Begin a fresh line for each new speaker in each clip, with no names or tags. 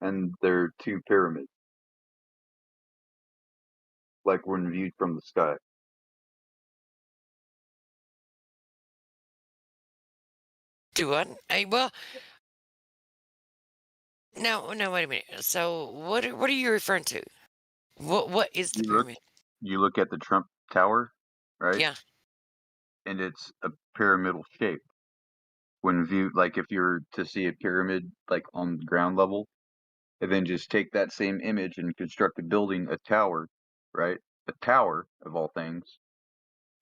and they're two pyramids, like when viewed from the sky.
Do what? Well, no, wait a minute. So what are you referring to? What is the
You look
pyramid?
you look at the Trump Tower, right?
Yeah.
And it's a pyramidal shape when viewed. Like if you're to see a pyramid like on the ground level, and then just take that same image and construct a building, a tower, right? A tower of all things,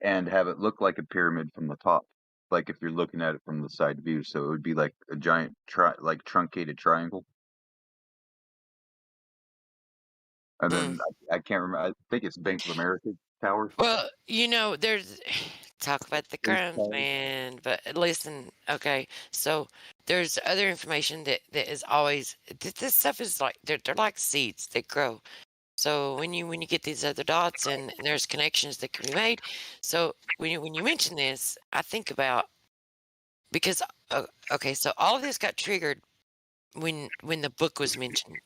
and have it look like a pyramid from the top. Like if you're looking at it from the side view, so it would be like a giant like truncated triangle. And
Mm.
then I can't remember. I think it's Bank of America Tower.
Well, there's talk about the
Space
crimes,
Tower.
man. But listen, okay. So there's other information that is always this stuff is like they're like seeds. They grow. So when you get these other dots and there's connections that can be made. So when you mention this, I think about because okay, so all of this got triggered when the book was mentioned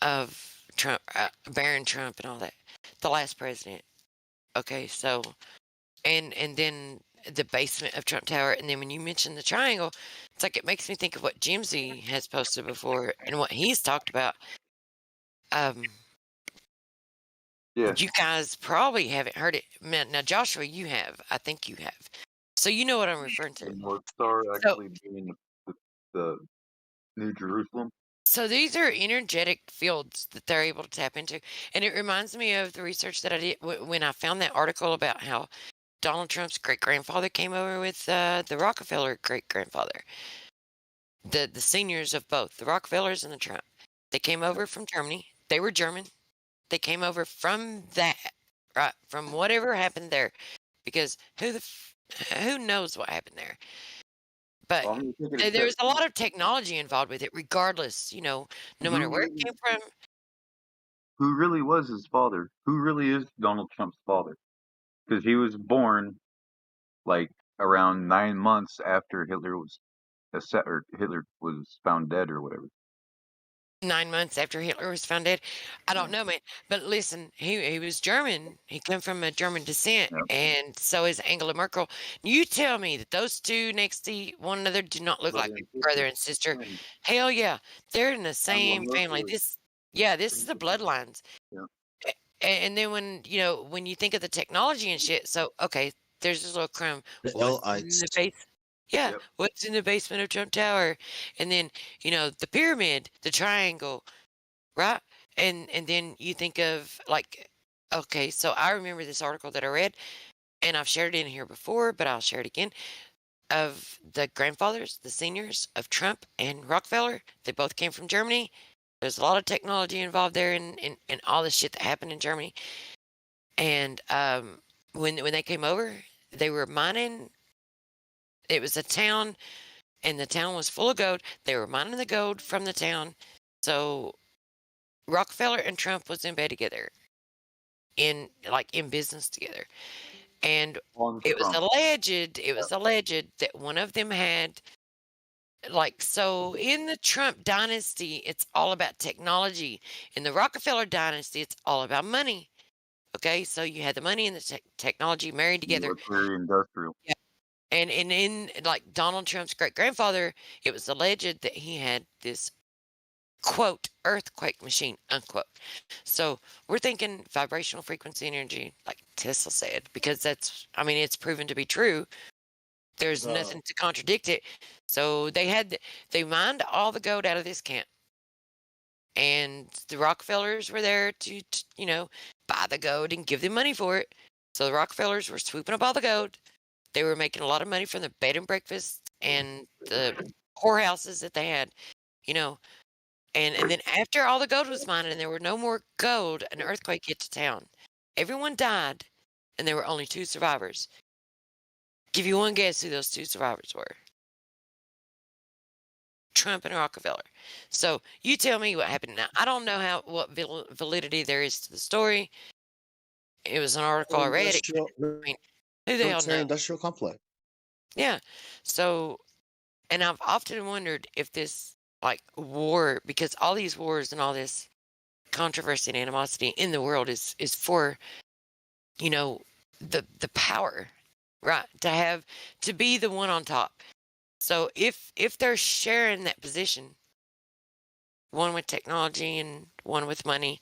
of Trump, Barron Trump, and all that, the last president. Okay, so and then the basement of Trump Tower, and then when you mention the triangle, it's like it makes me think of what Jimsy has posted before and what he's talked about. Um,
Yeah.
you guys probably haven't heard it. Now, Joshua, you have. I think you have. So you know what I'm referring
The
to.
North Star
So
actually being the New Jerusalem.
so these are energetic fields that they're able to tap into, and it reminds me of the research that I did when I found that article about how Donald Trump's great grandfather came over with the Rockefeller great grandfather, the seniors of both the Rockefellers and the Trump. They came over from Germany. They were German. They came over from that, right? From whatever happened there, because who knows what happened there? But
Well, I'm gonna take it a step.
there's a lot of technology involved with it, regardless. No
Who
matter where it
really,
came from.
who really was his father? Who really is Donald Trump's father? Because he was born like around 9 months after Hitler was found dead or whatever.
9 months after Hitler was found dead. I
Yeah.
don't know, man. But listen, he was German. He come from a German descent,
Yeah.
and so is Angela Merkel. You tell me that those two next to one another do not look like
Brother and
brother
sister.
and sister.
And
Hell yeah, they're in the
Angela
same family.
Merkel is
Yeah, this is the
basically,
bloodlines.
yeah.
And then when you think of the technology and shit, so okay, there's this little crumb.
The
What's in
L-ites.
the base? Yeah,
Yep.
what's in the basement of Trump Tower? And then the pyramid, the triangle, right? And then you think of like, okay, so I remember this article that I read, and I've shared it in here before, but I'll share it again. Of the grandfathers, the seniors of Trump and Rockefeller, they both came from Germany. There's a lot of technology involved there and all the shit that happened in Germany. And when they came over, they were mining. It was a town, and the town was full of gold. They were mining the gold from the town. So Rockefeller and Trump was in bed together, in business together. And
On
it was
Trump.
alleged,
Yep.
that one of them had so in the Trump dynasty, it's all about technology. In the Rockefeller dynasty, it's all about money. Okay, so you had the money and the technology married together.
Military industrial.
Yeah. And in like Donald Trump's great grandfather, it was alleged that he had this quote earthquake machine unquote. So we're thinking vibrational frequency energy, like Tesla said, because it's proven to be true. There's
Uh,
nothing to contradict it. So they mined all the gold out of this camp, and the Rockefellers were there to buy the gold and give them money for it. So the Rockefellers were swooping up all the gold. They were making a lot of money from the bed and breakfast and the whorehouses that they had, you know. And then after all the gold was mined and there were no more gold, an earthquake hit the town. Everyone died, and there were only two survivors. Give you one guess who those two survivors were. Trump and Rockefeller. So you tell me what happened. Now I don't know what validity there is to the story. It was an article I read.
industrial
I mean, who the hell
military
knows?
industrial complex.
Yeah. So, and I've often wondered if this like war, because all these wars and all this controversy and animosity in the world is for, you know, the power, right? To be the one on top. So if they're sharing that position, one with technology and one with money,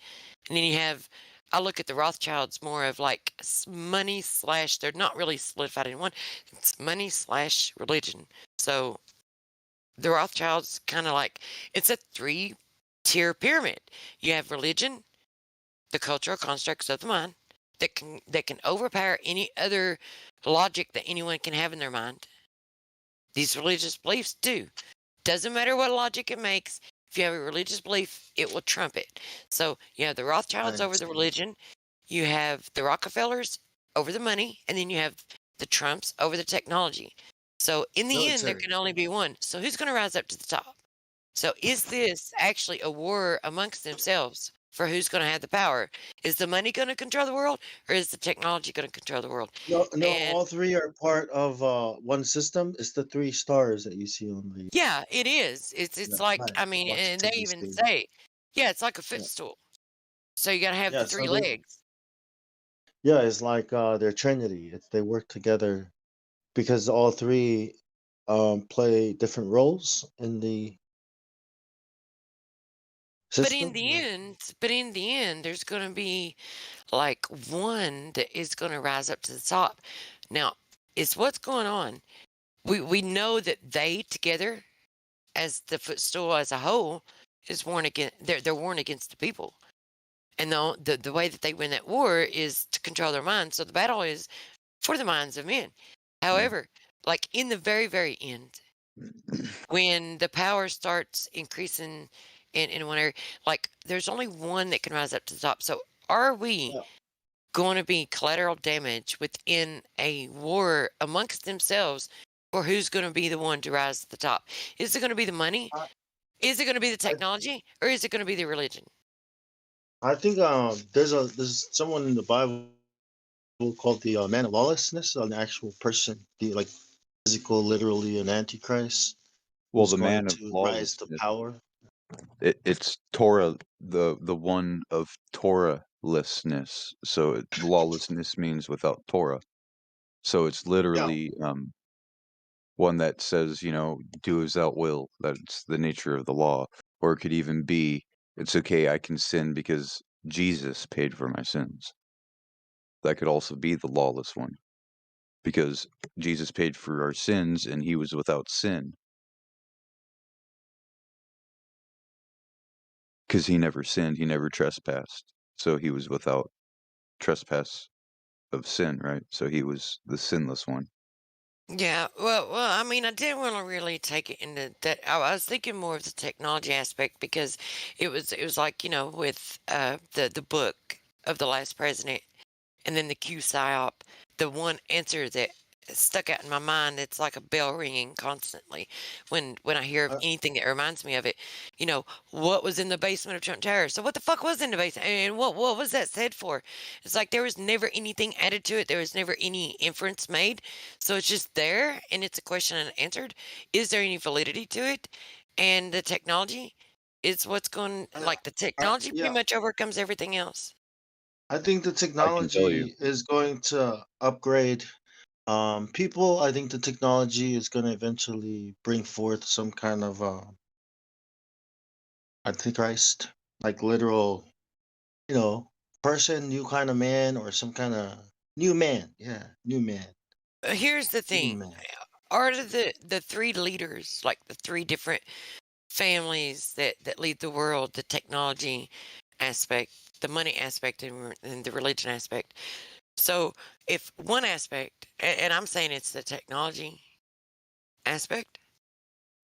and then you have, I look at the Rothschilds more of like money slash, they're not really solidified in one. It's money slash religion. So the Rothschilds kind of like, it's a three-tier pyramid. You have religion, the cultural constructs of the mind that can overpower any other logic that anyone can have in their mind. These religious beliefs do. Doesn't matter what logic it makes. If you have a religious belief, it will trump it. So you have the
I
Rothschilds over the
understand.
religion, you have the Rockefellers over the money, and then you have the Trumps over the technology. So in the end, there
Military.
can only be one. So who's going to rise up to the top? So is this actually a war amongst themselves for who's going to have the power? Is the money going to control the world, or is the technology going to control the world?
No, no,
And
all three are part of one system. It's the three stars that you see on the
yeah, it is. It's like,
flag.
I mean, and they
Washington
even
D.C.
say, yeah, it's like a
Yeah,
footstool. So you got to have
yeah.
the
So
three
they,
legs.
yeah, it's like their trinity. It's they work together because all three play different roles in the
But in
system.
the
Like,
end, there's going to be like one that is going to rise up to the top. Now, it's what's going on. We know that they together, as the footstool as a whole, is warned against. They're warned against the people, and the way that they win that war is to control their minds. So the battle is for the minds of men.
Yeah.
However, like in the very, very end, when the power starts increasing in one area, like there's only one that can rise up to the top. So are we
yeah,
going to be collateral damage within a war amongst themselves for who's going to be the one to rise to the top? Is it going to be the money?
I,
Is it going to be the
I,
technology? Or is it going to be the religion?
I think there's someone in the Bible called the man of lawlessness, an actual person, the like physical, literally an antichrist
Well,
who's
the
going
man of
to rise to
lawlessness,
power.
it's Torah, the one of Torahlessness. So lawlessness means without Torah. So it's
Yeah,
literally one that says, do as thou will. That's the nature of the law. Or it could even be, it's okay, I can sin because Jesus paid for my sins. That could also be the lawless one because Jesus paid for our sins and he was without sin because he never sinned, he never trespassed. So he was without trespass of sin, right? So he was the sinless one.
Yeah, well, I mean, I didn't want to really take it into that. I was thinking more of the technology aspect because it was like, with the book of the last president, and then the Q psyop, the one answer that stuck out in my mind, it's like a bell ringing constantly when I hear of
I,
anything that reminds me of it. What was in the basement of Trump Tower? So what the fuck was in the basement? And what was that said for? It's like there was never anything added to it. There was never any inference made. So it's just there and it's a question unanswered. Is there any validity to it? And the technology is what's going,
I,
like the technology pretty
yeah,
much overcomes everything else.
I think the
I can tell you.
technology is going to upgrade people. I think the technology is going to eventually bring forth some kind of antichrist, like literal, you know, person, new kind of man, or some kind of new man. Yeah, new man,
Here's the
new
thing.
man.
Are the three leaders, like the three different families that lead the world, the technology aspect, the money aspect, and the religion aspect? So if one aspect, and I'm saying it's the technology aspect,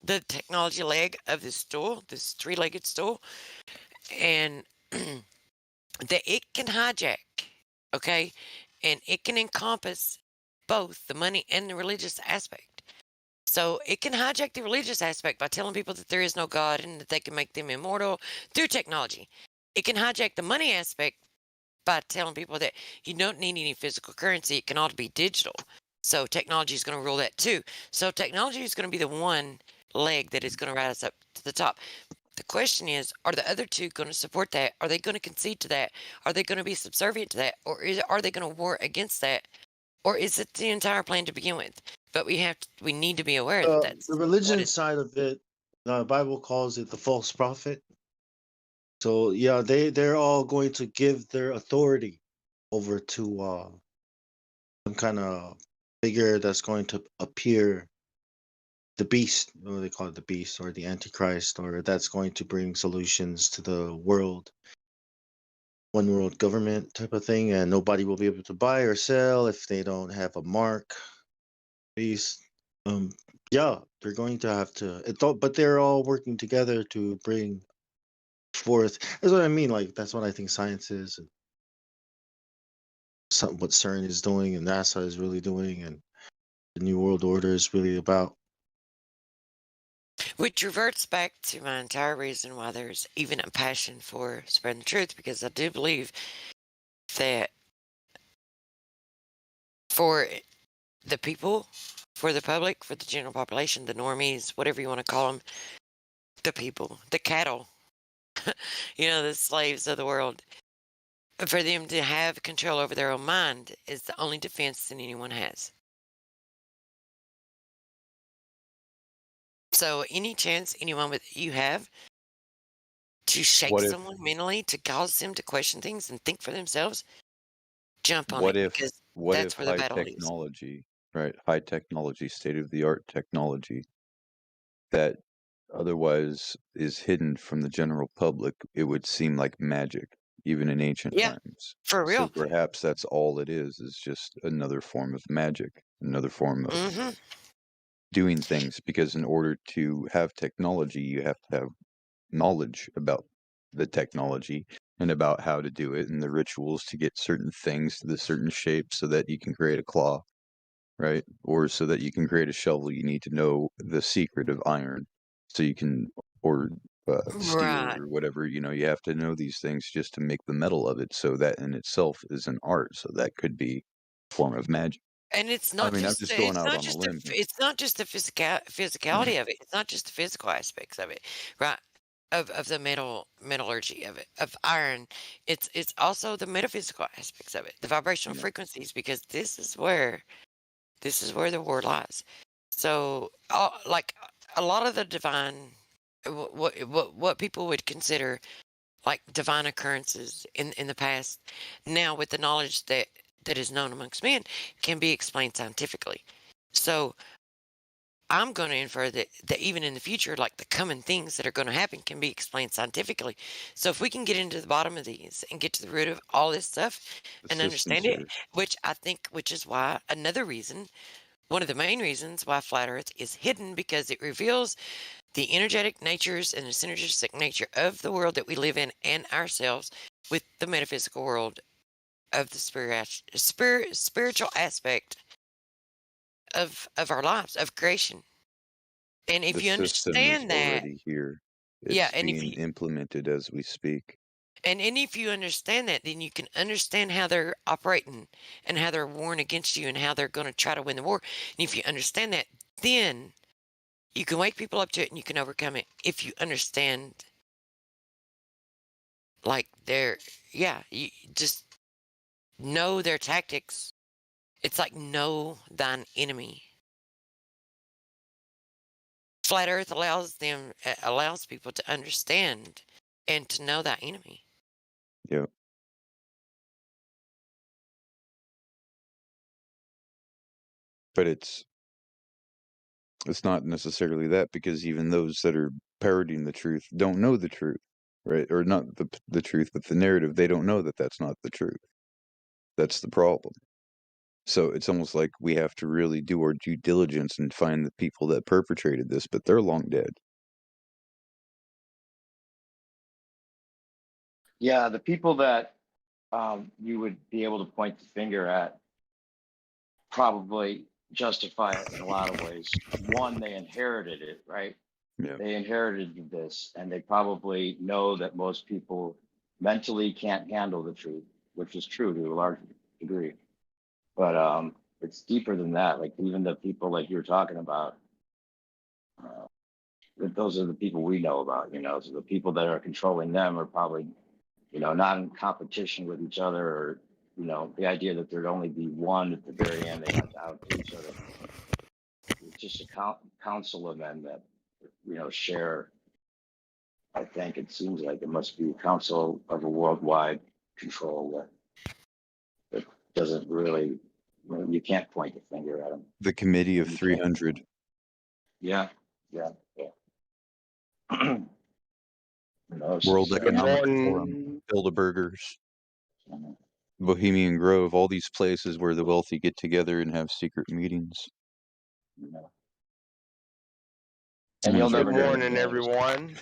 the technology leg of this stool, this three-legged stool, and that it can hijack, okay, and it can encompass both the money and the religious aspect. So it can hijack the religious aspect by telling people that there is no God and that they can make them immortal through technology. It can hijack the money aspect by telling people that you don't need any physical currency. It can all be digital. So technology is going to rule that too. So technology is going to be the one leg that is going to rise up to the top. The question is, are the other two going to support that? Are they going to concede to that? Are they going to be subservient to that? Or are they going to war against that? Or is it the entire plan to begin with? But we need to be aware that that's
The
what
religion
it.
side of it, the Bible calls it the false prophet. So yeah, they're all going to give their authority over to some kind of figure that's going to appear, the beast, or they call it the beast or the antichrist, or that's going to bring solutions to the world, one world government type of thing, and nobody will be able to buy or sell if they don't have a mark. Beast. Um, yeah, they're going to have to. But they're all working together to bring forth. That's what I mean. Like that's what I think science is, and what CERN is doing, and NASA is really doing, and the New World Order is really about.
Which reverts back to my entire reason why there's even a passion for spreading the truth, because I do believe that for the people, for the public, for the general population, the normies, whatever you want to call them, the people, the cattle, the slaves of the world, for them to have control over their own mind is the only defense that anyone has. So any chance anyone with you have to shake
What if
someone mentally, to cause them to question things and think for themselves, jump on
what
it,
if
because
what if
that's where the
high
battle is.
technology, right? High technology, state of the art technology that otherwise is hidden from the general public, it would seem like magic, even in ancient
Yeah,
times.
for
So
real.
perhaps that's all it is just another form of magic, another form of
Hmm.
doing things. Because in order to have technology, you have to have knowledge about the technology and about how to do it and the rituals to get certain things to the certain shape so that you can create a claw, right? Or so that you can create a shovel, you need to know the secret of iron. So you can, or steel
Right.
or whatever, you have to know these things just to make the metal of it. So that in itself is an art. So that could be a form of magic.
And it's
I
not
mean, I'm
just
just going out on a limb here.
physicality of it. It's not just the physical aspects of it, right? Of the metallurgy of it, of iron. It's also the metaphysical aspects of it, the vibrational
Yeah.
frequencies, because this is where the war lies. So, like a lot of the divine, what people would consider like divine occurrences in the past, now with the knowledge that is known amongst men, can be explained scientifically. So I'm going to infer that even in the future, like the coming things that are going to happen can be explained scientifically. So if we can get into the bottom of these and get to the root of all this stuff
The
and understand
systems
it,
are
which is why another reason, one of the main reasons why flat Earth is hidden, because it reveals the energetic natures and the synergistic nature of the world that we live in and ourselves with the metaphysical world of the spiritual aspect of our lives, of creation. And
the
if you
system is
understand that,
already here.
yeah,
It's being implemented as we speak.
and if you understand that, then you can understand how they're operating and how they're warring against you and how they're going to try to win the war. And if you understand that, then you can wake people up to it and you can overcome it. If you understand, like, yeah, you just know their tactics. It's like know thine enemy. Flat Earth allows people to understand and to know thy enemy.
Yeah. But it's not necessarily that, because even those that are parroting the truth don't know the truth, right? Or not the truth, but the narrative. They don't know that that's not the truth. That's the problem. So it's almost like we have to really do our due diligence and find the people that perpetrated this, but they're long dead.
Yeah, the people that you would be able to point the finger at probably justify it in a lot of ways. One, they inherited it, right?
Yeah.
They inherited this, and they probably know that most people mentally can't handle the truth, which is true to a large degree. But it's deeper than that. Like even the people like you were talking about, those are the people we know about, so the people that are controlling them are probably, not in competition with each other, or, the idea that there'd only be one at the very end, they have to outdo each other. It's just a council of men that, share. I think it seems like it must be a council of a worldwide control that doesn't really, you can't point the finger at them.
The Committee of
You can't.
300.
Yeah. Who knows?
World
So,
Economic
morning.
Forum, Bilderbergers, Bohemian Grove, all these places where the wealthy get together and have secret meetings.
And you'll never
Good
get
morning,
any
everyone.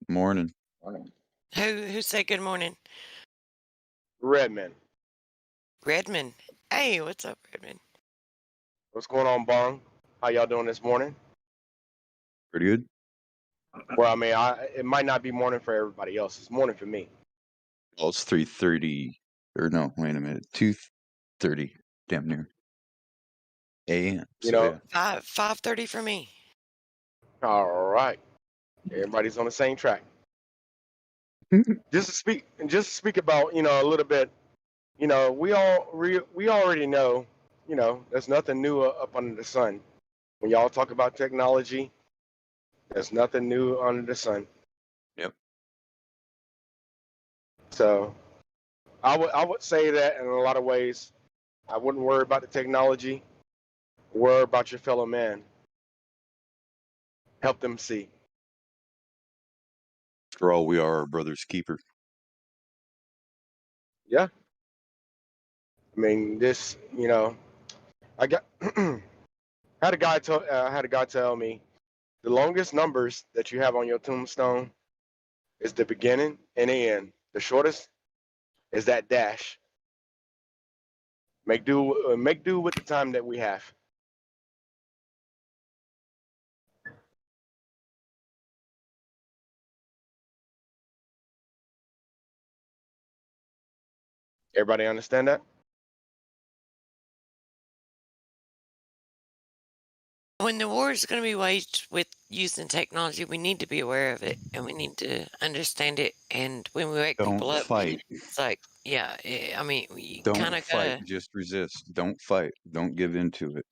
Morning.
Morning.
Who said good morning?
Redmond.
Redmond. Hey, what's up, Redmond?
What's going on, Bong? How y'all doing this morning?
Pretty good.
Well, I mean, it might not be morning for everybody else. It's morning for me.
Well, it's 3:30, or no, wait a minute, 2:30, damn near a.m.
You
So,
know,
yeah.
5:30 for me.
all right. Everybody's on the same track. Just to speak about, a little bit, we already know, there's nothing new up under the sun. When y'all talk about technology, there's nothing new under the sun.
Yep.
So I would say that in a lot of ways, I wouldn't worry about the technology. Worry about your fellow man. Help them see.
After all, we are our brother's keeper.
Yeah. I mean, this, I got had a guy tell me the longest numbers that you have on your tombstone is the beginning and the end. The shortest is that dash. Make do with the time that we have. Everybody understand that?
When the war is going to be waged with using technology, we need to be aware of it and we need to understand it. And when we wake
Don't
people up,
fight.
it's like, yeah, I mean, we
Don't
kind of
fight.
gotta.
Just resist. Don't fight. Don't give in to it.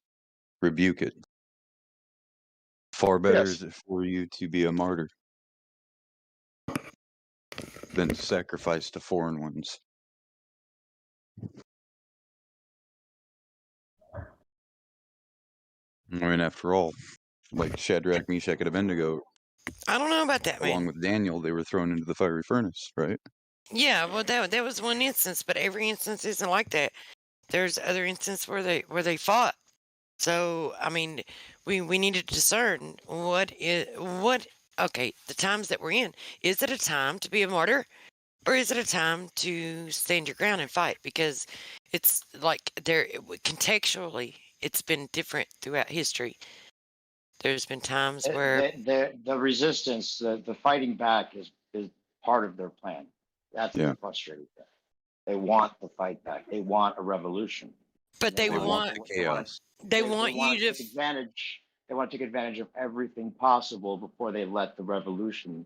Rebuke it. Far better
Yes.
is it for you to be a martyr than sacrifice to foreign ones. I mean, after all, like Shadrach, Meshach, and Abednego,
I don't know about that,
along
man.
with Daniel, they were thrown into the fiery furnace, right?
Yeah, well, that was one instance, but every instance isn't like that. There's other instances where they fought. So I mean, we need to discern what. Okay, the times that we're in. Is it a time to be a martyr, or is it a time to stand your ground and fight? Because it's like contextually, it's been different throughout history. There's been times where
The resistance, the fighting back is part of their plan. That's
Yeah.
the frustrating thing. They want the fight back. They want a revolution.
but they
They want
want
the chaos.
they want you
to
to
take advantage. They want to take advantage of everything possible before they let the revolution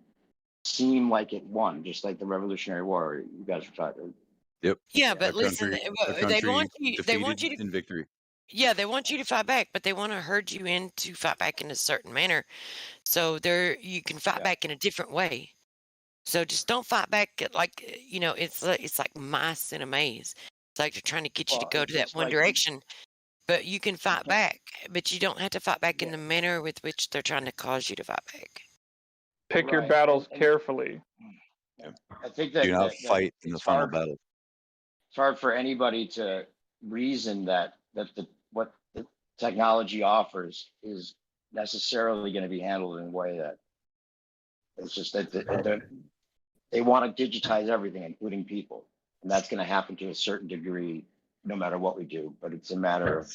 seem like it won, just like the Revolutionary War you guys were talking.
Yep.
yeah, but
A
listen,
country,
they want you
defeated
to
in victory.
yeah, they want you to fight back, but they want to herd you in to fight back in a certain manner. So you can fight
Yeah.
back in a different way. So just don't fight back like it's like mice in a maze. It's like they're trying to get you to
Well,
go
it's
to that
just
one
like
direction, but you can fight
can't-
back. But you don't have to fight back in
Yeah.
the manner with which they're trying to cause you to fight back.
Pick your
Right,
battles
and-
carefully.
I think that,
Do not
that
fight in the
it's
final
hard.
battle.
It's hard for anybody to reason that what the technology offers is necessarily going to be handled in a way that it's just that they want to digitize everything, including people, and that's going to happen to a certain degree, no matter what we do. But it's a matter of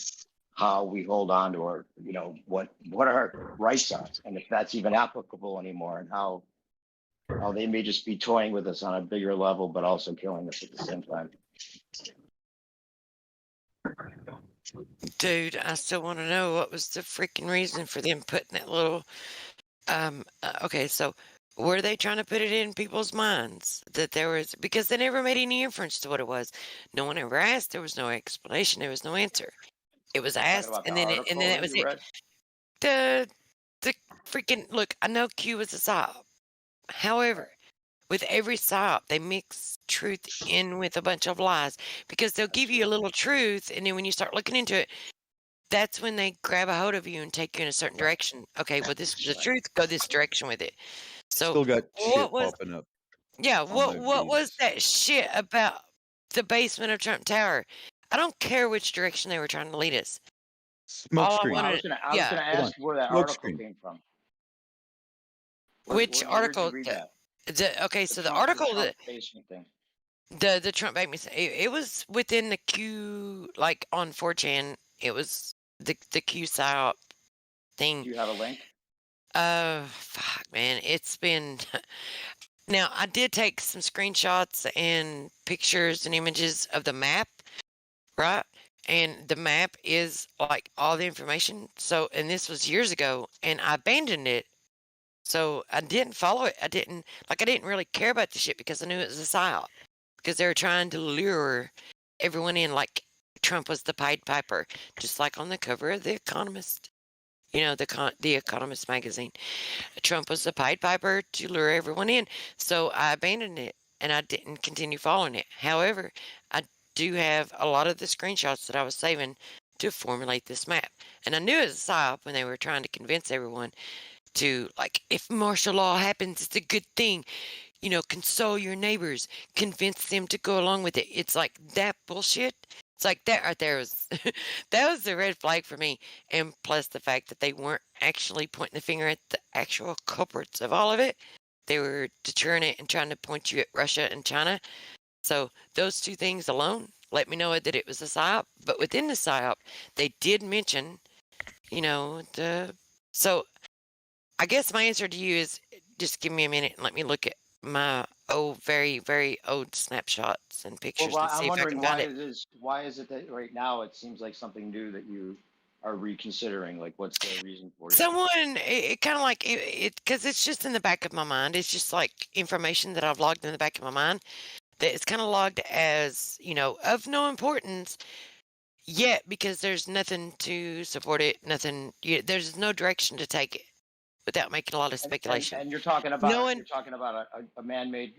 how we hold on to our, what our rights are, and if that's even applicable anymore, and how they may just be toying with us on a bigger level, but also killing us at the same time.
Dude, I still want to know what was the freaking reason for them putting that little Okay, so were they trying to put it in people's minds that there was, because they never made any inference to what it was. No one ever asked. There was no explanation. There was no answer. It was
Talking
asked,
about the
and then
article
that
that
was
you
it.
read.
The freaking look. I know Q was a psyop. However, with every psyop, they mix truth in with a bunch of lies because they'll give you a little truth, and then when you start looking into it, that's when they grab a hold of you and take you in a certain direction. Okay, well, this is the truth. Go this direction with it. So
Still got
what
shit
was
popping up
yeah,
on the
what was
feeds.
that shit about the basement of Trump Tower? I don't care which direction they were trying to lead us.
Smoke
All I
screen.
Well,
wanted,
I was
yeah,
gonna
Hold on.
ask where that
Smoke
article
screen.
came from.
which
Where did you
article?
read that?
Okay,
The
so the
Trump
article that
basement thing.
the Trump basement, it was within the Q, like on 4chan. It was the Q psyop thing.
Do you have a link?
Fuck, man, it's been. Now, I did take some screenshots and pictures and images of the map, right? And the map is like all the information. So, and this was years ago, and I abandoned it. So I didn't follow it. I didn't really care about the shit because I knew it was a psyop. Because they were trying to lure everyone in like Trump was the Pied Piper, just like on the cover of The Economist. You know, the Economist magazine. Trump was the Pied Piper to lure everyone in. So I abandoned it and I didn't continue following it. However, I do have a lot of the screenshots that I was saving to formulate this map. And I knew it was a psyop when they were trying to convince everyone to, like, if martial law happens, it's a good thing. You know, console your neighbors, convince them to go along with it. It's like that bullshit. It's like that right there was that was the red flag for me. And plus the fact that they weren't actually pointing the finger at the actual culprits of all of it. They were deterring it and trying to point you at Russia and China. So those two things alone let me know that it was a psyop. But within the psyop, they did mention, you know, so I guess my answer to you is just give me a minute and let me look at my old, very, very old snapshots and pictures
Well,
and
I'm
see if I
wondering
can find it.
why is it that right now it seems like something new that you are reconsidering? Like, what's the reason for it?
Someone, it kind of like it, because it's just in the back of my mind. It's just like information that I've logged in the back of my mind that it's kind of logged as, you know, of no importance yet because there's nothing to support it, nothing, there's no direction to take it without making a lot of speculation.
And you're talking about
No one,
a man-made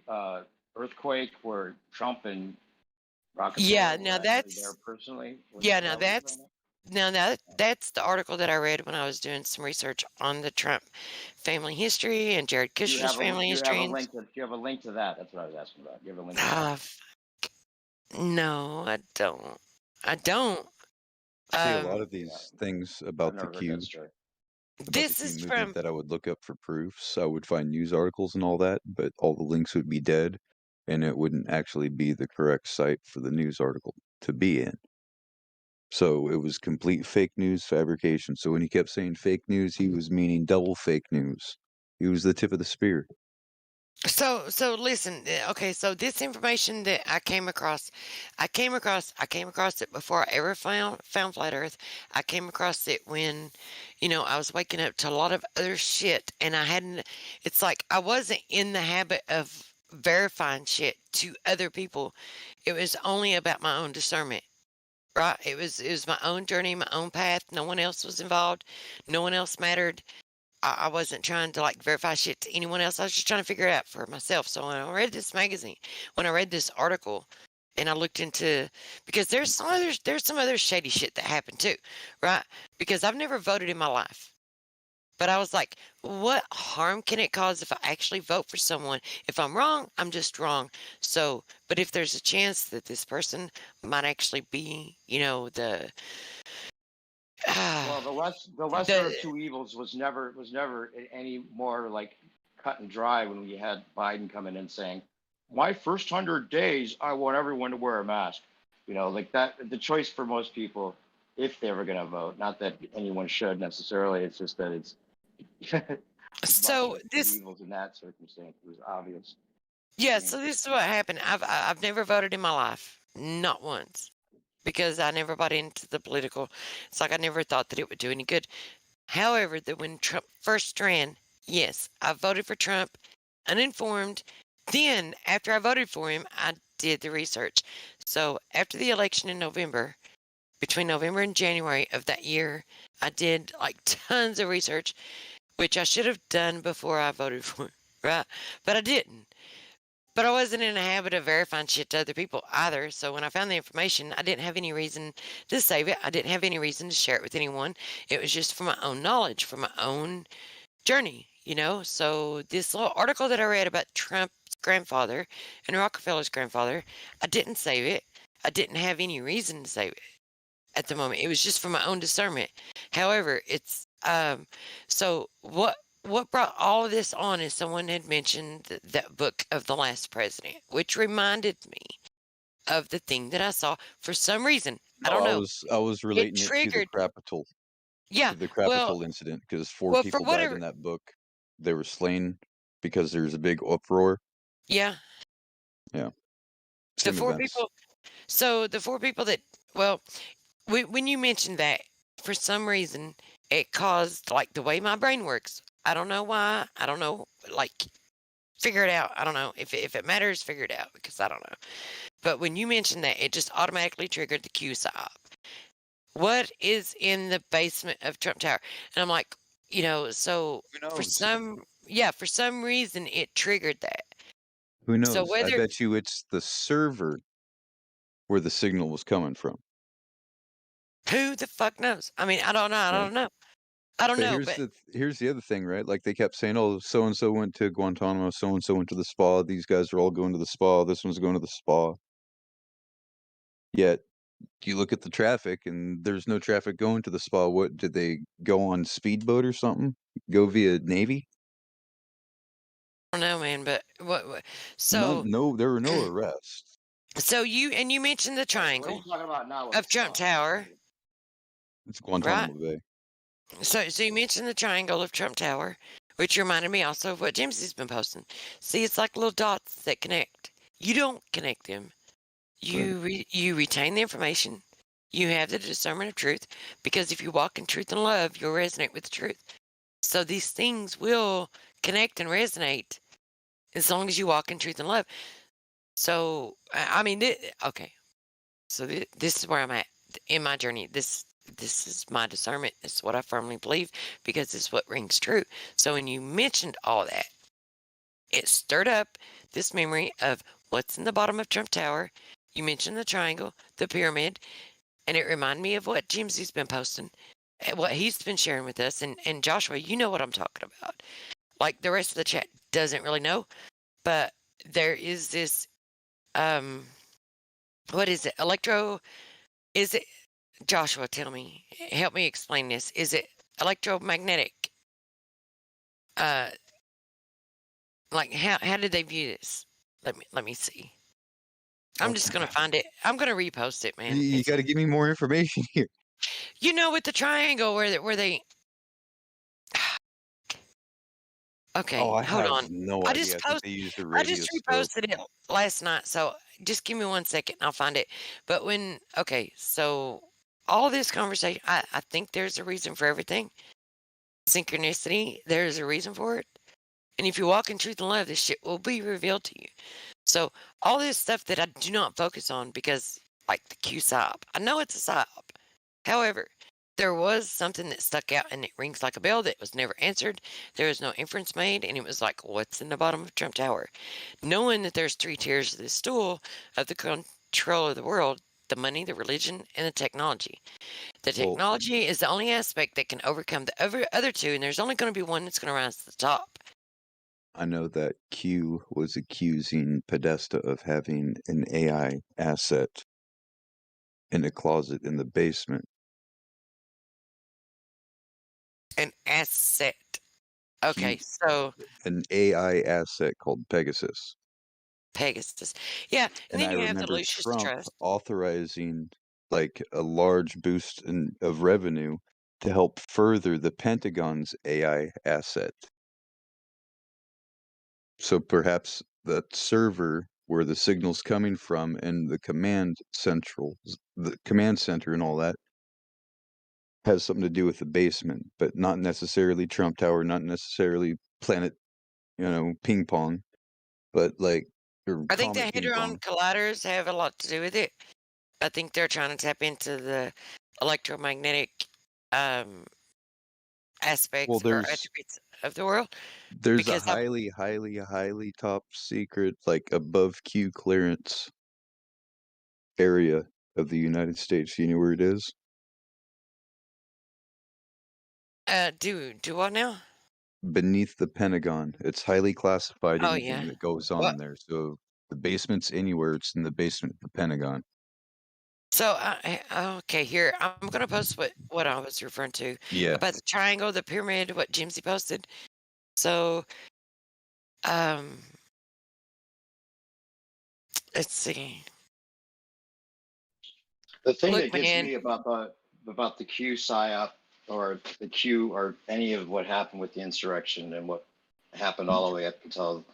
earthquake where Trump and Rockefeller
yeah,
were
now
actually there
that's,
personally.
yeah,
Is
now
that what you're
that's,
talking about?
now that's the article that I read when I was doing some research on the Trump family history and Jared
Do you
Kushner's
have
family
do you have
history.
a
And
link to do you have a link to that? That's what I was asking about. Do you have a link to that?
no, I don't. I don't.
See, a lot
Um,
of these things
I've
about the
never heard that
Q,
story.
this is
movement
from
that I would look up for proofs. I would find news articles and all that, but all the links would be dead, and it wouldn't actually be the correct site for the news article to be in. So it was complete fake news fabrication. So when he kept saying fake news, he was meaning double fake news. He was the tip of the spear.
so listen, okay, so this information that I came across it before I ever found flat earth. I came across it when, you know, I was waking up to a lot of other shit and I hadn't, it's like I wasn't in the habit of verifying shit to other people. It was only about my own discernment. Right? It was my own journey, my own path. No one else was involved. No one else mattered. I wasn't trying to like verify shit to anyone else. I was just trying to figure it out for myself. So when I read this magazine, when I read this article, and I looked into, because there's some other shady shit that happened too, right? Because I've never voted in my life. But I was like, what harm can it cause if I actually vote for someone? If I'm wrong, I'm just wrong. So, but if there's a chance that this person might actually be, you know,
Well, the lesser
the
of two evils was never any more like cut and dry when we had Biden coming in saying, "My first 100 days, I want everyone to wear a mask." You know, like that. The choice for most people, if they were going to vote, not that anyone should necessarily. It's just that it's the lesser
so
of two
this
evils in that circumstance. It was obvious.
yeah, so this is what happened. I've never voted in my life, not once, because I never bought into the political. It's like I never thought that it would do any good. However, that when Trump first ran, Yes, I voted for Trump, uninformed. Then, after I voted for him, I did the research. So, after the election in November, between November and January of that year, I did like tons of research, which I should have done before I voted for him, right? But I didn't. But I wasn't in a habit of verifying shit to other people either. So when I found the information, I didn't have any reason to save it. I didn't have any reason to share it with anyone. It was just for my own knowledge, for my own journey, you know? So this little article that I read about Trump's grandfather and Rockefeller's grandfather, I didn't save it. I didn't have any reason to save it at the moment. It was just for my own discernment. However, it's so what brought all of this on is someone had mentioned that book of The Last President, which reminded me of the thing that I saw for some reason. I
No,
don't
I
know.
was relating it
Triggered. Yeah.
to the
Well,
Capitol incident because four
well, for
people died
whatever.
in that book. They were slain because there was a big uproar.
Yeah.
Yeah,
The
same
four
events.
people. So the four people that, well, when you mentioned that, for some reason, it caused like the way my brain works. I don't know why. I don't know. Like, figure it out. I don't know if it matters. Figure it out because I don't know. But when you mentioned that, it just automatically triggered the Q stop. What is in the basement of Trump Tower? And I'm like, you know, so
Who
for
knows?
for some reason it triggered that.
Who
So
knows? I
whether
bet you it's the server where the signal was coming from.
who the fuck knows? I mean, I don't know. I
Right.
don't know. I don't
But
know. But
here's the other thing, right? Like they kept saying, "Oh, so and so went to Guantanamo, so and so went to the spa. These guys are all going to the spa. This one's going to the spa." Yet you look at the traffic, and there's no traffic going to the spa. What did they go on speedboat or something? Go via Navy?
I don't know, man. But what
None,
so
no, there were no arrests.
so you mentioned the
What are you
triangle
talking about now with
of
the
Trump
spa?
Tower,
It's
right?
Guantanamo Bay.
So you mentioned the triangle of Trump Tower, which reminded me also of what Jimsy's been posting. See, it's like little dots that connect. You don't connect them.
Right.
You retain the information. You have the discernment of truth because if you walk in truth and love, you'll resonate with the truth. So these things will connect and resonate as long as you walk in truth and love. So I mean, okay. So this is where I'm at in my journey. This is my discernment. This is what I firmly believe because it's what rings true. So when you mentioned all that, it stirred up this memory of what's in the bottom of Trump Tower. You mentioned the triangle, the pyramid, and it reminded me of what Jimsy's been posting, what he's been sharing with us. And Joshua, you know what I'm talking about. Like the rest of the chat doesn't really know, but there is this what is it? Is it Joshua, tell me. Help me explain this. Is it electromagnetic? Uh like how did they view this? Let me see. I'm just
Okay.
gonna find it. I'm gonna repost it, man.
You got to give me more information here.
You know, with the triangle where they. Okay,
Oh, I
hold
have
on.
no
I
idea.
just
I think
post.
they used a
I
radio
just
scope.
reposted it last night, so just give me 1 second. And I'll find it. But so all this conversation, I think there's a reason for everything. Synchronicity, there's a reason for it. And if you walk in truth and love, this shit will be revealed to you. So all this stuff that I do not focus on because, like the Q SOP, I know it's a SOP. However, there was something that stuck out and it rings like a bell that was never answered. There was no inference made, and it was like, what's in the bottom of Trump Tower? Knowing that there's three tiers of the stool of the control of the world: the money, the religion, and the technology. The
Well,
technology is the only aspect that can overcome the other two, and there's only going to be one that's going to rise to the top.
I know that Q was accusing Podesta of having an AI asset in a closet in the basement.
An asset. Okay, so
An AI asset called Pegasus.
Pegasus. Yeah, and
And
then
I
you have the
remember
Lucius
Trump
Trust.
authorizing like a large boost of revenue to help further the Pentagon's AI asset. So perhaps the server where the signal's coming from and the command center and all that has something to do with the basement, but not necessarily Trump Tower, not necessarily planet, ping pong, but like or
I think the
comet ping
Hadron
pong.
Colliders have a lot to do with it. I think they're trying to tap into the electromagnetic
Well,
aspects or attributes of the world.
there's a
Because I,
highly, highly, highly top secret, like above Q clearance area of the United States. You know where it is?
do what now?
Beneath the Pentagon. It's highly classified,
Oh
anything
yeah.
that goes on
What?
in there. So the basement's anywhere, it's in the basement of the Pentagon.
So okay, here I'm gonna post what I was referring to
Yeah.
about the triangle, the pyramid, what Jimsy posted. So let's see.
The thing
Look,
that gets
man.
me about the Q psyop or the Q or any of what happened with the insurrection and what happened all the way up until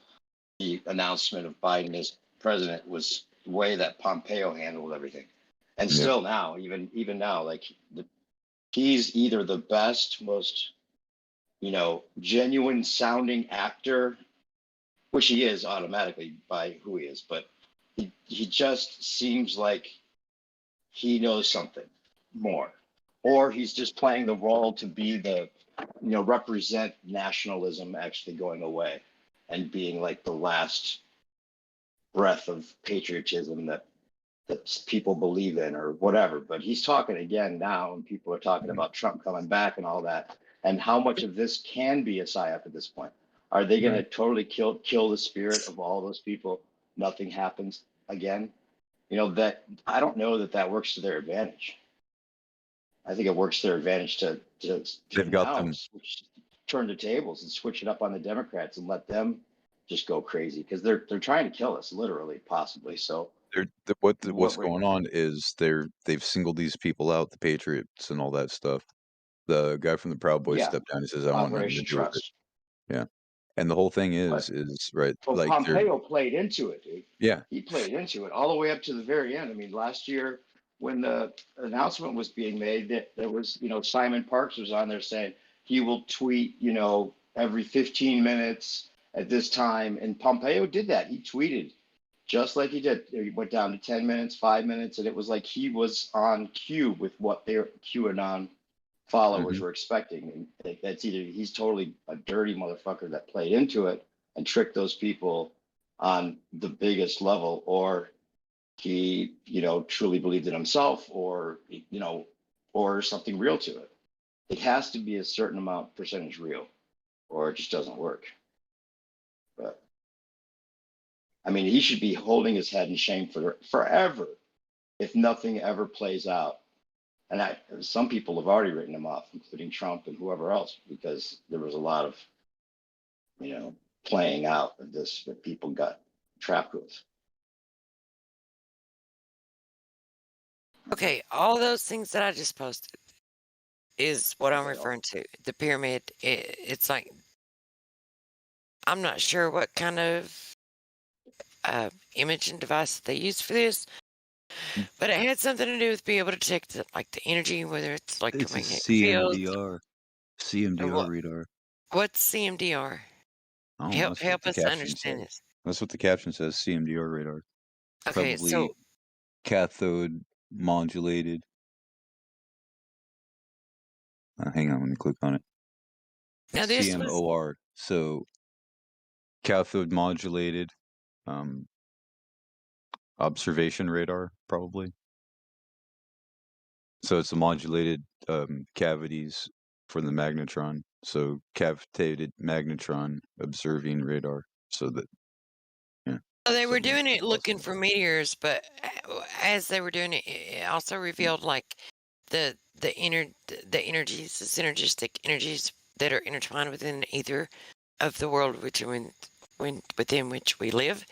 the announcement of Biden as president was the way that Pompeo handled everything. And
Yeah.
still now, even now, like he's either the best, most genuine sounding actor, which he is automatically by who he is, but he just seems like he knows something more, or he's just playing the role to be the represent nationalism actually going away and being like the last breath of patriotism that people believe in or whatever. But he's talking again now, and people are talking about Trump coming back and all that, and how much of this can be a psyop at this point. Are they going to totally kill the spirit of all those people? Nothing happens again. That I don't know that works to their advantage. I think it works to their advantage to
They've got
now
them.
turn the tables and switch it up on the Democrats and let them just go crazy because they're trying to kill us, literally, possibly. So
What's going on is they've singled these people out, the patriots and all that stuff. The guy from the Proud Boys
yeah,
stepped down and says, "I want nothing to
Operation
do with it."
Trust.
Yeah, and the whole thing
But
is right,
But
like they're
Pompeo played into it, dude.
yeah,
He played into it all the way up to the very end. I mean, last year when the announcement was being made, that there was, Simon Parks was on there saying he will tweet, every 15 minutes at this time. And Pompeo did that. He tweeted just like he did. He went down to 10 minutes, 5 minutes, and it was like he was on cue with what their QAnon followers
mhm.
were expecting. And that's either he's totally a dirty motherfucker that played into it and tricked those people on the biggest level, or he, truly believed in himself, or something real to it. It has to be a certain amount percentage real, or it just doesn't work. But I mean, he should be holding his head in shame for forever if nothing ever plays out. And some people have already written him off, including Trump and whoever else, because there was a lot of, playing out of this that people got trapped with.
Okay, all those things that I just posted is what I'm
Okay,
referring to. The pyramid. It's like I'm not sure what kind of imaging device they use for this, but it had something to do with being able to detect the energy, whether it's
It's a
electromagnetic fields.
CMDR radar.
What's CMDR?
I don't know. That's what
Help
the
us
caption
understand
says.
this.
That's what the caption says. CMDR radar.
Okay,
Probably
so
cathode modulated. Hang on, let me click on it.
now this was
CMOR. So cathode modulated observation radar, probably. So it's the modulated cavities for the magnetron. So cavitated magnetron observing radar. So that
they were
something
doing it looking
possible.
for meteors, but as they were doing it, it also revealed the energies, the synergistic energies that are intertwined within the ether of the world within which we live,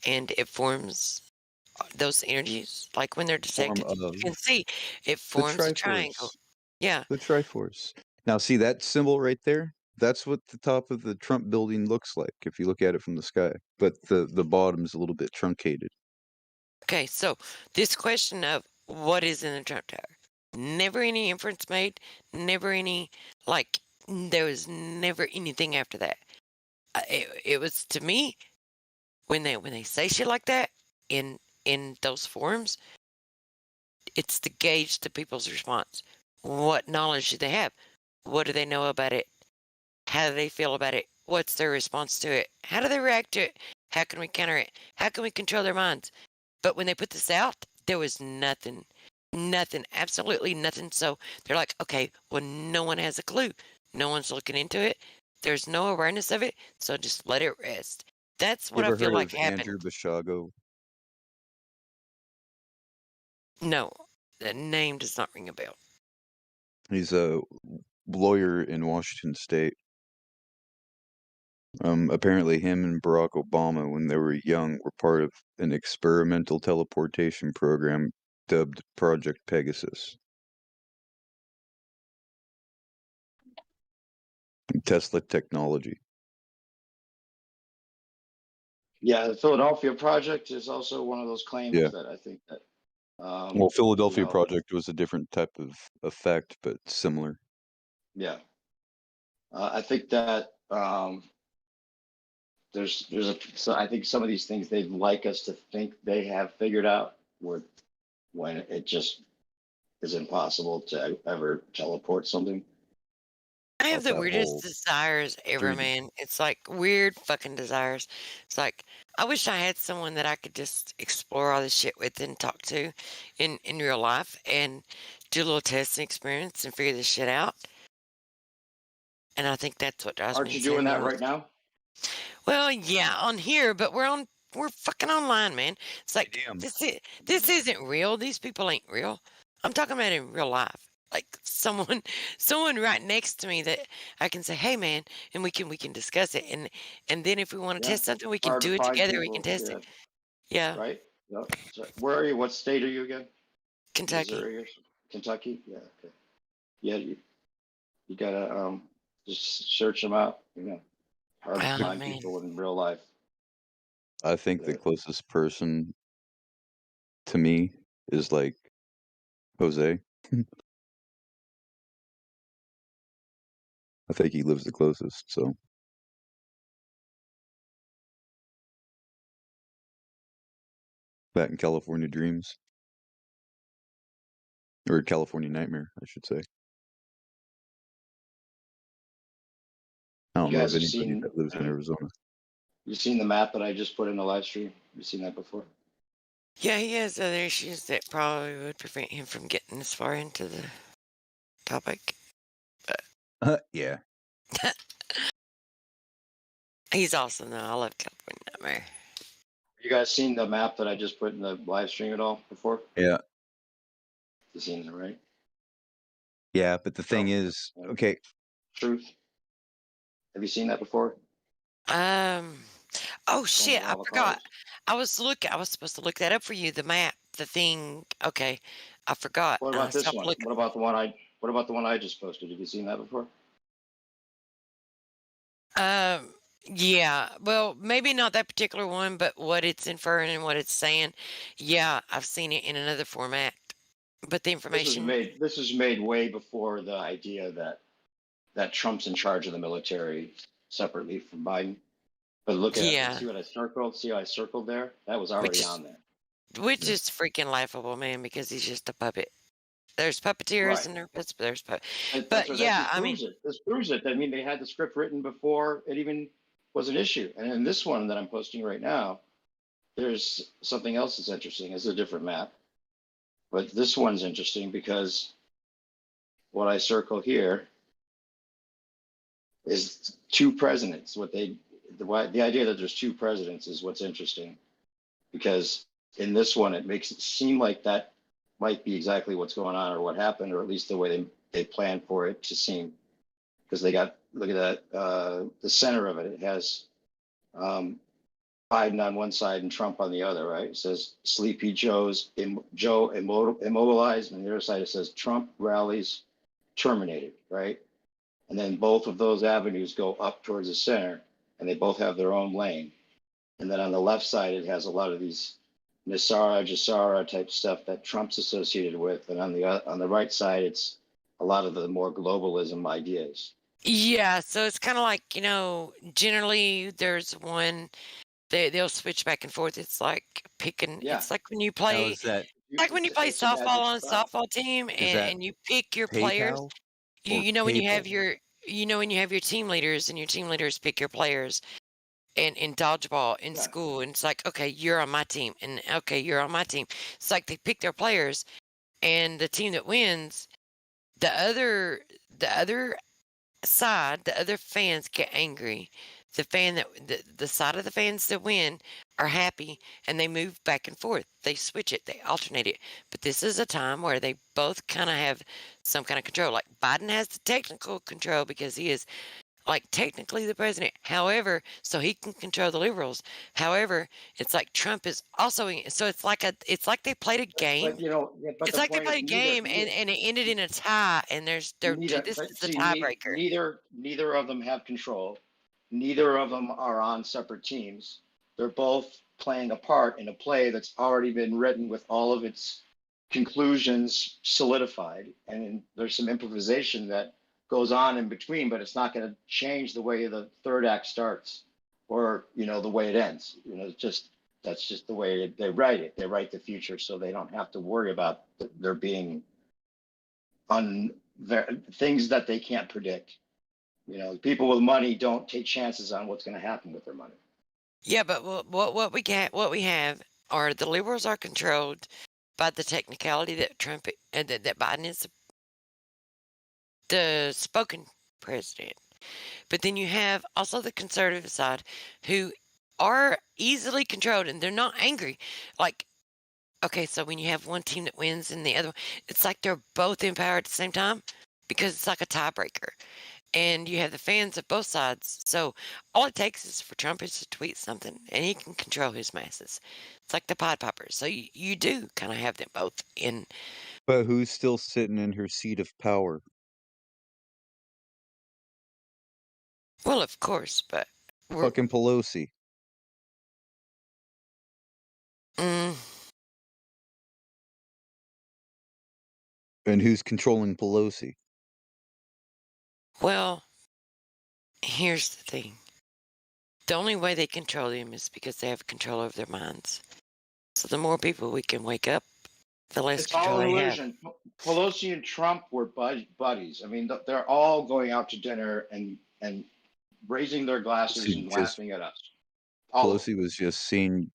and it forms those energies. Like when they're detected, you can see it
the
forms a triangle.
Triforce.
Yeah.
The Triforce. Now, see that symbol right there? That's what the top of the Trump building looks like if you look at it from the sky. But the bottom's a little bit truncated.
Okay, so this question of what is in the Trump Tower, never any inference made, never any, there was never anything after that. it was to me when they say shit like that in those forums, it's to gauge the people's response. What knowledge do they have? What do they know about it? How do they feel about it? What's their response to it? How do they react to it? How can we counter it? How can we control their minds? But when they put this out, there was nothing, absolutely nothing. So they're like, okay, well, no one has a clue. No one's looking into it. There's no awareness of it. So just let it rest. That's
You
what I
ever
feel
heard
like
of
happened.
Andrew Bashago?
No, the name does not ring a bell.
He's a lawyer in Washington State. Apparently him and Barack Obama, when they were young, were part of an experimental teleportation program dubbed Project Pegasus. Tesla technology.
Yeah, the Philadelphia Project is also one of those claims
Yeah.
that I think that
Well, Philadelphia
know,
Project was a different type of effect, but similar.
yeah. I think that I think some of these things they'd like us to think they have figured out when it just is impossible to ever teleport something.
I have
Off
the
that
weirdest
whole
desires ever,
3D.
man. It's like weird fucking desires. It's like I wish I had someone that I could just explore all this shit with and talk to in real life and do a little testing experience and figure this shit out. And I think that's what drives me
Aren't you doing
insane the
that right
most.
now?
Well, yeah, on here, but we're fucking online, man. It's like
Damn.
this isn't real. These people ain't real. I'm talking about in real life. Like someone right next to me that I can say, "Hey, man," and we can discuss it. And then if we want to
Yeah.
test something, we can
Hard to
do it
find
together. We can
people.
test
Yeah.
it. Yeah,
Right. Yep. So where are you? What state are you again?
Kentucky.
Missouri or Kentucky? Yeah. Okay. Yeah. You gotta just search them out. You know, hard to
Oh
find
man,
people in real life.
I think the
that-
closest person to me is like Jose. I think he lives the closest, so that in California Dreams. Or California Nightmare, I should say. I
You
don't know
guys
of
have
anybody
seen
that lives in Arizona.
you seen the map that I just put in the live stream? You seen that before?
yeah, he has other issues that probably would prevent him from getting this far into the topic.
Yeah.
He's awesome though. I love California Nightmare.
You guys seen the map that I just put in the live stream at all before?
Yeah.
You seen it, right?
Yeah, but the thing
Oh,
is,
yeah.
okay,
Truth. Have you seen that before?
Um. Oh
One
shit!
with
I
all the
forgot.
cars.
I was supposed to look that up for you. The map, the thing. Okay, I forgot.
What
And I
about this
stopped
one?
looking.
What about the one I just posted? Have you seen that before?
Yeah. Well, maybe not that particular one, but what it's inferring and what it's saying. Yeah, I've seen it in another format. But the information.
This was made way before the idea that Trump's in charge of the military separately from Biden. But look at
Yeah.
see what I circled? See how I circled there? That was already
Which
on there.
which
Yeah.
is freaking laughable, man, because he's just a puppet. There's puppeteers
Right.
and there's
That's
but
what that
yeah,
just
I mean,
proves it. This proves it. I mean, they had the script written before it even was an issue. And in this one that I'm posting right now, there's something else that's interesting. It's a different map. But this one's interesting because what I circle here is two presidents. The idea that there's two presidents is what's interesting because in this one it makes it seem like that might be exactly what's going on or what happened, or at least the way they planned for it to seem. Because they got look at that the center of it. It has Biden on one side and Trump on the other, right? It says Sleepy Joe immobilized, and the other side it says Trump rallies terminated, right? And then both of those avenues go up towards the center, and they both have their own lane. And then on the left side, it has a lot of these Jasara type stuff that Trump's associated with, and on the right side, it's a lot of the more globalism ideas.
Yeah, so it's kind of like, generally there's one they'll switch back and forth. It's like picking.
Yeah.
It's like when you
How
play.
is that
Like when you play
It's a
softball
magic
on a
spell.
softball team,
is that
and you pick your players.
PayPal
You
or
you know when you have
PayPal?
when you have your team leaders, and your team leaders pick your players. And in dodgeball in
Yeah.
school, and it's like, okay, you're on my team, and okay, you're on my team. It's like they pick their players, and the team that wins, the other side, the other fans get angry. The side of the fans that win are happy, and they move back and forth. They switch it, they alternate it. But this is a time where they both kind of have some kind of control. Like Biden has the technical control because he is like technically the president. However, so he can control the liberals. However, it's like Trump is also so it's like they played a game.
But but
It's
the
like they
point is
played a game, and it ended in a tie, and this is the tiebreaker.
neither of them have control. Neither of them are on separate teams. They're both playing a part in a play that's already been written with all of its conclusions solidified, and there's some improvisation that goes on in between, but it's not going to change the way the third act starts or the way it ends. That's just the way they write it. They write the future so they don't have to worry about there being things that they can't predict. People with money don't take chances on what's going to happen with their money.
Yeah, but what we have are the liberals are controlled by the technicality that Trump that Biden is the spoken president. But then you have also the conservative side who are easily controlled, and they're not angry. Like, okay, so when you have one team that wins and the other one, it's like they're both in power at the same time because it's like a tiebreaker. And you have the fans of both sides. So all it takes is for Trump is to tweet something, and he can control his masses. It's like the Pied Pipers. So you do kind of have them both in.
But who's still sitting in her seat of power?
Well, of course, but
Fucking Pelosi.
Mm,
And who's controlling Pelosi?
well, here's the thing. The only way they control them is because they have control over their minds. So the more people we can wake up, the less
It's all
control
an
they have.
illusion. Pelosi and Trump were buddies. I mean, they're all going out to dinner and raising their glasses and laughing at us.
Pelosi was just seen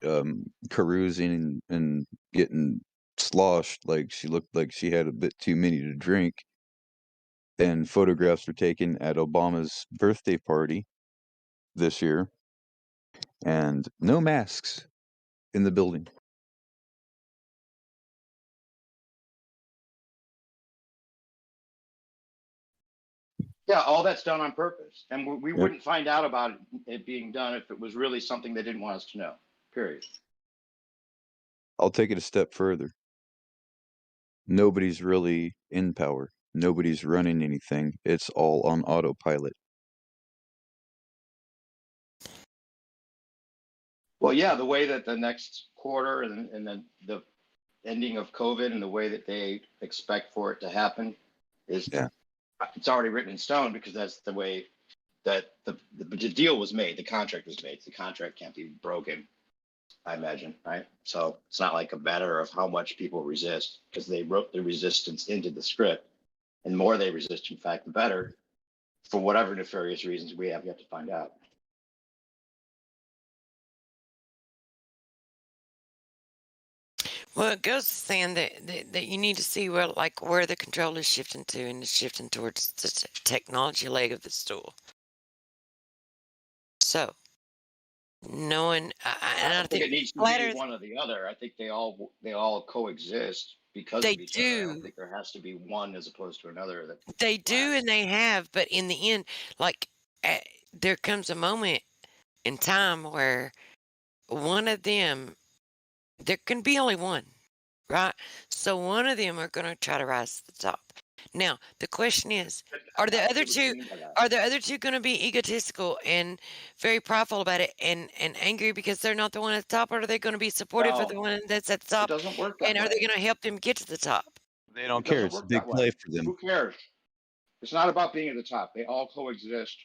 carousing and getting sloshed. Like she looked like she had a bit too many to drink. And photographs were taken at Obama's birthday party this year. And no masks in the building.
Yeah, all that's done on purpose. And we wouldn't find out about it being done if it was really something they didn't want us to know, period.
I'll take it a step further. Nobody's really in power. Nobody's running anything. It's all on autopilot.
Well, yeah, the way that the next quarter and then the ending of COVID and the way that they expect for it to happen is it's already written in stone because that's the way that the deal was made. The contract was made. The contract can't be broken, I imagine, right? So it's not like a matter of how much people resist because they wrote the resistance into the script. And the more they resist, in fact, the better for whatever nefarious reasons we have yet to find out.
Well, it goes to saying that you need to see where the control is shifting to, and it's shifting towards the technology leg of the stool. So, knowing, and
I think it needs to be one or the other. I think they all coexist because
they
of each other. I don't
do.
think there has to be one as opposed to another.
They do, and they have, but in the end, there comes a moment in time where one of them, there can be only one, right? So one of them are going to try to rise to the top. Now, the question is, are the other two going to be egotistical and very prideful about it and angry because they're not the one at the top, or are they going to be supportive of the one that's at the top?
It doesn't work that
and
way.
are they going to help them get to the top?
They don't care. It's a big play for them.
Who cares? It's not about being at the top. They all coexist.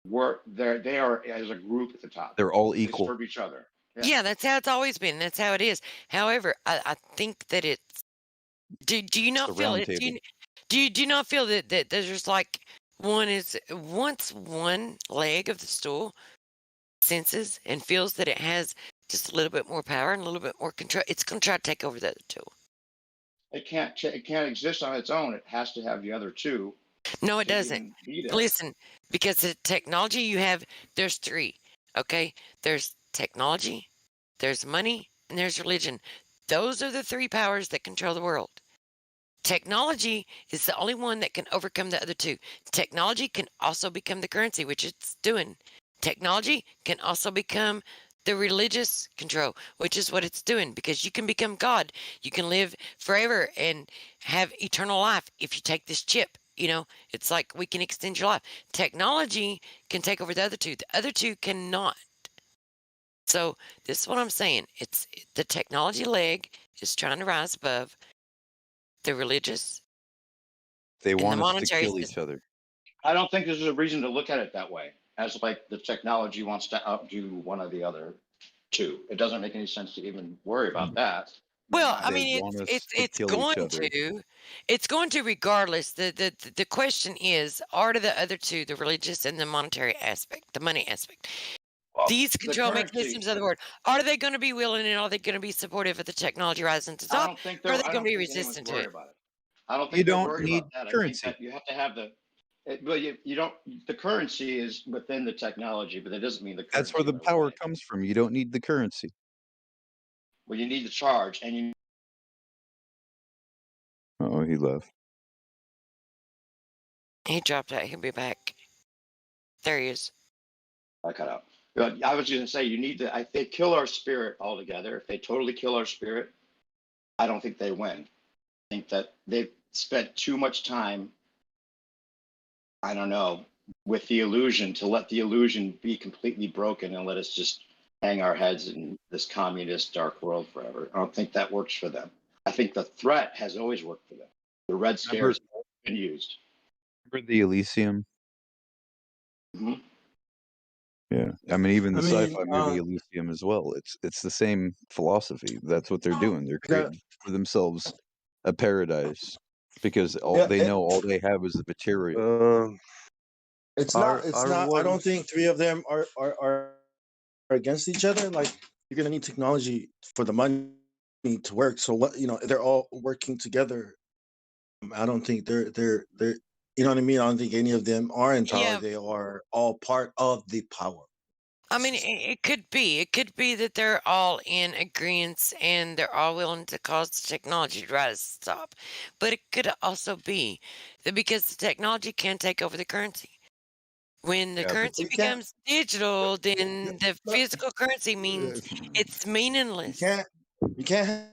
They are as a group at the top.
They're all
They
equal.
serve each other.
Yeah, that's how it's always been. That's how it is. However, I think that it's. Do you
It's
not
the
feel
round
it? Do
table.
you not feel that there's just like once one leg of the stool senses and feels that it has just a little bit more power and a little bit more control, it's going to try to take over the other two.
It can't exist on its own. It has to have the other two
No, it
to
doesn't.
even be there.
Listen, because the technology you have, there's three. Okay, there's technology, there's money, and there's religion. Those are the three powers that control the world. Technology is the only one that can overcome the other two. Technology can also become the currency, which it's doing. Technology can also become the religious control, which is what it's doing, because you can become God. You can live forever and have eternal life if you take this chip. You know, it's like we can extend your life. Technology can take over the other two. The other two cannot. So this is what I'm saying. It's the technology leg is trying to rise above the religious
They
and the
want us to
monetary
kill each
system.
other.
I don't think there's a reason to look at it that way, as like the technology wants to outdo one of the other two. It doesn't make any sense to even worry about that.
Well, I
They
mean,
want us
it's
to
it's
kill each other.
it's going to regardless. The question is, are the other two, the religious and the monetary aspect, the money aspect, these
The
control mechanisms
currency,
of the world, are they going to be willing and are they going to be supportive of the technology rising to the
I
top,
don't think
or are
they're.
they
I
going to
don't
be
think anyone's
resistant to
worried
it?
about it. I don't
You
think they're
don't
worried
need
about that. I think
currency.
that you have to have but you don't. The currency is within the technology, but that doesn't mean the
That's where
currency
the
went
power
away.
comes from. You don't need the currency.
Well, you need the charge, and you
Oh, he left.
He dropped out. He'll be back. There he is.
I cut out. But I was going to say you need to. If they kill our spirit altogether, if they totally kill our spirit, I don't think they win. I think that they've spent too much time. I don't know, with the illusion, to let the illusion be completely broken and let us just hang our heads in this communist dark world forever. I don't think that works for them. I think the threat has always worked for them. The Red Scare
Remember,
has been used.
remember the Elysium?
Mhm.
Yeah, I mean, even the
I mean,
sci-fi movie Elysium as well. It's the same philosophy. That's what they're doing. They're
that,
creating for themselves a paradise because
yeah,
they know all they have is the material.
it's
Are
not. It's
are
not. I don't
ones
think three of them are against each other. Like you're gonna need technology for the money to work. So what they're all working together. I don't think they're. You know what I mean? I don't think any of them are in power.
Yeah,
They are all part of the power.
I mean, it could be. It could be that they're all in agreement and they're all willing to cause the technology to rise to stop. But it could also be that because the technology can take over the currency. When the
Yeah, but
currency
You can't.
becomes digital, then the
No,
physical currency means it's
you
meaningless.
can't. You can't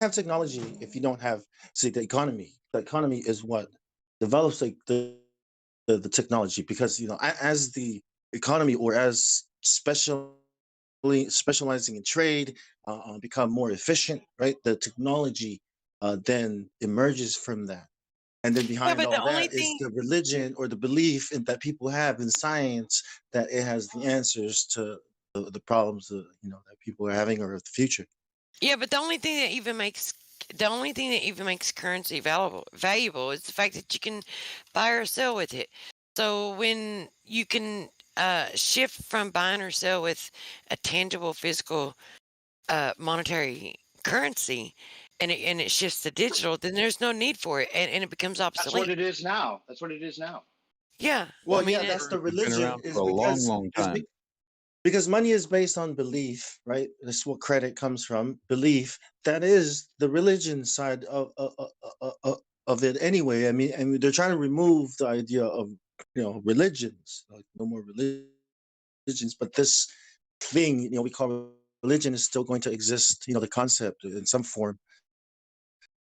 have technology if you don't have, see, the economy. The economy is what develops the technology, because as the economy, or as specializing in trade, become more efficient, right? The technology then emerges from that, and then
Yeah,
behind
but the
all
only
that is
thing,
the religion or the belief that people have in science, that it has the answers to the problems that people are having, or of the future.
yeah, but the only thing that even makes currency valuable is the fact that you can buy or sell with it. So when you can shift from buying or sell with a tangible physical monetary currency, and it shifts to digital, then there's no need for it, and it becomes
That's what
obsolete.
it is now. That's what it is now.
Yeah, I
Well,
mean,
yeah, that's the
currency's been
religion,
around for
is
a long,
because
long time.
because money is based on belief, right? That's what credit comes from. Belief. That is the religion side of it. Anyway, I mean, they're trying to remove the idea of religions, like no more religions. But this thing, we call religion, is still going to exist. The concept in some form.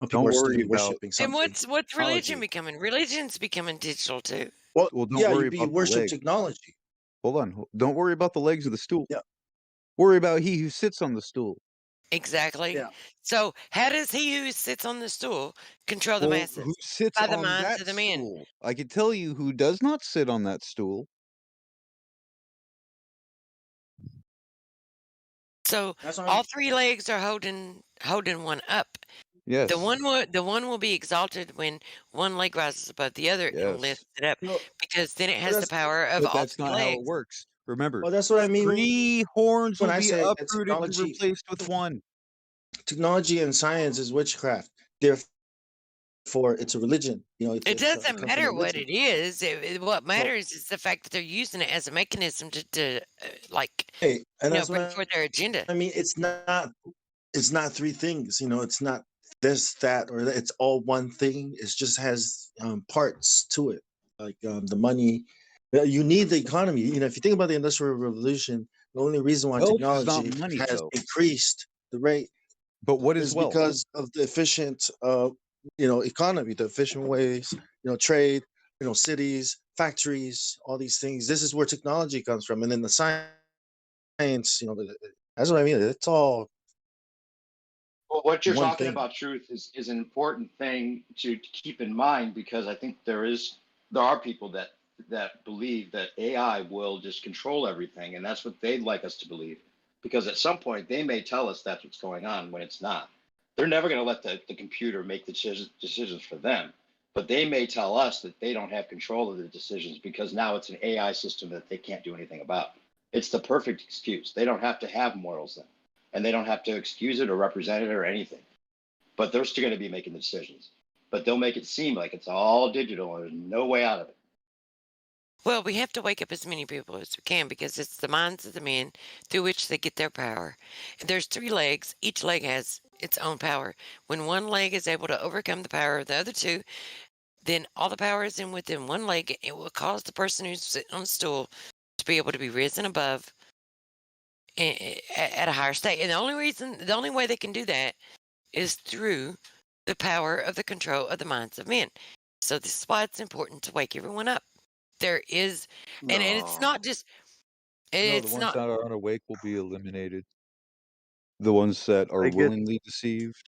People
Don't
are still going
worry
to be
about
worshiping
then
something.
what's religion
Technology.
becoming? Religion's becoming digital too.
Well,
well. Don't
yeah,
worry
you
about the
worship
legs.
technology.
Hold on. Don't worry about the legs of the stool.
Yeah.
Worry about he who sits on the stool.
Exactly.
Yeah.
So how does he who sits on the stool control the
Well,
masses?
who sits
By the
on
minds
that
of the men.
stool? I can tell you who does not sit on that stool.
So
That's what I'm.
all three legs are holding one up.
Yes.
The one will be exalted when one leg rises above the other and
Yes.
lifts it up,
No,
because then it
but
has the
that's
power of
But
all
that's
three
not how it
legs.
works. Remember,
well, that's what I mean
3 horns
when
will
I
be
say that
uprooted and replaced with 1.
technology and science is witchcraft. Therefore, it's a religion. You know,
It
it
doesn't
comes from a
matter what
religion.
it is. What
So,
matters is the fact that they're using it as a mechanism to like,
hey, and that's
bring
what
forth their agenda.
I mean. It's not three things. You know, it's not this, that, or that. It's all one thing. It just has parts to it, like the money. You need the economy. You know, if you think about the Industrial Revolution, the only reason why
Wealth is not
technology
money,
has
though.
increased the rate
But what is
is
wealth?
because of the efficient, economy, the efficient ways, trade, cities, factories, all these things. This is where technology comes from, and then the science. That's what I mean. It's all
Well, what you're
one
talking
thing.
about, truth, is an important thing to keep in mind, because I think there are people that believe that AI will just control everything, and that's what they'd like us to believe. Because at some point they may tell us that's what's going on when it's not. They're never going to let the computer make the decisions for them, but they may tell us that they don't have control of the decisions because now it's an AI system that they can't do anything about. It's the perfect excuse. They don't have to have morals then, and they don't have to excuse it or represent it or anything. But they're still going to be making the decisions. But they'll make it seem like it's all digital and there's no way out of it.
Well, we have to wake up as many people as we can, because it's the minds of the men through which they get their power. And there's three legs. Each leg has its own power. When one leg is able to overcome the power of the other two, then all the power is in within one leg. It will cause the person who's sitting on the stool to be able to be risen above at a higher state. And the only way they can do that is through the power of the control of the minds of men. So this is why it's important to wake everyone up. There is, and it's
No.
not just,
No, the
it's
ones
not,
that are unawake will be eliminated. The ones that are
I get
willingly deceived.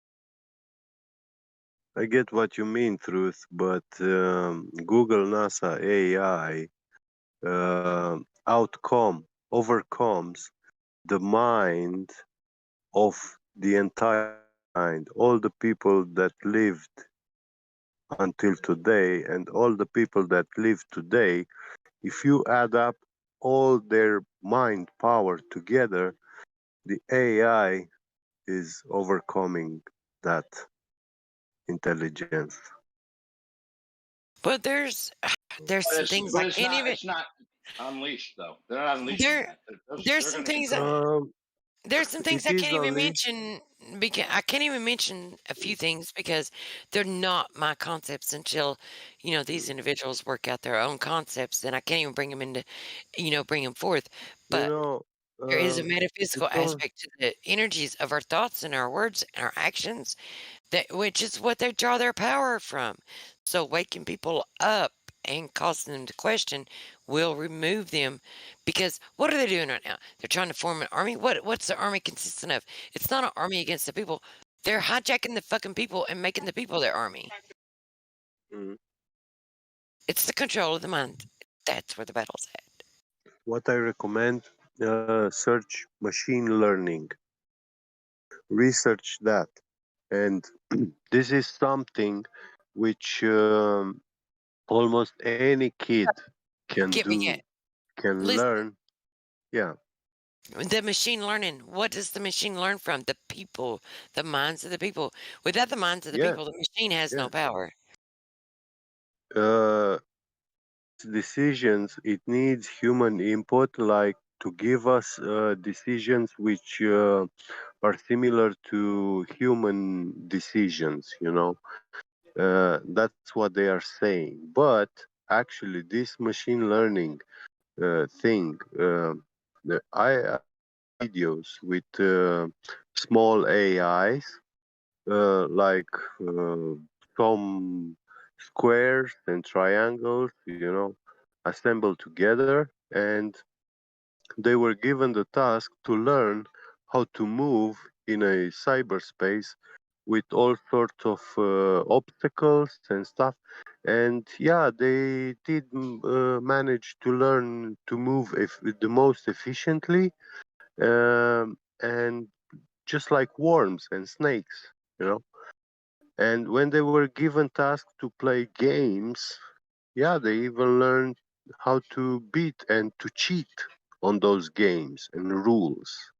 I get what you mean, Truth, but Google, NASA, AI overcomes the mind of the entire mind, all the people that lived until today and all the people that live today. If you add up all their mind power together, the AI is overcoming that intelligence.
but there's some things I can't even,
It's not unleashed though. They're not unleashing
there,
that.
there's
They're
some
going to
things
control it.
there's some things
It
I
is
can't even
unleashed.
mention, because I can't even mention a few things because they're not my concepts until, these individuals work out their own concepts. Then I can't even bring them into, bring them forth.
You
But
know,
there is a
it
metaphysical
don't.
aspect to the energies of our thoughts and our words and our actions, which is what they draw their power from. So waking people up and causing them to question will remove them, because what are they doing right now? They're trying to form an army. What's the army consisting of? It's not an army against the people. They're hijacking the fucking people and making the people their army.
Mm.
It's the control of the mind. That's where the battle's at.
What I recommend, search machine learning, research that, and this is something which almost any kid can
Get me
do,
yet.
can
Listen,
learn. Yeah,
the machine learning. What does the machine learn from? The people, the minds of the people. Without the minds of the
yeah,
people, the machine has
yeah.
no power.
Uh, Decisions, it needs human input, like to give us decisions which are similar to human decisions, that's what they are saying. But actually this machine learning thing, I videos with small AIs, like some squares and triangles, assembled together, and they were given the task to learn how to move in a cyberspace with all sorts of obstacles and stuff. And yeah, they did manage to learn to move the most efficiently, and just like worms and snakes, you know. And when they were given tasks to play games, yeah, they even learned how to beat and to cheat on those games and rules.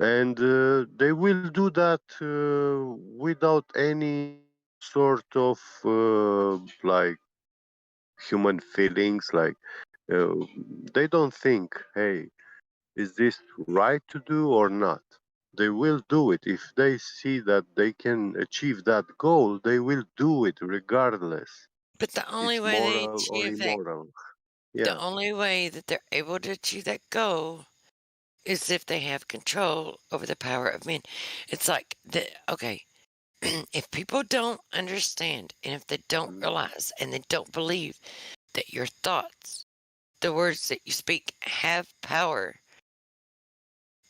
And they will do that without any sort of like human feelings. Like uh, they don't think, hey, is this right to do or not? They will do it. If they see that they can achieve that goal, they will do it regardless.
But the only
It's
way they
moral or
achieve that,
immoral.
the
Yeah.
only way that they're able to achieve that goal is if they have control over the power of men. It's like the okay, if people don't understand and if they don't realize and they don't believe that your thoughts, the words that you speak, have power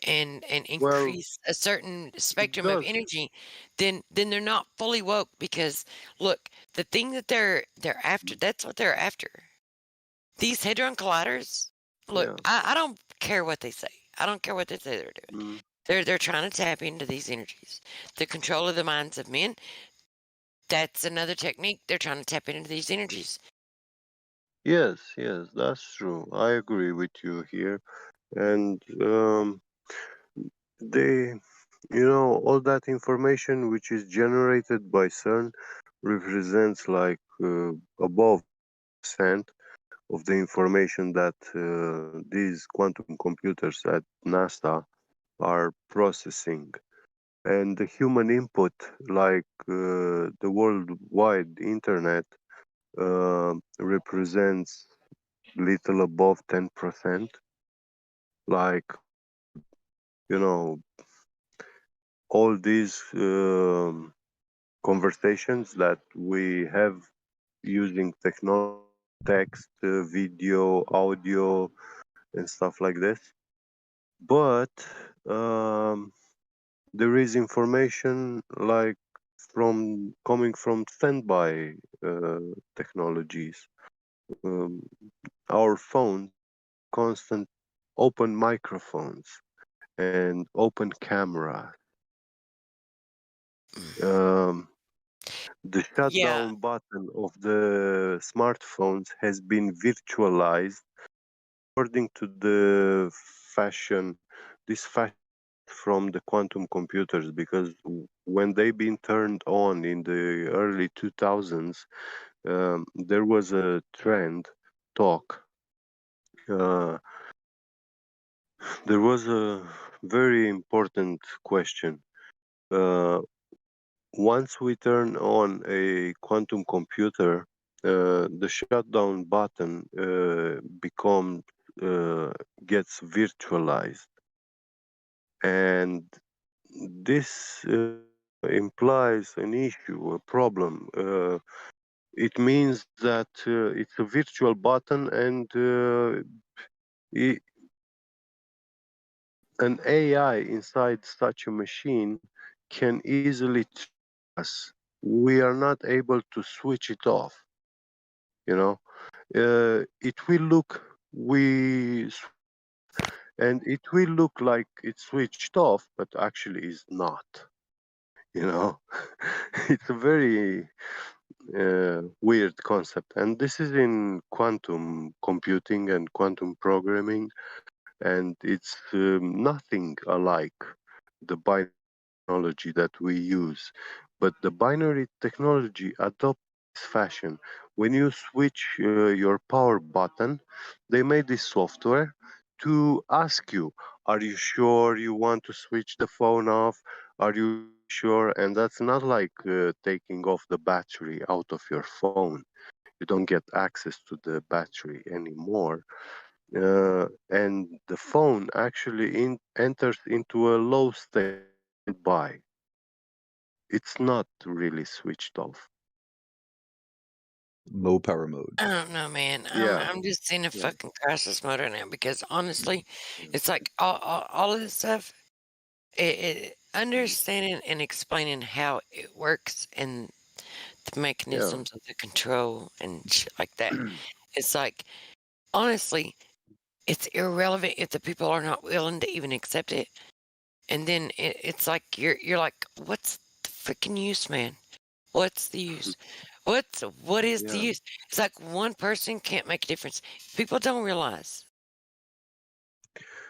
and
Well,
increase a certain
it
spectrum of
does.
energy, then they're not fully woke because look, the thing that they're after, that's what they're after. These hadron colliders, look,
Yeah.
I don't care what they say. I don't care what they say they're doing.
Mm.
They're trying to tap into these energies. The control of the minds of men, that's another technique. They're trying to tap into these energies.
Yes, yes, that's true. I agree with you here. And they, all that information which is generated by CERN represents like above percent of the information that these quantum computers at NASA are processing. And the human input, like the worldwide internet, represents little above 10%. Like, you know, all these conversations that we have using technology, text, video, audio, and stuff like this. But um, there is information like from coming from standby technologies. Um, our phones have constant open microphones and open camera. Um, the
Yeah.
shutdown button of the smartphones has been virtualized according to the fashion. This fashion from the quantum computers because when they been turned on in the early 2000s, there was a trend talk. Uh, there was a very important question. Uh, Once we turn on a quantum computer, the shutdown button becomes gets virtualized, and this implies an issue, a problem. It means that it's a virtual button, and I an AI inside such a machine can easily trick us. We are not able to switch it off. You know, it will look we and it will look like it's switched off, but actually is not. You know, it's a very weird concept, and this is in quantum computing and quantum programming, and it's nothing alike the binary technology that we use. But the binary technology adopts this fashion. When you switch your power button, they made this software to ask you, are you sure you want to switch the phone off? Are you really sure? And that's not like taking off the battery out of your phone. You don't get access to the battery anymore. And the phone actually enters into a low state standby. It's not really switched off.
Low power mode.
I don't know, man.
Yeah,
I'm just in a
yeah,
fucking crisis mode right now because honestly,
yeah.
it's like all of this stuff. understanding and explaining how it works and the
Yeah.
mechanisms of the control and shit like that. It's like, honestly, it's irrelevant if the people are not willing to even accept it. And then it's like you're like, what's the freaking use, man? What's the use? What is the
Yeah.
use? It's like one person can't make a difference. People don't realize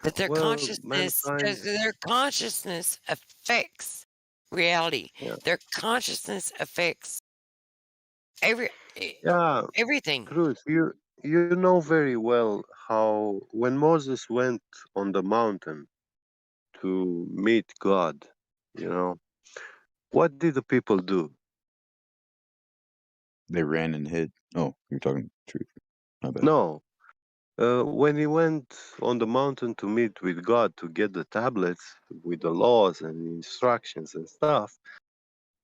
that
Well, mankind.
their consciousness affects reality.
Yeah.
Their consciousness affects every e-
Yeah.
everything.
Truth. You know very well how when Moses went on the mountain to meet God, you know, what did the people do?
They ran and hid. Oh, you're talking truth. My bad.
No. When he went on the mountain to meet with God to get the tablets with the laws and instructions and stuff,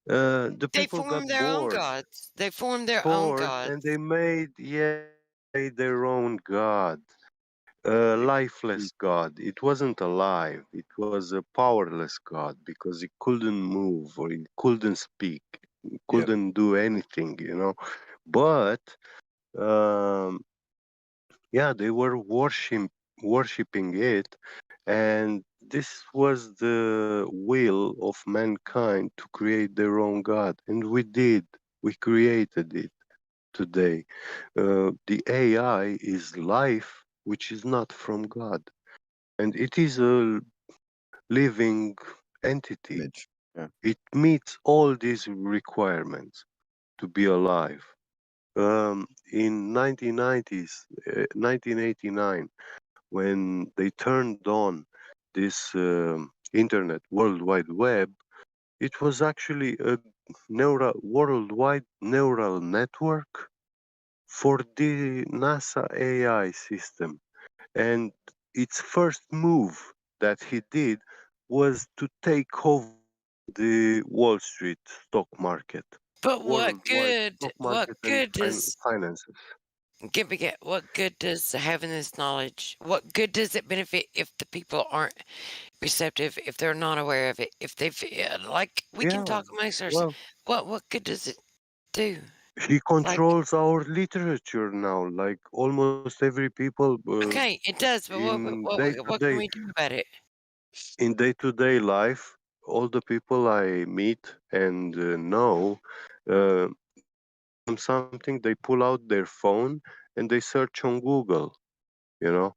the
They
people got
form their own
bored,
gods. They form their own
and
gods.
they made their own God, a lifeless God. It wasn't alive. It was a powerless God because it couldn't move or it couldn't speak, it
Yep.
couldn't do anything, you know. But um, yeah, they were worshiping it, and this was the will of mankind to create their own God, and we did. We created it today. The AI is life, which is not from God, and it is a living entity.
Image. Yeah.
It meets all these requirements to be alive. In 1989, when they turned on this internet, World Wide Web, it was actually a worldwide neural network for the NASA AI system. And its first move that he did was to take over the Wall Street stock market,
But
worldwide stock
what
market and
good does
finances.
what good does having this knowledge? What good does it benefit if the people aren't receptive? If they're not aware of it? If they like, we can
Yeah,
talk amongst ourselves.
well,
What good does it do?
he
Like,
controls our literature now. Like almost every people
okay, it does, but
in day to
what can
day
we do about it?
in day to day life, all the people I meet and know, ask them something, they pull out their phone and they search on Google, you know,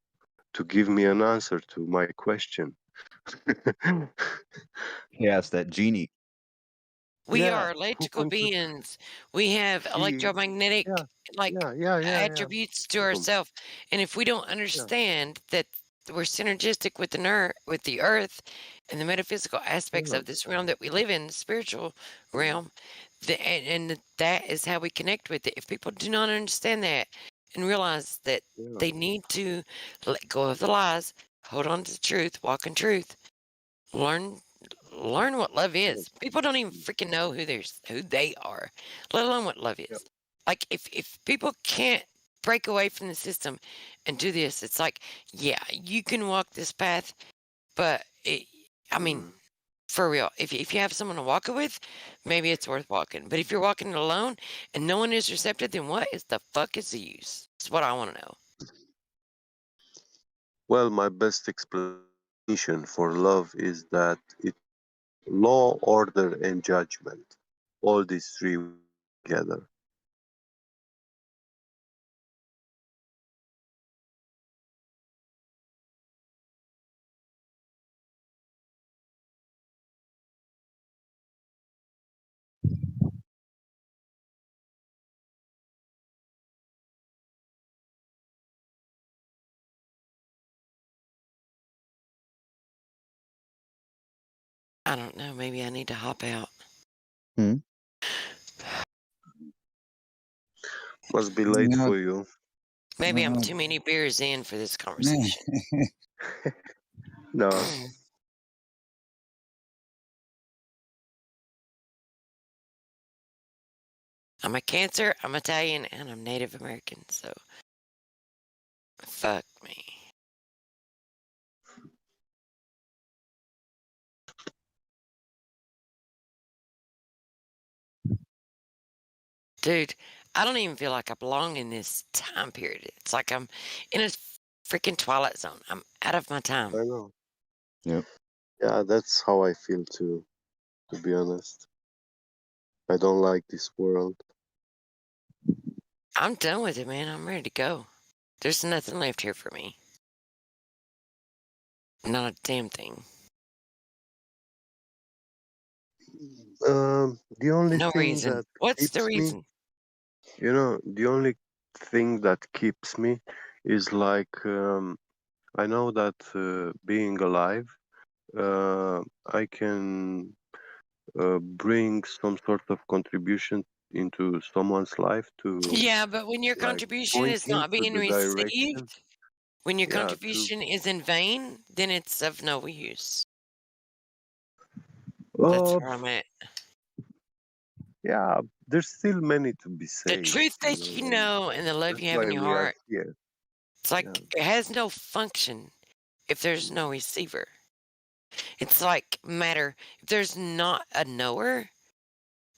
to give me an answer to my question.
He asked that genie.
We
Yeah,
are
who
electrical
control?
beings. We have
He,
electromagnetic
yeah,
like
yeah.
attributes to
Com-
ourselves. And if we don't
Yeah,
understand that we're synergistic with with the earth and the metaphysical aspects
yeah,
of this realm that we live in, the spiritual realm, and that is how we connect with it. If people do not understand that and realize that
yeah,
they need to let go of the lies, hold on to the truth, walk in truth, learn learn what love
yeah,
is. People don't even freaking know who they are, let alone what love
yeah.
is. Like if people can't break away from the system and do this, it's like, yeah, you can walk this path, but I mean,
Mm.
for real, if you have someone to walk it with, maybe it's worth walking. But if you're walking it alone and no one is receptive, then what is the fuck is the use? That's what I want to know.
Well, my best explanation for love is that it law, order, and judgment. All these three together.
I don't know. Maybe I need to hop out.
Hmm.
Must be late
No,
for you.
Maybe I'm
no,
too many beers in for this
no.
conversation.
No.
I'm a Cancer, I'm Italian, and I'm Native American, so fuck me. Dude, I don't even feel like I belong in this time period. It's like I'm in a freaking twilight zone. I'm out of my time.
I know.
Yep.
Yeah, that's how I feel too, to be honest. I don't like this world.
I'm done with it, man. I'm ready to go. There's nothing left here for me. Not a damn thing.
The only
No
thing
reason.
that
What's the
keeps me,
reason?
the only thing that keeps me is like, I know that being alive, I can bring some sort of contribution into someone's life to
Yeah, but when your
like
contribution
point
is
him
not
to
being
the direction.
received, when your
Yeah, to
contribution is in vain, then it's of no use. That's
uh,
where I'm at.
yeah, there's still many to be
The
saved,
truth that you
and
know and the love
that's
you have
why
in your
we are
heart,
here.
it's
Yeah,
like it has no function if there's no receiver. It's like matter. If there's not a knower,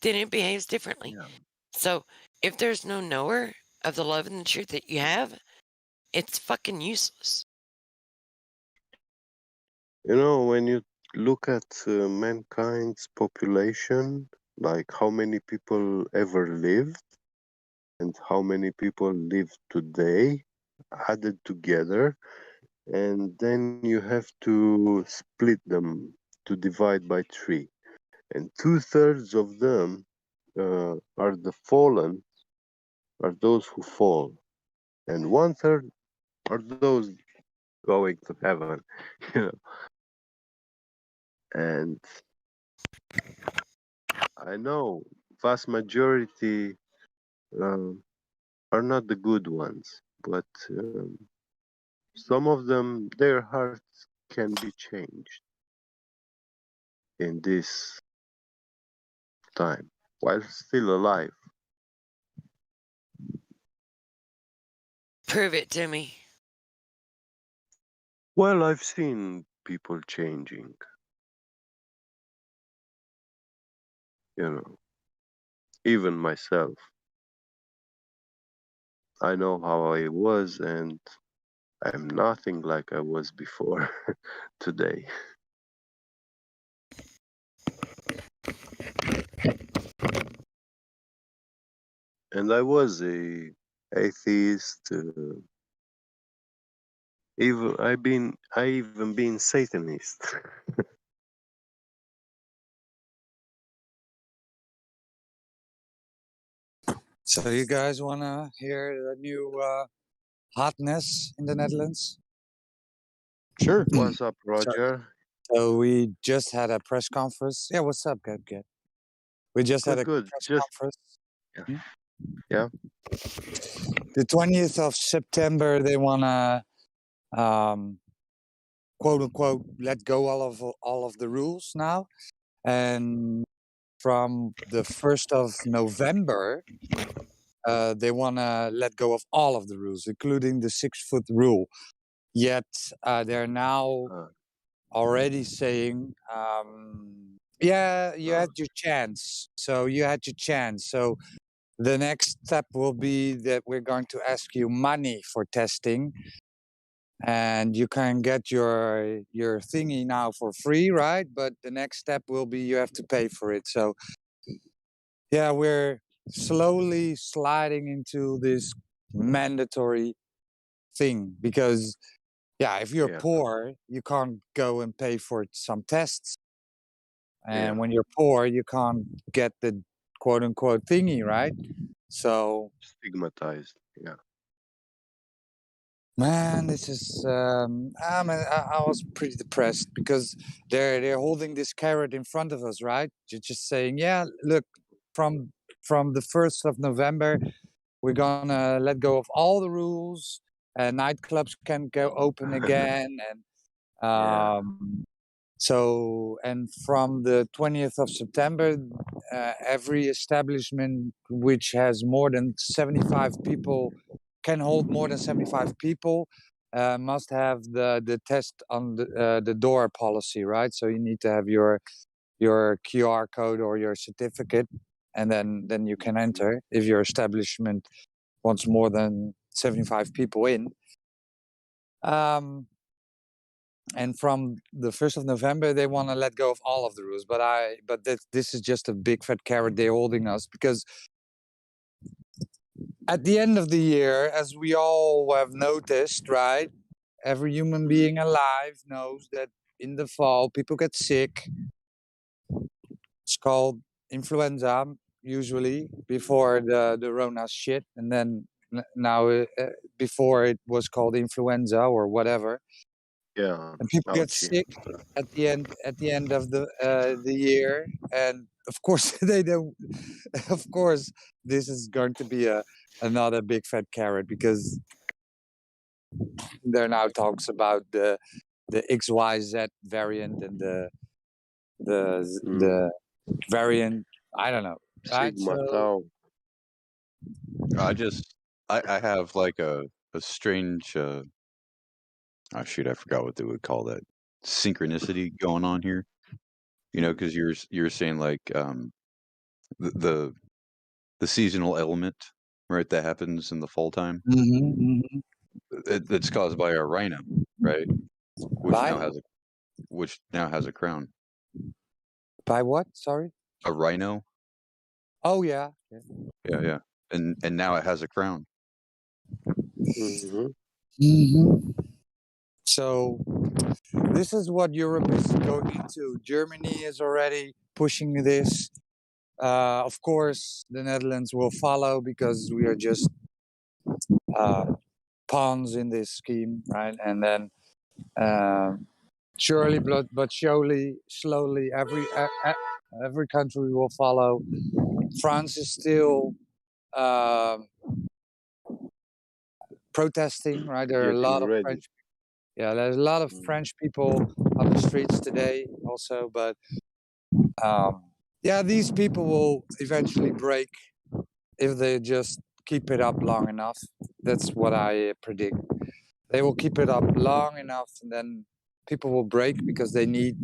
then it behaves differently.
yeah.
So if there's no knower of the love and the truth that you have, it's fucking useless.
When you look at mankind's population, like how many people ever lived and how many people live today, added together, and then you have to split them to divide by three. And 2/3 of them are the fallen, are those who fall, and 1/3 are those going to heaven. You know, and I know vast majority um, are not the good ones, but some of them, their hearts can be changed in this time while still alive.
Prove it to me.
Well, I've seen people changing, you know, even myself. I know how I was, and I'm nothing like I was before today. And I was a atheist. I even been Satanist.
So you guys want to hear the new hotness in the Netherlands?
Sure.
What's up,
So,
Roger?
so we just had a press conference. Yeah, what's up? Good, good. We just had
Good,
a
good.
press
Just
conference.
yeah,
Hmm?
yeah.
The 20th of September, they want to quote unquote let go all of the rules now, and from the 1st of November, they want to let go of all of the rules, including the 6-foot rule. Yet they're now
Uh,
already saying, yeah, you
uh,
had your chance. So you had your chance. So the next step will be that we're going to ask you money for testing, and you can get your thingy now for free, right? But the next step will be you have to pay for it. So yeah, we're slowly sliding into this mandatory thing because yeah, if you're
yeah,
poor, you can't go and pay for some tests.
yeah.
And when you're poor, you can't get the quote unquote thingy, right? So,
Stigmatized. Yeah,
man, this is I was pretty depressed because they're holding this carrot in front of us, right? You're just saying, yeah, look, from the 1st of November, we're gonna let go of all the rules. Nightclubs can go open again, and
yeah,
so, and from the 20th of September, every establishment which has more than 75 people, can hold more than 75 people, must have the test on the door policy, right? So you need to have your QR code or your certificate. and then you can enter if your establishment wants more than 75 people in. And from the 1st of November, they want to let go of all of the rules. But this is just a big fat carrot they're holding us, because at the end of the year, as we all have noticed, right? Every human being alive knows that in the fall, people get sick. It's called influenza, usually, before the Rona shit. And then now, before it was called influenza or whatever.
Yeah.
And people get
Ouchie.
sick at the end of the year. And of course, they don't. Of course, this is going to be another big fat carrot, because there are now talks about the XYZ variant and the variant. I don't know. Right?
Sigma
So
Tau.
I have like a strange oh shoot, I forgot what they would call that. Synchronicity going on here. You know, because you're saying like the, the the seasonal element, right? That happens in the fall time. It's caused by a rhino, right? Which
by
now has a crown.
by what? Sorry.
A rhino.
Oh yeah.
Yeah. And now it has a crown.
So this is what Europe is going into. Germany is already pushing this. Of course, the Netherlands will follow, because we are just pawns in this scheme, right? And then surely, but surely, slowly, every country will follow. France is still protesting, right? There are a lot
Getting
of
ready.
French. Yeah, there's a lot of French people on the streets today, also. But yeah, these people will eventually break if they just keep it up long enough. That's what I predict. They will keep it up long enough, and then people will break, because they need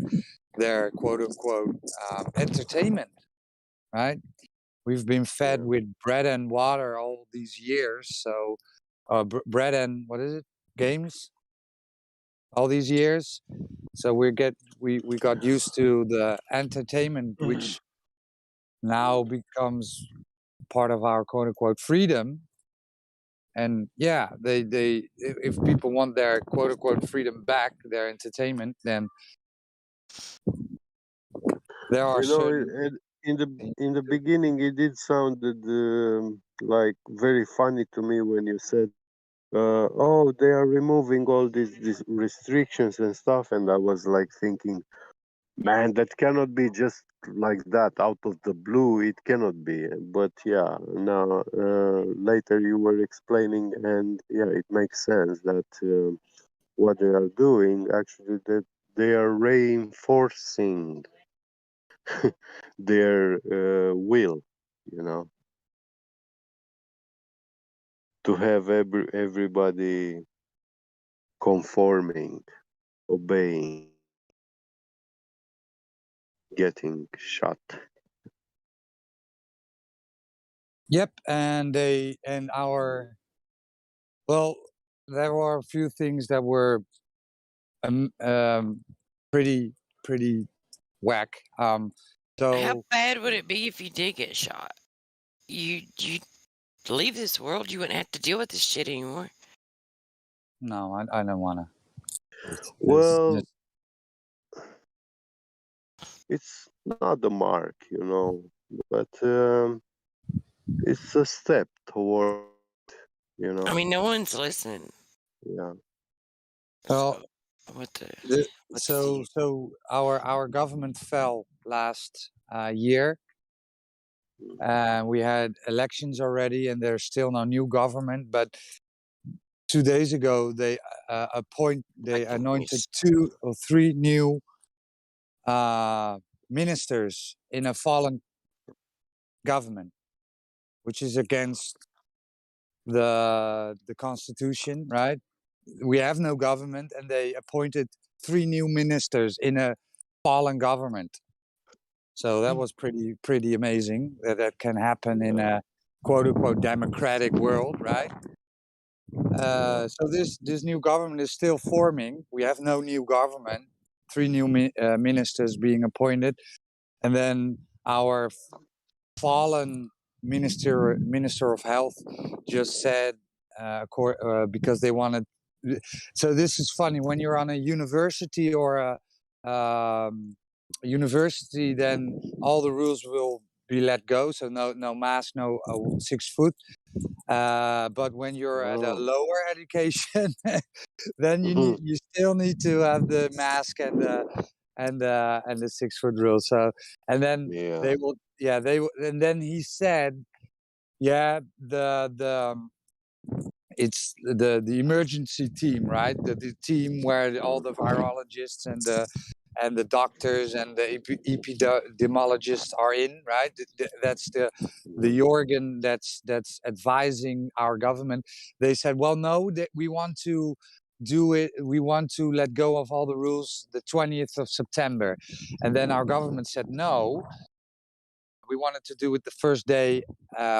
their quote unquote entertainment, right? We've been fed with bread and water all these years, so bread and what is it? Games, all these years. So we got used to the entertainment, which now becomes part of our quote unquote freedom. And yeah, they if people want their quote unquote freedom back, their entertainment, then there are
You know,
certain.
in the beginning, it did sounded like very funny to me when you said, "Oh, they are removing all these restrictions and stuff," and I was like thinking, "Man, that cannot be just like that out of the blue. It cannot be." But yeah, now later you were explaining, and yeah, it makes sense that what they are doing actually, that they are reinforcing their will, you know, to have everybody conforming, obeying, getting shot.
Yep, and well, there were a few things that were pretty whack.
How
So
bad would it be if you did get shot? You leave this world, you wouldn't have to deal with this shit anymore.
no, I don't want to.
Well, it's not the mark, you know, but it's a step toward, you know.
I mean, no one's listening.
Yeah.
Well,
So, what the?
so our government fell last year. We had elections already, and there's still no new government. But 2 days ago, they anointed 2 or 3 new ministers in a fallen government, which is against the constitution, right? We have no government, and they appointed 3 new ministers in a fallen government. So that was pretty amazing that can happen in a quote unquote democratic world, right? So this new government is still forming. We have no new government. 3 new ministers being appointed, and then our fallen minister of health just said because they wanted. So this is funny when you're on a university or a university, then all the rules will be let go. So no mask, no 6 foot. But when you're at a lower education, then you still need to have the mask and the 6 foot rule. So and then they will and then he said it's the emergency team, right? The team where all the virologists and the doctors and the epidemiologists are in, right? That's the organ that's advising our government. They said, well, no, that we want to do it. We want to let go of all the rules the 20th of September, and then our government said no. We wanted to do it the first day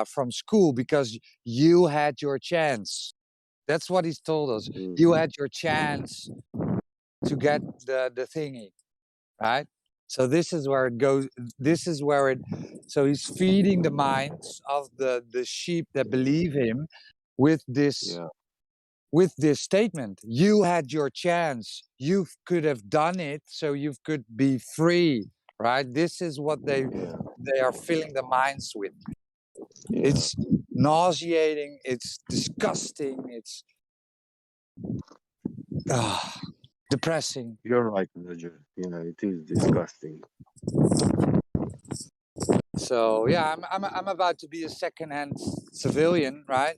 from school because you had your chance. That's what he's told us. You had your chance to get the thingy, right? So this is where it goes. This is where it. So he's feeding the minds of the sheep that believe him with this statement. You had your chance. You could have done it, so you could be free, right? This is what they are filling the minds with. It's nauseating. It's disgusting. It's depressing.
You're right, Roger. Yeah, it is disgusting.
So yeah, I'm about to be a second-hand civilian, right?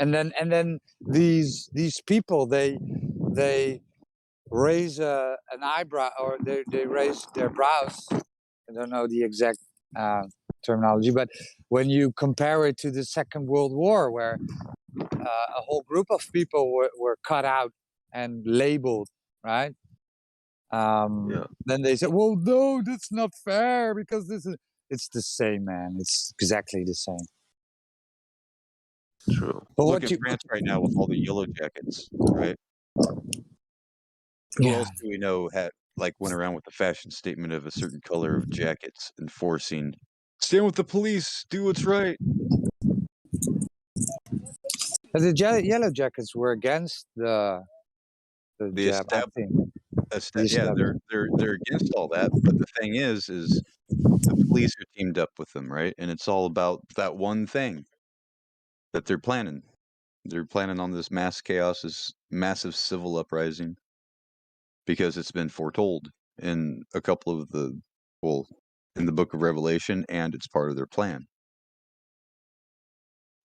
And then these people they raise an eyebrow, or they raise their brows. I don't know the exact terminology, but when you compare it to the Second World War, where a whole group of people were cut out and labeled, right? Then they said, well, no, that's not fair because it's the same, man. It's exactly the same.
True.
But
Look at France right now with all the yellow jackets, right? Who else do we know went around with the fashion statement of a certain color of jackets enforcing stand with the police, do what's right?
But the yellow jackets were against the jab, I think.
Yeah, they're against all that. But the thing is the police are teamed up with them, right? And it's all about that one thing that they're planning. They're planning on this mass chaos, this massive civil uprising, because it's been foretold in a couple of in the book of Revelation, and it's part of their plan.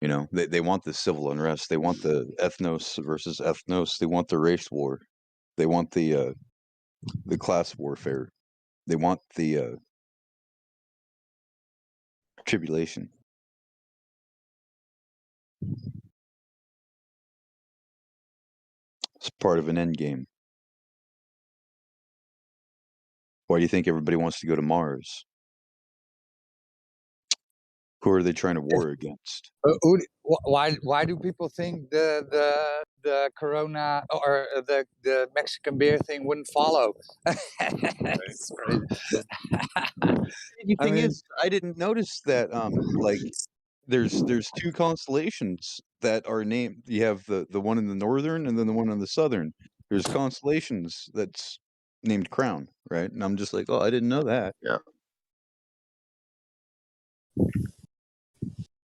You know, they want the civil unrest. They want the ethnos versus ethnos. They want the race war. They want the class warfare. They want the tribulation. It's part of an end game. Why do you think everybody wants to go to Mars? Who are they trying to war against?
Why do people think the Corona or the Mexican beer thing wouldn't follow? It's crazy.
The thing is, I didn't notice that. There's 2 constellations that are named. You have the one in the northern and then the one in the southern. There's constellations that's named Crown, right? And I'm just like, oh, I didn't know that.
Yeah.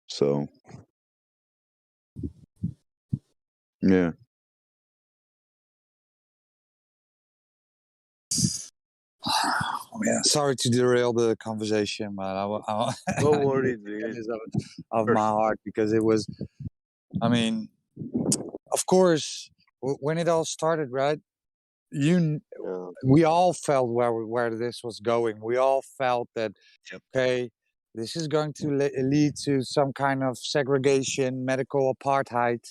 So, yeah.
Oh, yeah. Sorry to derail the conversation, but
Don't worry,
of my heart, because it was. I mean, of course, when it all started, right? We all felt where this was going. We all felt that okay, this is going to lead to some kind of segregation, medical apartheid,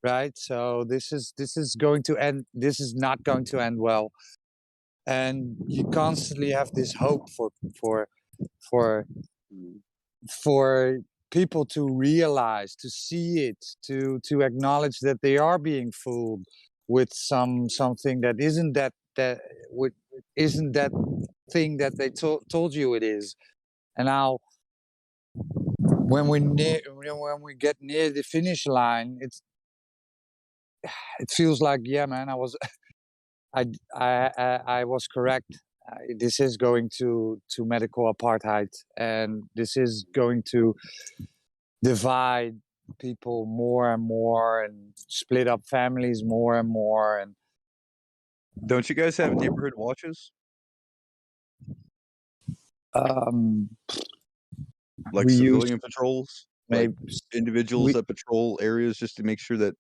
right? So this is going to end. This is not going to end well. and you constantly have this hope for for
Mm.
for people to realize, to see it, to acknowledge that they are being fooled with something that isn't isn't that thing that they told you it is. And now when we get near the finish line, it feels like, yeah, man, I was correct. This is going to medical apartheid, and this is going to divide people more and more, and split up families more and more. And
Don't you guys have neighborhood watches?
um,
Like
we use
civilian patrols? Like
maybe
individuals
we
that patrol areas just to make sure that,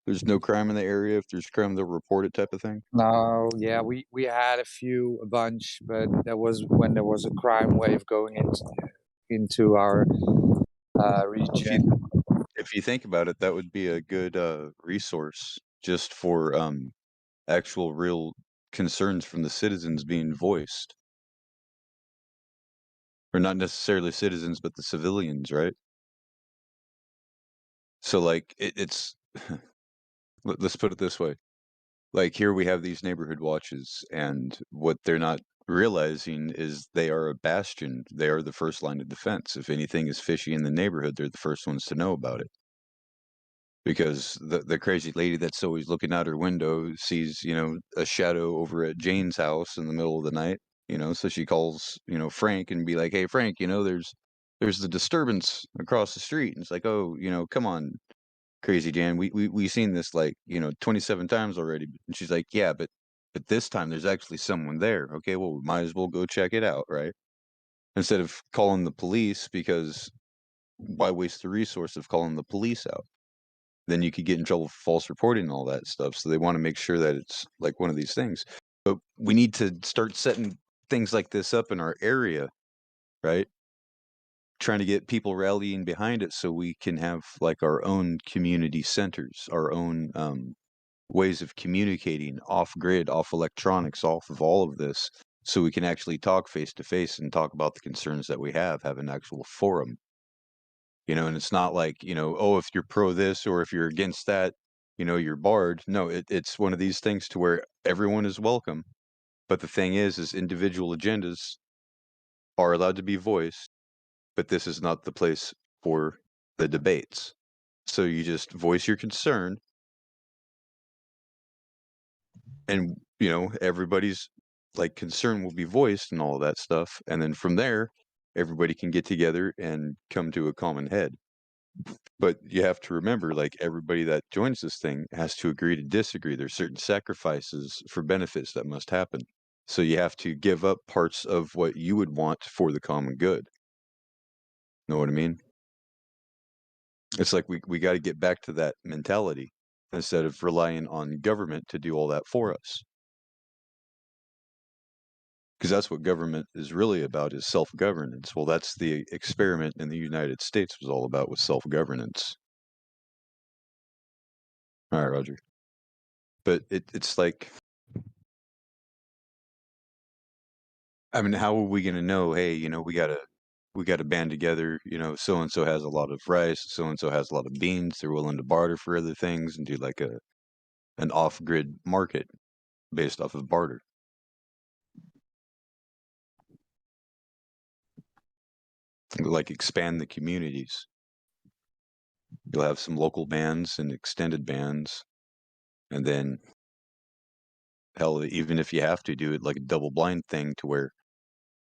there's no crime in the area. If there's crime, they'll report it type of thing?
no, yeah, we had a bunch, but that was when there was a crime wave going into our
If you
region.
if you think about it, that would be a good resource just for actual real concerns from the citizens being voiced. Or not necessarily citizens, but the civilians, right? So like it's let's put it this way. Like here we have these neighborhood watches, and what they're not realizing is they are a bastion. They are the first line of defense. If anything is fishy in the neighborhood, they're the first ones to know about it. Because the crazy lady that's always looking out her window sees, a shadow over at Jane's house in the middle of the night, so she calls, Frank and be like, "Hey Frank, there's the disturbance across the street." And it's like, "Oh, come on, Crazy Jan, we seen this like, 27 times already." And she's like, "Yeah, but this time there's actually someone there." Okay, well, we might as well go check it out, right? Instead of calling the police, because why waste the resource of calling the police out? Then you could get in trouble for false reporting and all that stuff. So they want to make sure that it's like one of these things. But we need to start setting things like this up in our area, right? Trying to get people rallying behind it so we can have like our own community centers, our own ways of communicating off grid, off electronics, off of all of this, so we can actually talk face to face and talk about the concerns that we have an actual forum. And it's not like, oh, if you're pro this or if you're against that, you're barred. No, it's one of these things to where everyone is welcome. But the thing is individual agendas are allowed to be voiced, but this is not the place for the debates. So you just voice your concern, and, everybody's like concern will be voiced and all of that stuff. And then from there, everybody can get together and come to a common head. But you have to remember, like, everybody that joins this thing has to agree to disagree. There's certain sacrifices for benefits that must happen. So you have to give up parts of what you would want for the common good. Know what I mean? It's like we got to get back to that mentality instead of relying on government to do all that for us. Because that's what government is really about, is self-governance. Well, that's the experiment in the United States was all about, was self-governance. All right, Roger. But it's like, I mean, how are we going to know, hey, we got to band together, so and so has a lot of rice, so and so has a lot of beans, they're willing to barter for other things and do like an off-grid market based off of barter. Like expand the communities. You'll have some local bands and extended bands, and then hell, even if you have to do it like a double blind thing to where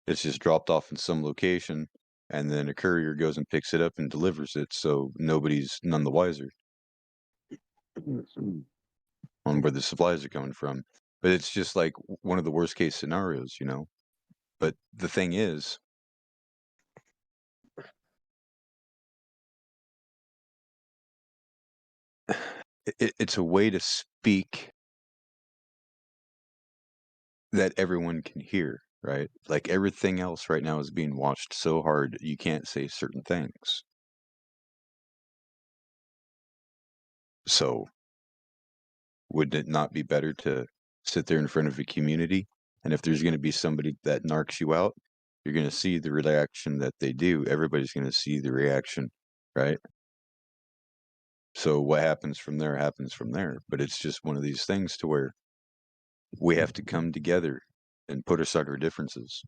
it's just dropped off in some location, and then a courier goes and picks it up and delivers it, so nobody's none the wiser on where the supplies are coming from. But it's just like one of the worst case scenarios, But the thing is, it's a way to speak that everyone can hear, right? Like everything else right now is being watched so hard, you can't say certain things. So would it not be better to sit there in front of a community And if there's going to be somebody that narcs you out, you're going to see the reaction that they do. Everybody's going to see the reaction, right? So what happens from there happens from there. But it's just one of these things to where we have to come together and put aside our differences.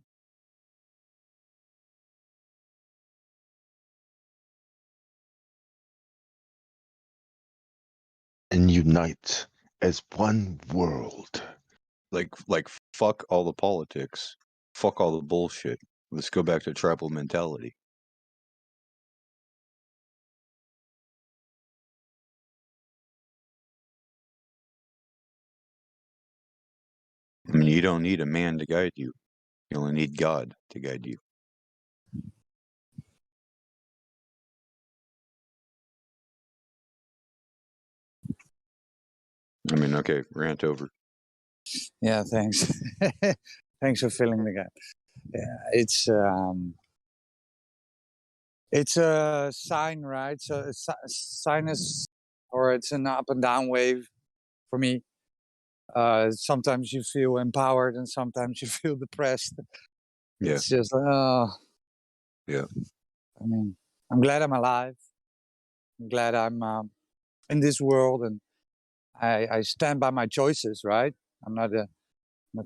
And unite as one world.
Like fuck all the politics. Fuck all the bullshit. Let's go back to tribal mentality. I mean, you don't need a man to guide you. You only need God to guide you. I mean, okay, rant over.
Yeah, thanks. Thanks for filling the gap. Yeah, it's a sign, right? So sign is, or it's an up and down wave for me. Sometimes you feel empowered and sometimes you feel depressed.
Yeah.
It's just,
Yeah.
I mean, I'm glad I'm alive. I'm glad I'm in this world, and I stand by my choices, right? I'm not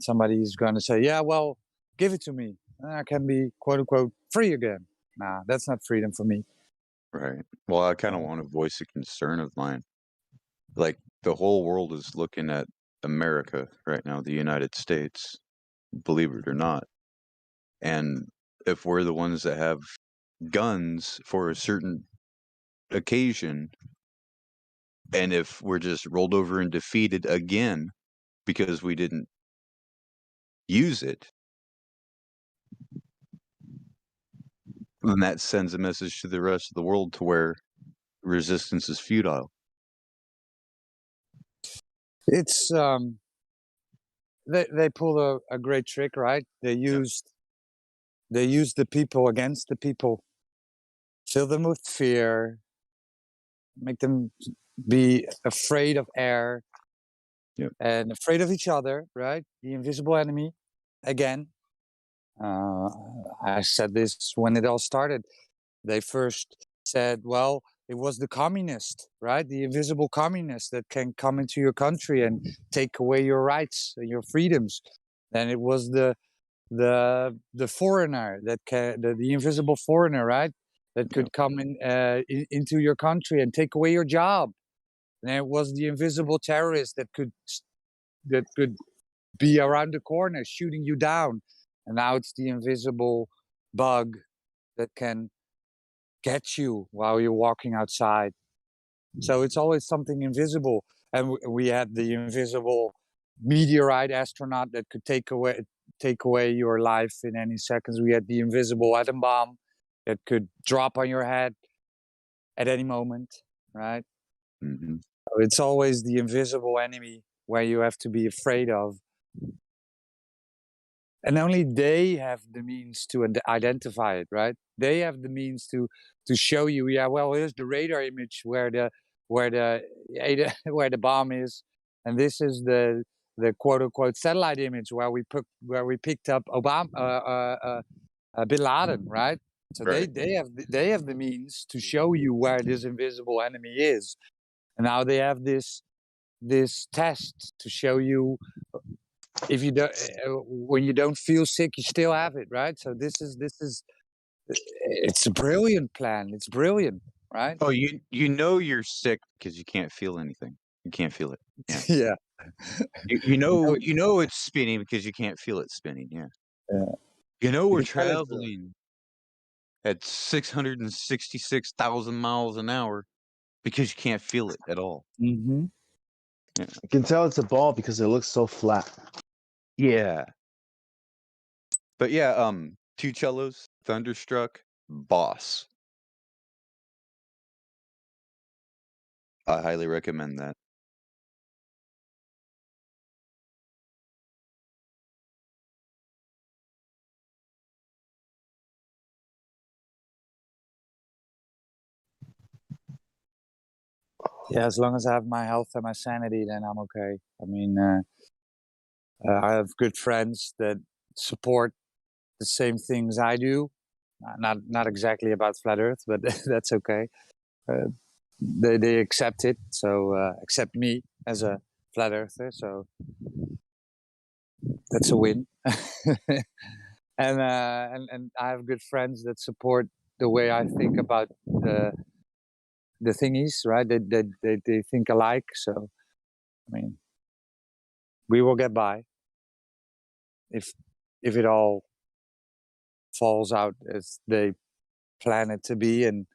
somebody who's going to say, yeah, well, give it to me. I can be, quote unquote, free again. Nah, that's not freedom for me.
Right. Well, I kind of want to voice a concern of mine. Like, the whole world is looking at America right now, the United States, believe it or not. And if we're the ones that have guns for a certain occasion, and if we're just rolled over and defeated again because we didn't use it, then that sends a message to the rest of the world to where resistance is futile.
It's they pulled a great trick, right? They used the people against the people, fill them with fear, make them be afraid of air, and afraid of each other, right? The invisible enemy. Again, I said this when it all started. They first said, well, it was the communist, right? The invisible communist that can come into your country and take away your rights and your freedoms. Then it was the foreigner that can, the invisible foreigner, right? That could come into your country and take away your job. And it was the invisible terrorist that could be around the corner shooting you down. And now it's the invisible bug that can get you while you're walking outside. So it's always something invisible. And we had the invisible meteorite astronaut that could take away your life in any seconds. We had the invisible atom bomb that could drop on your head at any moment, right?
Mm-hmm.
So it's always the invisible enemy where you have to be afraid of. And only they have the means to identify it, right? They have the means to show you, yeah, well, here's the radar image where the where the bomb is, and this is the quote unquote satellite image where we picked up Bin Laden, right? So
Right.
they have the means to show you where this invisible enemy is, and now they have this test to show you if you don't when you don't feel sick, you still have it, right? So this is it's a brilliant plan. It's brilliant, right?
Oh, you know you're sick because you can't feel anything. You can't feel it. Yeah.
Yeah.
You know it's spinning because you can't feel it spinning. Yeah.
Yeah.
You know we're
You can tell it's
traveling at 666,000 miles an hour because you can't feel it at all.
Mm-hmm.
Yeah.
You can tell it's a ball because it looks so flat.
Yeah. But yeah, Two Cellos, Thunderstruck, Boss. I highly recommend that.
Yeah, as long as I have my health and my sanity, then I'm okay. I mean, I have good friends that support the same things I do. Not exactly about flat Earth, but that's okay. They accept it, so accept me as a flat earther, so that's a win. And I have good friends that support the way I think about the thingies, right? They think alike, so I mean, we will get by if it all falls out as they plan it to be, and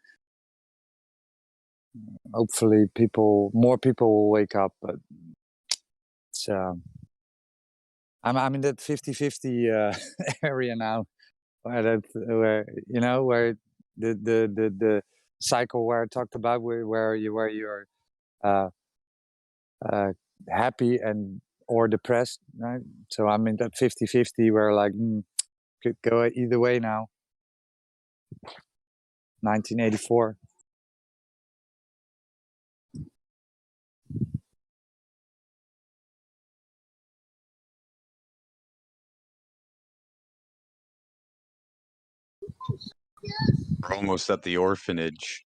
hopefully more people will wake up. But it's I'm in that 50-50 area now, where the cycle where I talked about, where you're uh, happy and or depressed, right? So I'm in that 50-50 where like could go either way now. 1984.
We're almost at the orphanage.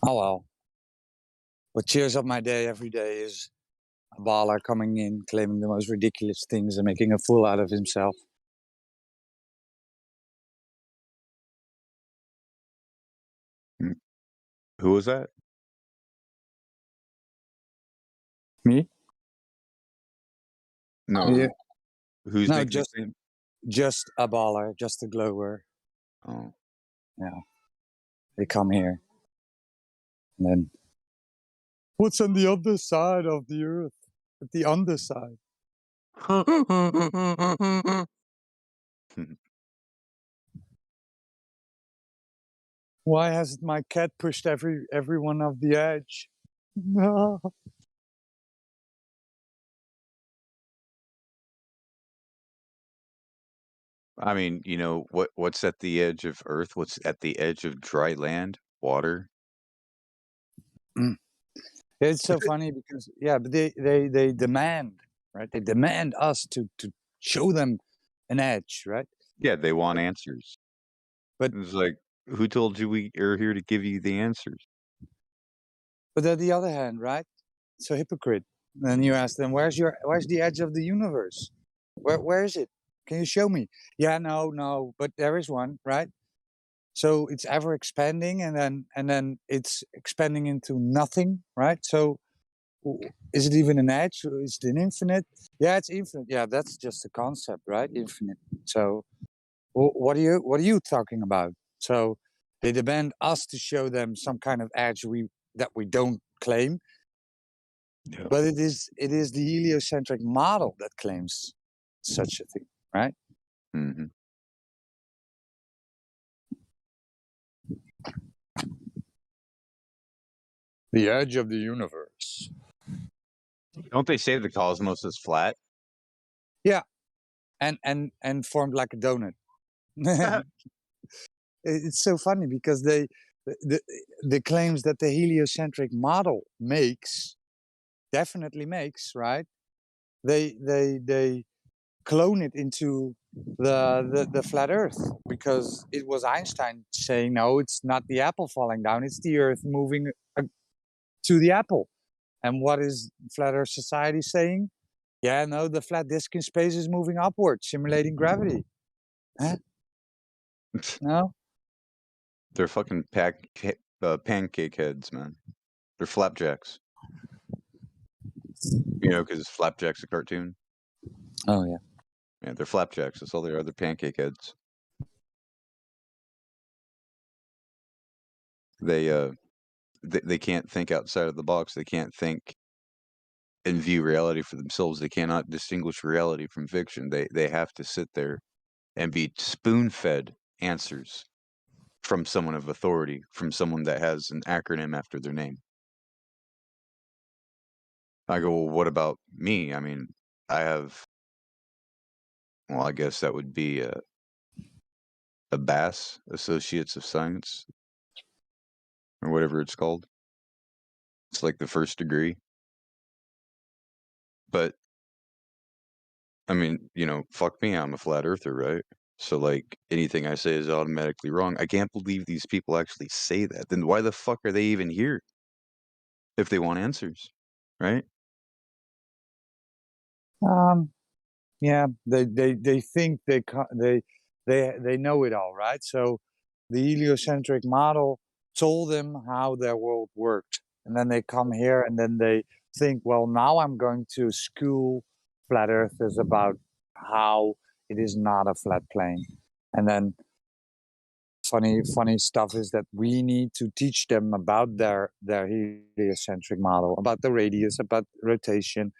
Oh well. What cheers up my day every day is a baller coming in, claiming the most ridiculous things and making a fool out of himself.
Who was that?
Me?
No.
Yeah.
Who's
No,
making the claim?
just a baller, just a glower.
Oh.
Yeah. They come here. And then, what's on the other side of the earth? At the underside. Why hasn't my cat pushed everyone off the edge? No.
I mean, what's at the edge of Earth? What's at the edge of dry land? Water.
It's so funny because but they demand, right? They demand us to show them an edge, right?
Yeah, they want answers.
But
it's like, who told you we are here to give you the answers?
But on the other hand, right? So hypocrite. Then you ask them, where's the edge of the universe? Where is it? Can you show me? Yeah, no, but there is one, right? So it's ever expanding, and then it's expanding into nothing, right? So is it even an edge? Is it an infinite? Yeah, it's infinite. Yeah, that's just a concept, right? Infinite. So what are you talking about? So they demand us to show them some kind of edge that we don't claim.
Yeah.
But it is the heliocentric model that claims such a thing, right?
Mm-hmm.
The edge of the universe.
Don't they say the cosmos is flat?
Yeah, and formed like a donut. It's so funny because the, the claims that the heliocentric model definitely makes, right? They clone it into the flat Earth, because it was Einstein saying, no, it's not the apple falling down, it's the Earth moving to the apple. And what is Flat Earth Society saying? Yeah, no, the flat disk in space is moving upward, simulating gravity. Huh? No?
They're fucking pancake heads, man. They're flapjacks. You know, because Flapjack's a cartoon.
Oh, yeah.
Yeah, they're flapjacks. That's all they are. They're pancake heads. They can't think outside of the box. They can't think and view reality for themselves. They cannot distinguish reality from fiction. They have to sit there and be spoon-fed answers from someone of authority, from someone that has an acronym after their name. I go, well, what about me? I mean, I have, well, I guess that would be a BAS, Associates of Science, or whatever it's called. It's like the first degree. But, I mean, you know, fuck me, I'm a flat earther, right? So, like, anything I say is automatically wrong. I can't believe these people actually say that. Then why the fuck are they even here if they want answers, right?
Yeah, they think they know it all, right? So the heliocentric model told them how their world worked, and then they come here and then they think, well, now I'm going to school flat earthers about how it is not a flat plane. And then funny stuff is that we need to teach them about their heliocentric model, about the radius, about rotation,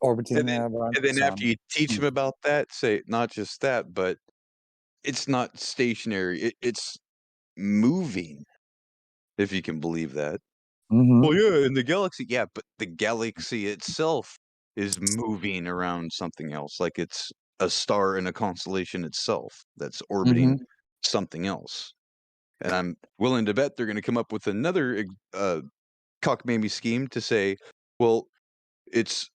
orbiting around
And
the
then after
sun.
you teach them about that, say not just that, but it's not stationary. It's moving, if you can believe that.
Mm-hmm.
Well, yeah, in the galaxy, yeah, but the galaxy itself is moving around something else, like it's a star in a constellation itself that's orbiting something else. And I'm willing to bet they're going to come up with another cockamamie scheme to say, well, it's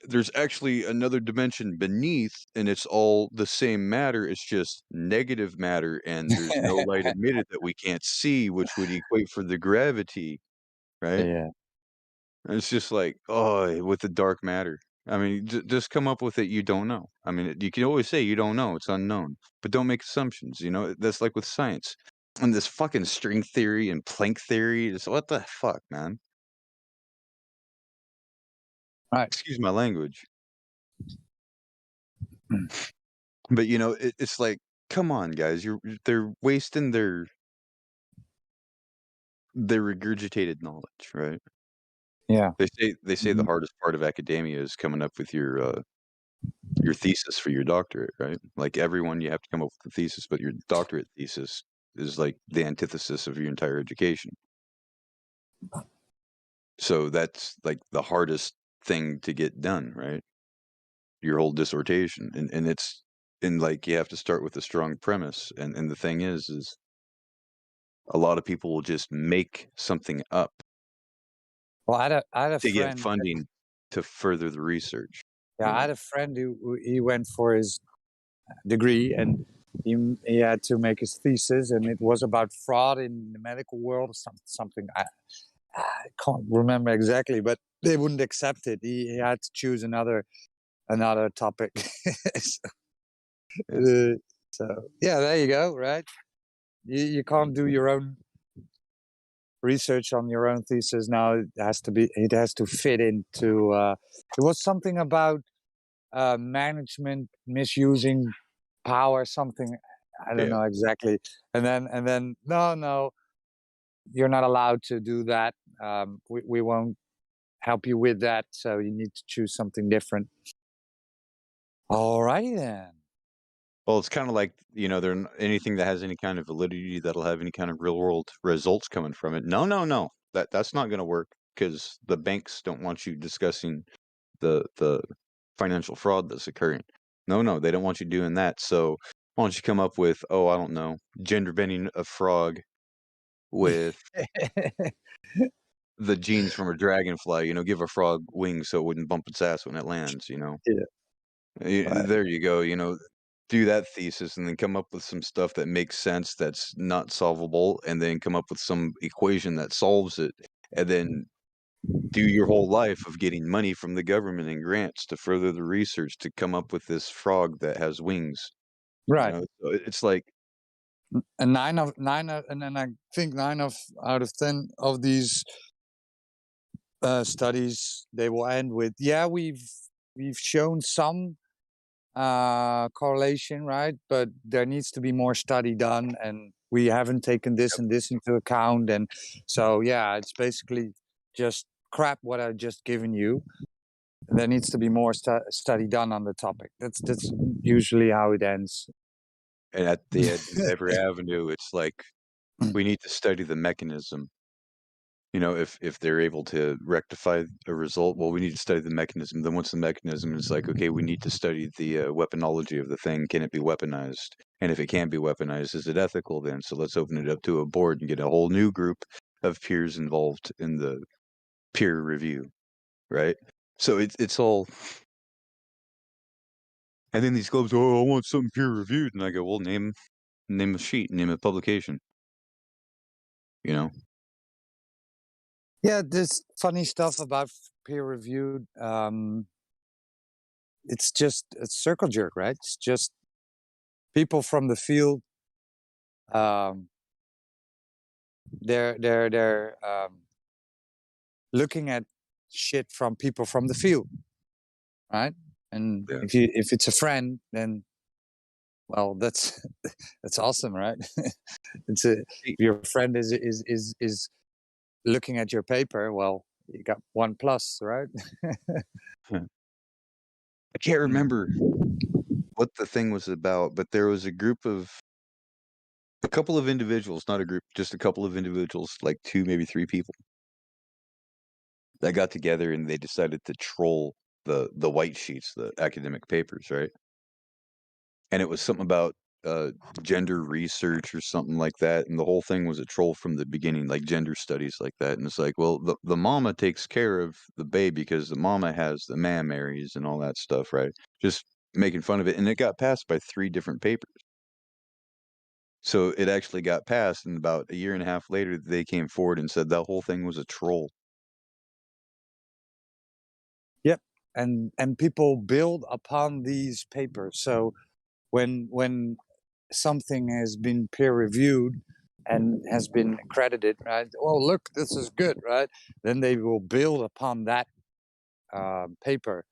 there's actually another dimension beneath, and it's all the same matter. It's just negative matter, and there's no light emitted that we can't see, which would equate for the gravity, right?
Yeah.
And it's just like, oh, with the dark matter. I mean, just come up with it. You don't know. I mean, you can always say you don't know. It's unknown, but don't make assumptions. You know, that's like with science and this fucking string theory and Planck theory. It's what the fuck, man.
Right.
Excuse my language. But you know, it's like, come on, guys, they're wasting their regurgitated knowledge, right?
Yeah.
They say the hardest part of academia is coming up with your thesis for your doctorate, right? Like everyone, you have to come up with a thesis, but your doctorate thesis is like the antithesis of your entire education. So that's like the hardest thing to get done, right? Your whole dissertation, and it's and like you have to start with a strong premise, and the thing is a lot of people will just make something up
Well, I had a
to get
friend.
funding to further the research.
Yeah, I had a friend who he went for his degree, and he had to make his thesis, and it was about fraud in the medical world or something. I can't remember exactly, but they wouldn't accept it. He had to choose another topic. so, so yeah, there you go. Right, you can't do your own research on your own thesis now. It has to fit into it was something about management misusing power, something I don't know exactly. And then no, you're not allowed to do that. We won't help you with that, so you need to choose something different. All righty then.
Well, it's kind of like, you know, anything that has any kind of validity that'll have any kind of real world results coming from it. No. That's not going to work because the banks don't want you discussing the financial fraud that's occurring. No, they don't want you doing that. So why don't you come up with, oh, I don't know, gender bending a frog with the genes from a dragonfly, give a frog wings so it wouldn't bump its ass when it lands,
Yeah. Right.
There you go, do that thesis and then come up with some stuff that makes sense that's not solvable, and then come up with some equation that solves it, and then do your whole life of getting money from the government and grants to further the research to come up with this frog that has wings.
Right.
So it's like,
And and then I think 9 out of 10 of these studies, they will end with, yeah, we've shown some correlation, right? But there needs to be more study done, and we haven't taken this and this into account. And so, yeah, it's basically just crap what I've just given you. There needs to be more study done on the topic. That's usually how it ends.
and at the end of every avenue, it's like, we need to study the mechanism. If they're able to rectify a result, well, we need to study the mechanism. Then once the mechanism is like, okay, we need to study the weaponology of the thing. Can it be weaponized? And if it can't be weaponized, is it ethical then? So let's open it up to a board and get a whole new group of peers involved in the peer review, right? So it's all. And then these clubs, oh, I want something peer reviewed, and I go, well, name a sheet, name a publication.
Yeah, there's funny stuff about peer reviewed. It's just a circle jerk, right? It's just people from the field. They're looking at shit from people from the field, right? And
Yeah.
if it's a friend, then, well, that's that's awesome, right? If your friend is looking at your paper, well, you got 1+, right?
I can't remember what the thing was about, but there was a couple of individuals, not a group, just a couple of individuals, like 2, maybe 3 people, that got together and they decided to troll the white sheets, the academic papers, right? And it was something about gender research or something like that, and the whole thing was a troll from the beginning, like gender studies like that. And it's like, well, the mama takes care of the baby because the mama has the mammaries and all that stuff, right? Just making fun of it, and it got passed by 3 different papers. So it actually got passed, and about a year and a half later, they came forward and said that whole thing was a troll.
Yep. And people build upon these papers. So when something has been peer reviewed and has been accredited, right? Oh, look, this is good, right? Then they will build upon that paper.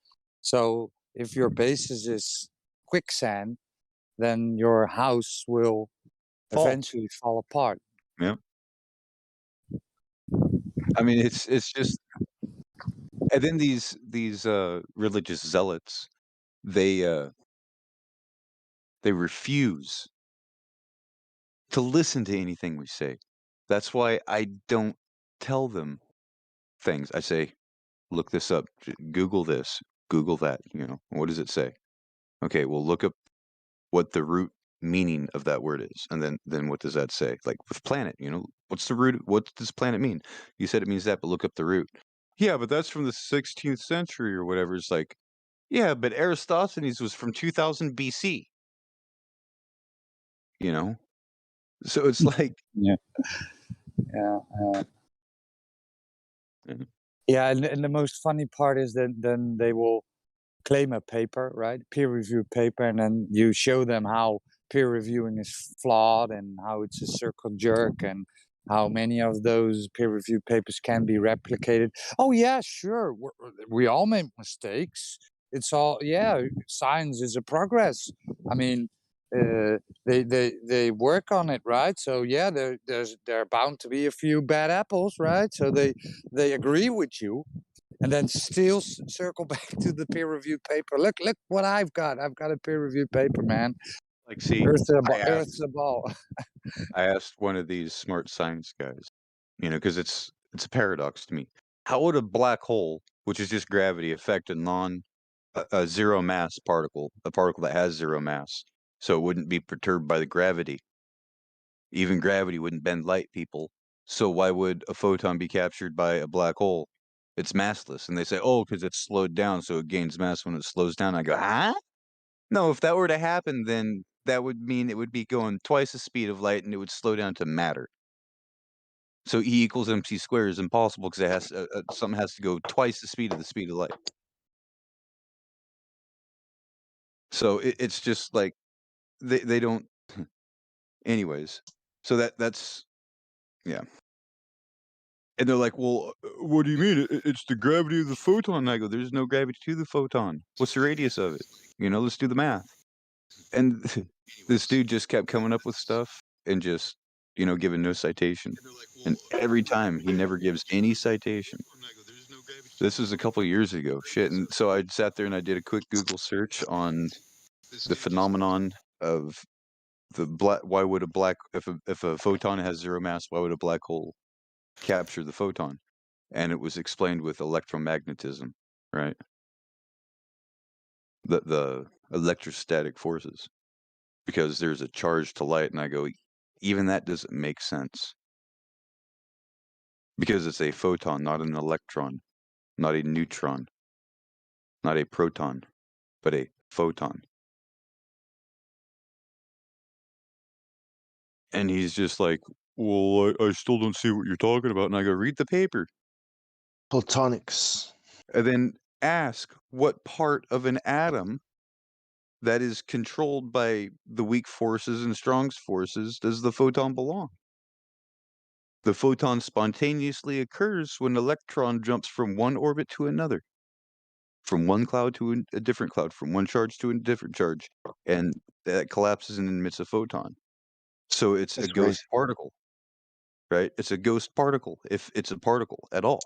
So if your basis is quicksand, then your house will eventually fall apart.
Yeah. I mean, it's just, and then these religious zealots, they refuse to listen to anything we say. That's why I don't tell them things. I say, look this up, Google this, Google that. What does it say? Okay, well, look up what the root meaning of that word is, and then what does that say? Like with planet, what's the root? What does planet mean? You said it means that, but look up the root. Yeah, but that's from the 16th century or whatever. It's like, yeah, but Aristophanes was from 2000 BC. So it's like,
Yeah.
Mhm.
Yeah, and the most funny part is that then they will claim a paper, right? Peer reviewed paper, and then you show them how peer reviewing is flawed and how it's a circle jerk and how many of those peer reviewed papers can be replicated. Oh yeah, sure. We all make mistakes. It's all, yeah, science is a progress. I mean, they work on it, right? So yeah, there are bound to be a few bad apples, right? So they agree with you, and then still circle back to the peer reviewed paper. Look what I've got. I've got a peer reviewed paper, man.
Like, see,
Earth the
I
ball. Earth
asked,
the ball.
I asked one of these smart science guys, because it's a paradox to me. How would a black hole, which is just gravity, affect a zero mass particle, a particle that has zero mass, so it wouldn't be perturbed by the gravity? Even gravity wouldn't bend light, people. So why would a photon be captured by a black hole? It's massless. And they say, oh, because it's slowed down, so it gains mass when it slows down. I go, huh? No, if that were to happen, then that would mean it would be going twice the speed of light and it would slow down to matter. So E equals mc squared is impossible because it has something has to go twice the speed of light. So it's just like they don't. Anyways, so that's yeah. And they're like, well, what do you mean? It's the gravity of the photon. And I go, there's no gravity to the photon. What's the radius of it? Let's do the math. And this dude just kept coming up with stuff and just, giving no citation. And every time he never gives any citation. This was a couple years ago. Shit. And so I sat there and I did a quick Google search on the phenomenon of the black. Why would if a photon has zero mass, why would a black hole capture the photon? And it was explained with electromagnetism, right? The electrostatic forces, because there's a charge to light. And I go, even that doesn't make sense, because it's a photon, not an electron, not a neutron, not a proton, but a photon. And he's just like, well, I still don't see what you're talking about. And I go, read the paper.
Photonics.
And then ask what part of an atom that is controlled by the weak forces and strong forces does the photon belong? The photon spontaneously occurs when an electron jumps from one orbit to another, from one cloud to a different cloud, from one charge to a different charge, and that collapses and emits a photon. So it's a
That's
ghost
crazy.
particle, right? It's a ghost particle, if it's a particle at all.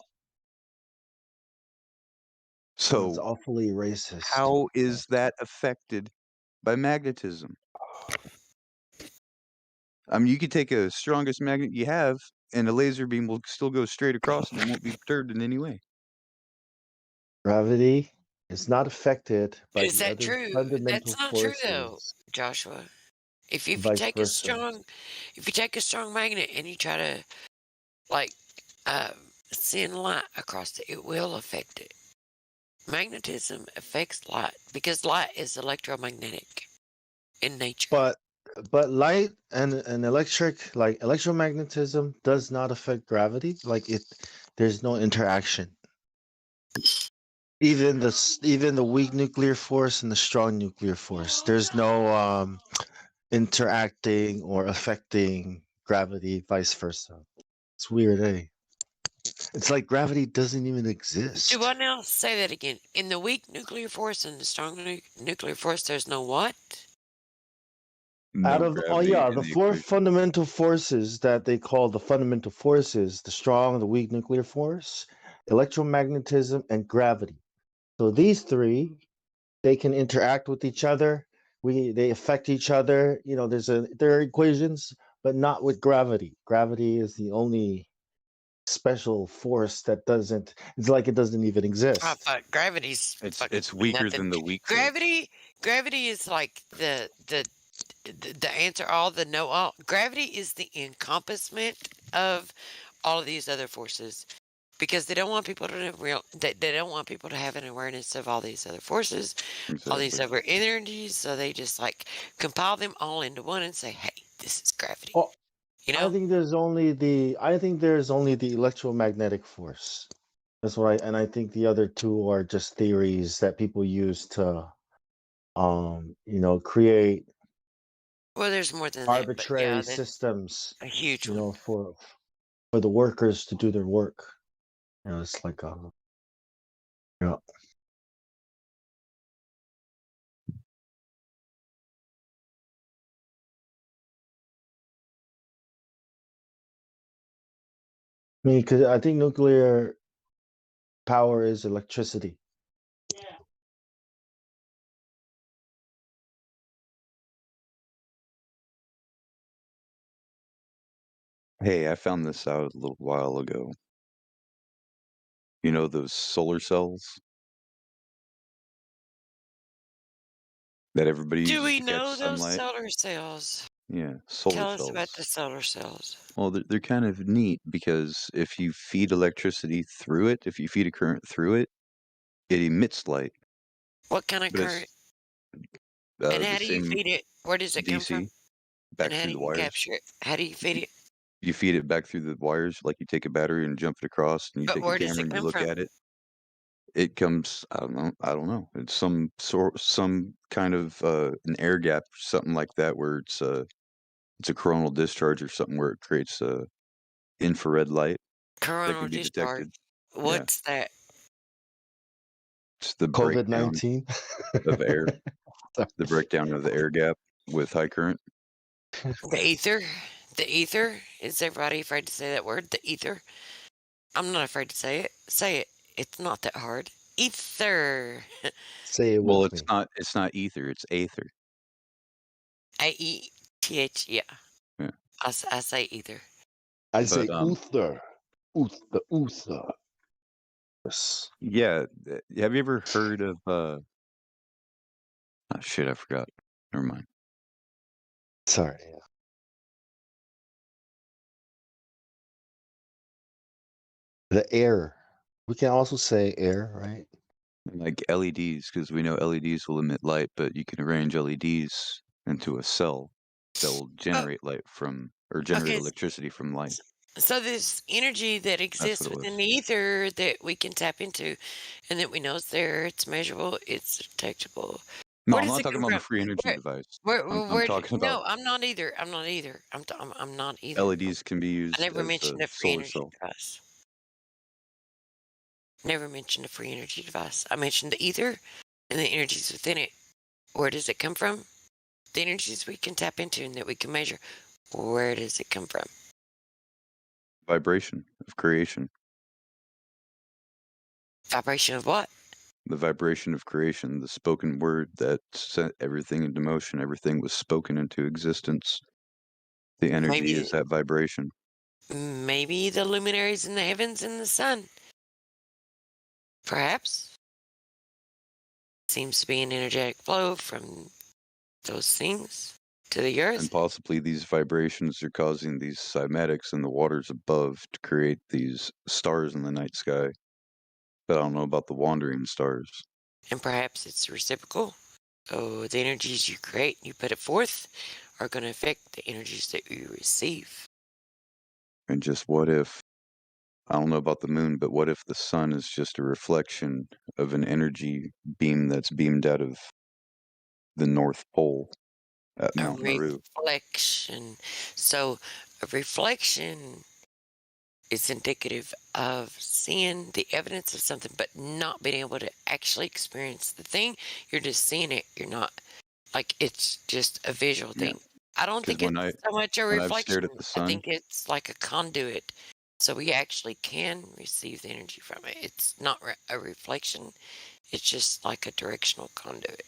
Sounds
So
awfully racist.
how is that affected by magnetism? I mean, you could take a strongest magnet you have, and a laser beam will still go straight across and it won't be perturbed in any way.
Gravity is not affected by
Is
the
that
other
true?
fundamental
That's not true though,
forces,
Joshua. If you
vice
take
versa.
if you take a strong magnet and you try to like send light across it, it will affect it. Magnetism affects light because light is electromagnetic in nature.
But light and electric, like electromagnetism, does not affect gravity. Like there's no interaction. Even the weak nuclear force and the strong nuclear force, there's no interacting or affecting gravity, vice versa. It's weird, eh? It's like gravity doesn't even exist.
Do I now say that again? In the weak nuclear force and the strong nuclear force, there's no what?
Out
No
of
gravity in
the
the
four
equation.
fundamental forces that they call the fundamental forces, the strong, the weak nuclear force, electromagnetism, and gravity. So these three, they can interact with each other. They affect each other. There are equations, but not with gravity. Gravity is the only special force that doesn't. It's like it doesn't even exist.
Gravity's
It's
fucking
weaker
nothing.
than the weak force.
Gravity is like the answer all, the know all. Gravity is the encompassment of all of these other forces, because they don't want people to they don't want people to have an awareness of all these other forces, all these
Exactly.
other energies. So they just like compile them all into one and say, "Hey, this is gravity."
Oh,
You
I
know?
think there's only the electromagnetic force. That's what I think the other two are just theories that people use to create
Well, there's more than that, but
arbitrary
yeah, that's
systems,
a huge one.
for the workers to do their work. It's like yeah. I mean, because I think nuclear power is electricity.
Hey, I found this out a little while ago. You know those solar cells that everybody
Do
uses
we
to catch
know those
sunlight?
solar cells?
Yeah, solar
Tell us about
cells.
the solar cells.
Well, they're kind of neat because if you feed electricity through it, if you feed a current through it, it emits light,
What kind of
but it's
current? And
the
how do you
same
feed it? Where does it come from?
DC
And
back
how
through
do
the
you
wires.
capture it? How do you feed it?
You feed it back through the wires, like you take a battery and jump it across, and you
But
take a
where does
camera
it
and you
come
look
from?
at it. It comes, I don't know. It's some kind of an air gap, something like that, where it's a coronal discharge or something where it creates infrared light that
Coronal
can be
discharge.
detected. Yeah,
What's that?
it's the
COVID
breakdown
19.
of air, the breakdown of the air gap with high current.
The ether? The ether? Is everybody afraid to say that word? The ether? I'm not afraid to say it. Say it. It's not that hard. Ether.
Say it
Well,
with me.
it's not ether, it's aether.
AETH. Yeah.
Yeah.
I say ether.
I
But
say Uther. Uther. Uther. Yes.
yeah, have you ever heard of oh shit, I forgot. Never mind.
Sorry. Yeah. The air. We can also say air, right?
Like LEDs, because we know LEDs will emit light, but you can arrange LEDs into a cell that will
Oh,
generate light from or generate
okay.
electricity from light.
So this energy that
That's
exists
what it
within
was.
the ether that we can tap into and that we know is there, it's measurable, it's detectable.
No,
Where
I'm
does
not
it
talking
come
about the
from?
free energy
Where,
device.
where,
I'm
where,
I'm
where
talking about
no, I'm not either. I'm not either. I'm not either.
LEDs can be
I
used
never
as a
mentioned a free
solar
energy
cell.
device. Never mentioned a free energy device. I mentioned the ether and the energies within it. Where does it come from? The energies we can tap into and that we can measure. Where does it come from?
Vibration of creation.
Vibration of what?
The vibration of creation, the spoken word that set everything into motion, everything was spoken into existence. The energy
Maybe
is that vibration.
maybe the luminaries in the heavens and the sun. Perhaps. Seems to be an energetic flow from those things to the
And
earth.
possibly these vibrations are causing these cymatics in the waters above to create these stars in the night sky. But I don't know about the wandering stars.
And perhaps it's reciprocal. So the energies you create, you put it forth, are going to affect the energies that you receive.
And just what if, I don't know about the moon, but what if the sun is just a reflection of an energy beam that's beamed out of the North Pole at
A
Mount Meru?
reflection. So a reflection is indicative of seeing the evidence of something, but not being able to actually experience the thing. You're just seeing it. You're not like it's just a visual
Yeah.
thing. I don't
Because
think it's so much a
when I've stared
reflection.
at the
I
sun,
think it's like a conduit. So we actually can receive the energy from it. It's not a reflection. It's just like a directional conduit.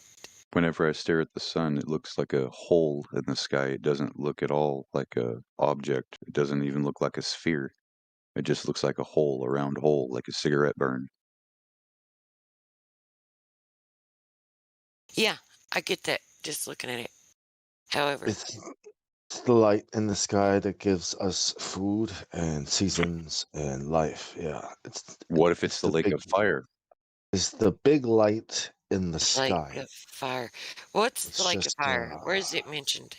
whenever I stare at the sun, it looks like a hole in the sky. It doesn't look at all like a object. It doesn't even look like a sphere. It just looks like a hole, a round hole, like a cigarette burn.
Yeah, I get that just looking at it. However,
It's the light in the sky that gives us food and seasons and life. Yeah.
What if it's
It's
the
the
lake
big
of fire?
it's the big light in the
lake
sky.
of fire. What's the
It's
lake of
just
fire? Where is it mentioned?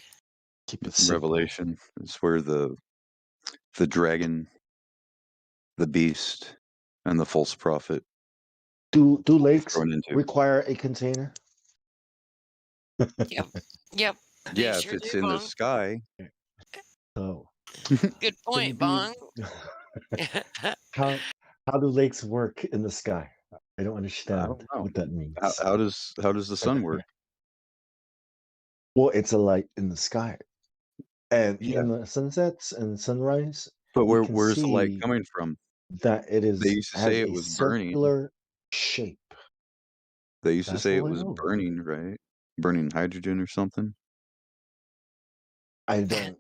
keep it simple.
Revelation is where the dragon, the beast, and the false prophet
Do lakes
thrown into.
require a container?
Yep. Yep. They
Yeah, if
sure do,
it's in the
Bong.
sky.
Oh.
Good
Can you
point,
be
Bong.
how how do lakes work in the sky? I don't
I
understand
don't know.
what that means.
How does the sun work?
Well, it's a light in the sky. And
Yeah,
in the sunsets and sunrise,
but
you can
where's the light
see
coming from?
that it
They
is
used to say
has
it
a
was burning.
circular shape.
They used to
That's
say it
all I
was
know.
burning, right? Burning hydrogen or something.
I don't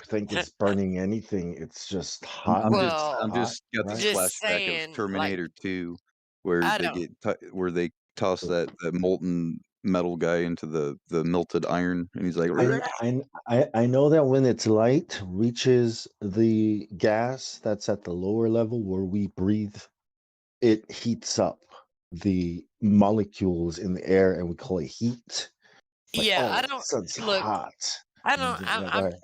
think it's burning anything. It's just
I'm,
hot.
I'm just
Well,
I'm
Hot,
just got this
right?
just
flashback of
saying, like,
Terminator 2, where
I
they
don't.
get where they toss that molten metal guy into the melted iron, and he's like,
I know that when its light reaches the gas that's at the lower level where we breathe, it heats up the molecules in the air, and we call it heat. Like,
Yeah, I
oh, the
don't
sun's
look.
hot.
I
You know,
don't.
yeah, go ahead.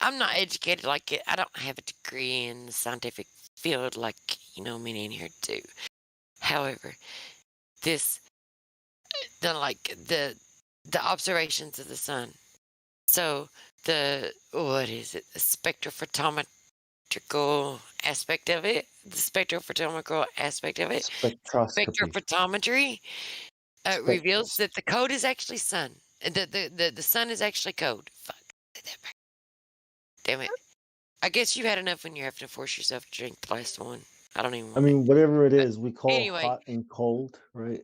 I'm not educated like it. I don't have a degree in the scientific field like many in here do. However, this the observations of the sun. So what is it? The spectrophotometrical aspect of it. The spectrophotometrical aspect of it.
Spectroscopy.
Spectrophotometry reveals that the code is actually sun. The sun is actually code. Fuck. Damn it. I guess you had enough when you have to force yourself to drink the last one. I don't even
I
want
mean, whatever it is, we call
anyway.
hot and cold, right?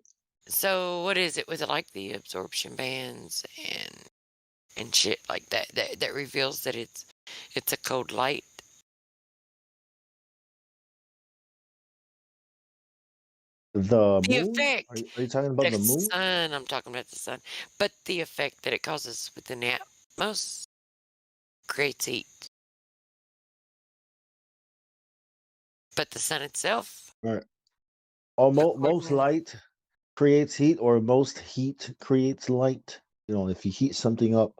So what is it with like the absorption bands and shit like that that reveals that it's a cold light?
The
The
moon?
effect.
Are you talking about
The
the moon?
sun. I'm talking about the sun. But the effect that it causes within the atmosphere creates heat. But the sun itself.
Right. Most light creates heat, or most heat creates light. You know, if you heat something up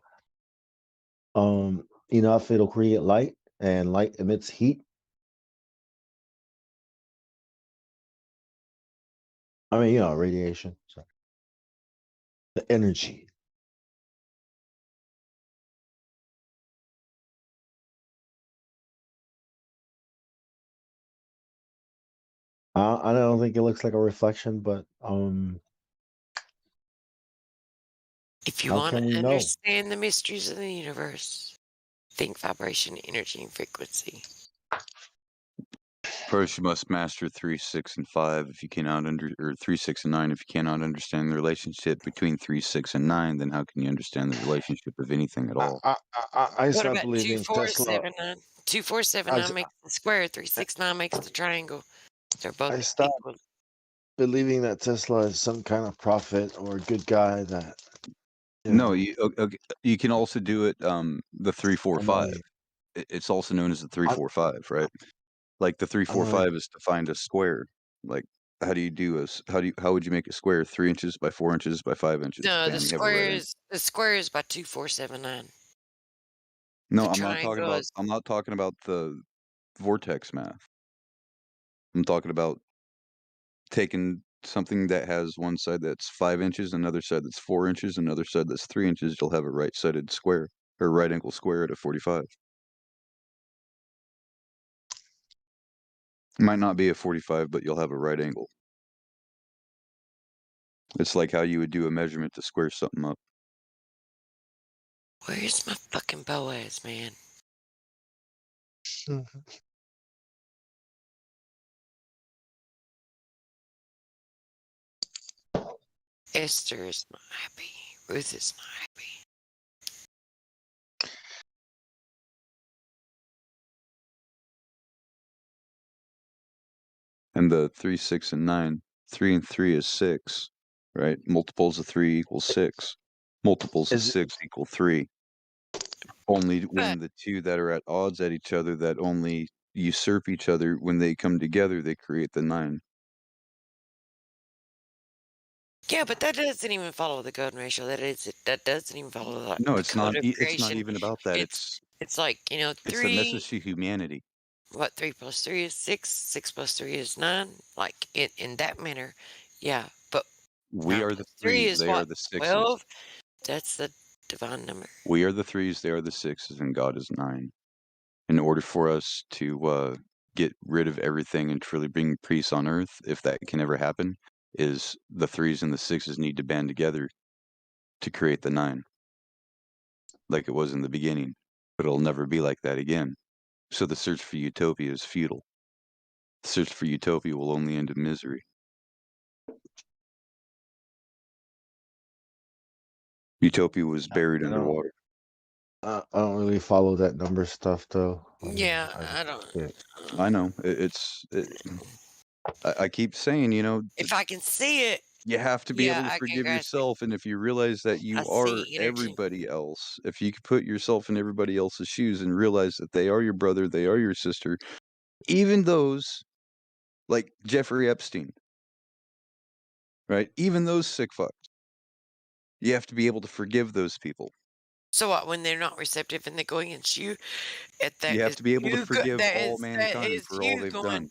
enough, it'll create light, and light emits heat. I mean, radiation. So the energy. I don't think it looks like a reflection, but
If you
how
want
can we
to
know?
understand the mysteries of the universe, think vibration, energy, and frequency.
first you must master 3, 6, and 5. If you cannot or 3, 6, and 9. If you cannot understand the relationship between 3, 6, and 9, then how can you understand the relationship of anything at all?
I
What
start
about
believing
2, 4,
Tesla.
7, 9? 2, 4, 7, 9 makes the square. 3, 6, 9 makes the triangle. They're both
I stopped
equal.
believing that Tesla is some kind of prophet or a good guy that.
No, you can also do it the 3, 4, 5.
Somebody-
It's also known as the 3, 4, 5, right? Like the 3, 4, 5 is to find a square. Like how do you do how would you make a square? 3 inches by 4 inches by 5 inches?
No,
Bam, you have a right angle.
the square is by 2, 4, 7, 9.
No,
The
I'm not talking
triangle
about
is
I'm not talking about the vortex math. I'm talking about taking something that has one side that's 5 inches, another side that's 4 inches, another side that's 3 inches. You'll have a right-sided square or right angle square at a 45. Might not be a 45, but you'll have a right angle. It's like how you would do a measurement to square something up.
Where's my fucking Boaz, man? Esther is not happy. Ruth is not happy.
And the 3, 6, and 9. 3 and 3 is 6, right? Multiples of 3 equals 6. Multiples of 6 equal 3. Only when the two that are at odds at each other, that only usurp each other, when they come together, they create the 9.
Yeah, but that doesn't even follow the golden ratio. That doesn't even follow the
No, it's
code
not.
of
It's
creation.
not even about that. It's
like
it's a
3.
message to humanity.
What 3 plus 3 is 6. 6 plus 3 is 9. Like in that manner, yeah. But
We are the
3
3s.
is
They
what,
are the 6s.
12. That's the divine number.
We are the 3s. They are the 6s, and God is 9. In order for us to get rid of everything and truly bring peace on earth, if that can ever happen, is the 3s and the 6s need to band together to create the 9, like it was in the beginning. But it'll never be like that again. So the search for utopia is futile. The search for utopia will only end in misery. Utopia was buried underwater.
I don't really follow that number stuff, though.
Yeah, I don't.
I know. I keep saying,
If I can see it,
You have to be
Yeah,
able to
I can
forgive
grasp it.
yourself, and if you realize that
I
you are
see energy.
everybody else, if you could put yourself in everybody else's shoes and realize that they are your brother, they are your sister, even those like Jeffrey Epstein, right? Even those sick fucks. You have to be able to forgive those people.
So what, when they're not receptive and they go against you, that
You have
is
to be able to
you go
forgive
that
all
is
mankind for all
you
they've
going
done.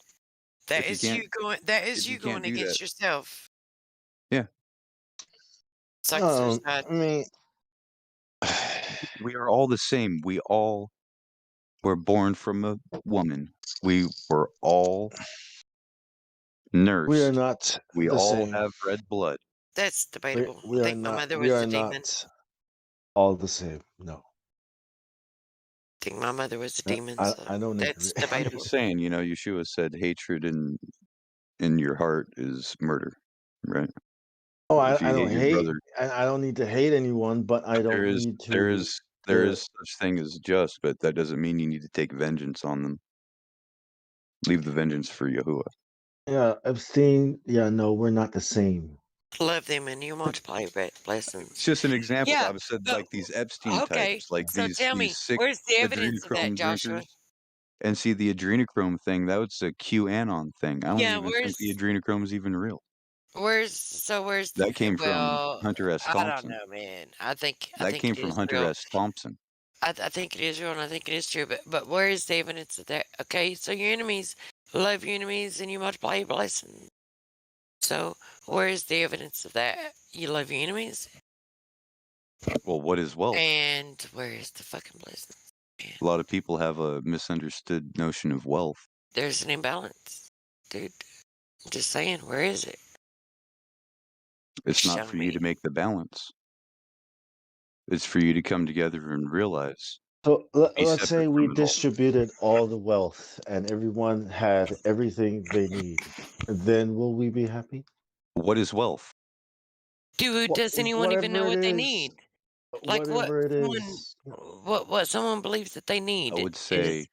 If you can't
that
if
is
you
you
can't
going
do that,
against yourself.
yeah.
It's like suicide.
I mean,
We are all the same. We all were born from a woman. We were all
we are
nursed.
not
We
the
all
same.
have red blood.
That's debatable. I think my mother
We
was
are
the demon.
not all the same. No,
I think my mother was the demon,
I
so
don't agree.
that's
I'm
debatable.
just saying, Yeshua said hatred in your heart is murder, right?
Oh,
If
I
you
don't
hate your
hate.
brother,
I don't need to hate anyone, but I
but there
don't
is
need
there
to.
is there is such thing as just, but that doesn't mean you need to take vengeance on them. Leave the vengeance for Yahuwah.
Yeah, Epstein. Yeah, no, we're not the same.
Love them and you multiply your
It's
blessings.
just an example.
Yeah,
I've said
but
like these Epstein
okay.
types, like
So
these
tell
these
me,
sick
where's the evidence of that,
adrenochrome
Joshua?
drinkers. And see the adrenochrome thing, that was a QAnon thing. I don't
Yeah,
even think the
where's
adrenochrome is even real.
where's
That came from
well,
Hunter S.
I don't
Thompson.
know, man. I
That
think
came
it
from
is
Hunter
real.
S. Thompson.
I think it is real, and I think it is true. But where is the evidence of that? Okay, so your enemies love your enemies, and you multiply your blessings. So where is the evidence of that? You love your enemies,
Well, what is wealth?
and where is the fucking blessings? Man,
A lot of people have a misunderstood notion of wealth.
there's an imbalance, dude. I'm just saying, where is it?
It's not
Show
for you
me.
to make the balance. It's for you to come together and realize,
So
be
let's say
separate
we
from it all.
distributed all the wealth and everyone had everything they need. Then will we be happy?
What is wealth?
Dude, does anyone even know
Whatever it
what they
is,
need? Like what
whatever it
someone
is.
what someone believes that they
I
need
would
is
say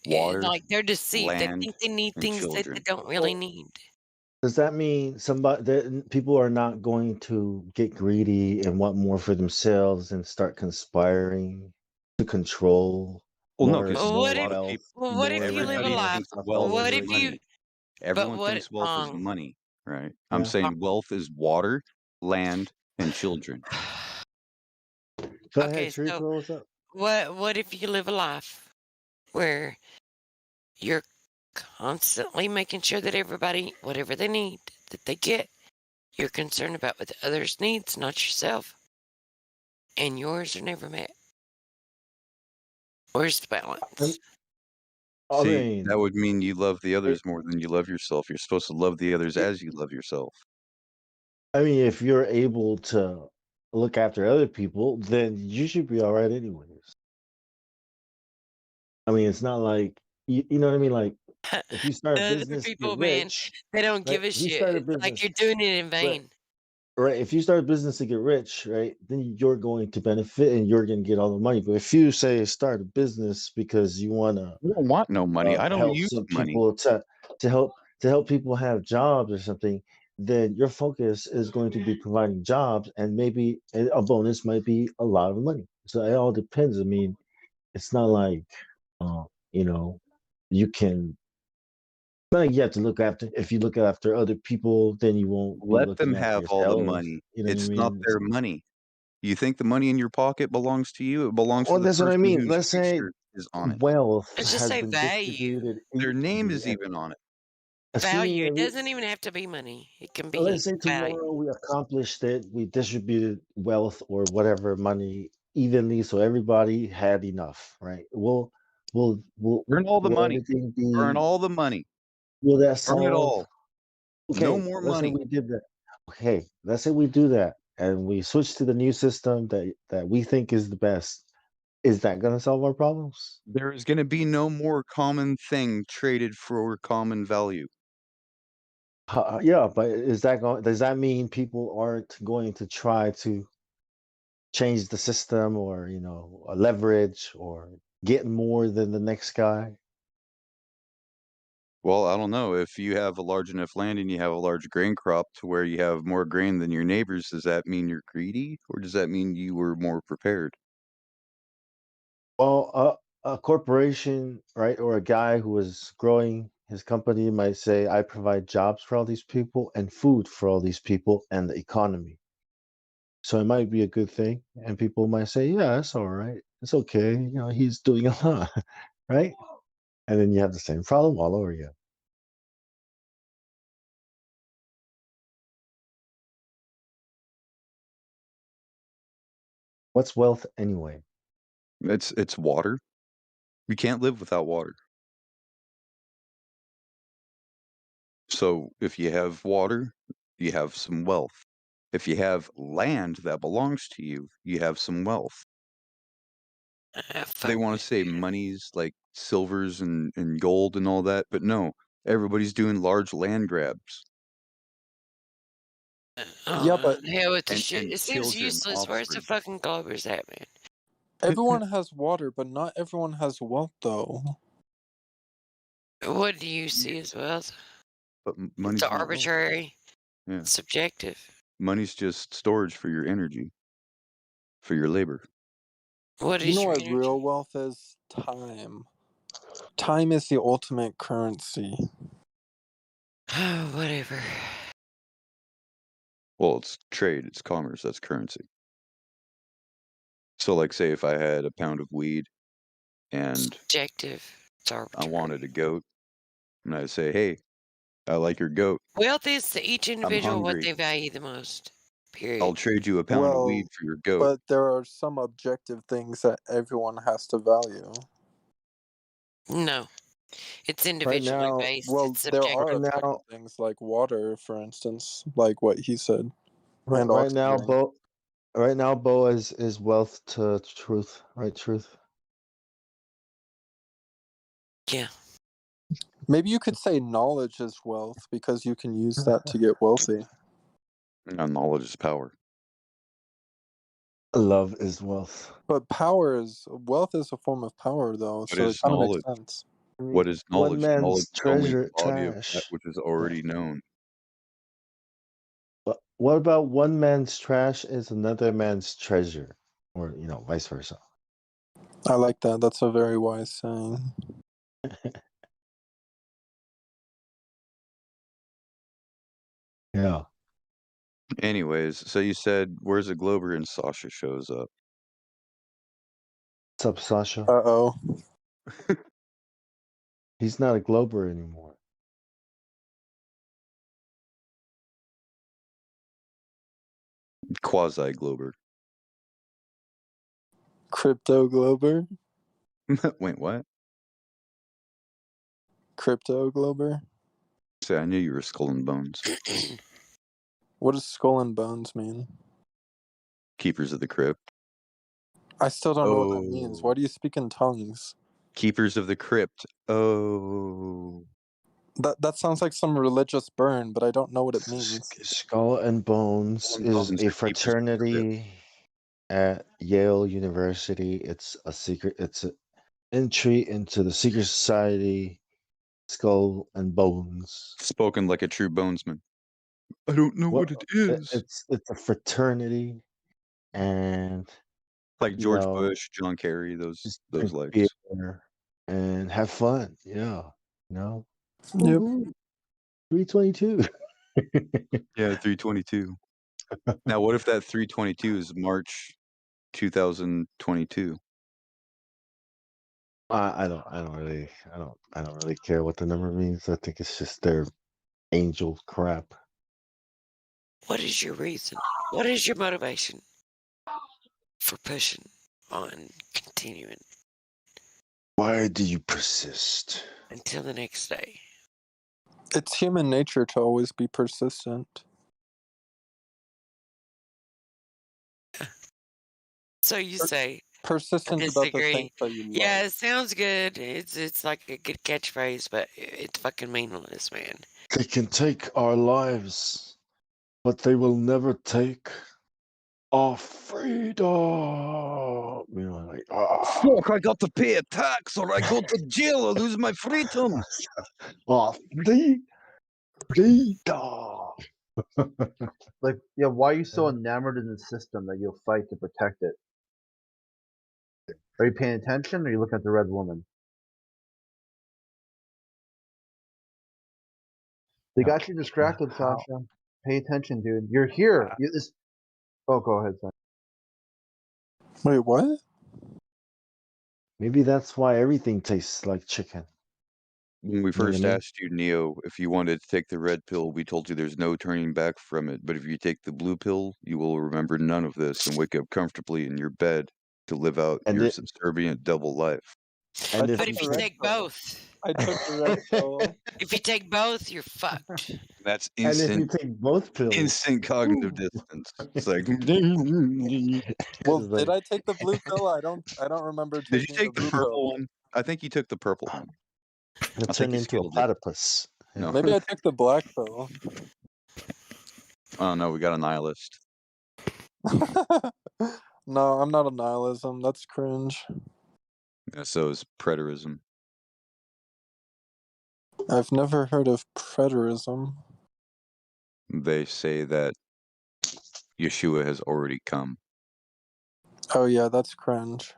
water,
like they're deceived. They
land,
think they need
and
things that they
children.
don't really
Well,
need.
does that mean somebody that people are not going to get greedy and want more for themselves and start conspiring to control
Well, no, because
Well,
a
what
more
if
lot of
wealth,
people,
what if you live a
more
everybody
life?
thinks
stuff
wealth
all
What
is
over
if you
money.
again?
but
Everyone
what
thinks wealth is money, right? I'm
Yeah.
saying wealth is water, land, and children.
Go ahead,
okay,
Tree.
so
What's up?
what if you live a life where you're constantly making sure that everybody, whatever they need, that they get, you're concerned about what the others' needs, not yourself, and yours are never met. Where's the
I
balance?
I
See, that
mean,
would mean you love the
it,
others more than you love yourself. You're supposed to love the others
it,
as you love yourself.
I mean, if you're able to look after other people, then you should be all right anyways. I mean, it's not like you know what I mean. Like, if you start a
Other
business to get
people, man,
rich,
they don't
right?
give a
If you
shit.
start a
It's like
business,
you're doing it in
right?
vain.
Right. If you start a business to get rich, right, then you're going to benefit and you're going to get all the money. But if you say start a business because you want to
I don't want no money. I don't
help
use
some
money.
people to help people have jobs or something, then your focus is going to be providing jobs, and maybe a bonus might be a lot of money. So it all depends. I mean, it's not like uh, you know you can. It's not like you have to look after. If you look after other people, then you won't be
Let them
looking after
have all the
yourself.
money.
You know what I
It's not
mean?
their money. You think the money in your pocket belongs to you? It belongs to
Well,
the
that's what I
person
mean.
whose
Let's say
picture is on it.
wealth
Let's just
has
say
been
value.
distributed
Their name
equally,
is even on it.
Value.
assuming
It
that
doesn't even have to be money. It can
let's
be
say
value.
tomorrow we accomplished it, we distributed wealth or whatever money evenly, so everybody had enough, right? Will
Burn all the
will
money.
everything
Burn
be?
all the money.
Will that
Burn it
solve?
all. No
Okay,
more
let's say
money.
we did that. Okay, let's say we do that, and we switch to the new system that we think is the best. Is that going to solve our problems?
There is going to be no more common thing traded for common value.
Yeah, but is that going? Does that mean people aren't going to try to change the system, or leverage or get more than the next guy?
Well, I don't know. If you have a large enough land and you have a large grain crop to where you have more grain than your neighbors, does that mean you're greedy, or does that mean you were more prepared?
Well, a corporation, right, or a guy who is growing his company might say, I provide jobs for all these people and food for all these people and the economy. So it might be a good thing. And people might say, yeah, it's all right. It's okay. You know, he's doing a lot, right? And then you have the same problem all over again. What's wealth anyway?
It's water. You can't live without water. So if you have water, you have some wealth. If you have land that belongs to you, you have some wealth. They
Fuck
want to say
you.
money's like silvers and gold and all that, but no, everybody's doing large land grabs
Yeah,
Oh,
but
hell with the
and
shit. It seems
children,
useless. Where's the
offspring.
fucking globbers at, man?
everyone has water, but not everyone has wealth, though.
What do you see as wealth?
But
It's
money's not wealth.
arbitrary.
Yeah,
Subjective.
money's just storage for your energy, for your labor.
What
You
is
know
your
what
energy?
real wealth is? Time. Time is the ultimate currency.
Whatever.
Well, it's trade, it's commerce, that's currency. So, like, say if I had a pound of weed and
Subjective. It's
I
arbitrary.
wanted a goat, and I'd say, "Hey, I like your goat.
Wealth is to each
I'm
individual what
hungry.
they value the most.
I'll
Period.
trade you a pound of weed
Well,
for your goat."
but there are some objective things that everyone has to value.
No. It's
Right
individually
now,
based.
Well,
It's
there are
right
subjective.
objective
now,
things like water, for instance, like what he said, and
right now,
oxygen.
Bo, right now, Bo is wealth to truth, right? Truth.
Yeah.
Maybe you could say knowledge is wealth because you can use that to get wealthy.
Now, knowledge is power.
Love is wealth.
But wealth is a form of power, though,
What
so it
is
kind of makes
knowledge?
sense.
I mean,
What is
one
knowledge? Knowledge
man's
is only the
treasure
body of that
trash.
which is
Yeah.
already known.
But what about one man's trash is another man's treasure, or you know, vice versa?
I like that. That's a very wise saying.
Yeah.
Anyways, so you said, "Where's a Glober?" and Sasha shows up.
What's up, Sasha?
Uh-oh.
He's not a Glober anymore.
Quasi Glober.
Crypto Glober?
Wait, what?
Crypto Glober?
Say, I knew you were Skull and Bones.
What does skull and bones mean?
Keepers of the Crypt.
I still don't know what that means. Why
Oh.
do you speak in tongues?
Keepers of the Crypt. Oh.
That sounds like some religious burn, but I don't know what it means.
Skull and Bones
Skull and
is
Bones
a
are Keepers of the Crypt.
fraternity at Yale University. It's a secret. It's an entry into the secret society. Skull and Bones.
Spoken like a true bonesman. I don't know what it is.
It's a fraternity, and
Like
you
George
know,
Bush, John Kerry, those
just drink
legs.
beer and have fun. Yeah, you know.
Yep.
322.
Yeah, 322. Now, what if that 322 is March 2022?
I don't really care what the number means. I think it's just their angel crap.
What is your reason? What is your motivation for pushing on, continuing
Why do you persist?
until the next day?
It's human nature to always be persistent.
So you say, I
Persistent about the
disagree.
things that you love.
Yeah, it sounds good. It's like a good catchphrase, but it's fucking meaningless, man.
They can take our lives, but they will never take
of freedom. You know, like,
Fuck, I got to pay a tax or I go to jail, I lose my freedom.
freedom.
Like, yeah, why are you so enamored in the system that you'll fight to protect it? Are you paying attention, or are you looking at the red woman? They got you distracted, Sasha. Pay attention, dude. You're here. Oh, go ahead, son.
Wait, what?
Maybe that's why everything tastes like chicken.
When we
You know what I
first
mean?
asked you, Neo, if you wanted to take the red pill, we told you there's no turning back from it. But if you take the blue pill, you will remember none of this and wake up comfortably in your bed to live out
And
your
it,
subservient double life.
and
I
if
But
took
if
the
you
red
take
pill.
both,
I took the red pill.
if you take both, you're fucked.
That's
and if you
instant
take both pills,
instant cognitive
woo.
distance. It's like
Well,
It's
did
like,
I take the blue pill? I don't remember
did you
taking the
take the
blue pill.
purple one? I think you took the purple one.
you
I
turn
think you
into a
skipped it.
platypus.
No.
Maybe I took the black pill.
Oh no, we got a nihilist.
No, I'm not a nihilism. That's cringe.
Yeah, so is preterism.
I've never heard of preterism.
They say that Yeshua has already come.
Oh yeah, that's cringe.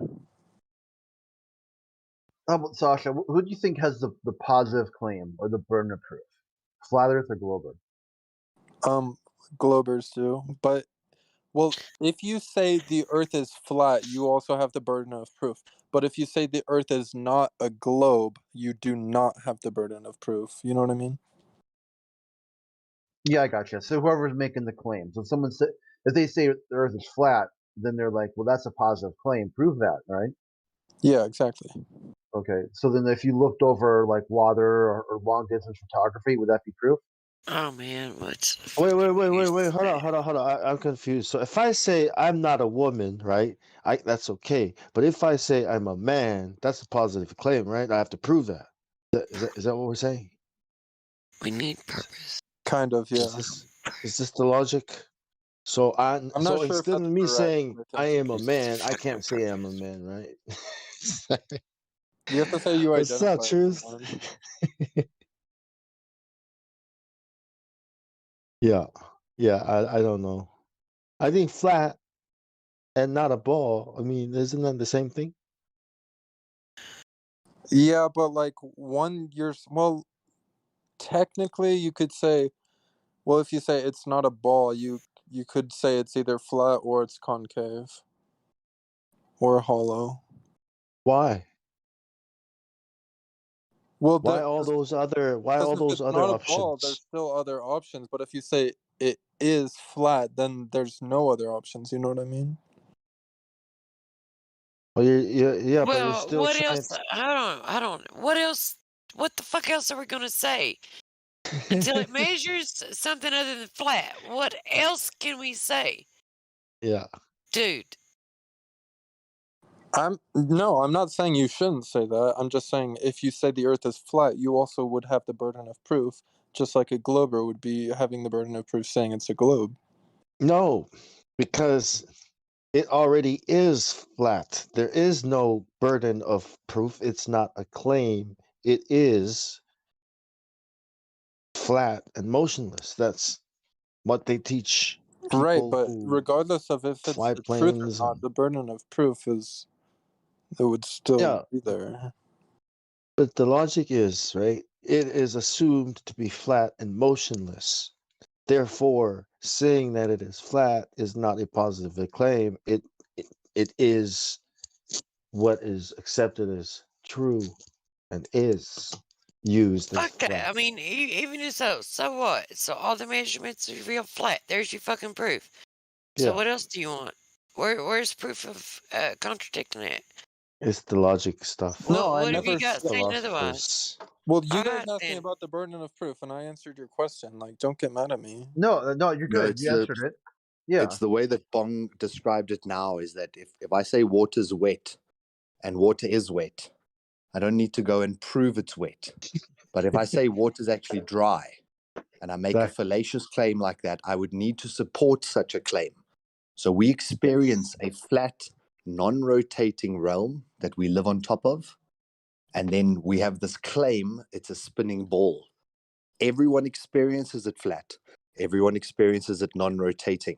How about Sasha? Who do you think has the positive claim or the burden of proof? Flat Earth or Globe?
Globers do. But well, if you say the earth is flat, you also have the burden of proof. But if you say the earth is not a globe, you do not have the burden of proof. You know what I mean?
Yeah, I gotcha. So whoever's making the claim. So if they say the Earth is flat, then they're like, well, that's a positive claim. Prove that, right?
Yeah, exactly.
Okay. So then, if you looked over like water or long distance photography, would that be proof?
Oh man, what's
Wait,
fucking
hold on. I'm confused. So if I say I'm not a woman, right? That's okay. But if I say I'm a man, that's a positive claim, right? I have to prove that. Is that what we're saying?
We need purpose.
Kind of, yeah.
Is this the logic? So
I'm not sure if
instead of
that's
me
correct,
saying
but I
I
think
am a
so.
man, I can't say I'm a man, right?
You have to say you
That's not
identify as
truth.
one.
Yeah, I don't know. I think flat and not a ball. I mean, isn't that the same thing?
Yeah, but like well, technically you could say, well, if you say it's not a ball, you could say it's either flat or it's concave or hollow.
Why?
Well,
Why all those other
because if it's not a ball, there's
options?
still other options. But if you say it is flat, then there's no other options. You know what I mean?
Well, yeah, but you're
Well,
still
what
trying
else? I don't. What else? What the fuck else are we gonna say? Until it measures something other than flat. What else can we say,
Yeah.
dude?
I'm not saying you shouldn't say that. I'm just saying if you say the Earth is flat, you also would have the burden of proof, just like a glober would be having the burden of proof saying it's a globe.
No, because it already is flat. There is no burden of proof. It's not a claim. It is flat and motionless. That's what they teach
Right,
people
but
who
regardless of if it's
fly
the truth or
planes
not,
and
the burden of proof it would still
yeah.
be there.
But the logic is, right? It is assumed to be flat and motionless. Therefore, saying that it is flat is not a positive claim. It is what is accepted as true and is used as
Fuck that.
flat.
I mean, even so what? So all the measurements are real flat. There's your fucking proof. So
Yeah,
what else do you want? Where's proof of contradicting it?
it's the logic stuff.
No, I
What have you
never
got
said.
saying otherwise?
Philosophers.
Well,
All
you guys
right
asked me
then.
about the burden of proof, and I answered your question. Like, don't get mad at me.
No, you're
No,
good. You answered it. Yeah.
it's the way that Bong described it now is that if I say water's wet and water is wet, I don't need to go and prove it's wet. But if I say water's actually dry and I make a
Exactly.
fallacious claim like that, I would need to support such a claim. So we experience a flat, non-rotating realm that we live on top of. And then we have this claim it's a spinning ball. Everyone experiences it flat. Everyone experiences it non-rotating.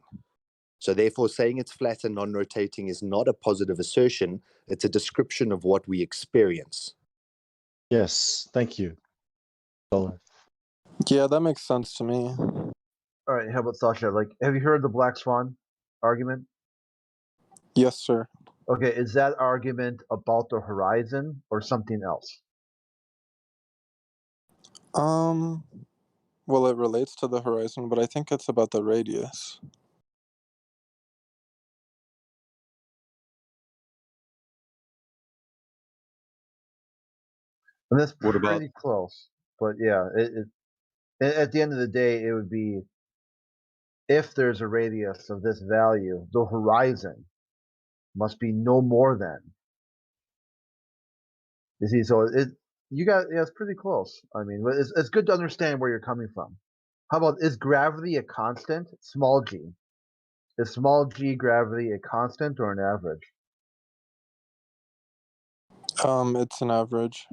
So therefore, saying it's flat and non-rotating is not a positive assertion. It's a description of what we experience.
Yes, thank you. Colin.
Yeah, that makes sense to me.
All right, how about Sasha? Like, have you heard the Black Swan argument?
Yes, sir.
Okay, is that argument about the horizon or something else?
Well, it relates to the horizon, but I think it's about the radius.
And that's
What about
pretty close. But yeah, at the end of the day, it would be if there's a radius of this value, the horizon must be no more than. You see, so it's pretty close. I mean, it's good to understand where you're coming from. How about, is gravity a constant? Small g. Is small g gravity a constant or an average?
It's an average.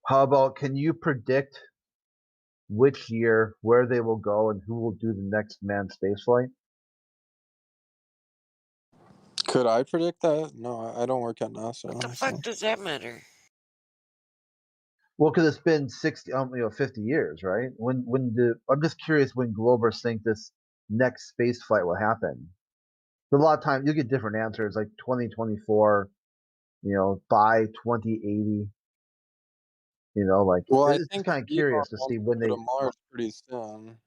How about, can you predict which year, where they will go, and who will do the next manned spaceflight?
Could I predict that? No, I don't work at NASA.
What the
So.
fuck does that matter?
Well, because it's been 50 years, right? I'm just curious when Globers think this next space flight will happen. But a lot of times you get different answers, like 2024, by 2080. Like
Well, I
it's
think
kind of
Elon
curious to see
wants
when
to go
they.
to Mars pretty soon,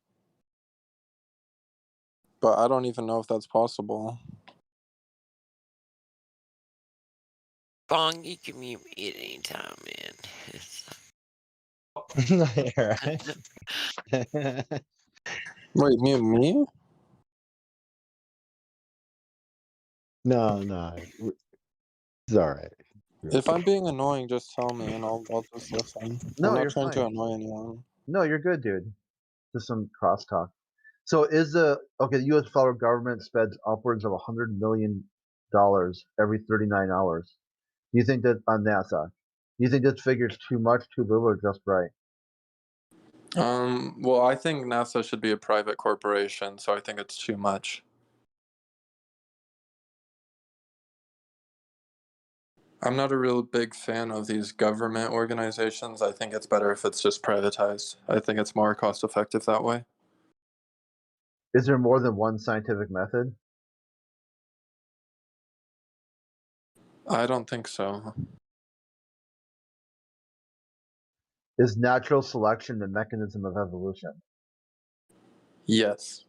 but I don't even know if that's possible.
Bong, you can mute me at any time, man.
Right.
Wait, me?
No, it's all right.
If I'm being annoying, just tell me and I'll just listen. I'm
No,
not
you're
trying to
fine.
annoy anyone.
No, you're good, dude. Just some crosstalk. So the U.S. federal government spends upwards of $100 million every 39 hours. Do you think that on NASA? Do you think this figure is too much, too little, or just right?
Well, I think NASA should be a private corporation, so I think it's too much. I'm not a real big fan of these government organizations. I think it's better if it's just privatized. I think it's more cost effective that way.
Is there more than one scientific method?
I don't think so.
Is natural selection the mechanism of evolution?
Yes.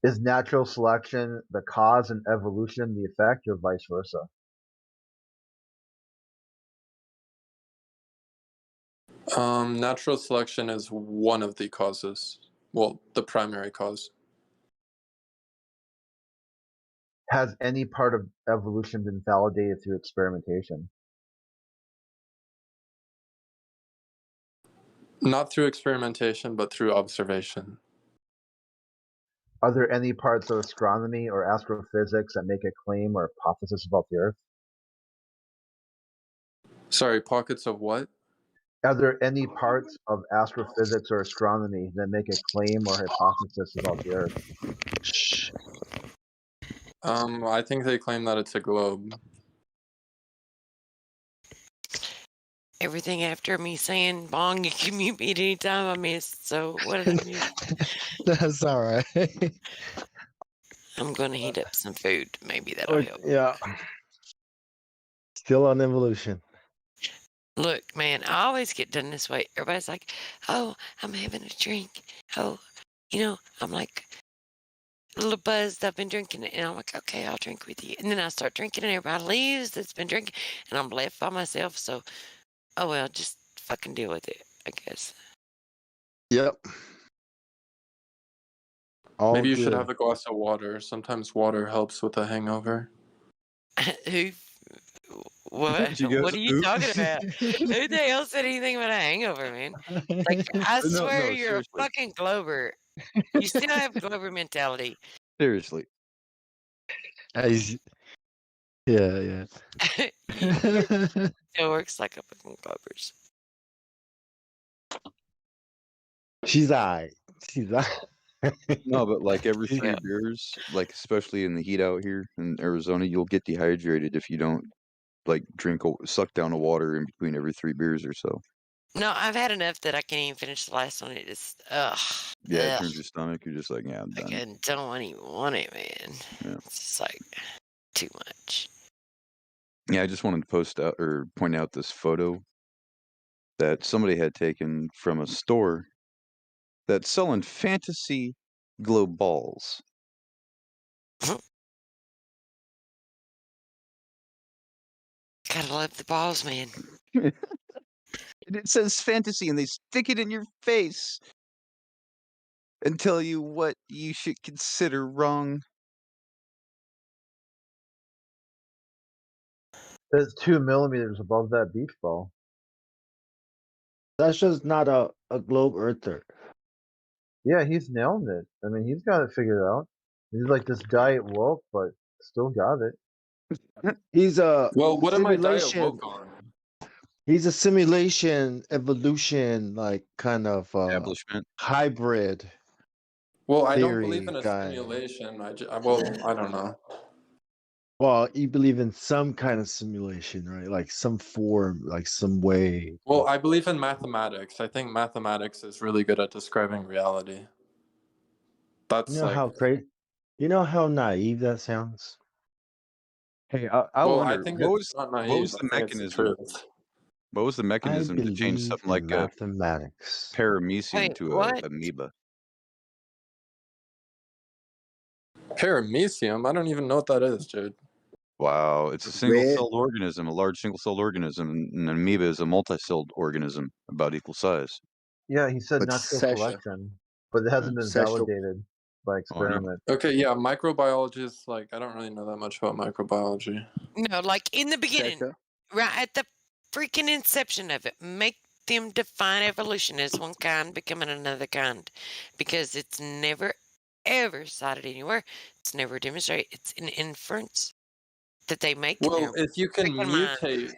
Is natural selection the cause and evolution the effect, or vice versa?
Natural selection is one of the causes. Well, the primary cause.
Has any part of evolution been validated through experimentation?
Not through experimentation, but through observation.
Are there any parts of astronomy or astrophysics that make a claim or hypothesis about the Earth?
Sorry, pockets of what?
Are there any parts of astrophysics or astronomy that make a claim or hypothesis about the Earth?
Shh.
I think they claim that it's a globe.
Everything after me saying Bong, you can mute me at any time I missed. So what did I miss?
That's all right.
I'm gonna heat up some food. Maybe that'll help.
Yeah. Still on evolution.
Look, man, I always get done this way. Everybody's like, "Oh, I'm having a drink." Oh, I'm like a little buzzed. I've been drinking it, and I'm like, "Okay, I'll drink with you." And then I start drinking, and everybody leaves that's been drinking, and I'm left by myself. So, oh well, just fucking deal with it, I guess.
Yep. All
Maybe you should
good.
have a glass of water. Sometimes water helps with a hangover.
Who? What?
She
What
goes,
are you talking
oops.
about? Who the hell said anything about a hangover, man? Like, I
No,
swear
no,
you're a
seriously.
fucking Glober. You still have Glober mentality.
Seriously.
Yeah.
Your still works like a fucking Glober's.
She's alright. She's alright.
No, but like every
Yeah.
3 beers, like especially in the heat out here in Arizona, you'll get dehydrated if you don't like suck down the water in between every 3 beers or so.
No, I've had enough that I can't even finish the last one. It just,
Yeah, it
ugh.
turns your stomach. You're just like, yeah, I'm
Like,
done.
I don't even want it, man.
Yeah.
It's just like too much.
Yeah, I just wanted to post out or point out this photo that somebody had taken from a store that's selling fantasy glow balls.
Gotta love the balls, man.
And it says fantasy, and they stick it in your face and tell you what you should consider wrong.
It's 2 millimeters above that beach ball.
That's just not a globe earther.
Yeah, he's nailing it. I mean, he's got it figured out. He's like this diet woke, but still got it.
He's a
Well, what am I diet
simulation.
woke on?
He's a simulation evolution, like kind of
Establishment.
hybrid
Well, I don't believe
theory
in a
guy.
simulation. Well, I don't know.
Well, you believe in some kind of simulation, right? Like some form, like some way.
Well, I believe in mathematics. I think mathematics is really good at describing reality. That's
You know
like,
how crazy? You know how naive that sounds?
Hey, I
well, I
wonder
think
what
it's not
was
naive. I
the
think it's the
mechanism?
truth.
What was the
I
mechanism to change
believe
something
in
like a
mathematics.
paramecium
Wait,
to
what?
a amoeba?
Paramecium? I don't even know what that is, dude.
Wow, it's a single-celled organism, a large single-celled organism, and an amoeba is a multi-celled organism about equal size.
Yeah, he said
But
natural
Sasha,
selection, but it hasn't been
Sasha,
validated by
Oh, I know.
experiment.
Okay, yeah, microbiology is like, I don't really know that much about microbiology.
No, like in the beginning,
Sasha,
right at the freaking inception of it, make them define evolution as one kind becoming another kind, because it's never ever cited anywhere. It's never demonstrated. It's an inference that they make in
Well,
their
if you can
freaking mind.
mutate,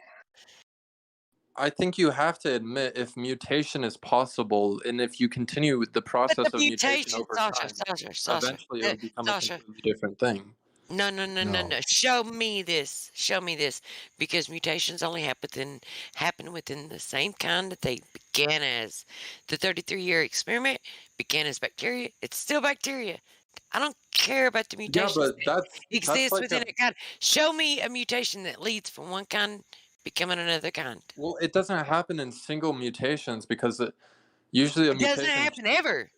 I think you have to admit if mutation is possible, and if you continue with the
But
process
the
of mutation
mutation,
over
Sasha,
time,
Sasha,
eventually it would become a
Sasha.
completely different thing.
No.
No.
Show me this. Show me this. Because mutations only happen within the same kind that they began as. The 33-year experiment began as bacteria. It's still bacteria. I don't care about the
Yeah,
mutations
but
that
that's
exist
like
within a kind. Show me a mutation that leads from one kind becoming another kind.
well, it doesn't happen in single mutations because usually a
It doesn't
mutation.
happen ever.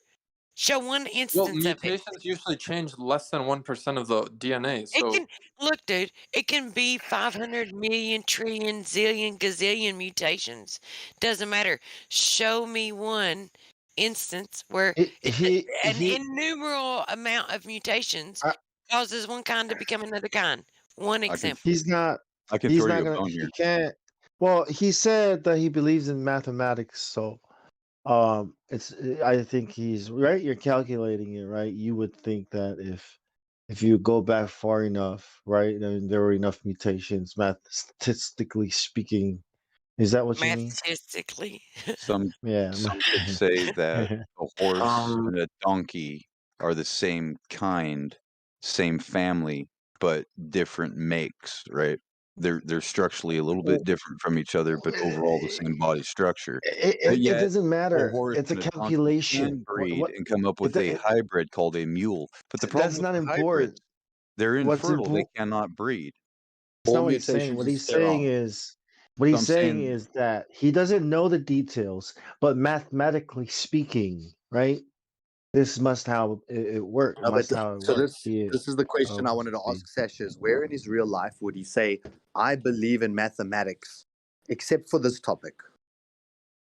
Show one
Well,
instance of it.
mutations usually change less than 1% of the DNA.
It
So
can look, dude. It can be 500 million, trillion, zillion, gazillion mutations. Doesn't matter. Show me one instance where an innumerable amount of mutations causes one kind to become another kind. One example.
He's not.
I can
He's
throw
not
you a
gonna.
bone
He
here.
can't. Well, he said that he believes in mathematics, so it's. I think he's right. You're calculating it right. You would think that if you go back far enough, right, and there were enough mutations, statistically speaking. Is that what you mean?
Statistically.
Some
Yeah.
could say that a horse
Um,
and a donkey are the same kind, same family, but different makes, right? They're structurally a little bit different from each other, but overall the same body structure. But
It
yet,
doesn't
a
matter.
horse
It's a
and a donkey can
calculation.
breed and come up with a hybrid called a mule. But the problem
That's
with
not
the hybrids,
important.
they're
What's
infertile. They
important?
cannot breed.
That's not
all
what he's saying.
mutations
What
is
he's saying
sterile.
is, what
So
he's
I'm
saying
saying
is that he doesn't know the details, but mathematically speaking, right? This must how it worked.
No, but
Must how it
so
works.
this is the question I wanted to ask Sasha: is where in his real life would he say, "I believe in mathematics," except for this topic?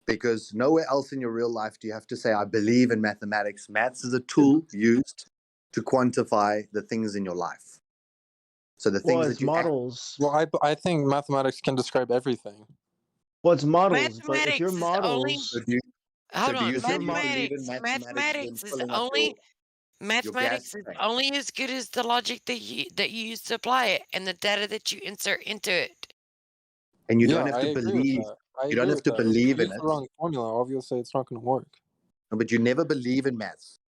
Because nowhere else in your real life do you have to say, "I believe in mathematics." Maths is a tool used to quantify the things in your life. So the
Well,
things
it's
that you
models.
Well, I think mathematics can describe everything.
Well, it's models, but if your
Mathematics is only.
models,
Hold
do you
on,
if
say
your
you
mo-
believe in
mathematics
when
is
filling up
only
your gas
mathematics is
tank?
only as good as the logic that you use to apply it and the data that you insert into it.
And you don't
Yeah,
have
I
to
agree with
believe.
that. I
You don't
agree
have
with
to
that. If
believe
you
in
use the
it.
wrong formula, obviously it's not going to work.
No, but you never believe in maths.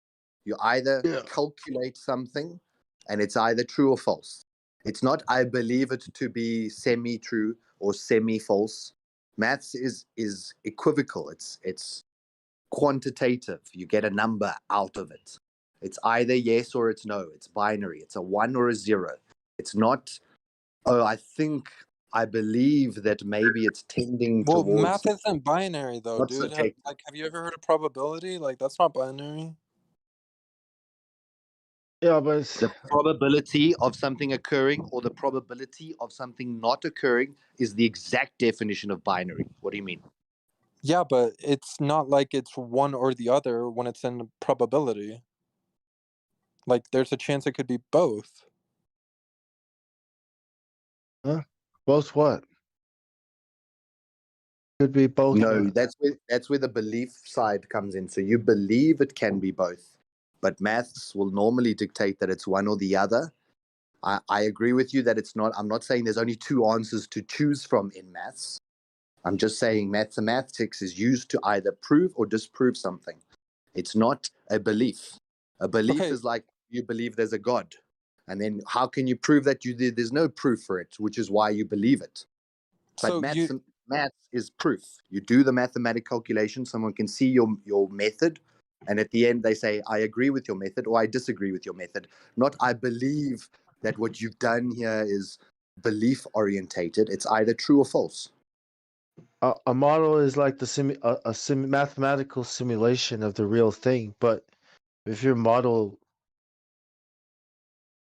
You either
Yeah.
calculate something and it's either true or false. It's not I believe it to be semi-true or semi-false. Maths is equivocal. It's quantitative. You get a number out of it. It's either yes or it's no. It's binary. It's a 1 or a 0. It's not, oh, I believe that maybe it's tending
Well,
towards
math isn't binary though,
not so
dude. Have,
take
like, have you ever heard of probability? Like, that's not binary.
Yeah, but it's,
the probability of something occurring or the probability of something not occurring is the exact definition of binary. What do you mean?
Yeah, but it's not like it's one or the other when it's in probability. Like, there's a chance it could be both.
huh? Both what? Could be both
No,
what?
that's where the belief side comes in. So you believe it can be both, but maths will normally dictate that it's one or the other. I agree with you that it's not. I'm not saying there's only two answers to choose from in maths. I'm just saying mathematics is used to either prove or disprove something. It's not a belief. A belief
Okay,
is like you believe there's a God. And then how can you prove that there's no proof for it, which is why you believe it. But
so you
maths is proof. You do the mathematical calculation, someone can see your method, and at the end they say, I agree with your method or I disagree with your method. Not I believe that what you've done here is belief orientated. It's either true or false.
A model is like mathematical simulation of the real thing. But if your model,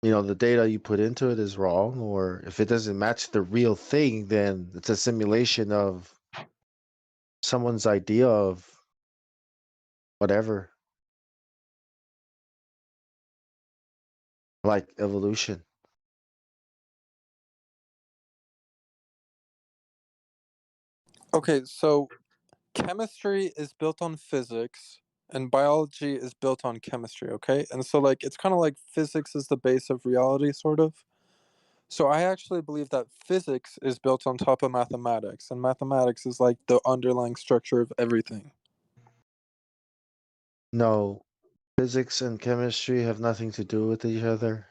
the data you put into it is wrong, or if it doesn't match the real thing, then it's a simulation of someone's idea of whatever, like evolution.
okay, so chemistry is built on physics and biology is built on chemistry, okay? And so like it's kind of like physics is the base of reality sort of. So I actually believe that physics is built on top of mathematics and mathematics is like the underlying structure of everything.
No, physics and chemistry have nothing to do with each other.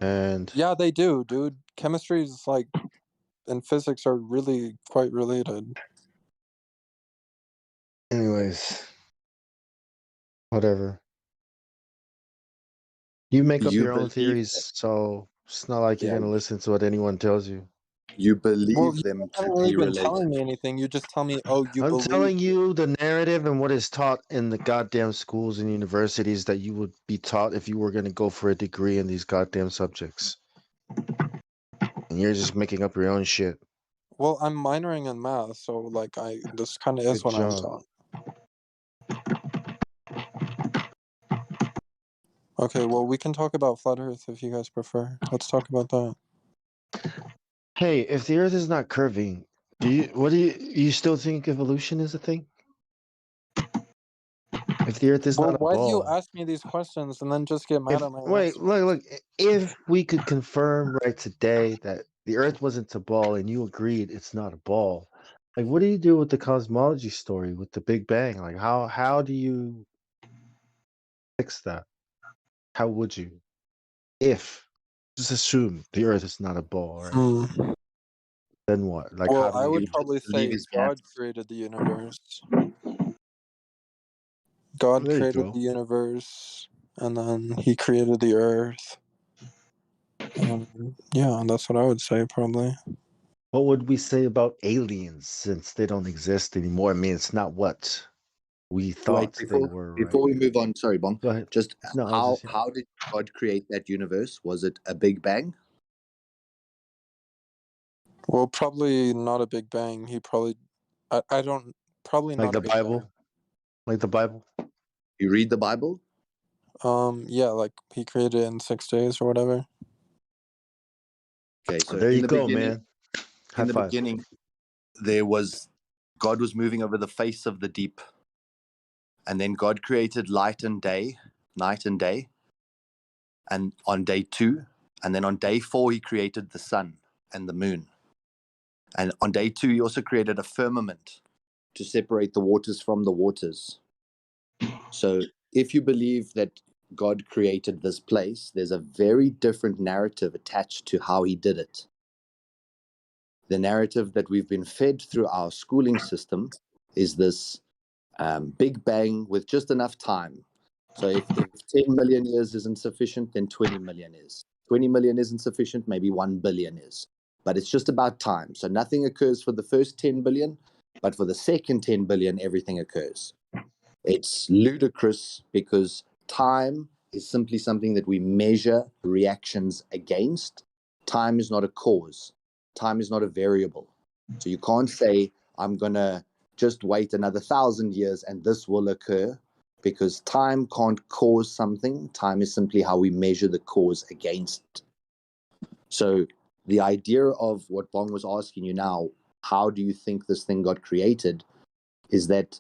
And
Yeah, they do, dude. Chemistry is like and physics are really quite related.
anyways, whatever. You make up
You
your own
believe them.
theories, so it's not like you're
Yeah,
gonna listen to what anyone tells you.
you
Well,
believe
you
them to
haven't really
be
been
related.
telling me anything. You just tell me, oh, you
I'm
believe.
telling you the narrative and what is taught in the goddamn schools and universities that you would be taught if you were gonna go for a degree in these goddamn subjects. And you're just making up your own shit.
Well, I'm minoring in math, so like this kind of is
Good
what I'm
job.
taught. Okay, well, we can talk about flat Earth if you guys prefer. Let's talk about that.
Hey, if the Earth is not curving, you still think evolution is a thing? If the Earth is
Well,
not a
why do you
ball,
ask me these questions and then just get mad at my
wait,
answer?
look, if we could confirm right today that the Earth wasn't a ball and you agreed it's not a ball, like what do you do with the cosmology story with the Big Bang? Like how do you fix that? How would you? If just assume the Earth is not a ball, right?
Hmm.
Then what? Like how
Well,
do
I would
you?
probably
Believe
say
his
God
maths.
created the universe. God
There you
created the
go.
universe, and then He created the Earth. And yeah, that's what I would say probably.
What would we say about aliens since they don't exist anymore? I mean, it's not what we
Wait,
thought they were, right?
before we move on, sorry, Bong.
Go ahead.
Just
No, I was just
how did God create that universe? Was it a Big Bang?
Well, probably not a Big Bang. He probably, I don't, probably
like
not a
the
Big Bang.
Bible, like the Bible.
You read the Bible?
Yeah, like he created it in 6 days or whatever.
Okay, so
There
in
you
the
go,
beginning,
man. High five.
God was moving over the face of the deep, and then God created light and day, night and day, and on day 2, and then on day 4 he created the sun and the moon, and on day 2 he also created a firmament to separate the waters from the waters. So if you believe that God created this place, there's a very different narrative attached to how he did it. The narrative that we've been fed through our schooling system is this big bang with just enough time. So if 10 million years isn't sufficient, then 20 million is. 20 million isn't sufficient, maybe 1 billion is. But it's just about time. So nothing occurs for the first 10 billion, but for the second 10 billion, everything occurs. It's ludicrous because time is simply something that we measure reactions against. Time is not a cause. Time is not a variable. So you can't say, I'm going to just wait another 1,000 years and this will occur, because time can't cause something. Time is simply how we measure the cause against. So the idea of what Bong was asking you now, how do you think this thing got created, is that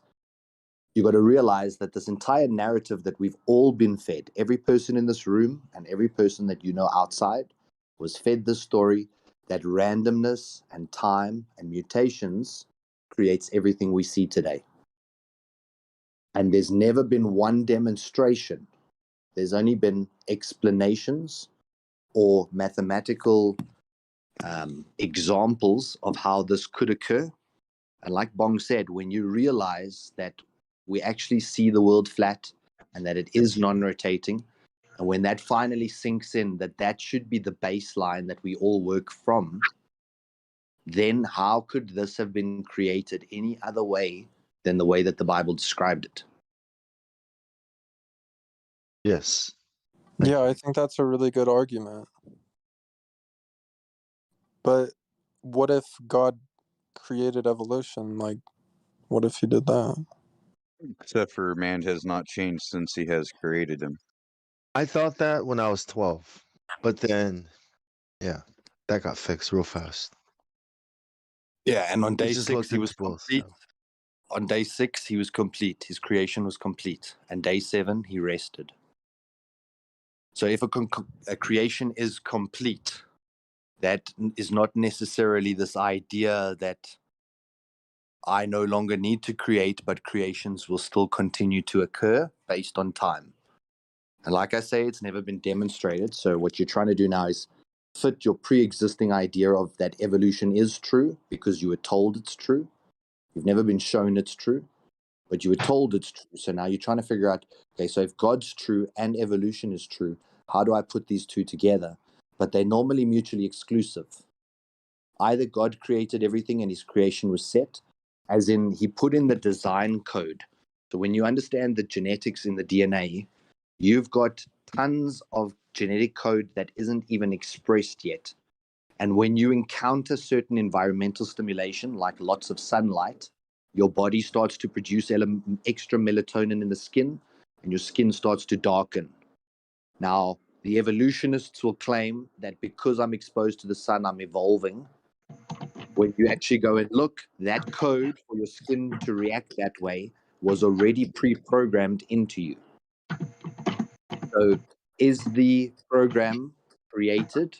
you got to realize that this entire narrative that we've all been fed, every person in this room and every person that you know outside, was fed this story that randomness and time and mutations creates everything we see today. And there's never been one demonstration. There's only been explanations or mathematical examples of how this could occur. And like Bong said, when you realize that we actually see the world flat and that it is non-rotating, and when that finally sinks in, that that should be the baseline that we all work from, then how could this have been created any other way than the way that the Bible described it?
Yes.
Yeah, I think that's a really good argument. But what if God created evolution? Like, what if he did that?
Except for man has not changed since he has created him.
I thought that when I was 12, but then, yeah, that got fixed real fast.
Yeah, and on day
He just
6,
looked
he was
into both.
complete. On day 6, he was complete. His creation was complete. And day 7, he rested. So if a creation is complete, that is not necessarily this idea that I no longer need to create, but creations will still continue to occur based on time. And like I say, it's never been demonstrated. So what you're trying to do now is fit your pre-existing idea of that evolution is true because you were told it's true. You've never been shown it's true, but you were told it's true. So now you're trying to figure out, okay, so if God's true and evolution is true, how do I put these two together? But they're normally mutually exclusive. Either God created everything and his creation was set, as in he put in the design code. So when you understand the genetics in the DNA, you've got tons of genetic code that isn't even expressed yet. And when you encounter certain environmental stimulation, like lots of sunlight, your body starts to produce extra melatonin in the skin, and your skin starts to darken. Now, the evolutionists will claim that because I'm exposed to the sun, I'm evolving. When you actually go and look, that code for your skin to react that way was already pre-programmed into you. So is the program created?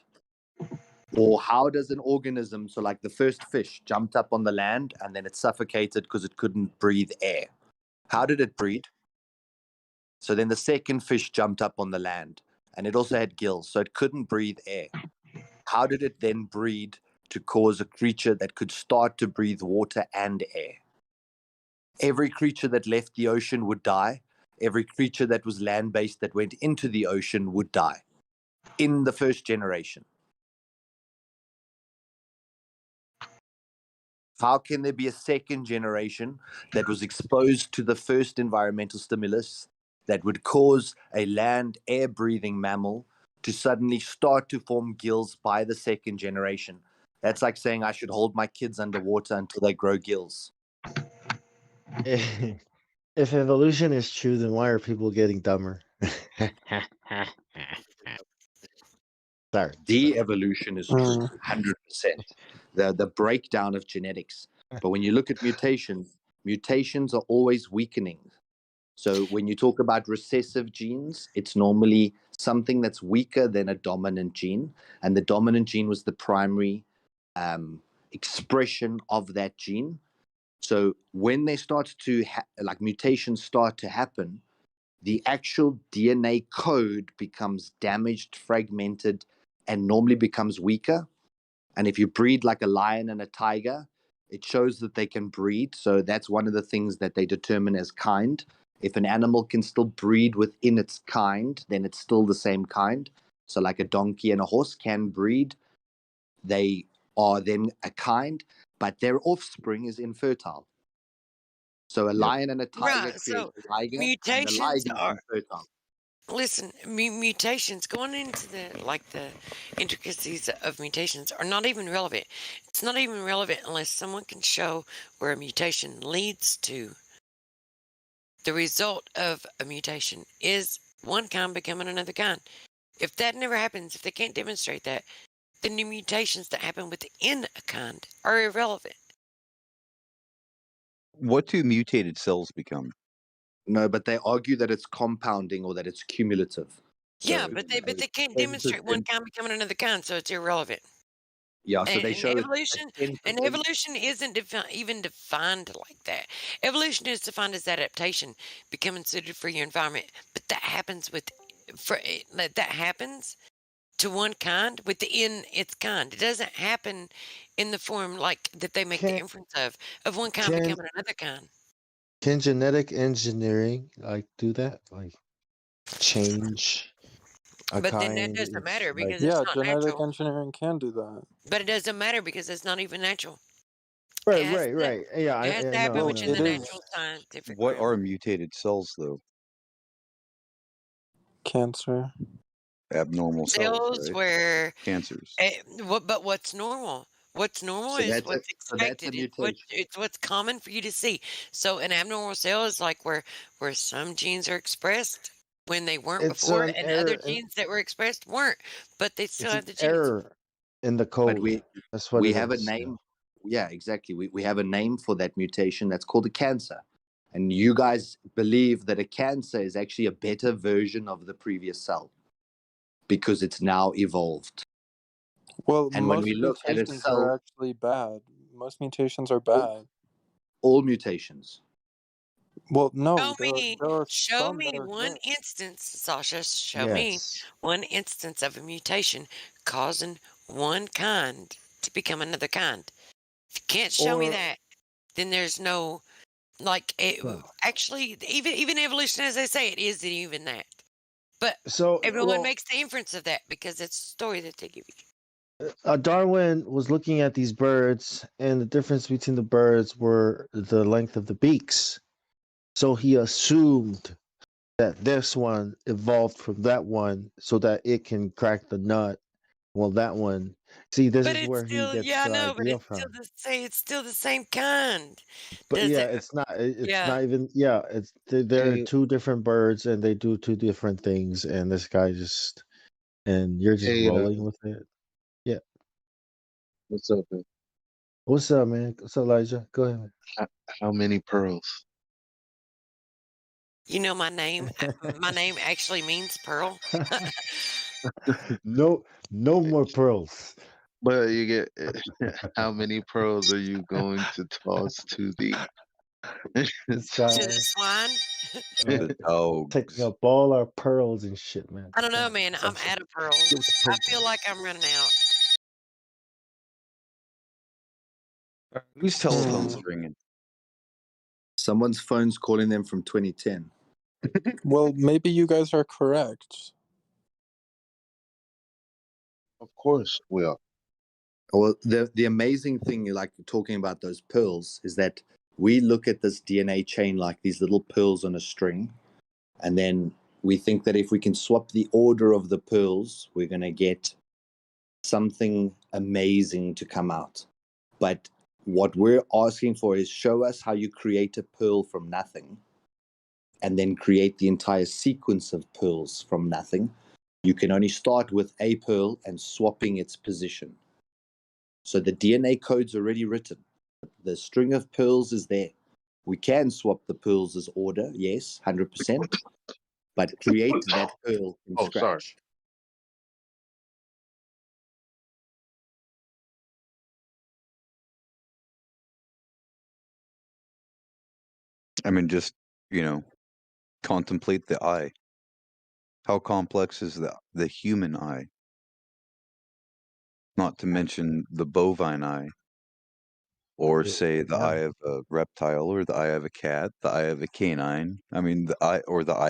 Or how does an organism, so like the first fish jumped up on the land and then it suffocated because it couldn't breathe air. How did it breed? So then the second fish jumped up on the land and it also had gills, so it couldn't breathe air. How did it then breed to cause a creature that could start to breathe water and air? Every creature that left the ocean would die. Every creature that was land-based that went into the ocean would die in the first generation. How can there be a second generation that was exposed to the first environmental stimulus that would cause a land air-breathing mammal to suddenly start to form gills by the second generation? That's like saying I should hold my kids underwater until they grow gills.
If evolution is true, then why are people getting dumber? Sorry.
De-evolution is true, 100%. The breakdown of genetics. But when you look at mutations are always weakening. So when you talk about recessive genes, it's normally something that's weaker than a dominant gene, and the dominant gene was the primary expression of that gene. So when they start to like mutations start to happen, the actual DNA code becomes damaged, fragmented, and normally becomes weaker. And if you breed like a lion and a tiger, it shows that they can breed. So that's one of the things that they determine as kind. If an animal can still breed within its kind, then it's still the same kind. So like a donkey and a horse can breed. They are then a kind, but their offspring is infertile. So a lion and a tiger
Right.
create
So
a liger, and the
mutations
liger is
are
infertile.
listen, mutations going into the intricacies of mutations are not even relevant. It's not even relevant unless someone can show where a mutation leads to. The result of a mutation is one kind becoming another kind. If that never happens, if they can't demonstrate that, then the mutations that happen within a kind are irrelevant.
What do mutated cells become?
No, but they argue that it's compounding or that it's cumulative.
Yeah,
So,
but they can't
10%.
demonstrate one kind becoming another kind, so it's irrelevant.
Yeah, so they
And
show
evolution isn't even defined like that. Evolution is defined as adaptation, becoming suited for your environment. But that happens that happens to one kind within its kind. It doesn't happen in the form like that they make the
Can
inference of one kind
can
becoming another kind.
can genetic engineering like do that? Like change a
But then that
kind?
doesn't
It's
matter
like
because it's
Yeah,
not
genetic
natural.
engineering can do that.
But it doesn't matter because it's not even natural.
right,
It has
right,
to,
right. Yeah,
it has
I
to happen
know, I
Well,
within
know.
the
it is
natural scientific
What
realm.
are mutated cells, though?
cancer.
Abnormal cells,
Cells
right?
where
Cancers.
but what's normal? What's normal
so
is
that's a
what's
so that's a
expected.
mutation.
It's what's common for you to see. So an abnormal cell is like where some genes are expressed when they weren't
It's
before,
an
and other
error.
genes that were expressed weren't, but they still
It's an
have the genes.
error in the
But
code. That's what
we
it
have a
is.
name. Yeah, exactly. We have a name for that mutation that's called a cancer. And you guys believe that a cancer is actually a better version of the previous cell because it's now evolved.
Well,
And when we
most
look at a
mutations
cell,
are actually bad. Most mutations are bad.
all mutations.
Well, no, there are
Show
some that
me
are
one
good.
instance, Sasha. Show me
Yes.
one instance of a mutation causing one kind to become another kind. If you can't show me
Or
that, then there's no
yeah.
actually even evolution, as they say, it isn't even that. But
So
everyone
well,
makes the inference of that because it's a story that they give you.
Darwin was looking at these birds, and the difference between the birds were the length of the beaks. So he assumed that this one evolved from that one so that it can crack the nut. Well, that one. See, this
But
is
it's
where he
still,
gets
yeah, I
the
know, but
idea
it's still
from.
it's still the same kind.
But
Does
yeah,
it?
it's
Yeah.
not even yeah, it's they're
Hey,
two different birds and they do two different things and this guy just and you're just
hey,
rolling with it. Yeah.
what's up, man?
What's up, man? What's up, Elijah? Go ahead.
How, how many pearls?
You know my name. My name actually means pearl.
No, no more pearls.
But you get how many pearls are you going to toss to the
This
To
guy
the swine.
To the
taking
dogs.
up all our pearls and shit, man.
I don't know,
Damn,
man. I'm
Sasha.
out of pearls.
Get with the
I
program.
feel like I'm running out.
Whose telephone's ringing?
Someone's phone's calling them from 2010.
Well, maybe you guys are correct.
Of course we are.
Well, the amazing thing, like talking about those pearls, is that we look at this DNA chain like these little pearls on a string, and then we think that if we can swap the order of the pearls, we're going to get something amazing to come out. But what we're asking for is show us how you create a pearl from nothing, and then create the entire sequence of pearls from nothing. You can only start with a pearl and swapping its position. So the DNA code's already written. The string of pearls is there. We can swap the pearls as order, yes, 100%, but create that pearl from
Oh, sorry.
scratch.
I mean, just, contemplate the eye. How complex is the human eye? Not to mention the bovine eye, or say the eye of a reptile, or the eye of a cat, the eye of a canine. I mean, the eye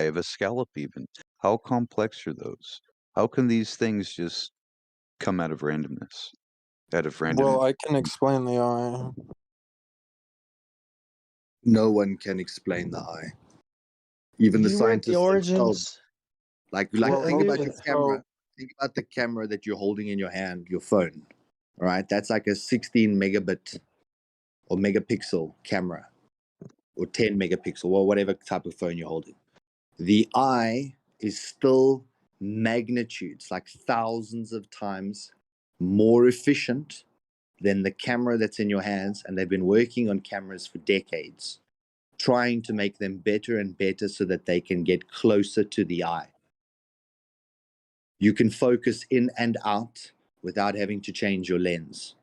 of a scallop even. How complex are those? How can these things just come out of randomness? Out of random.
Well, I can explain the eye.
No one can explain the eye. Even the
You read the
scientists themselves.
origins.
Like
Well,
think about
okay,
your
so
camera. Think about the camera that you're holding in your hand, your phone. All right, that's like a 16 megabit or megapixel camera, or 10 megapixel, or whatever type of phone you're holding. The eye is still magnitudes, like thousands of times more efficient than the camera that's in your hands. And they've been working on cameras for decades, trying to make them better and better so that they can get closer to the eye. You can focus in and out without having to change your lens.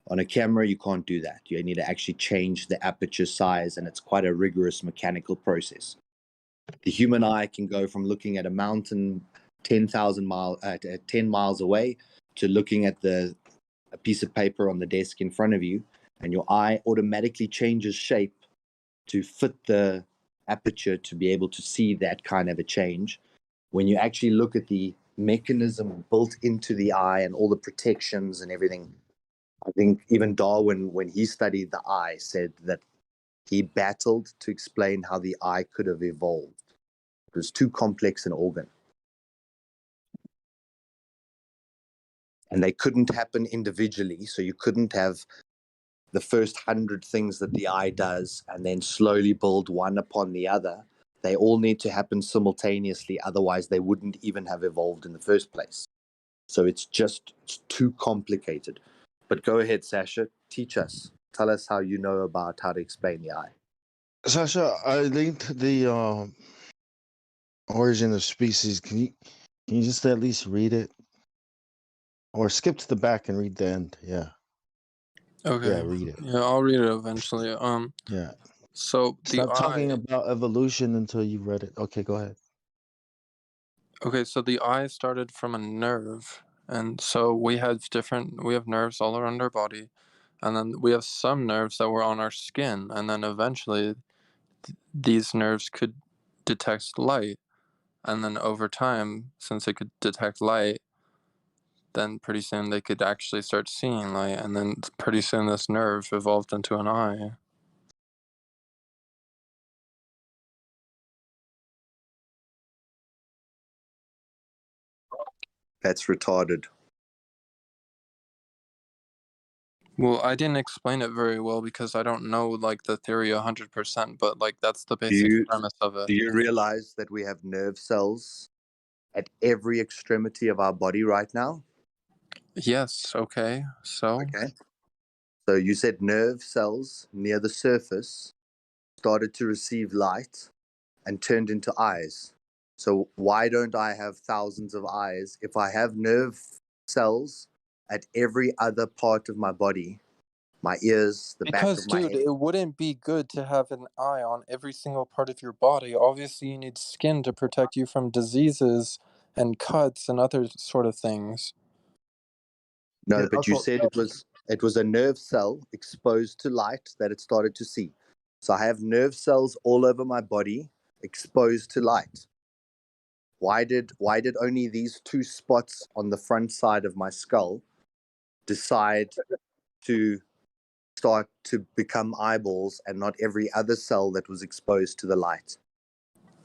On a camera, you can't do that. You need to actually change the aperture size, and it's quite a rigorous mechanical process. The human eye can go from looking at a mountain 10 miles away to looking at a piece of paper on the desk in front of you, and your eye automatically changes shape to fit the aperture to be able to see that kind of a change. When you actually look at the mechanism built into the eye and all the protections and everything, I think even Darwin, when he studied the eye, said that he battled to explain how the eye could have evolved. It was too complex an organ. And they couldn't happen individually. So you couldn't have the first 100 things that the eye does and then slowly build one upon the other. They all need to happen simultaneously. Otherwise, they wouldn't even have evolved in the first place. So it's too complicated. But go ahead, Sasha. Teach us. Tell us how you know about how to explain the eye.
Sasha, I linked the origin of species. Can you just at least read it, or skip to the back and read the end? Yeah,
okay,
read it.
yeah, I'll read it eventually.
Yeah,
So the
stop talking
eye.
about evolution until you've read it. Okay, go ahead.
Okay, so the eye started from a nerve, and so we have nerves all around our body, and then we have some nerves that were on our skin, and then eventually these nerves could detect light, and then over time, since they could detect light, then pretty soon they could actually start seeing light, and then pretty soon this nerve evolved into an eye.
That's retarded.
Well, I didn't explain it very well because I don't know like the theory 100%, but like that's the basic premise of it.
Do you realize that we have nerve cells at every extremity of our body right now?
Yes, okay. So
Okay. So you said nerve cells near the surface started to receive light and turned into eyes. So why don't I have thousands of eyes if I have nerve cells at every other part of my body? My ears, the back
because
of my
dude,
head.
it wouldn't be good to have an eye on every single part of your body. Obviously, you need skin to protect you from diseases and cuts and other sort of things.
No,
And
but you
also,
said it was a nerve cell exposed to light that it started to see. So I have nerve cells all over my body exposed to light. Why did only these two spots on the front side of my skull decide to start to become eyeballs and not every other cell that was exposed to the light?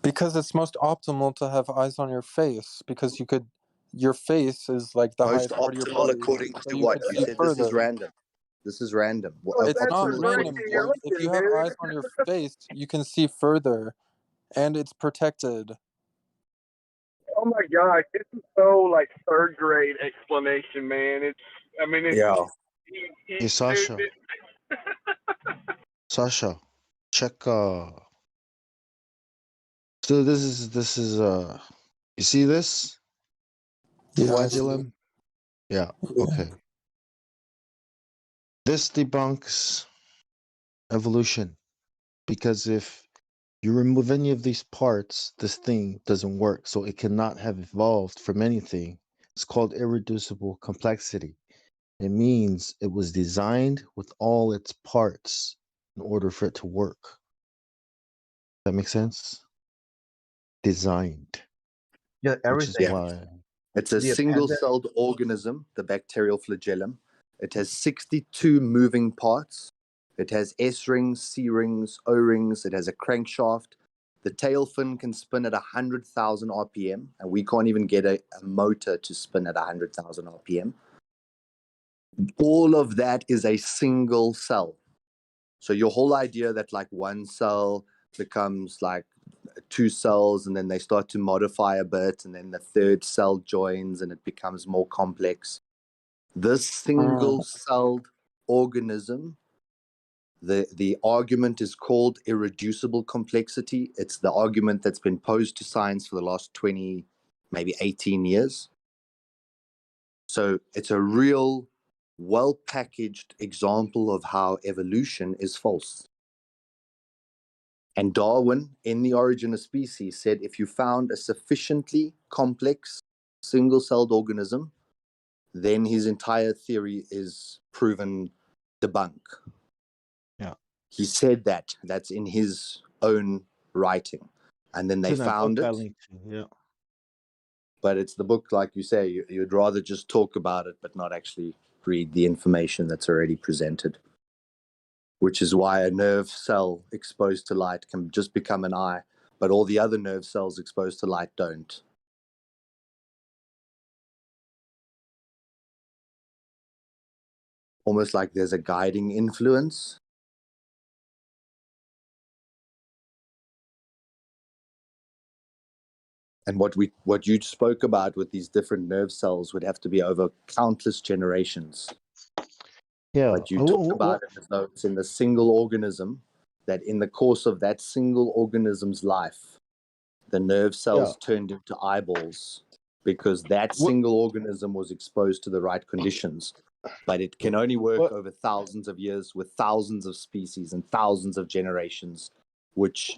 Because it's most optimal to have eyes on your face because your face is like the
Most
highest part of your
optimal
body,
according
so
to
you
what?
could
You
see
said this is
further.
random. This is random.
It's not
Optimal
random,
according to what?
dude. If you have eyes on your face, you can see further, and it's protected.
Oh my gosh, this is so like third grade explanation, man. It's
Yeah.
Hey, Sasha.
it,
Sasha, check. So this is you see this
Yeah, I see.
flagellum? Yeah.
Yeah.
Okay. This debunks evolution because if you remove any of these parts, this thing doesn't work. So it cannot have evolved from anything. It's called irreducible complexity. It means it was designed with all its parts in order for it to work. That makes sense? Designed,
Yeah,
which is
everything.
Yeah.
why.
It's a
The appendix.
single-celled organism, the bacterial flagellum. It has 62 moving parts. It has S rings, C rings, O rings. It has a crankshaft. The tail fin can spin at 100,000 RPM, and we can't even get a motor to spin at 100,000 RPM. All of that is a single cell. So your whole idea that like one cell becomes like two cells and then they start to modify a bit and then the third cell joins and it becomes more complex. This single-celled organism, the argument is called irreducible complexity. It's the argument that's been posed to science for the last 20, maybe 18 years. So it's a real well-packaged example of how evolution is false. And Darwin, in The Origin of Species, said if you found a sufficiently complex single-celled organism, then his entire theory is proven debunk.
Yeah.
He said that. That's in his own writing. And then they
It's in that book
found
I
it.
linked to. Yeah.
But it's the book, like you say, you'd rather just talk about it, but not actually read the information that's already presented. Which is why a nerve cell exposed to light can just become an eye, but all the other nerve cells exposed to light don't. Almost like there's a guiding influence. And what you spoke about with these different nerve cells would have to be over countless generations.
Yeah.
But you talk about it as though it's in the single organism, that in the course of that single organism's life, the nerve cells turned into eyeballs because that single organism was exposed to the right conditions. But it can only work over thousands of years with thousands of species and thousands of generations, which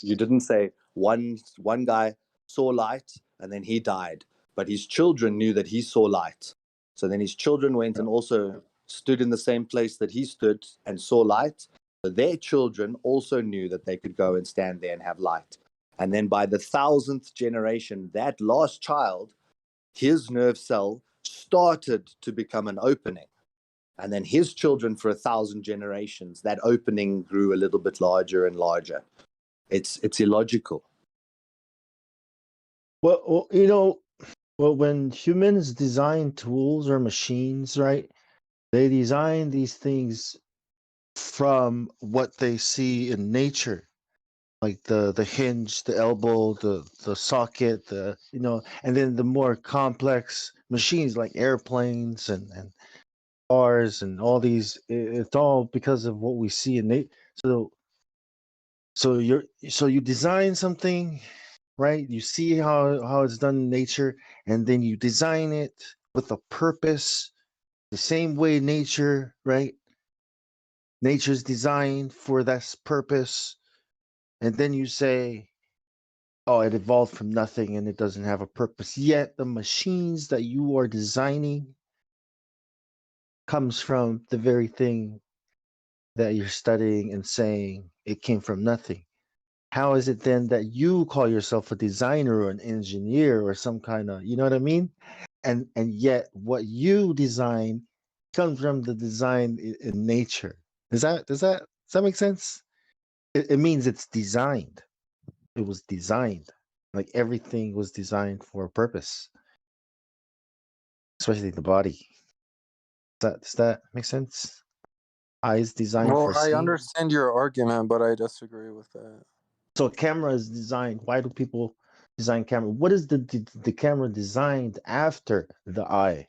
you didn't say one guy saw light and then he died, but his children knew that he saw light. So then his children went and also stood in the same place that he stood and saw light. So their children also knew that they could go and stand there and have light. And then by the 1000th generation, that last child, his nerve cell started to become an opening. And then his children, for 1,000 generations, that opening grew a little bit larger and larger. It's illogical.
Well, when humans design tools or machines, right? They design these things from what they see in nature, like the hinge, the elbow, the socket, and then the more complex machines like airplanes and cars and all these. It's all because of what we see in nature. So you design something, right? You see how it's done in nature, and then you design it with a purpose, the same way nature, right? Nature's designed for this purpose, and then you say, "Oh, it evolved from nothing, and it doesn't have a purpose." Yet the machines that you are designing comes from the very thing that you're studying and saying it came from nothing. How is it then that you call yourself a designer or an engineer or some kind of, you know what I mean? And yet what you design comes from the design in nature. Does that make sense? It means it's designed. It was designed. Like everything was designed for a purpose, especially the body. Does that make sense? Eyes designed
Well,
for
I
seeing.
understand your argument, but I disagree with that.
So a camera is designed. Why do people design camera. What is the camera designed after the eye?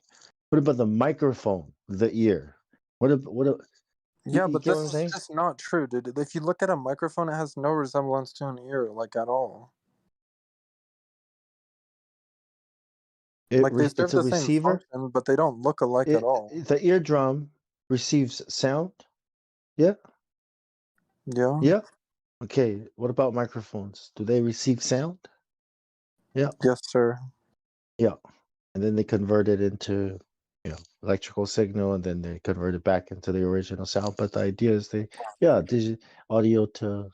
What about the microphone, the ear?
Yeah,
You
but
get what
this
I'm
is
saying?
just not true, dude. If you look at a microphone, it has no resemblance to an ear, like at all. Like they serve
It's a
the same
receiver.
function, but they don't look alike at all.
The eardrum receives sound. Yeah.
Yeah.
Yeah. Okay. What about microphones? Do they receive sound? Yeah.
Yes, sir.
Yeah. And then they convert it into, electrical signal, and then they convert it back into the original sound. But the idea is audio to,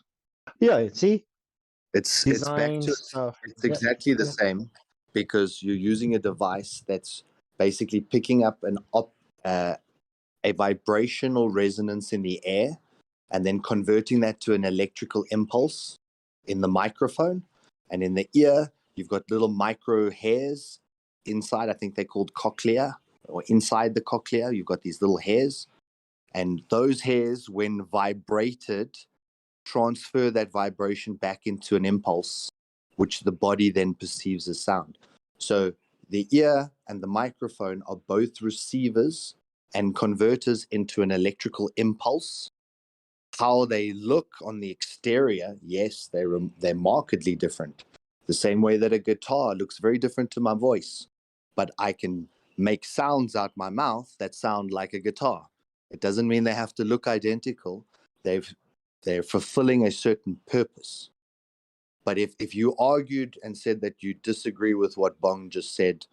see,
It's back
design
to
stuff.
it's
Yeah.
exactly the
Yeah.
same because you're using a device that's basically picking up a vibrational resonance in the air and then converting that to an electrical impulse in the microphone. And in the ear, you've got little micro hairs inside. I think they're called cochlea, or inside the cochlea, you've got these little hairs. And those hairs, when vibrated, transfer that vibration back into an impulse, which the body then perceives as sound. So the ear and the microphone are both receivers and converters into an electrical impulse. How they look on the exterior, yes, they're markedly different. The same way that a guitar looks very different to my voice, but I can make sounds out my mouth that sound like a guitar. It doesn't mean they have to look identical. They're fulfilling a certain purpose. But if you argued and said that you disagree with what Bong just said,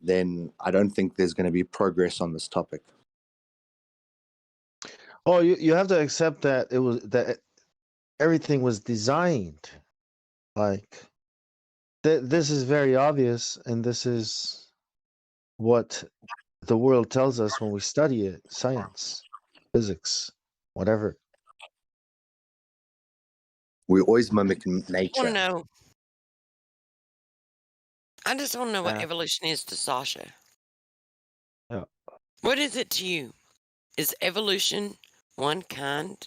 then I don't think there's going to be progress on this topic.
Oh, you have to accept that everything was designed. Like this is very obvious, and this is what the world tells us when we study it: science, physics, whatever.
We always mimic
I want to
nature.
know. I just want to know what
Uh,
evolution is to Sasha.
yeah.
What is it to you? Is evolution one kind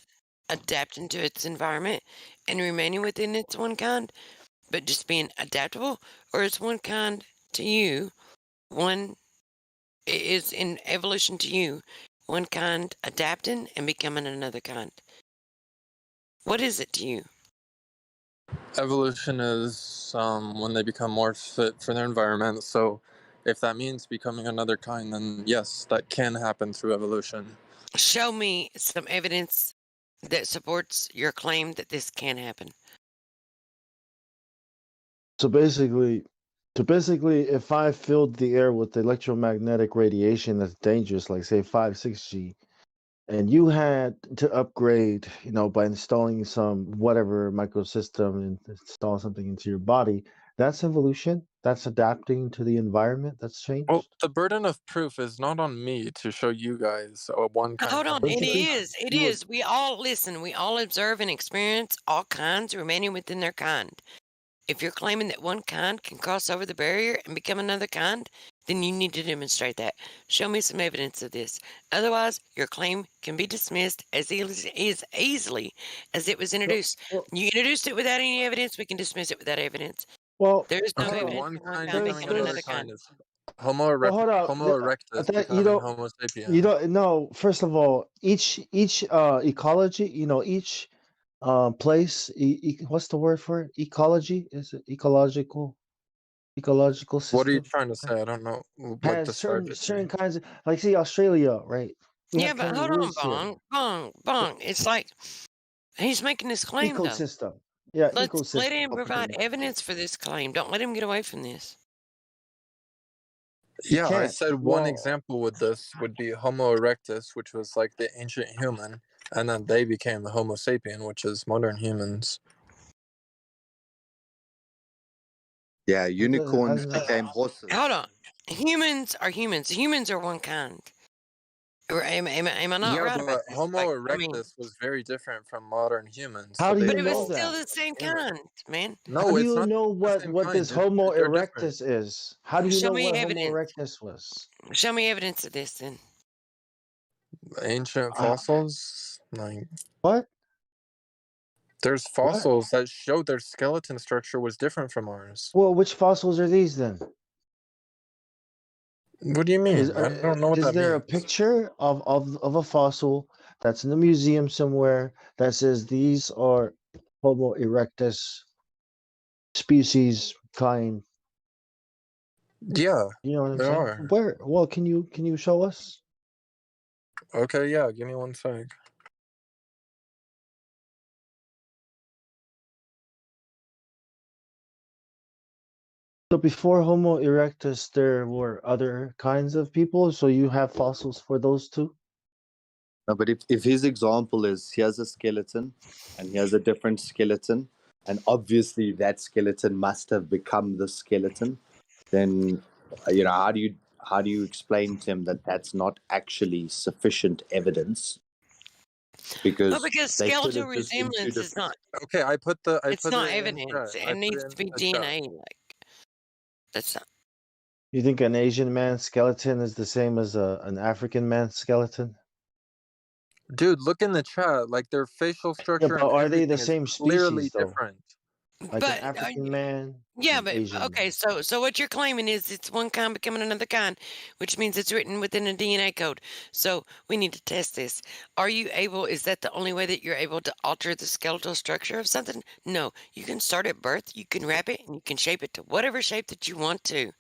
adapting to its environment and remaining within its one kind, but just being adaptable? Or is one kind to you, is in evolution to you, one kind adapting and becoming another kind? What is it to you?
Evolution is when they become more fit for their environment. So if that means becoming another kind, then yes, that can happen through evolution.
Show me some evidence that supports your claim that this can happen.
So basically, if I filled the air with electromagnetic radiation that's dangerous, like say 5, 6G, and you had to upgrade, by installing some whatever microsystem and install something into your body, that's evolution. That's adapting to the environment. That's change.
Well, the burden of proof is not on me to show you guys a one kind.
Hold on,
Don't
it
you think
is. It
you would?
is. We all listen. We all observe and experience all kinds remaining within their kind. If you're claiming that one kind can cross over the barrier and become another kind, then you need to demonstrate that. Show me some evidence of this. Otherwise, your claim can be dismissed as easily as it was introduced. You introduced it without any evidence, we can dismiss it without evidence.
Well,
There is no
Okay,
evidence
one
of one
kind
kind
becoming
becoming
another
another kind.
kind is Homo
hold on.
erectus
That
becoming Homo sapien.
you don't know. First of all, each ecology, each place. What's the word for it? Ecology? Is it ecological system?
What are you trying to say? I don't know. Like,
Has
describe it to me.
certain kinds of, like, see, Australia, right? We
Yeah,
have
but hold on,
kangaroos here.
Bong. It's like he's making this claim, though.
Ecosystem. Yeah,
Let
ecosystem.
him provide evidence for this claim. Don't let him get away from this.
Yeah, I
Can't.
said one example with this would be Homo erectus, which was like the ancient human, and then they became the Homo sapien, which is modern humans.
Yeah, unicorns became horses.
Hold on. Humans are humans. Humans are one kind. Or am I not
Yeah,
right
but
about this?
Homo
Like,
erectus was very different from modern humans.
How
So
do
they
you
but it was
know
evolved
still
that?
the same
in it.
kind, man.
How
No,
do
it's
you
not
know
the same
what
kind.
this Homo
They're different.
erectus is? How do you
Show
know
me
what Homo
evidence.
erectus was?
Show me evidence of this then.
Ancient
Uh,
fossils, like
what?
There's
What?
fossils that show their skeleton structure was different from ours.
Well, which fossils are these then?
What do you mean? I don't know what
Is
that
there a
means.
picture of a fossil that's in a museum somewhere that says these are Homo erectus species kind?
Yeah,
You know what I'm
there
saying?
are.
Where? Well, can you show us?
Okay, yeah, give me 1 sec.
So before Homo erectus, there were other kinds of people. So you have fossils for those too.
No, but if his example is here's a skeleton and here's a different skeleton, and obviously that skeleton must have become the skeleton, then how do you explain to him that that's not actually sufficient evidence?
Well,
Because
because
they could
skeletal
have just been two
resemblance is
different.
not.
Okay, I put
It's not
it in
evidence.
chat. I
It
put
needs
it
to
in
be
the chat.
DNA. Like that's not.
You think an Asian man's skeleton is the same as an African man's skeleton?
Dude, look in the chat. Like their facial
Yeah,
structure
but
and
are they the
everything is
same
clearly
species though?
different.
Like an
But
African man
yeah,
and
but
Asian
okay.
man.
So what you're claiming is it's one kind becoming another kind, which means it's written within a DNA code. So we need to test this. Are you able? Is that the only way that you're able to alter the skeletal structure of something? No, you can start at birth. You can wrap it and you can shape it to whatever shape that you want to.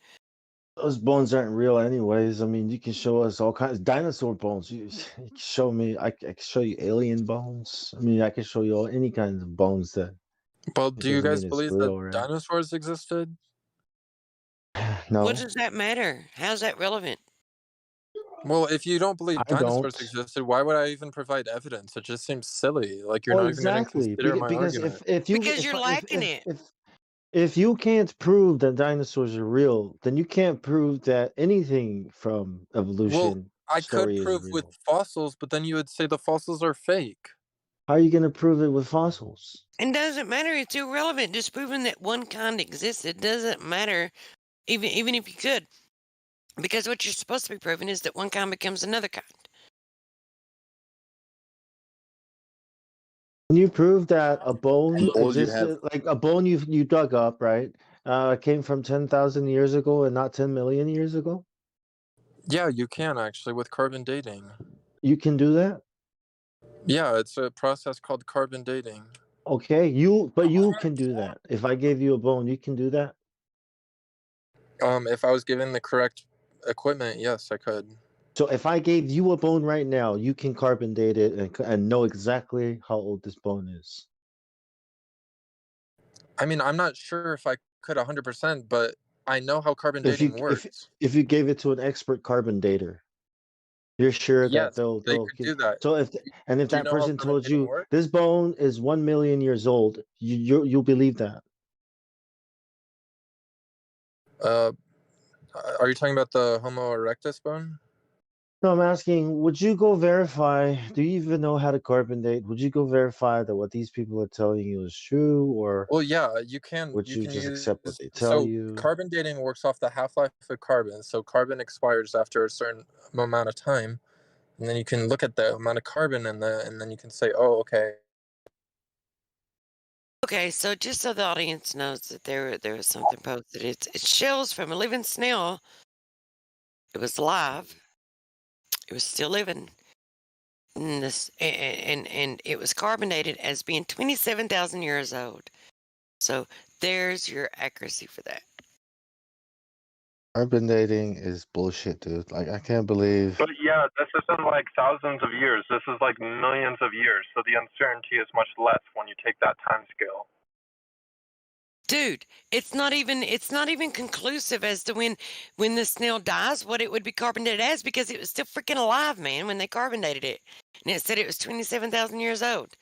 Those bones aren't real, anyways. I mean, you can show us all kinds of dinosaur bones. You can show me. I can show you alien bones. I mean, I can show you all any kinds of bones that.
Well,
It
do you
doesn't
guys
mean it's
believe that
real, right?
dinosaurs existed?
What
No,
does that matter? How's that relevant?
Well, if you don't believe
I
dinosaurs
don't.
existed, why would I even provide evidence? It just seems silly. Like you're
Well,
not even going to
exactly.
consider my
Because
argument.
Because you're lacking it.
if you can't prove that dinosaurs are real, then you can't prove that anything from
Well,
evolution
I could
story is
prove with
real.
fossils, but then you would say the fossils are fake.
How are you going to prove it with fossils?
It doesn't matter. It's irrelevant. Just proving that one kind existed doesn't matter, even if you could, because what you're supposed to be proving is that one kind becomes another kind.
Can you prove that a bone
All you have,
existed, like a bone you dug up, right? Came from 10,000 years ago and not 10 million years ago?
Yeah, you can actually with carbon dating.
You can do that?
Yeah, it's a process called carbon dating.
Okay, but you can do that. If I gave you a bone, you can do that?
If I was given the correct equipment, yes, I could.
So if I gave you a bone right now, you can carbon date it and know exactly how old this bone is.
I mean, I'm not sure if I could 100%, but I know how carbon dating works.
If you gave it to an expert carbon dater, you're sure that
Yes,
they'll
they could do that.
so if
Do you
that
know how
person
carbon
told
dating
you
works?
this bone is 1 million years old, you'll believe that.
Are you talking about the Homo erectus bone?
No, I'm asking, would you go verify? Do you even know how to carbon date? Would you go verify that what these people are telling you is true, or
Well, yeah, you
would you
can
just
use
accept what they tell
so
you?
carbon dating works off the half-life of carbon. So carbon expires after a certain amount of time, and then you can look at the amount of carbon and then you can say, "Oh, okay."
Okay, so just so the audience knows that there was something posted. It's shells from a living snail. It was alive. It was still living. And and it was carbonated as being 27,000 years old. So there's your accuracy for that.
Carbon dating is bullshit, dude. Like, I can't believe.
But yeah, this isn't like thousands of years. This is like millions of years. So the uncertainty is much less when you take that time scale.
Dude, it's not even conclusive as to when the snail dies what it would be carbonated as, because it was still freaking alive, man, when they carbonated it. And it said it was 27,000 years old.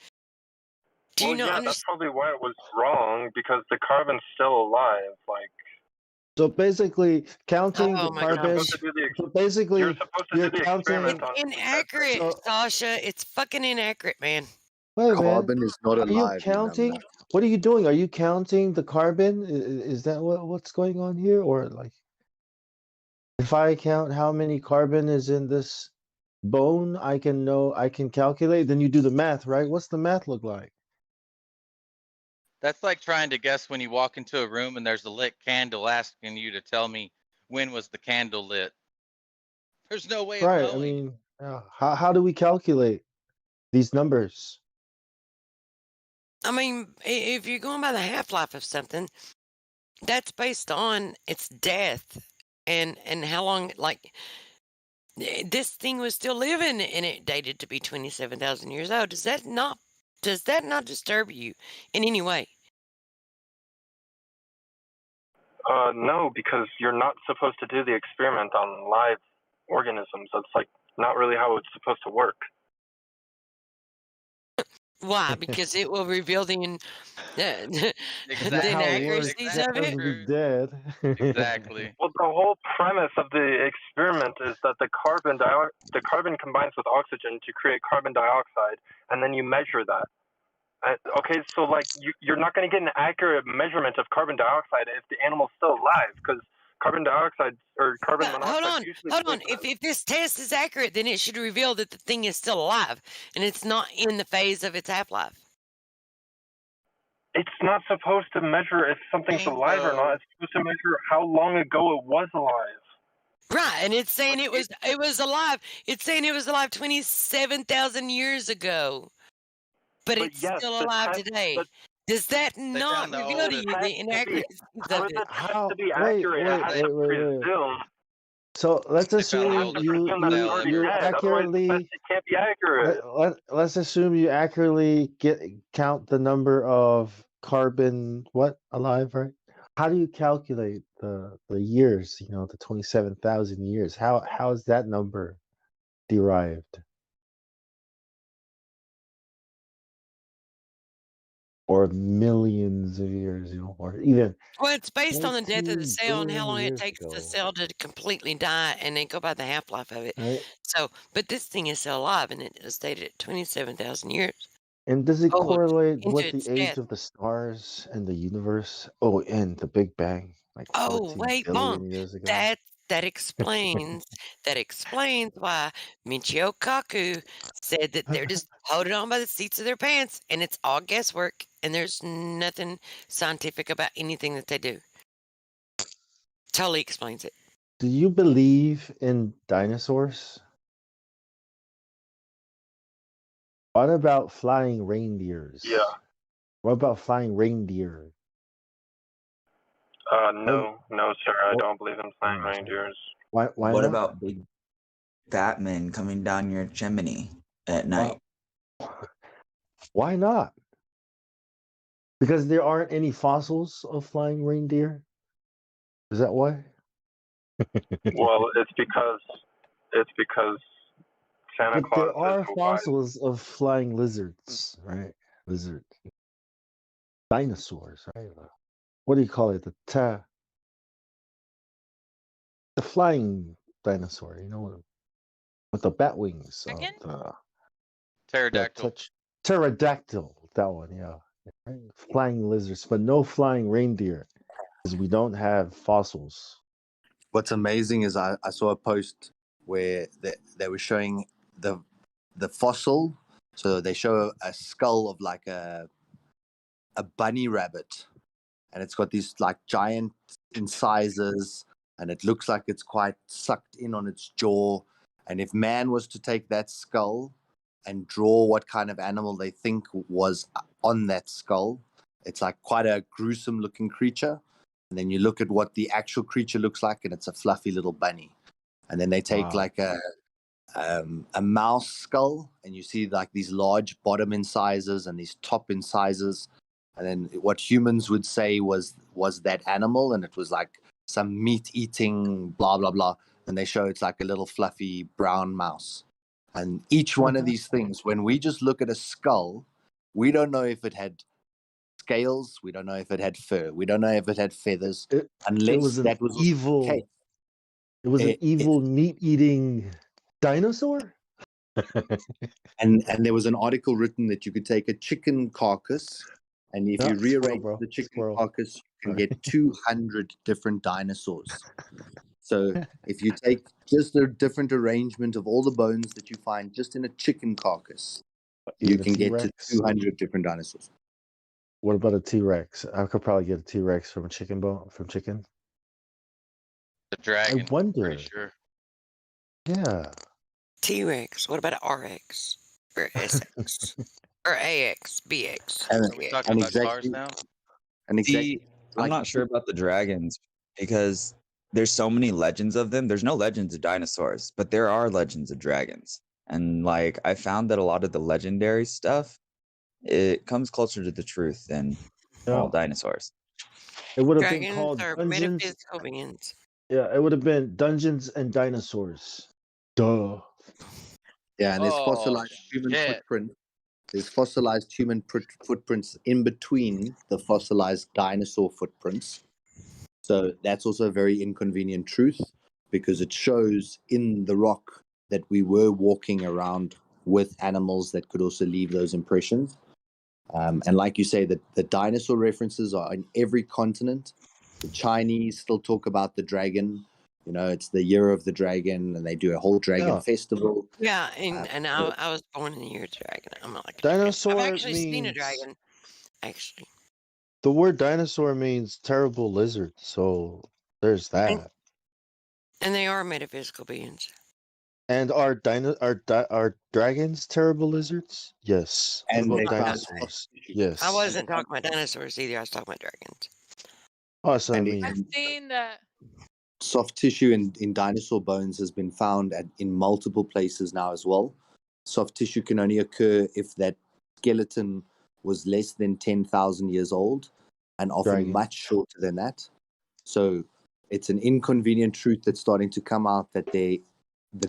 Do you
Well,
not
yeah,
understand?
that's probably why it was wrong, because the carbon's still alive. Like,
So basically, counting
Oh
the
my
you're
carbon.
supposed to do the
So basically,
you're supposed to
you're
do the
counting.
experiment
It's
on
inaccurate,
So,
Sasha. It's fucking inaccurate, man.
wait, man.
carbon is not
Are you
alive, you
counting?
numbnut.
What are you doing? Are you counting the carbon? Is that what's going on here, or like, if I count how many carbon is in this bone, I can calculate. Then you do the math, right? What's the math look like?
That's like trying to guess when you walk into a room and there's a lit candle asking you to tell me when was the candle lit. There's no way of
Right. I
knowing.
mean, how do we calculate these numbers?
I mean, if you're going by the half-life of something, that's based on its death and how long, like, this thing was still living and it dated to be 27,000 years old. Does that not disturb you in any way?
No, because you're not supposed to do the experiment on live organisms. That's like not really how it's supposed to work.
Why? Because it will reveal the
Exactly.
How it works.
inaccuracies of
Cars
it.
will be dead.
Exactly.
Well, the whole premise of the experiment is that the carbon combines with oxygen to create carbon dioxide, and then you measure that. Okay, so like you're not going to get an accurate measurement of carbon dioxide if the animal's still alive, because carbon dioxide or carbon monoxide usually
Hold on.
poisonous.
If this test is accurate, then it should reveal that the thing is still alive and it's not in the phase of its half-life.
It's not supposed to measure if something's alive or not. It's supposed to measure how long ago it was alive.
Right, and it's saying it was alive. It's saying it was alive 27,000 years ago, but it's
yes,
still
the
alive
test,
today.
the
Does that not
found the
reveal to
oldest.
you the inaccuracies
for
of
the
it?
test to be
Wait,
accurate, it has to presume.
So let's
They found the
assume
oldest
Presume that it's already
you
dead. Otherwise, the test
accurately
can't be accurate.
let's assume you accurately count the number of carbon alive, right? How do you calculate the years? The 27,000 years. How is that number derived? Or millions of years, or even
Well, it's based on the death of the
22
cell and how
billion
long it
years
takes the
ago,
cell to completely die and then go by the half-life of it.
right?
So, but this thing is still alive and it is dated at 27,000 years
And does it
old
correlate
into
with the
its
age
death.
of the stars and the universe? Oh, and the Big Bang, like
Oh,
14
wait, Mom.
billion years ago.
That explains why Michio Kaku said that they're just holding on by the seats of their pants and it's all guesswork and there's nothing scientific about anything that they do. Totally explains it.
Do you believe in dinosaurs? What about flying reindeers?
Yeah.
What about flying reindeer?
No, sir. I don't believe in flying
Oh,
reindeers.
Why
What
not?
about big Batman coming down your chimney at night?
Why not? Because there aren't any fossils of flying reindeer? Is that why?
Well, it's because Santa
But
Claus
there
is
are
a wise.
fossils of flying lizards, right? Lizard. Dinosaurs, right? What do you call it? The flying dinosaur, with the bat wings.
Pterodactyl.
Pterodactyl, that one, yeah. Right? Flying lizards, but no flying reindeer, because we don't have fossils.
What's amazing is I saw a post where they were showing the fossil. So they show a skull of like a bunny rabbit, and it's got these like giant incisors, and it looks like it's quite sucked in on its jaw. And if man was to take that skull and draw what kind of animal they think was on that skull, it's like quite a gruesome looking creature. And then you look at what the actual creature looks like, and it's a fluffy little bunny. And then they take like a mouse skull, and you see like these large bottom incisors and these top incisors. And then what humans would say was that animal, and it was like some meat eating blah blah blah. And they show it's like a little fluffy brown mouse. And each one of these things, when we just look at a skull, we don't know if it had scales, we don't know if it had fur, we don't know if it had feathers, unless that was
evil.
okay.
It was an evil meat-eating dinosaur.
And there was an article written that you could take a chicken carcass, and if you rearrange the chicken carcass, you can get 200 different dinosaurs. So if you take just a different arrangement of all the bones that you find just in a chicken carcass, you can get to 200 different dinosaurs.
What about a T-Rex? I could probably get a T-Rex from chicken.
The dragon. Pretty
wonder.
sure.
Yeah.
T-Rex. What about an RX or SX or AX, BX?
And,
Are we talking
and
about cars
exactly,
now?
and exactly,
See, I'm not sure about the dragons because there's so many legends of them. There's no legends of dinosaurs, but there are legends of dragons. And like I found that a lot of the legendary stuff, it comes closer to the truth than all
Yeah.
dinosaurs.
It would have been
Dragons
called
are
Dungeons.
metaphysical beings.
Yeah, it would have been Dungeons and Dinosaurs. Duh.
yeah, and there's
Oh
fossilized human
shit!
footprint. There's fossilized human footprints in between the fossilized dinosaur footprints. So that's also a very inconvenient truth because it shows in the rock that we were walking around with animals that could also leave those impressions. And like you say, that the dinosaur references are in every continent. The Chinese still talk about the dragon. You know, it's the year of the dragon, and they do a whole dragon
Yeah.
festival.
Yeah, and I was born in the year of the dragon. I'm not like a
Dinosaur
dragon. I've actually seen a
means
dragon. Actually,
the word dinosaur means terrible lizard. So there's that.
and they are metaphysical beings.
And are dragons terrible lizards? Yes. What
And
about
they found
dinosaurs?
I
Yes.
wasn't talking about dinosaurs either. I was talking about dragons.
Oh, so I
and
mean,
I've seen that.
soft tissue in dinosaur bones has been found in multiple places now as well. Soft tissue can only occur if that skeleton was less than 10,000 years old and often
Dragon.
much shorter than that. So it's an inconvenient truth that's starting to come out that the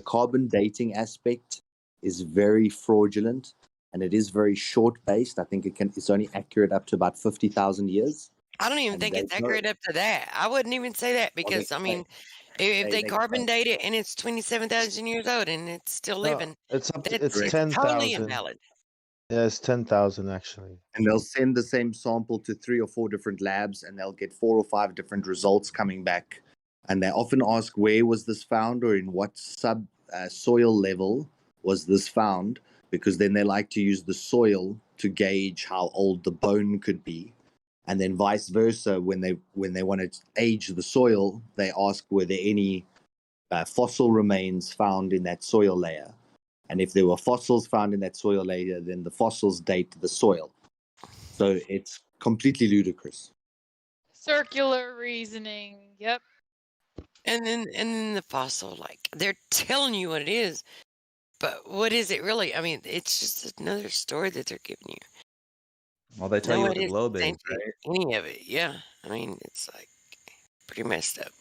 carbon dating aspect is very fraudulent and it is very short based. I think it's only accurate up to about 50,000 years.
I don't even
And
think it's
there's no-
accurate up to that. I wouldn't even say that
well,
because I mean, if they
they
carbon date it and it's 27,000 years old and it's still
No,
living,
it's up to,
that's
it's
Correct.
totally
10,000.
invalid.
Yeah, it's 10,000 actually.
and they'll send the same sample to 3 or 4 different labs and they'll get 4 or 5 different results coming back, and they often ask where was this found or in what sub soil level was this found, because then they like to use the soil to gauge how old the bone could be, and then vice versa when they want to age the soil, they ask were there any fossil remains found in that soil layer. And if there were fossils found in that soil layer, then the fossils date the soil. So it's completely ludicrous.
Circular reasoning. Yep.
And then the fossil, like they're telling you what it is, but what is it really? I mean, it's just another story that they're giving you.
Well, they tell you
No,
what
it
the
isn't
globe is,
authentic,
right?
any of it. Yeah, I mean, it's like pretty messed up.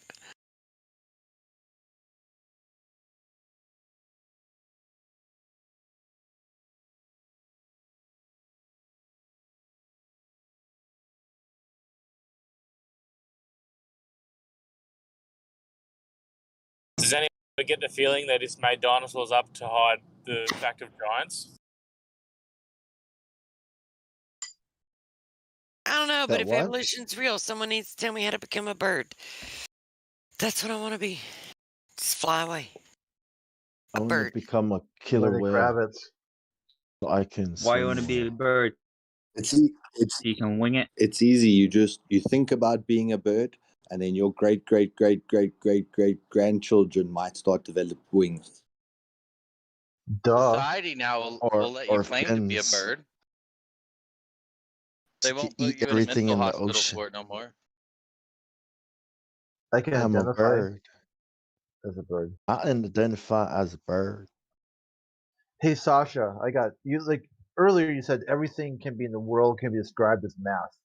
Does anyone get the feeling that it's made dinosaurs up to hide the fact of giants?
I don't know, but
That
if
what?
evolution's real, someone needs to tell me how to become a bird. That's what I want to be. Just fly away.
I
A
want to
bird.
become a killer
Lenny
whale.
Kravitz.
So I can
Why
swim
you want to be a
away.
bird?
It's
So you can wing it.
It's easy. You think about being a bird, and then your great grandchildren might start develop wings.
Duh.
Society now will
Or
let you claim to be a
fins.
bird. They
To
won't put
eat
you in a
everything
mental
in the
hospital
ocean.
for it no more.
I can
I'm a
identify
bird.
as a bird.
I identify as a bird.
Hey Sasha, I got you. Like earlier, you said everything can be in the world can be described as math.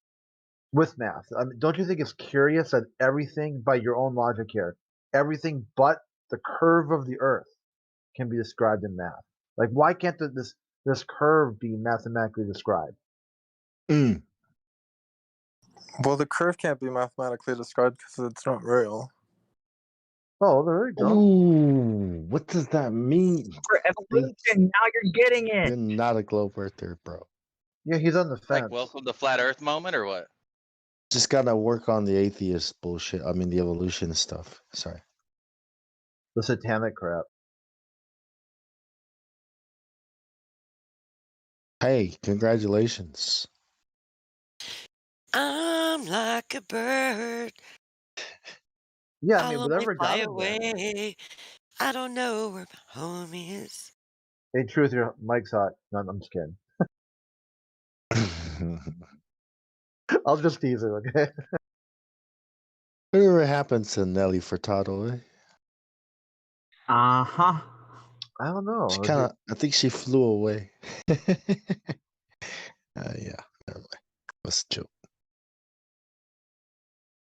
With math, I mean, don't you think it's curious that everything, by your own logic here, everything but the curve of the Earth can be described in math? Like, why can't this curve be mathematically described?
Mm.
Well, the curve can't be mathematically described because it's not real.
Oh, there you go.
Ooh, what does that mean?
For evolution, now you're getting it.
You're not a globe earther, bro.
Yeah, he's on the fence.
Like welcome to flat Earth moment or what?
Just gotta work on the atheist bullshit. I mean, the evolution stuff. Sorry.
The satanic crap.
Hey, congratulations.
I'm like a bird.
Yeah, I
I'll
mean,
only
whatever
fly
got him there.
away. I don't know where my home is.
Hey, truth, your mic's hot. No, I'm just kidding. I'll just tease it, okay?
Whatever happened to Nelly Furtado? Eh?
Uh-huh.
I don't
She
know.
kind of, I think she flew away. Yeah, never mind. That's a joke.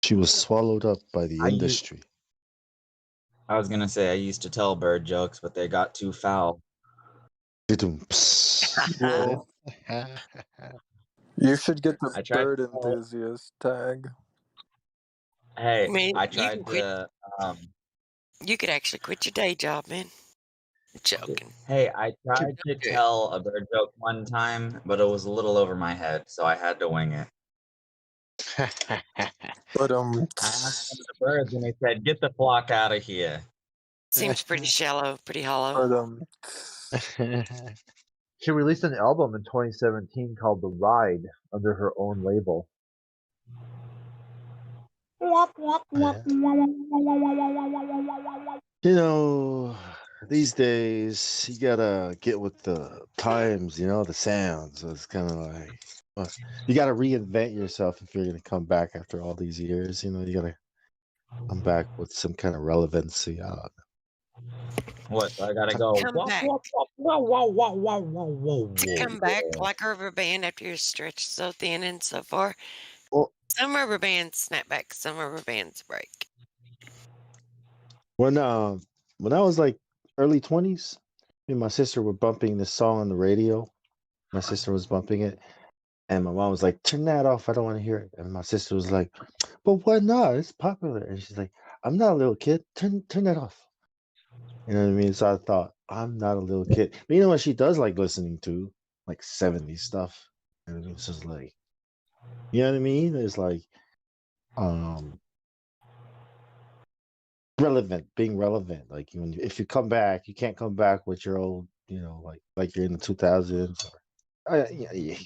She was swallowed up by the
I
industry.
was gonna say I used to tell bird jokes, but they got too foul.
Well, you should get the
I tried
bird
to tell,
enthusiast tag.
hey,
Man,
I
you can
tried
quit.
to
You could actually quit your day job, man. Joking.
hey, I tried to
Okay.
tell a bird joke one time, but it was a little over my head, so I had to wing it.
But
I asked one of the birds and they said, "Get the flock out of here."
Seems pretty shallow, pretty hollow.
but
She released an album in 2017 called The Ride under her own label.
You know, these days you gotta get with the times. You know, the sounds. So it's kind of like you gotta reinvent yourself if you're gonna come back after all these years. You know, you gotta come back with some kind of relevancy. I don't know.
What? I gotta go.
Come back. To come back like a rubber band after you're stretched so thin and so far.
Well,
some rubber bands snap back, some rubber bands break.
when I was like early 20s, me and my sister were bumping this song on the radio. My sister was bumping it, and my mom was like, "Turn that off. I don't want to hear it." And my sister was like, "But why not? It's popular." And she's like, "I'm not a little kid. Turn that off." You know what I mean? So I thought, I'm not a little kid. But you know what she does like listening to? Like 70s stuff. And it's just like, you know what I mean? It's like being relevant. Like if you come back, you can't come back with your old, you know, like you're in the 2000s. Or, yeah.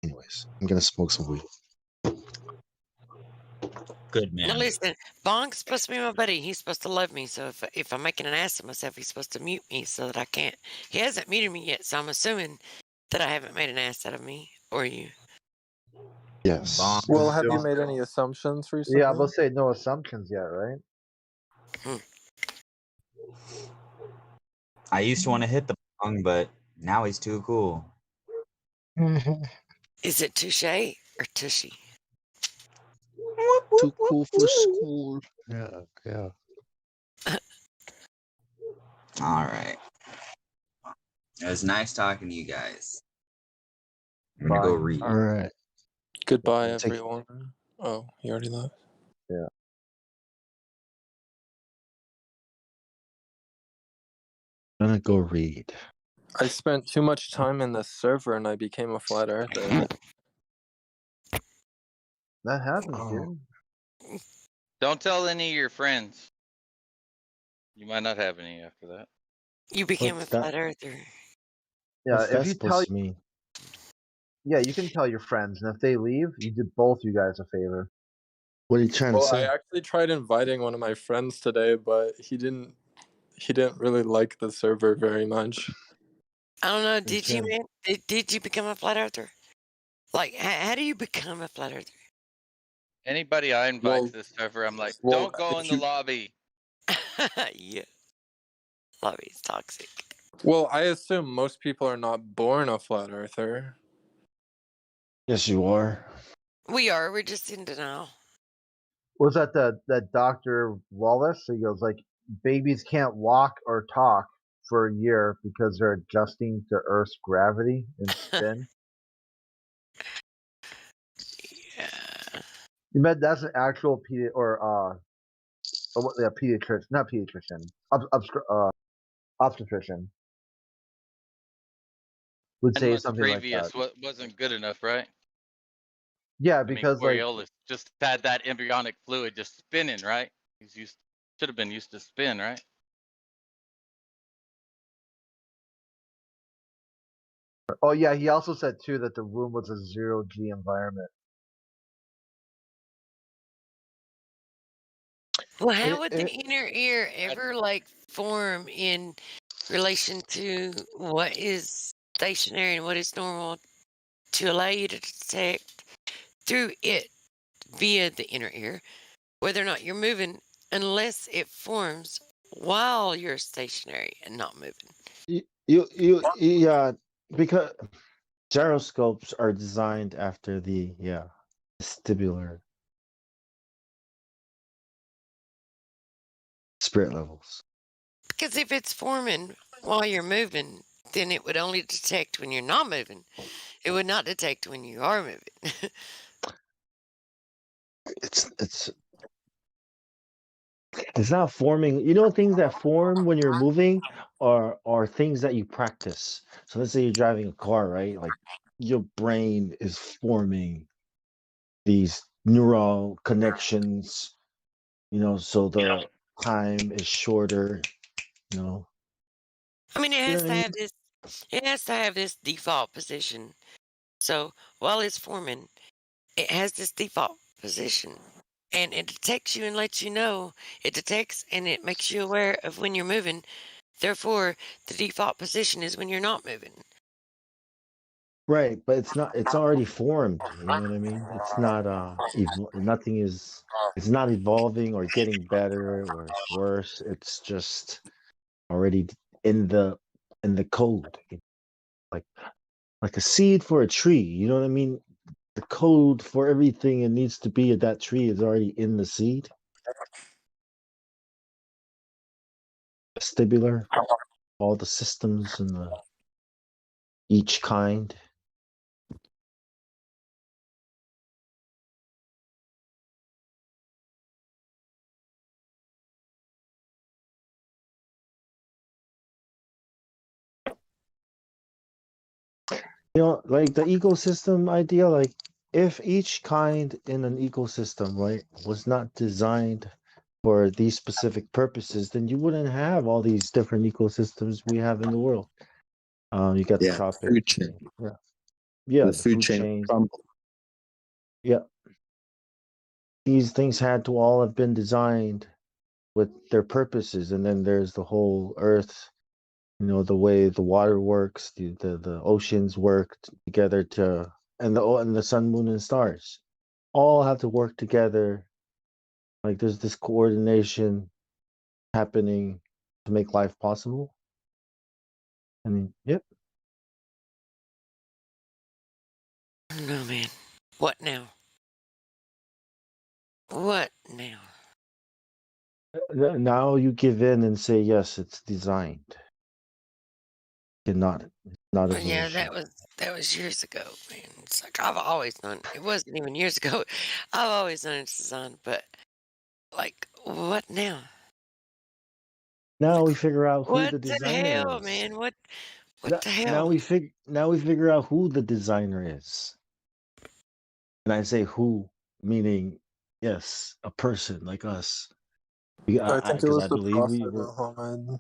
Anyways, I'm gonna smoke some weed.
Good
Now
man.
listen, Bong's supposed to be my buddy. He's supposed to love me. So if I'm making an ass of myself, he's supposed to mute me so that I can't. He hasn't muted me yet, so I'm assuming that I haven't made an ass out of me or you.
Yes.
well, have you made any assumptions recently?
Yeah, I'll say no assumptions yet, right?
I used to want to hit the bong, but now he's too cool.
Is it touche or tushy?
Too cool for school. Yeah.
All right. It was nice talking to you guys. I'm gonna go read.
All right.
Goodbye,
Take-
everyone. Oh, you already left.
Yeah.
I'm gonna go read.
I spent too much time in the server and I became a flat earther.
That happens,
Oh.
dude.
Don't tell any of your friends. You might not have any after that.
You became
What's
a
that?
flat earther.
Yeah,
What's
if
that
you tell
supposed to mean?
yeah, you can tell your friends, and if they leave, you did both you guys a favor.
What are you trying
Well,
to
I
say?
actually tried inviting one of my friends today, but he didn't really like the server very much.
I don't know. Did you,
Okay.
man? Did you become a flat earther? Like, how do you become a flat earther?
Anybody I invite
Well,
to this server, I'm like,
well,
don't go
if
in the lobby.
Yeah. Lobby's toxic.
Well, I assume most people are not born a flat earther.
Yes, you are.
We are. We're just in denial.
Was that that Dr. Wallace? He goes like, babies can't walk or talk for a year because they're adjusting to Earth's gravity and spin.
Yeah.
You bet that's an actual pediatrician, not pediatrician, obstetrician would
10
say
months
something like that.
previous wasn't good enough, right?
Yeah,
I mean,
because like
Coriolis just had that embryonic fluid just spinning, right? Should have been used to spin, right?
oh yeah, he also said too that the room was a 0G environment.
Well, how
It,
would the
it,
inner ear ever like form in relation to what is stationary and what is normal to allow you to detect through it via the inner ear whether or not you're moving unless it forms while you're stationary and not moving?
yeah, because gyroscopes are designed after the vestibular spirit levels.
Because if it's forming while you're moving, then it would only detect when you're not moving. It would not detect when you are moving.
It's not forming. You know, things that form when you're moving are things that you practice. So let's say you're driving a car, right? Like your brain is forming these neural connections, so the time is shorter, you know.
I mean,
You know what I mean?
it has to have this default position. So while it's forming, it has this default position. And it detects you and lets you know. It detects and it makes you aware of when you're moving. Therefore, the default position is when you're not moving.
Right, but it's already formed, you know what I mean? It's not nothing is it's not evolving or getting better or worse. It's just already in the code. Like like a seed for a tree, you know what I mean? The code for everything it needs to be at that tree is already in the seed. Vestibular, all the systems and each kind. Like the ecosystem idea, like if each kind in an ecosystem, right, was not designed for these specific purposes, then you wouldn't have all these different ecosystems we have in the world. You got the
Yeah,
tropic,
food chain.
yeah,
The
the
food
food
chain
chain,
crumble.
yeah. These things had to all have been designed with their purposes, and then there's the whole Earth. The way the water works, the oceans work together and the sun, moon, and stars all have to work together. Like there's this coordination happening to make life possible. I mean, yep.
No, man. What now? What now?
Now you give in and say yes, it's designed. It's not
Well, yeah,
evolution.
that was years ago, man. It's like I've always known. It wasn't even years ago. I've always known it's designed, but like, what now?
Now we figure out who
What
the
the
designer
hell,
is.
man? What the
Now
hell?
we figure out who the designer is. And I say who, meaning yes, a person like us.
I think it
Because
was the Prophet Muhammad.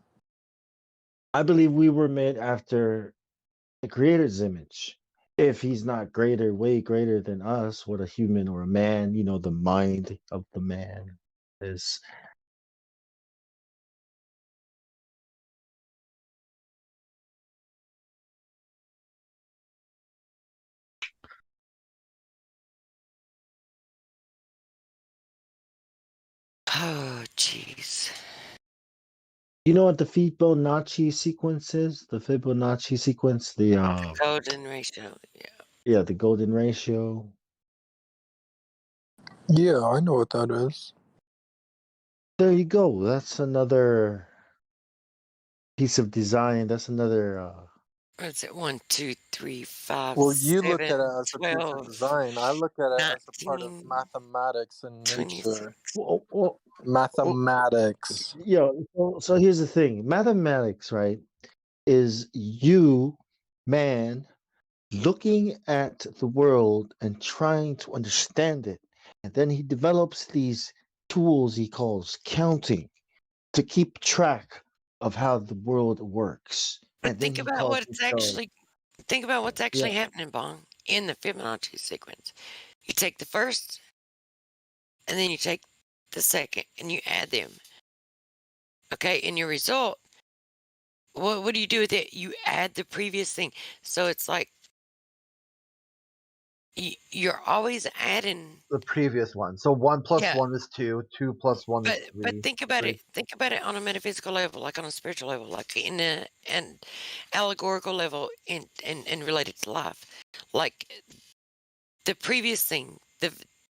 I believe we were made after the Creator's image. If he's not greater, way greater than us, what a human or a man, the mind of the man is.
Oh, jeez.
You know what the Fibonacci sequence is? The Fibonacci sequence, the
Golden ratio.
yeah, the golden ratio.
Yeah, I know what that is.
There you go. That's another piece of design. That's another
What's it? 1, 2, 3, 5,
Well, you look
7,
at it as a piece of
12,
design. I look at it as a part of
19,
mathematics and
26.
nature.
well,
Mathematics.
yeah. So here's the thing. Mathematics, right, is you, man, looking at the world and trying to understand it. And then he develops these tools he calls counting to keep track of how the world works.
But
And then he calls himself,
think about what's
yeah,
actually happening, Bong, in the Fibonacci sequence. You take the first, and then you take the second, and you add them. Okay, and your result, what do you do with it? You add the previous thing. So it's like you're always adding.
The previous one. So 1 plus
Yeah.
1 is 2. 2 plus 1 is
But
3.
think about
3.
it. Think about it on a metaphysical level, like on a spiritual level, like in an allegorical level, in related to life. Like the previous thing, the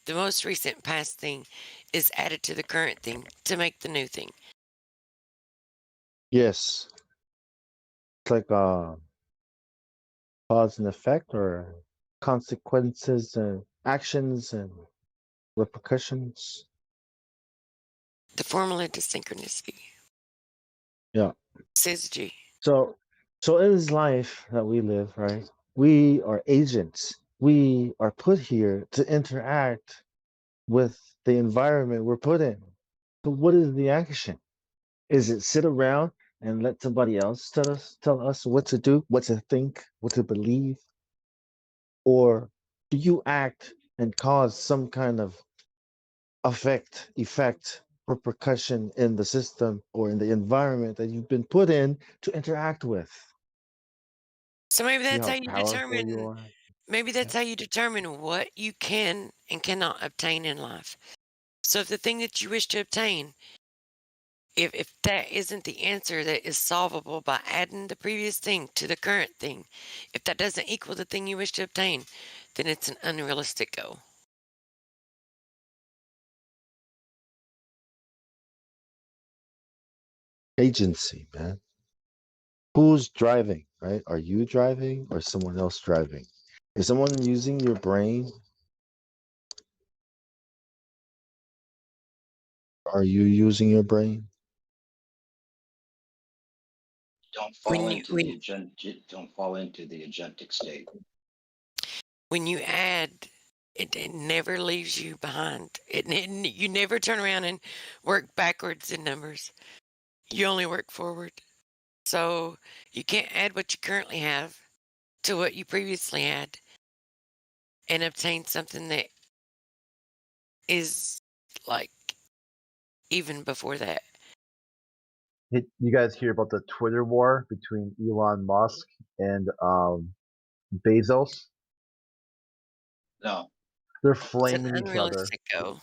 most recent past thing, is added to the current thing to make the new thing.
Yes. It's like cause and effect, or consequences and actions and repercussions.
The formula to synchronicity.
Yeah.
Syzygy.
So in this life that we live, right? We are agents. We are put here to interact with the environment we're put in. So what is the action? Is it sit around and let somebody else tell us what to do, what to think, what to believe? Or do you act and cause some kind of effect, repercussion in the system or in the environment that you've been put in to interact with?
So maybe
See
that's
how
how you
powerful you
determine.
are?
Maybe that's how you determine what you can and cannot obtain in life. So if the thing that you wish to obtain, if that isn't the answer that is solvable by adding the previous thing to the current thing, if that doesn't equal the thing you wish to obtain, then it's an unrealistic goal.
Agency, man. Who's driving, right? Are you driving or someone else driving? Is someone using your brain? Are you using your brain?
Don't
When
fall
you
into the agentic state.
when you add, it never leaves you behind. You never turn around and work backwards in numbers. You only work forward. So you can't add what you currently have to what you previously had and obtain something that is like even before that.
You guys hear about the Twitter war between Elon Musk and Bezos?
No.
They're
It's an
flaming each other.
unrealistic goal.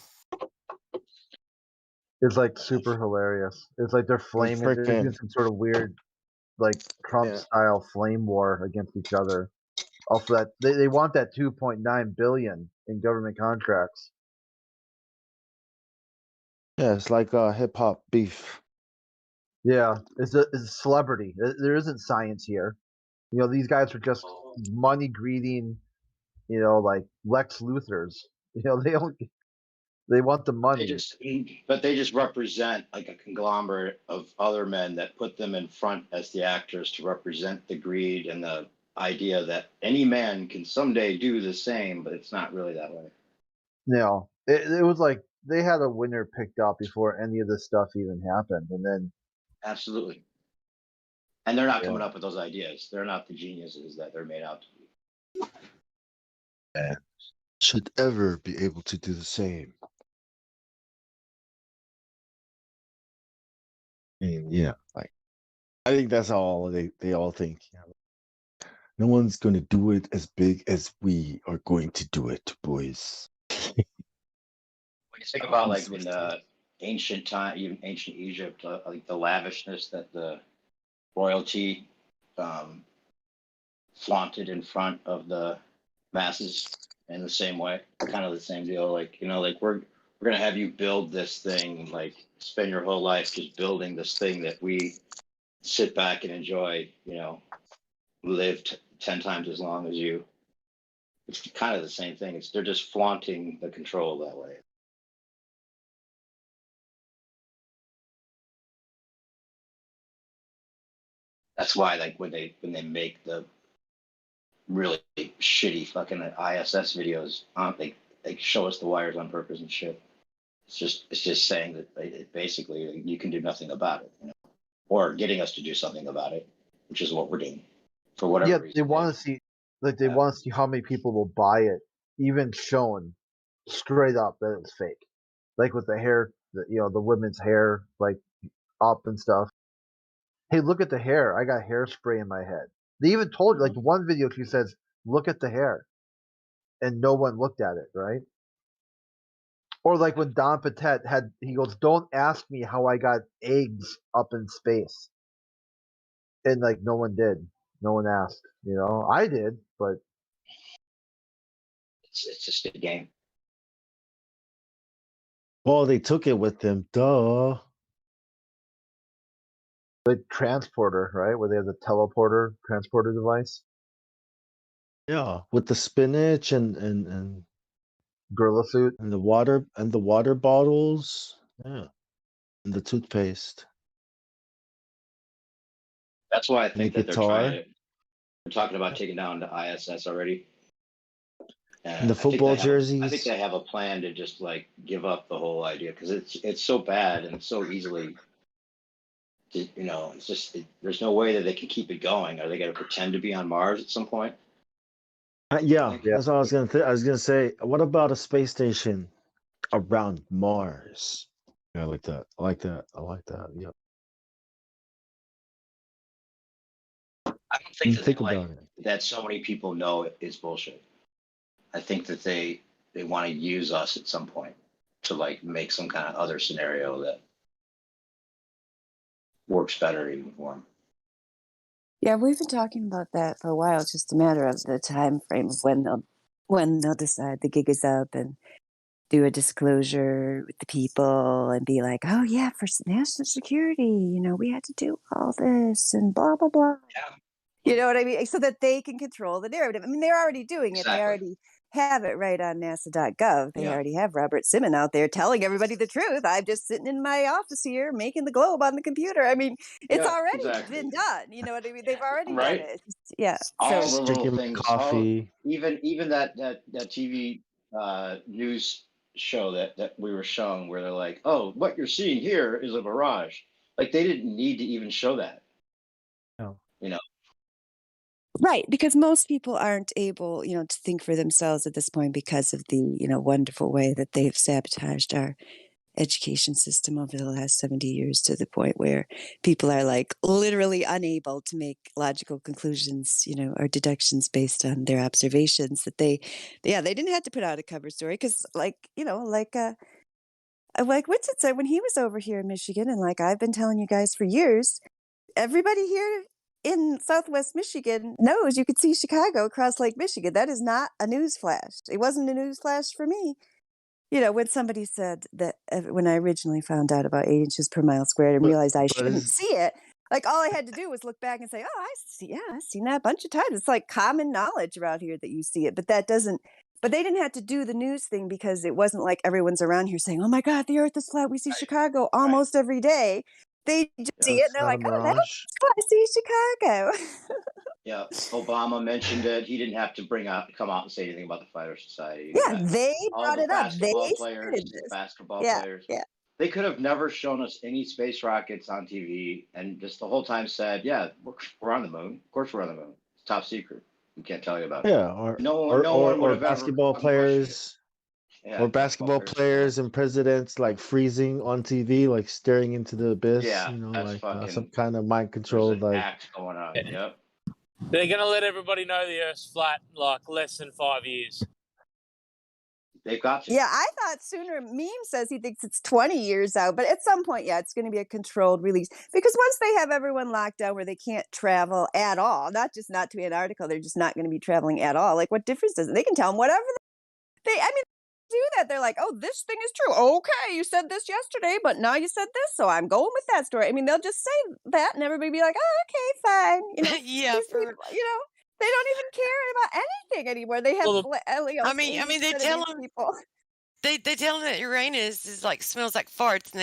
It's like super hilarious. It's like they're flaming. They're doing some sort of weird, like Trump style flame war against each other. Off that, they want that 2.9 billion in government contracts.
Yeah, it's like hip hop beef.
Yeah, it's a celebrity. There isn't science here. You know, these guys are just money greeting. You know, like Lex Luthors. You know, they want the money.
But they just represent like a conglomerate of other men that put them in front as the actors to represent the greed and the idea that any man can someday do the same, but it's not really that way.
No, it was like they had a winner picked out before any of this stuff even happened, and then
absolutely. And they're not coming up with those ideas. They're not the geniuses that they're made out to be.
Man should ever be able to do the same. I mean, yeah, like I think that's all they all think. You know? No one's going to do it as big as we are going to do it, boys.
When you think about like in ancient time, even ancient Egypt, like the lavishness that the royalty flaunted in front of the masses in the same way, kind of the same deal. Like, you know, like we're gonna have you build this thing, like spend your whole life just building this thing that we sit back and enjoy, you know, live 10 times as long as you. It's kind of the same thing. They're just flaunting the control that way. That's why, like when they make the really shitty fucking ISS videos, they show us the wires on purpose and shit. It's just saying that basically you can do nothing about it, you know, or getting us to do something about it, which is what we're doing for whatever reason.
They want to see, like they want to see how many people will buy it, even shown straight up that it's fake. like with the hair, the women's hair like up and stuff. Hey, look at the hair. I got hairspray in my head. They even told you, like one video, she says, "Look at the hair," and no one looked at it, right? Or like when Don Patet he goes, "Don't ask me how I got eggs up in space," and like no one did, no one asked. I did, but
It's just a game.
Well, they took it with them. Duh.
the transporter, right, where they have the teleporter transporter device,
Yeah, with the spinach and
gorilla suit.
the water bottles. Yeah, and the toothpaste
That's why I
and the
think that they're
guitar
talking about taking down the ISS already.
and the
I think
football
they have I think
jerseys.
they have a plan to just like give up the whole idea because it's so bad and so easily. It's just there's no way that they can keep it going. Are they going to pretend to be on Mars at some point?
Yeah,
Yeah,
that's what I was gonna. I was gonna say. What about a space station around Mars? Yeah, I like that. I like that. I like that. Yeah.
I don't think that
Think about it.
that so many people know it is bullshit. I think that they want to use us at some point to like make some kind of other scenario that works better even for them.
Yeah, we've been talking about that for a while. It's just a matter of the time frame of when they'll decide the gig is up and do a disclosure with the people and be like, oh yeah, for national security, we had to do all this and blah blah blah.
Yeah.
You know what I mean? So that they can control the narrative. I mean, they're already doing it. They
Exactly.
already have it right on NASA.gov. They
Yeah.
already have Robert Simon out there telling everybody the truth. I'm just sitting in my office here making the globe on the computer. I mean, it's
Yeah,
already
exactly.
been done. You know what I mean? They've already done
Right.
it. Yeah.
All
So
the little
Drinking
things,
coffee.
even that TV news show that we were shown where they're like, oh, what you're seeing here is a mirage. Like they didn't need to even show that.
No.
right, because most people aren't able, to think for themselves at this point because of the, wonderful way that they've sabotaged our education system over the last 70 years to the point where people are like literally unable to make logical conclusions, or deductions based on their observations that they didn't have to put out a cover story because like Winston said when he was over here in Michigan, and like I've been telling you guys for years, everybody here in Southwest Michigan knows you could see Chicago across Lake Michigan. That is not a news flash. It wasn't a news flash for me. When somebody said that when I originally found out about 8 inches per mile squared and
But
realized I
but
shouldn't
is
see it, like all I had to do was look back and say, "Oh, I see. Yeah, I've seen that a bunch of times." It's like common knowledge around here that you see it, but that doesn't. But they didn't have to do the news thing because it wasn't like everyone's around here saying, "Oh my God, the Earth is flat. We see Chicago almost every day." They just see it and
it's
they're
not a
like, "Oh, that
mirage?
looks flat. I see Chicago."
Yeah. Obama mentioned it. He didn't have to come out and say anything about the Fighter Society. You
Yeah,
got
they
all
brought
the
it up. They
basketball
started
players,
this. Yeah,
players.
yeah.
They could have never shown us any space rockets on TV and just the whole time said, yeah, we're on the moon. Of course we're on the moon. It's top secret. We can't tell you about it.
Yeah,
No one would
or
have ever
basketball
fucking questioned it.
players
Yeah,
or
basketball
basketball
players.
players and presidents like freezing on TV, like staring into the abyss.
Yeah, that's
Like some
fucking.
kind of mind
There's
controlled.
an
Like
act going on. Yep.
They're gonna let everybody know the Earth's flat in like less than 5 years.
They've got to.
Yeah, I thought sooner. Meme says he thinks it's 20 years out, but at some point, yeah, it's going to be a controlled release because once they have everyone locked down where they can't travel at all, not to Antarctica, they're just not going to be traveling at all. Like, what difference does it? They can tell them whatever I mean, do that. They're like, oh, this thing is true. Okay, you said this yesterday, but now you said this, so I'm going with that story. I mean, they'll just say that, and everybody be like, oh, okay, fine.
Yeah,
these people, they don't even care about anything anymore. They have,
Well, I mean, they
80% of
tell
these
them
people.
they tell them that Uranus is like smells like farts, and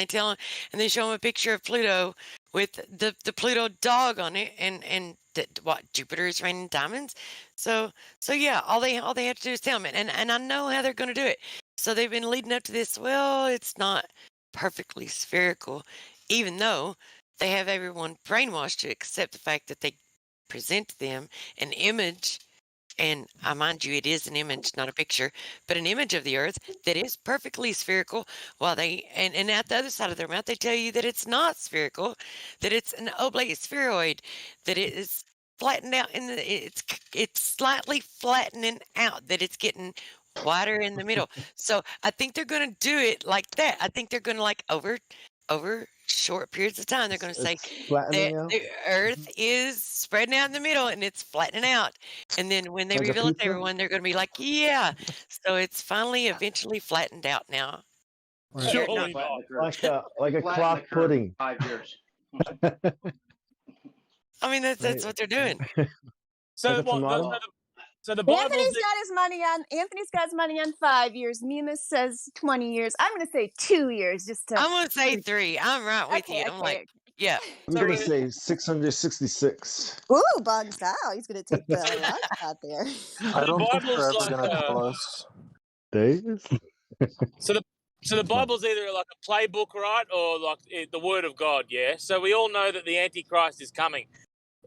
they show them a picture of Pluto with the Pluto dog on it, and what Jupiter is raining diamonds. So yeah, all they have to do is tell them it, and I know how they're going to do it. So they've been leading up to this. Well, it's not perfectly spherical, even though they have everyone brainwashed to accept the fact that they present to them an image And mind you, it is an image, not a picture, but an image of the Earth that is perfectly spherical. While and at the other side of their mouth, they tell you that it's not spherical, that it's an oblate spheroid, that it is flattened out it's slightly flattening out, that it's getting wider in the middle. So I think they're going to do it like that. I think they're going to like over short periods of time, they're going to say
It's flattening out
the Earth is spreading out in the middle and it's flattening out. And then when they
like a
reveal it to
pizza.
everyone, they're going to be like, yeah. So it's finally eventually flattened out now.
Right.
They're not.
Surely not.
Like a
Flatten the
clock
curve in
pudding.
5 years.
I mean, that's
Right.
what they're doing.
So
Like a
what?
tomato?
So the Bible's
Anthony's got his money on 5 years. Mimas says 20 years. I'm going to say 2 years just to.
I'm going to say 3. I'm right with you. I'm like, yeah.
I'm gonna say 666.
Ooh, Bugs out. He's going to take the long shot there.
I don't think
Bible's
they're ever
like,
gonna tell us.
Days?
So the Bible's either like a playbook, right, or like the Word of God. Yeah. So we all know that the Antichrist is coming.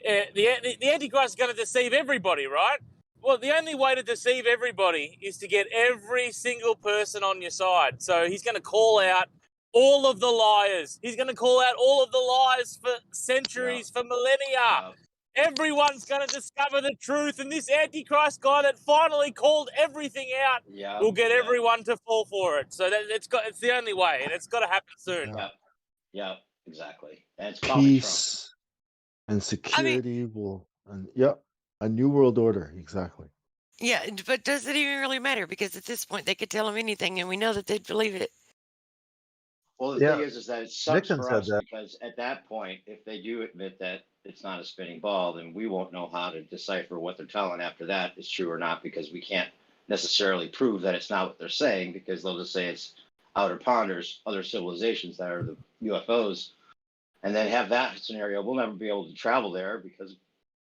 The Antichrist is going to deceive everybody, right? Well, the only way to deceive everybody is to get every single person on your side. So he's going to call out all of the liars. He's going to call out all of the lies for centuries, for millennia. Everyone's going to discover the truth, and this Antichrist guy that finally called everything out will get everyone to fall for it. So it's the only way, and it's got to happen soon.
Yep, exactly. And it's
Peace and security a new world order, exactly.
Yeah, but does it even really matter? Because at this point, they could tell them anything, and we know that they'd believe it.
Well, the thing is that it sucks for us because at that point, if they do admit that it's not a spinning ball, then we won't know how to decipher what they're telling after that is true or not, because we can't necessarily prove that it's not what they're saying, because they'll just say it's outer ponders, other civilizations that are the UFOs, and then have that scenario. We'll never be able to travel there because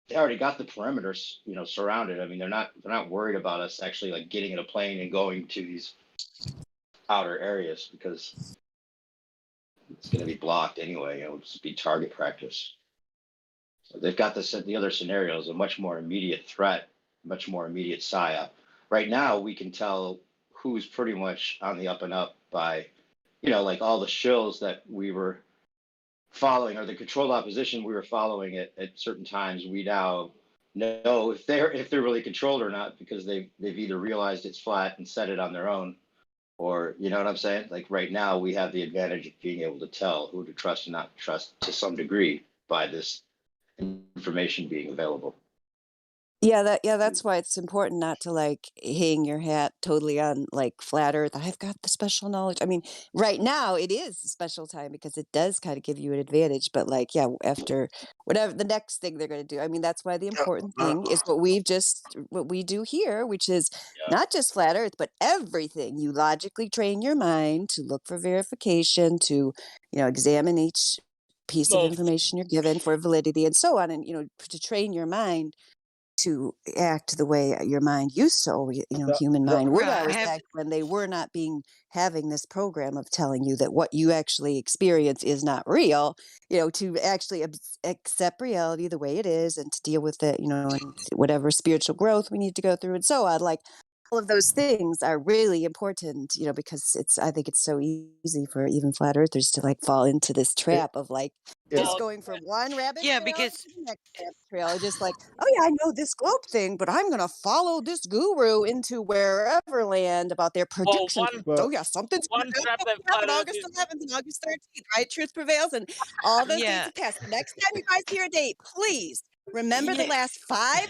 they already got the perimeters, surrounded. I mean, they're not worried about us actually like getting in a plane and going to these outer areas because it's going to be blocked anyway. It'll just be target practice. So they've got the other scenarios, a much more immediate threat, much more immediate PSYOP. Right now, we can tell who's pretty much on the up and up by, like all the shills that we were following, or the controlled opposition we were following at certain times. We now know if they're really controlled or not, because they've either realized it's flat and set it on their own, or you know what I'm saying? Like right now, we have the advantage of being able to tell who to trust and not trust to some degree by this information being available.
That's why it's important not to like hang your hat totally on like flat earth. I've got the special knowledge. I mean, right now it is a special time because it does kind of give you an advantage, but like, after whatever the next thing they're going to do. I mean, that's why the important thing is what we do here, which is not just flat earth, but everything. You logically train your mind to look for verification, to, examine each piece of information you're given for validity and so on. And, to train your mind to act the way your mind used to always, human mind would always act when they were not having this program of telling you that what you actually experience is not real, to actually accept reality the way it is and to deal with it, and whatever spiritual growth we need to go through and so on. Like all of those things are really important, because I think it's so easy for even flat earthers to like fall into this trap of like just going from one rabbit trail to the next rabbit trail. Just like, oh yeah, I know this globe thing, but I'm gonna follow this guru into wherever land about their prediction. Something's gonna happen August 11th and August 13th, right? Truth prevails, and all those things have passed. Next time you guys hear a date, please remember the last 500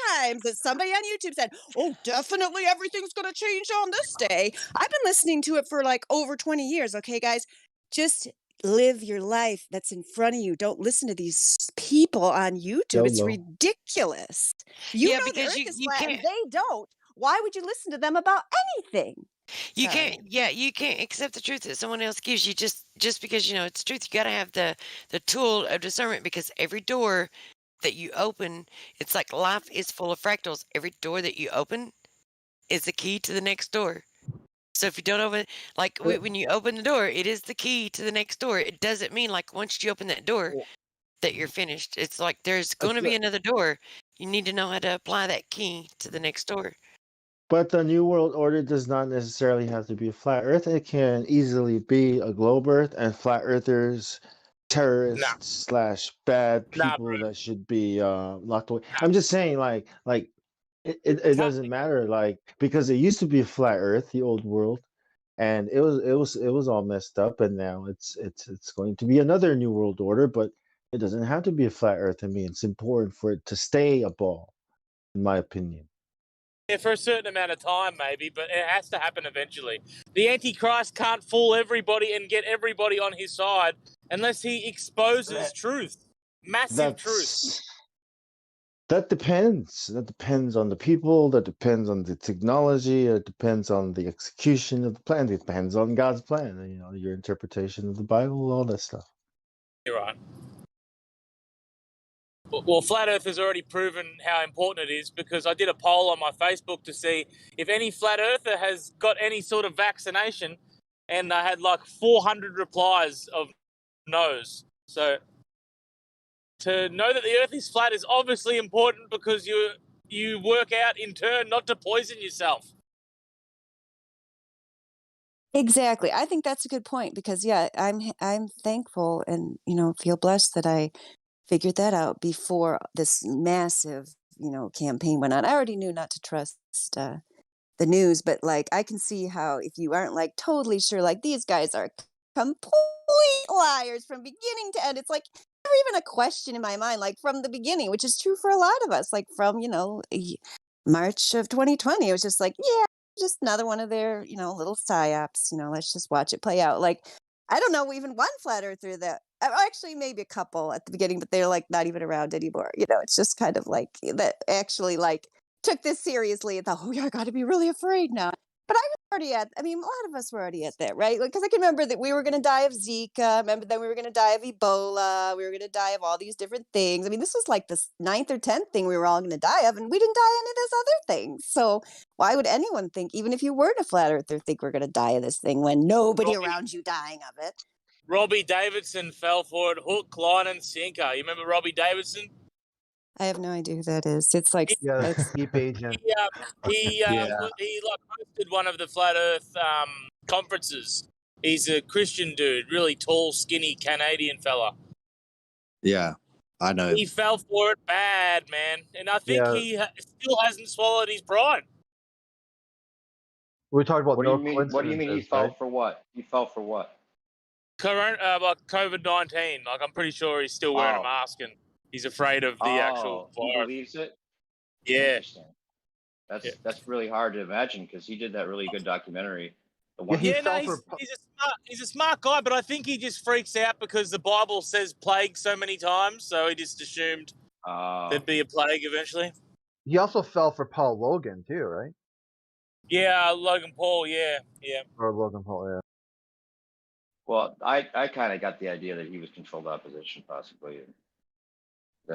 times that somebody on YouTube said, oh, definitely everything's going to change on this day. I've been listening to it for like over 20 years. Okay, guys, just live your life that's in front of you. Don't listen to these people on YouTube. It's ridiculous. You know the earth is flat and they don't. Why would you listen to them about anything?
You can't accept the truth that someone else gives you just because, it's truth. You got to have the tool of discernment, because every door that you open, it's like life is full of fractals. Every door that you open is the key to the next door. So if you don't open, like when you open the door, it is the key to the next door. It doesn't mean like once you open that door that you're finished. It's like there's going to be another door. You need to know how to apply that key to the next door.
But the New World Order does not necessarily have to be a flat Earth. It can easily be a globe Earth, and flat Earthers, terrorists slash bad people that should be locked away. I'm just saying, like it doesn't matter, like because it used to be a flat Earth, the old world, and it was all messed up, and now it's going to be another New World Order, but it doesn't have to be a flat Earth. I mean, it's important for it to stay a ball, in my opinion.
Yeah, for a certain amount of time, maybe, but it has to happen eventually. The Antichrist can't fool everybody and get everybody on his side unless he exposes truth, massive truth.
That depends. That depends on the people. That depends on the technology. It depends on the execution of the plan. It depends on God's plan. You know, your interpretation of the Bible, all that stuff.
You're right. Well, Flat Earth has already proven how important it is because I did a poll on my Facebook to see if any Flat Earther has got any sort of vaccination, and I had like 400 replies of no's. So to know that the Earth is flat is obviously important because you work out in turn not to poison yourself.
Exactly. I think that's a good point because I'm thankful and feel blessed that I figured that out before this massive campaign went on. I already knew not to trust the news, but like I can see how if you aren't like totally sure, like these guys are complete liars from beginning to end. It's like never even a question in my mind, like from the beginning, which is true for a lot of us. Like from March of 2020, it was just like just another one of their little psyops. Let's just watch it play out. Like I don't know even one flat earther that actually maybe a couple at the beginning, but they're like not even around anymore. It's just kind of like that actually like took this seriously and thought, oh yeah, I got to be really afraid now. But I was already a lot of us were already at that, right? Because I can remember that we were going to die of Zika. Remember then we were going to die of Ebola. We were going to die of all these different things. I mean, this was like the 9th or 10th thing we were all going to die of, and we didn't die of any of those other things. So why would anyone think, even if you weren't a flat earther, think we're going to die of this thing when nobody around you dying of it?
Robbie Davidson fell for it, hook, line, and sinker. You remember Robbie Davidson?
I have no idea who that is. It's like it's
deep agent.
He like hosted one of the Flat Earth conferences. He's a Christian dude, really tall, skinny Canadian fella.
Yeah, I know.
He fell for it bad, man, and I think he still hasn't swallowed his pride.
We talked about
What do you mean? What do you mean he
coincidences,
fell
right?
for what? He fell for what?
Like COVID-19. Like I'm pretty sure he's still wearing a mask and he's afraid of the actual
He
virus.
believes it?
Yeah.
Interesting. That's really hard to imagine because he did that really good documentary.
He's a smart guy, but I think he just freaks out because the Bible says plague so many times, so he just assumed there'd be a plague eventually.
He also fell for Paul Logan too, right?
Yeah, Logan Paul. Yeah.
Or Logan Paul, yeah.
Well, I kind of got the idea that he was controlled opposition, possibly.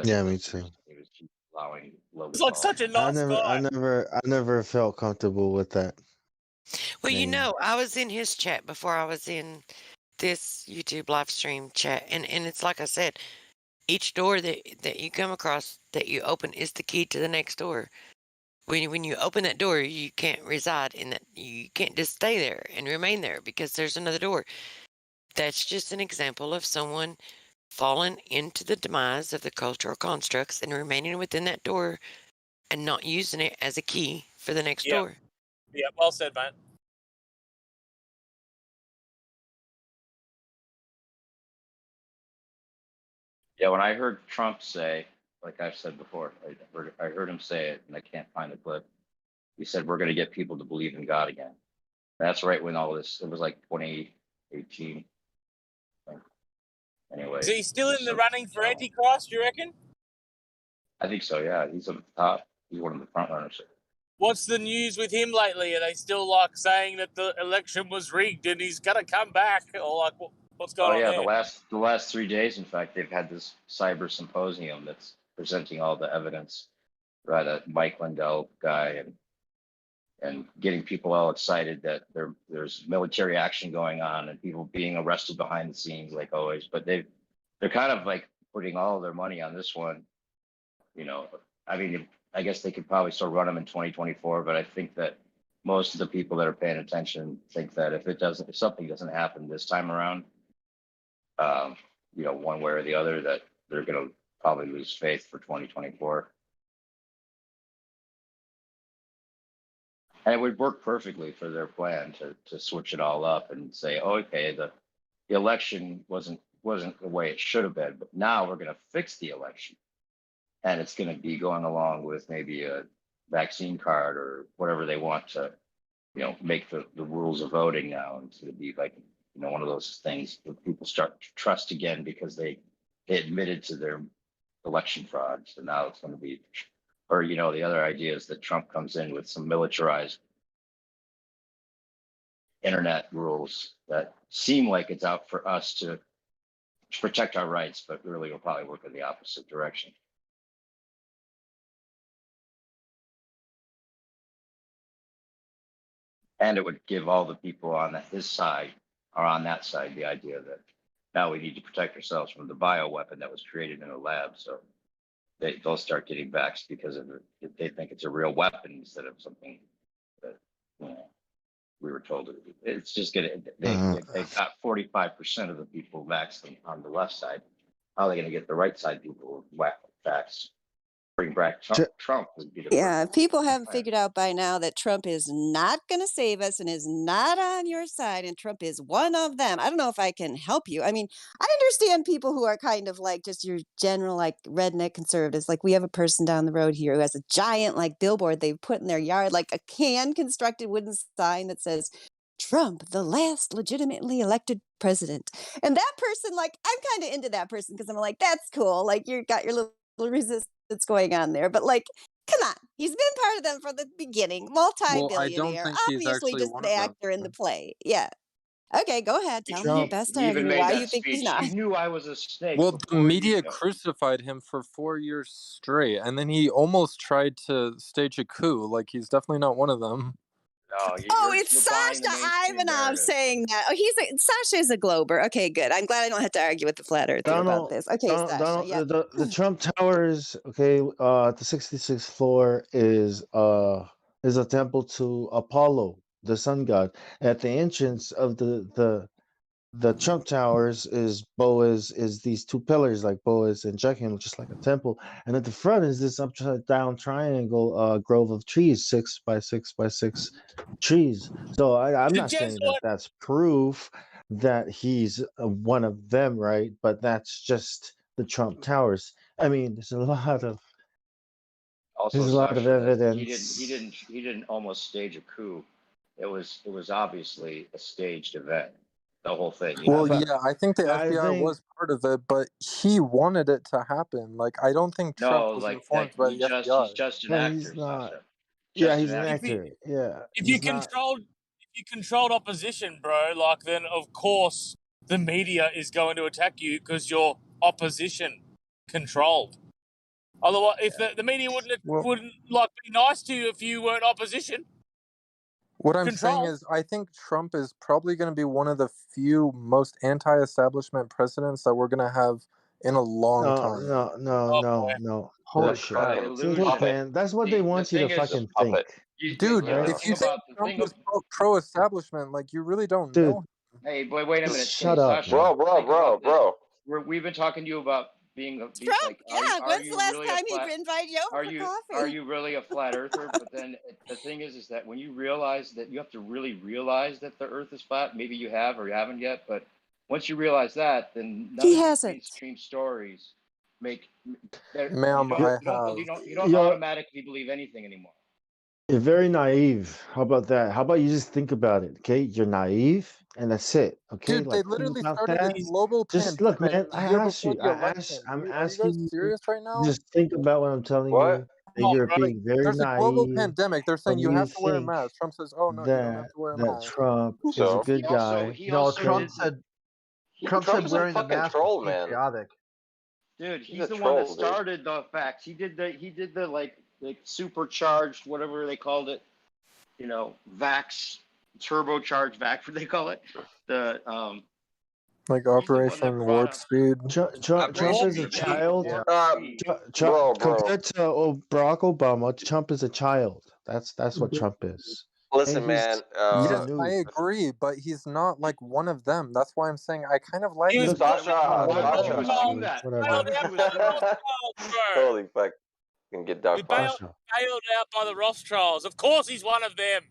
Yeah, me too.
He was allowing Logan.
He's like such a nice
I never felt comfortable with that.
Well, I was in his chat before I was in this YouTube live stream chat, and it's like I said, each door that you come across that you open is the key to the next door. When you open that door, you can't reside in that. You can't just stay there and remain there because there's another door. That's just an example of someone fallen into the demise of the cultural constructs and remaining within that door and not using it as a key for the next door.
Yeah, well said, man.
Yeah, when I heard Trump say, like I've said before, I heard him say it, and I can't find the clip. He said, we're going to get people to believe in God again. That's right when all this, it was like 2018. Anyway.
Is he still in the running for Antichrist, you reckon?
I think so, yeah. He's on the top. He's one of the front runners.
What's the news with him lately? Are they still like saying that the election was rigged and he's going to come back? Or like, what's going on there?
The last 3 days, in fact, they've had this cyber symposium that's presenting all the evidence by that Mike Lindell guy and getting people all excited that there's military action going on and people being arrested behind the scenes like always. But they're kind of like putting all their money on this one, I mean, I guess they could probably still run them in 2024, but I think that most of the people that are paying attention think that if something doesn't happen this time around, one way or the other, that they're going to probably lose faith for 2024. And it would work perfectly for their plan to switch it all up and say, oh, okay, the election wasn't the way it should have been, but now we're going to fix the election. And it's going to be going along with maybe a vaccine card or whatever they want to, make the rules of voting now. And it's going to be like, one of those things that people start to trust again because they admitted to their election fraud. So now it's going to be, or, the other idea is that Trump comes in with some militarized internet rules that seem like it's out for us to protect our rights, but really will probably work in the opposite direction. And it would give all the people on his side or on that side the idea that now we need to protect ourselves from the bioweapon that was created in a lab. So they'll start getting vaxxed because of it. They think it's a real weapon instead of something that we were told. It's just gonna. They've got 45% of the people vaxxed on the left side. How are they going to get the right side people vaxxed? Bring back Trump would be the
Yeah, people haven't figured out by now that Trump is not going to save us and is not on your side, and Trump is one of them. I don't know if I can help you. I mean, I understand people who are kind of like just your general like redneck conservatives. Like we have a person down the road here who has a giant like billboard they've put in their yard, like a hand constructed wooden sign that says Trump, the last legitimately elected president. And that person, like, I'm kind of into that person because I'm like, that's cool. Like you got your little resistance going on there, but like, come on, he's been part of them from the beginning,
Well, I don't
multi-billionaire,
think he's
obviously
actually
just
one
an
of them.
actor in the play. Yeah. Okay, go ahead. Tell me your best
He even
argument
made
why
that
you think he's
speech.
not.
You knew I was a snake.
Well, the
before you
media
knew.
crucified him for 4 years straight, and then he almost tried to stage a coup. Like he's definitely not one of them.
No,
Oh,
you're
it's
buying the
Sasha
mainstream
Ivanov
narrative.
saying that. Oh, Sasha's a Glober. Okay, good. I'm glad I don't have to argue with the flat earther about this. Okay, Sasha. Yeah.
The Trump Towers, okay, the 66th floor is a temple to Apollo, the sun god. At the entrance of the Trump Towers is Boaz is these two pillars like Boaz and Jachin, just like a temple. And at the front is this upside down triangle grove of trees, 6 by 6 by 6 trees. So I'm not saying that that's proof that he's one of them, right? But that's just the Trump Towers. I mean,
Also,
there's a lot of
Sasha, that
evidence.
he didn't almost stage a coup. It was obviously a staged event. The whole thing.
Well, yeah, I think the FBI was part of it, but he wanted it to happen. Like, I don't think Trump
No,
was
like
informed by the FBI.
he's just an
No,
actor,
he's not.
Sasha.
Yeah,
Just
he's
an
an
actor.
actor. Yeah,
If you
he's not.
controlled opposition, bro, like then of course the media is going to attack you because you're opposition controlled. Otherwise, if the media wouldn't like be nice to you if you weren't opposition.
What I'm saying is, I think Trump is probably going to be one of the few most anti-establishment presidents that we're going to have in a long time.
No.
Holy crap.
See, look, man, that's what they want you to fucking think.
Dude,
right?
if you think Trump is pro-establishment, like, you really don't
Dude,
know him.
Hey, boy, wait a minute.
Shut
Hey,
up,
Sasha,
man.
bro. We've been talking to you about being
Trump,
like,
yeah.
are
When's
you
the last
really
time
a
he
flat?
invited you over for coffee?
Are you really a flat earther? But then the thing is that when you realize that you have to really realize that the Earth is flat, maybe you have or you haven't yet, but once you realize that, then none
He
of these
hasn't.
mainstream stories make.
Ma'am, I have.
You don't automatically believe anything anymore.
You're very naive. How about that? How about you just think about it? Okay, you're naive, and that's it. Okay,
Dude, they
like
literally
think about
started a
that.
global
Just look,
pandemic
man.
the
I
year
asked
before
you.
the election.
I'm
Are you guys
asking you.
serious right now?
Just think about what I'm telling you. That you're being very
There's a global
naive
pandemic. They're saying
when
you
you
have to wear a
think
mask. Trump says, "Oh no, you don't have
that
to wear a
that
mask."
Trump is a good guy.
He
No,
also
Trump
did.
said
Trump's
wearing the
fucking
mask
troll,
was
man.
patriotic.
Dude,
He's
he's
a
the one that
troll, dude.
started the facts. He did the like supercharged, whatever they called it, vax, turbocharged vax, what they call it.
Like
He's the one that
Operation
brought
Warp
up
Speed.
Trump is a
Operation
child.
Warp Speed.
Bro,
Compared to Barack Obama, Trump is a child. That's what Trump is.
listen,
And
man.
he's a
Yeah, I
noob.
agree, but he's not like one of them. That's why I'm saying I kind of like
He was
him.
put
Sasha,
Why would you
Sasha.
assume that? Why
bailed
would
out
you
by the
assume that?
Rothschilds, bro.
Holy fuck. Can get
We
dark
bailed,
Sasha.
bailed out by the Rothschilds. Of course he's one of them.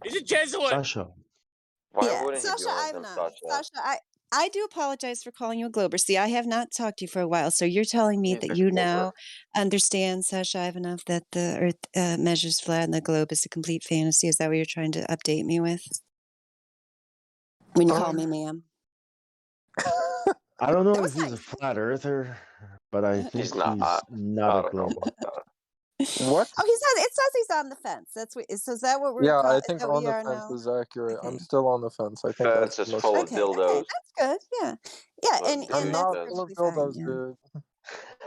He's a Jesuit.
Sasha.
Why
Yeah,
wouldn't he be
Sasha
one of them,
Ivanov.
Sasha?
Sasha, I do apologize for calling you a glober. See, I have not talked to you for a while, so you're telling me
He's
that
the
you
glober.
now understand, Sasha Ivanov, that the Earth measures flat and the globe is a complete fantasy. Is that what you're trying to update me with when you call me ma'am?
I don't know
That
if
was
he's a flat earther, but I think
He's not.
not
I
a
don't know
glober.
about that.
What?
Oh, he says it says he's on the fence. That's what. So is that what we're?
Yeah, I
Is
think
that what
on
we
the
are
fence
now?
is accurate. I'm
Okay.
still on the fence. I think
Fence
that's
is
the most
full of
Okay.
dildos.
That's good. Yeah. Yeah.
Look,
And
I'm
dude,
that's
not
does.
full of
perfectly fine.
dildos,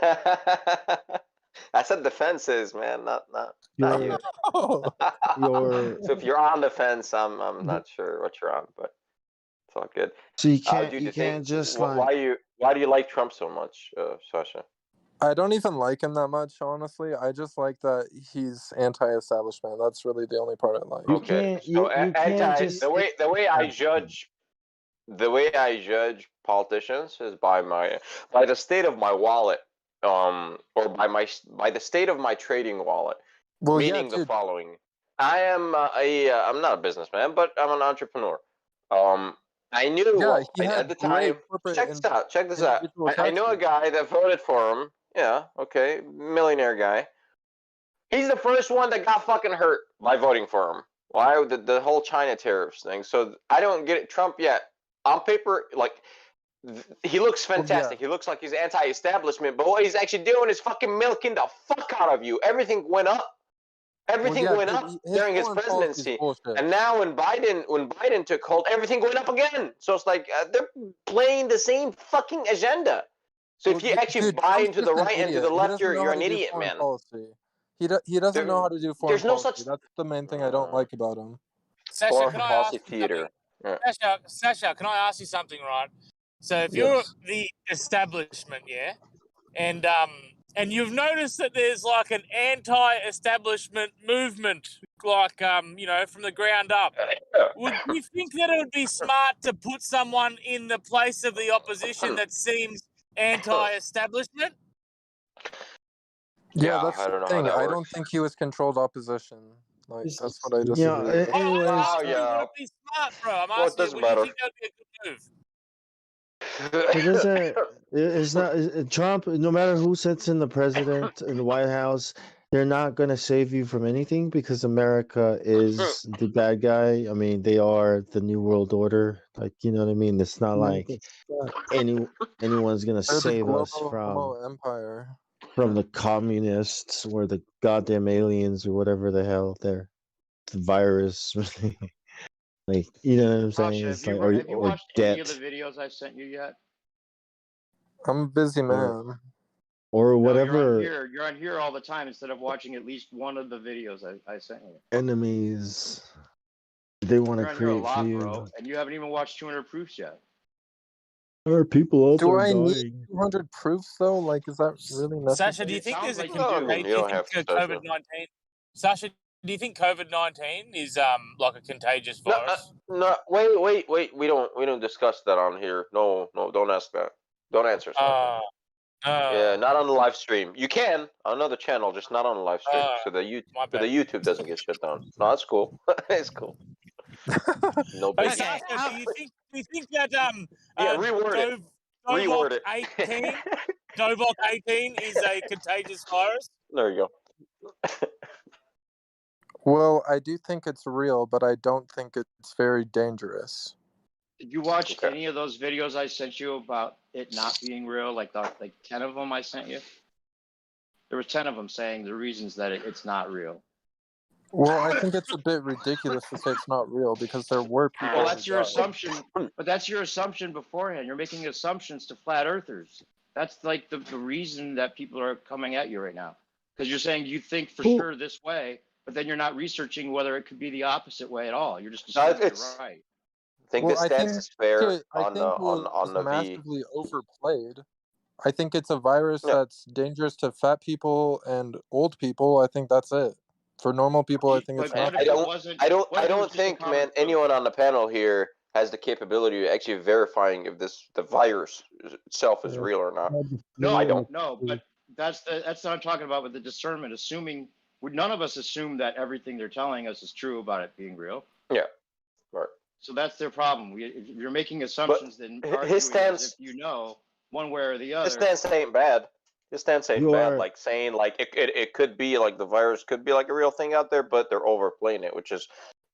Yeah.
dude.
I said the fences, man, not
Your
you.
your
So if you're on the fence, I'm not sure what you're on, but it's all good.
so you
Dude, the thing,
can't just like
why do you like Trump so much, Sasha?
I don't even like him that much, honestly. I just like that he's anti-establishment. That's really the only part I like.
Okay, so
you can't just
the way I judge politicians is by the state of my wallet, or by the state of my trading wallet.
Well, yeah,
Meaning the
dude.
following: I am I'm not a businessman, but I'm an entrepreneur. I knew
Yeah, he
at
had
the
great
time.
corporate
Check this out. Check this out.
individual
I
tax
know a
breaks.
guy that voted for him. Yeah, okay, millionaire guy. He's the first one that got fucking hurt by voting for him. Why the whole China tariffs thing? So I don't get it. Trump yet on paper, like he looks
Well, yeah.
fantastic. He looks like he's anti-establishment, but what he's actually doing is fucking milking the fuck out of you. Everything went up. Everything
Well, yeah,
went
dude,
up
his
during his
foreign policy is
presidency,
bullshit.
and now when Biden took hold, everything went up again. So it's like they're playing the same fucking agenda. So if you actually
dude,
buy
Trump's
into the
just an
right and to
idiot.
the
He
left,
doesn't know
you're
how
an
to do
idiot,
foreign
man.
policy. He doesn't know how to do foreign
There's no
policy.
such
That's the main thing I don't like about him.
Sasha,
foreign
can I
policy
ask you something?
theater.
Sasha, can I ask you something, right? So if you're
Yes.
the establishment, yeah, and you've noticed that there's like an anti-establishment movement, like from the ground up. Would you think that it would be smart to put someone in the place of the opposition that seems anti-establishment?
Yeah, that's
I
the
don't know how
thing.
that
I
works.
don't think he was controlled opposition. Like that's what I
Yeah.
disagree with.
Anyways,
I'm asking you, would it be smart, bro? I'm
Well, it
asking you,
doesn't
would you
matter.
think that would be a good move?
it doesn't. It's not Trump. No matter who sits in the president in the White House, they're not going to save you from anything because America is the bad guy. I mean, they are the New World Order. Like, you know what I mean? It's not like anyone's going to
They're the
save us
global homo empire.
from the communists or the goddamn aliens or whatever the hell they're the virus. Like, you know what I'm saying?
Sasha,
It's
have
like
you
or
watched any of
debt
the videos I sent you yet?
I'm a busy
or
man.
or
No,
whatever
you're on here all the time instead of watching at least one of the videos I sent you.
enemies they want to
You're on here a
create for
lot,
you.
bro, and you haven't even watched 200 proofs yet.
There are people out
Do
there
I need
dying.
200 proofs though? Like, is that really necessary?
Sasha, do you think
Sounds
there's a
like you do.
you don't have to, Sasha.
COVID-19? Sasha, do you think COVID-19 is like a contagious
No,
virus?
no, wait. We don't discuss that on here. No, don't ask that. Don't answer, Sasha. Yeah, not on the live stream. You can on another channel, just not on the live stream, so the YouTube doesn't get shut down. No, that's cool. It's cool. No
Hey,
big.
Sasha, do you think that
Yeah, reword it. Reword it.
18 Dovok 18 is a contagious virus?
There you go.
Well, I do think it's real, but I don't think it's very dangerous.
Did you watch any of those videos I sent you about it not being real? Like 10 of them I sent you? There were 10 of them saying the reasons that it's not real.
Well, I think it's a bit ridiculous to say it's not real because there were people.
Well, that's
who
your
died.
assumption, but that's your assumption beforehand. You're making assumptions to flat earthers. That's like the reason that people are coming at you right now. Because you're saying you think for sure this way, but then you're not researching whether it could be the opposite way at all. You're just assuming you're right.
think
Well,
this
I think
stance is fair
I
on the
think was
the V.
massively overplayed. I think it's a virus
Yeah.
that's dangerous to fat people and old people. I think that's it. For normal people, I think it's
But what
nothing.
if it wasn't?
I
What if it was
don't
just a
think,
common
man,
flu?
anyone on the panel here has the capability of actually verifying if the virus itself is real or not. I don't.
No, but that's what I'm talking about with the discernment. Assuming none of us assume that everything they're telling us is true about it being real.
Yeah, right.
So that's their problem. If you're making assumptions, then arguing
his stance,
as if you know one way or the
his
other.
stance ain't bad. His stance ain't
You
bad.
are
Like saying like it could be like the virus could be like a real thing out there, but they're overplaying it, which is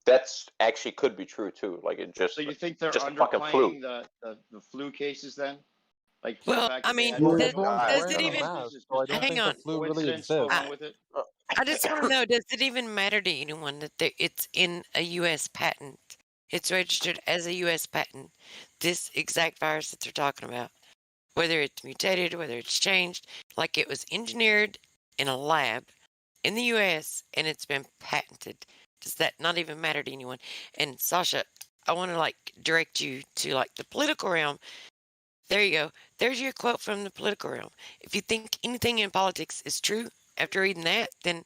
that's actually could be true too. Like it just
So you think they're
just a fucking flu.
underplaying the flu cases then? Like the
Well,
fact
I
that they
mean,
had
Well,
no
everyone's
I
does it
wearing a
don't
even?
know.
mask, so I don't
Hang
think the
on.
flu really
coincidence. Go
exists.
along with it.
I just want to know: does it even matter to anyone that it's in a U.S. patent? It's registered as a U.S. patent. This exact virus that they're talking about, whether it's mutated, whether it's changed, like it was engineered in a lab in the U.S. and it's been patented. Does that not even matter to anyone? And Sasha, I want to like direct you to like the political realm. There you go. There's your quote from the political realm. If you think anything in politics is true after reading that, then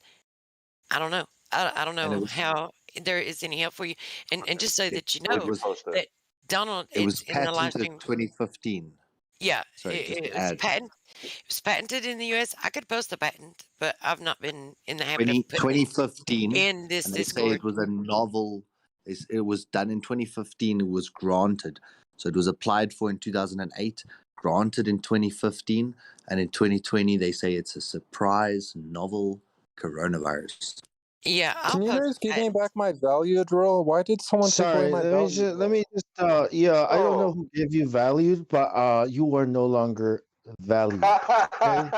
I don't know. I don't
And it
know
was
how there is any help for you. And just so that you
it
know
was
that Donald,
it was
it's in the live
patented
stream.
2015.
Yeah,
Sorry, just
it
to
was
add.
It was patented in the U.S. I could post the patent, but I've not been in the habit
20,
of putting it
2015,
in this
and they say
Discord.
it was a novel. It was done in 2015. It was granted, so it was applied for in 2008, granted in 2015, and in 2020 they say it's a surprise novel coronavirus.
Yeah, I'll
Can you
post
guys
the
give me
patent.
back my value draw? Why did someone take away
sorry.
my value
Let me just yeah. I don't know who gave you valued, but you are no longer valued. Okay.
Well,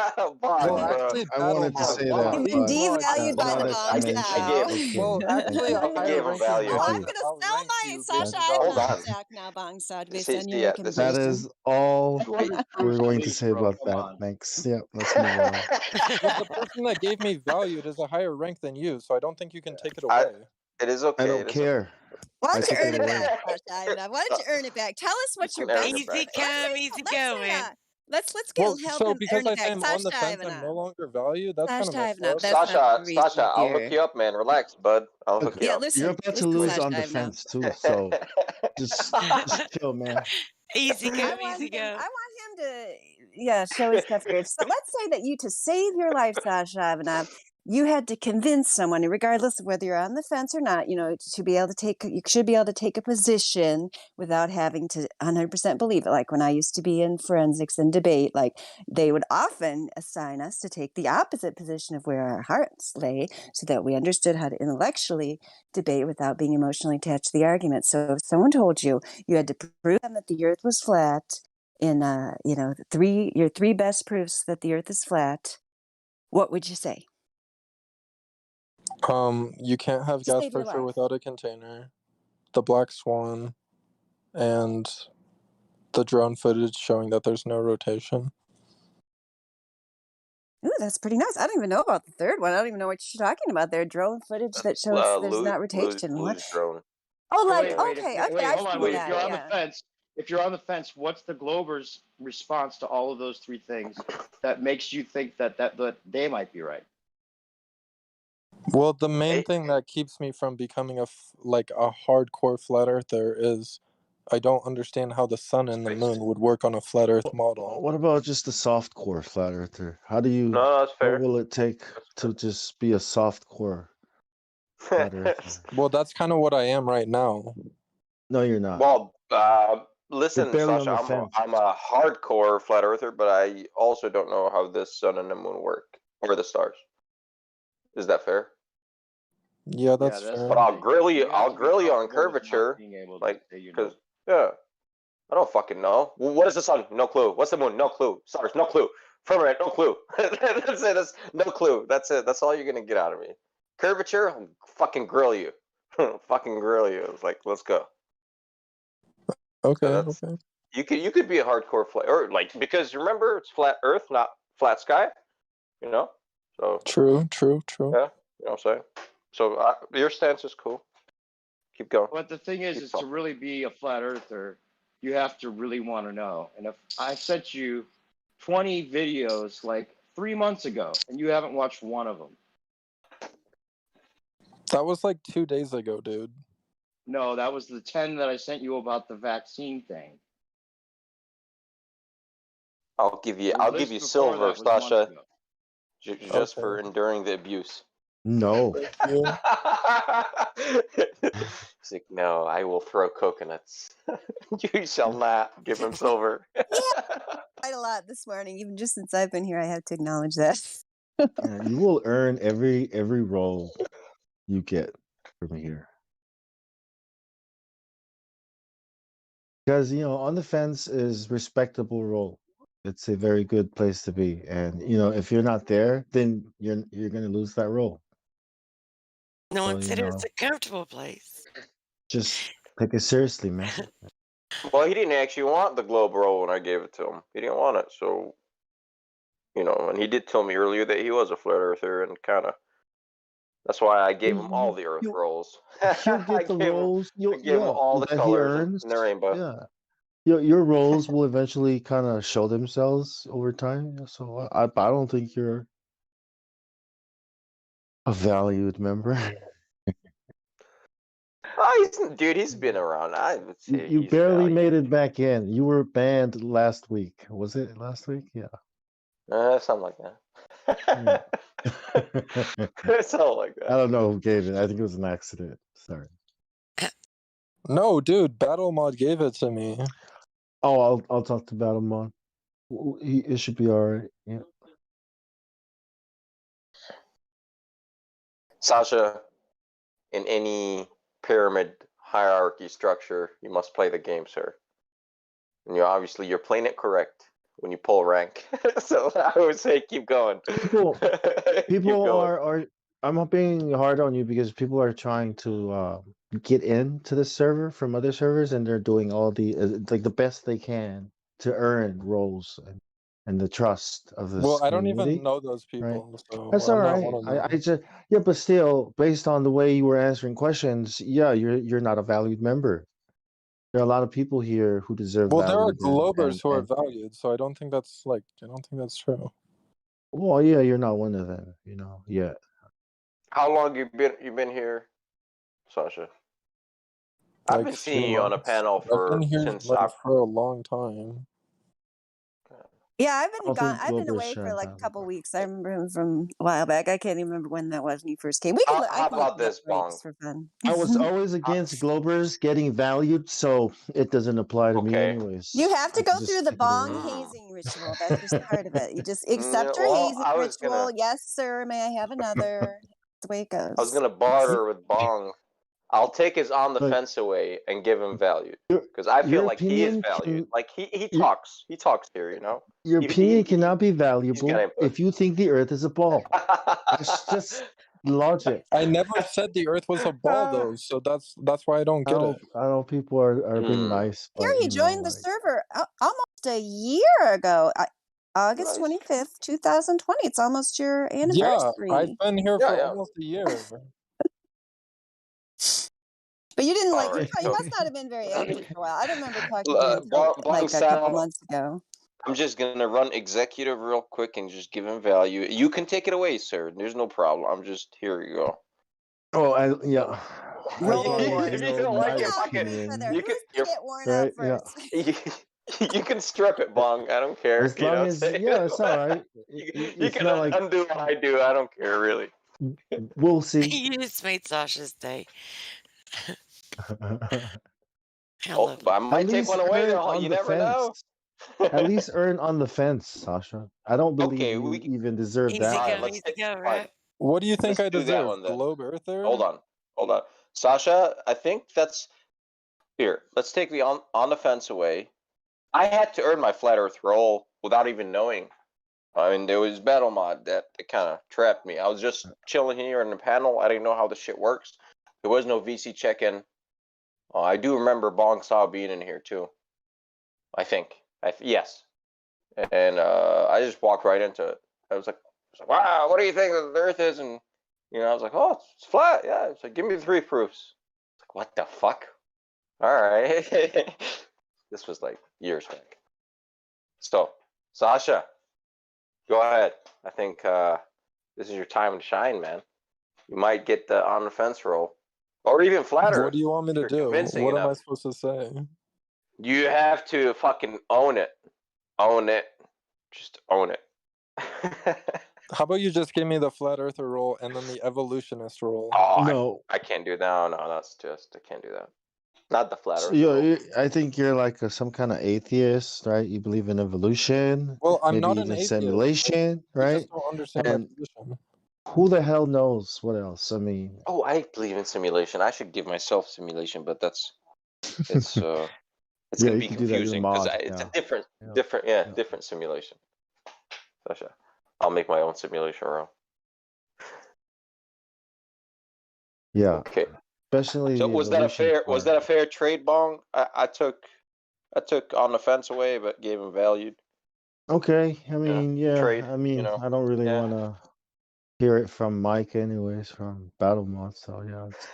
So
actually,
I
Battle
wanted to
Mod.
say
Well,
that,
You've been
but
well, I
devalued by
not
the bongs
explanation.
now.
well,
Okay.
actually, a
Thank you.
higher
gave him
ranking
value.
Oh, I'm
mod
Thank you.
gonna sell
outranked
my
you,
Sasha.
gave you
I have
Hold
value.
enough
on.
stack now, bongs, based
See,
on your
yeah, this
That
recommendation.
is all
Whoever's
we're
Bruce
going to
Lee,
say
bro,
about
come
that.
on.
Thanks. Yeah. Let's move on.
Well, the person that gave me valued is a higher rank than you, so I don't think you can take it
I,
away.
it is
I
okay.
don't
It is
care.
Why
I
don't you
took
earn
it
it
away.
back, Sasha? Why don't you earn it back? Tell us
You
what your
can earn
best.
it
Easy
back.
come, easy go, man.
Let's
Well,
help
so
him
because
earn
I
it
say
back.
I'm on the
Sasha
fence, I'm no
Ivanov.
longer valued. That's kind of
Sasha
messed
Ivanov.
up.
That's not the reason
Sasha, I'll hook
here.
you up, man. Relax, bud. I'll hook
Look,
you
Yeah,
up.
you're
listen,
about to
listen,
lose
Sasha
on
Ivanov.
defense too, so just chill, man.
Easy
I
come,
want
easy
him.
go.
I want him to, yeah, show his stuff here. So let's say that you, to save your life, Sasha Ivanov, you had to convince someone, regardless of whether you're on the fence or not, to be able to take. You should be able to take a position without having to 100% believe it. Like when I used to be in forensics and debate, like they would often assign us to take the opposite position of where our hearts lay, so that we understood how to intellectually debate without being emotionally attached to the argument. So if someone told you you had to prove them that the earth was flat in your three best proofs that the earth is flat, what would you say?
You can't have
To
gas
save your
pressure
life.
without a container, the black swan, and the drone footage showing that there's no rotation.
Ooh, that's pretty nice. I don't even know about the third one. I don't even know what you're talking about there. Drone footage that shows there's not rotation. What?
Lose drone.
Oh,
So
like,
wait,
okay,
wait,
I've
hold on,
seen
wait.
that,
If you're on the fence, what's the Glober's response to all of those three things that makes you think that they might be right?
Well, the main thing that keeps me from becoming a hardcore flat earther is I don't understand how the sun and the moon would work on a flat earth model.
What about just a soft core flat earther? How do you?
No, that's fair.
What will it take to just be a soft core flat earther?
Well, that's kind of what I am right now.
No, you're not.
Well,
You're
listen,
barely on
Sasha,
the fence.
I'm a hardcore flat earther, but I also don't know how the sun and the moon work or the stars. Is that fair?
Yeah, that's fair.
But I'll grill you.
You have
I'll
to be
grill you on
comfortable with not
curvature,
being able to
like
say you know.
because yeah, I don't fucking know. Well, what is the sun? No clue. What's the moon? No clue. Stars? No clue. Firmament? No clue. That's it. That's no clue. That's it. That's all you're gonna get out of me. Curvature? I'll fucking grill you. Fucking grill you. It's like, let's go.
Okay,
That's-
okay.
You could be a hardcore flat or like because remember it's flat Earth, not flat sky. You know. So
True.
yeah, you know what I'm saying. So your stance is cool. Keep going.
But the thing is to really be a flat earther, you have to really want to know. And if I sent you 20 videos like 3 months ago and you haven't watched one of them.
That was like 2 days ago, dude.
No, that was the 10 that I sent you about the vaccine thing.
I'll give you
The list before
silver,
that was months
Sasha,
ago.
just for enduring the abuse.
No.
Thank you.
He's like, no, I will throw coconuts. You shall not give him silver.
Quite a lot this morning, even just since I've been here. I have to acknowledge that.
Yeah, you will earn every role you get from here. Because on the fence is respectable role. It's a very good place to be, and if you're not there, then you're gonna lose that role.
No
So
one said it was a comfortable place.
just take it seriously, man.
Well, he didn't actually want the globe roll when I gave it to him. He didn't want it, so and he did tell me earlier that he was a flat earther, and kind of that's why I gave him all the earth rolls.
He'll get the roles.
I gave him all the
that he
colors
earns.
in the rainbow.
Yeah, your roles will eventually kind of show themselves over time. So I don't think you're a valued member.
Oh, he's been around. I would say
You
he's
barely
valued.
made it back in. You were banned last week. Was it last week? Yeah.
Something like that. Something like that.
I don't know who gave it. I think it was an accident. Sorry.
No, dude, Battle Mod gave it to me.
Oh, I'll talk to Battlemon. It should be all right. Yeah.
Sasha, in any pyramid hierarchy structure, you must play the game, sir. And you're playing it correct when you pull rank. So I would say keep going.
People are I'm not being hard on you because people are trying to get into the server from other servers, and they're doing all the like the best they can to earn roles and the trust of this
Well, I don't
community.
even know those
Right.
people, so
That's
I'm
all
not
right.
one of them.
I just but still, based on the way you were answering questions, yeah, you're not a valued member. There are a lot of people here who deserve
Well, there are
valued
Globers who are
and
valued, so I don't think that's true.
well, yeah, you're not one of them, yet.
How long you been here, Sasha? I've
Like
been
3
seeing you on a
months.
panel
I've been here
since
for a long time.
Yeah, I've
I
been
don't
gone.
think
I've been
Glober's
away for
shared
like a
that.
couple weeks. I remember him from a while back. I can't even remember when that was when he first came. I
How
can look
about
it up
this,
for you
Bong?
just for fun.
I was always against Globers getting valued, so it doesn't apply to me
Okay.
anyways.
You have to
I
go
can
through
just
the
take it or
bong
leave it.
hazing ritual. That's just part of it. You just accept your
Well,
hazing
I was
ritual.
gonna
Yes, sir. May I have another? That's the way it goes.
I was gonna barter with Bong. I'll take his on the
But
fence away and give him value because I feel
your
like he is
opinion
valued.
can
Like he
your,
talks here,
your opinion cannot be
He's got
valuable
input.
if you think the earth is a ball. That's just logic.
I never said the Earth was a ball, though, so that's why I don't get it.
I know people are being nice,
Here,
but
he joined the server almost a year ago. August 25th, 2020. It's almost your
Yeah,
anniversary.
I've been here
Yeah,
for
yeah.
almost a year.
But you didn't
All right.
you must not have been very active for a while. I don't remember talking to you until
Bong
like a couple
Sao,
months ago.
I'm just gonna run executive real quick and just give him value. You can take it away, sir. There's no problem. I'm just here. You go.
Oh, yeah.
Roll
As long as
awards.
If you
you know
don't
my
like it, fuck it.
opinion,
You can.
Who's
You're
gonna get worn
right?
out
Yeah.
first?
you can strip it, Bong. I don't care.
As long as it's all right.
You
It's
can
not like
undo what I do. I don't care really.
we'll see.
You just made Sasha's day.
Oh, but I might take one away though. You never know.
At least earn on the fence, Sasha. I don't believe
Okay,
you even deserve
Easy
that.
go, easy go, right?
What do you think
Let's
I
do that
deserve?
one then.
Globe Earther?
Hold on. Sasha, I think that's here. Let's take the on the fence away. I had to earn my flat Earth role without even knowing. I mean, there was battle mod that kind of trapped me. I was just chilling here in the panel. I didn't know how the shit works. There was no VC check-in. I do remember Bong Sao being in here too. I think. Yes. And I just walked right into it. I was like, wow, what do you think the Earth is? And I was like, oh, it's flat. Yeah. It's like, give me 3 proofs. what the fuck? All right. This was like years back. So, Sasha, go ahead. I think this is your time to shine, man. You might get the on the fence role, or even flat Earth.
What do you want me to
You're
do?
convincing
What am
enough.
I supposed to say?
You have to fucking own it. Own it. Just own it.
How about you just give me the flat earther role and then the evolutionist role?
Oh,
No.
I can't do that. No, that's just I can't do that. Not the flat
So,
Earth role.
I think you're like some kind of atheist, right? You believe in evolution,
Well, I'm
maybe
not an
even
atheist.
simulation,
You
right?
just don't understand my
And
position.
who the hell knows what else? I mean,
Oh, I believe in simulation. I should give myself simulation, but it's it's
yeah,
gonna
you
be
can do that. Your
confusing because
mod,
it's a
yeah, yeah.
different simulation. Sasha, I'll make my own simulation room.
Yeah.
Okay.
Especially
So
the
was that a
evolution
fair
part.
trade, Bong? I took on the fence away, but gave him valued.
Okay. I mean,
Trade.
I mean, I don't really
Yeah.
want to hear it from Mike, anyways, from Battle Mod. So yeah, it's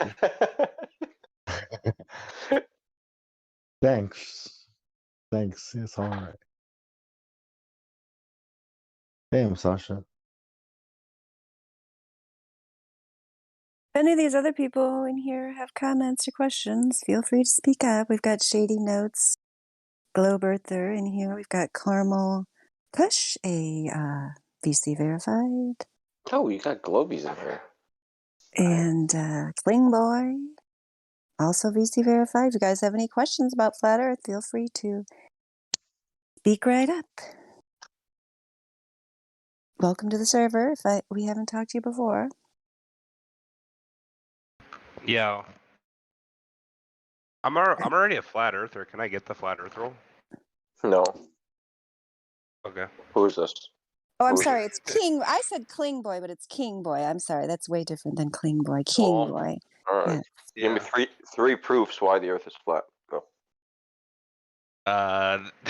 cool. Thanks. Thanks. It's all right. Damn, Sasha.
If any of these other people in here have comments or questions, feel free to speak up. We've got Shady Notes, Globe Earther in here. We've got Carmel Kush, a VC verified,
Oh, you got Globies in here.
and Kling Boy, also VC verified. If you guys have any questions about Flat Earth, feel free to speak right up. Welcome to the server. If we haven't talked to you before.
Yeah. I'm already a flat earther. Can I get the flat earth roll?
No.
Okay.
Who is this?
Oh, I'm
Who is
sorry.
it?
It's King. I said Kling Boy, but it's King Boy. I'm sorry. That's way different than Kling Boy. King Boy.
All right.
Yeah.
Give me three proofs why the Earth is flat. Go.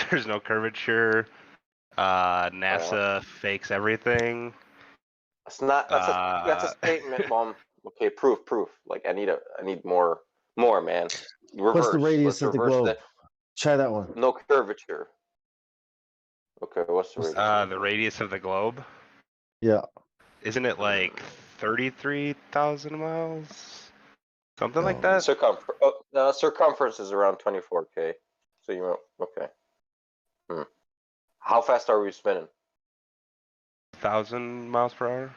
There's no curvature. NASA fakes everything.
That's not. That's a statement, Mom. Okay, proof. Like I need more, man. Reverse.
What's the radius
Let's
of the
reverse
globe?
that.
Try that one.
No curvature. Okay, what's the radius?
The radius of the globe.
Yeah.
Isn't it like 33,000 miles? Something like that.
Circumference is around 24K. So you went okay. How fast are we spinning?
1,000 miles per hour.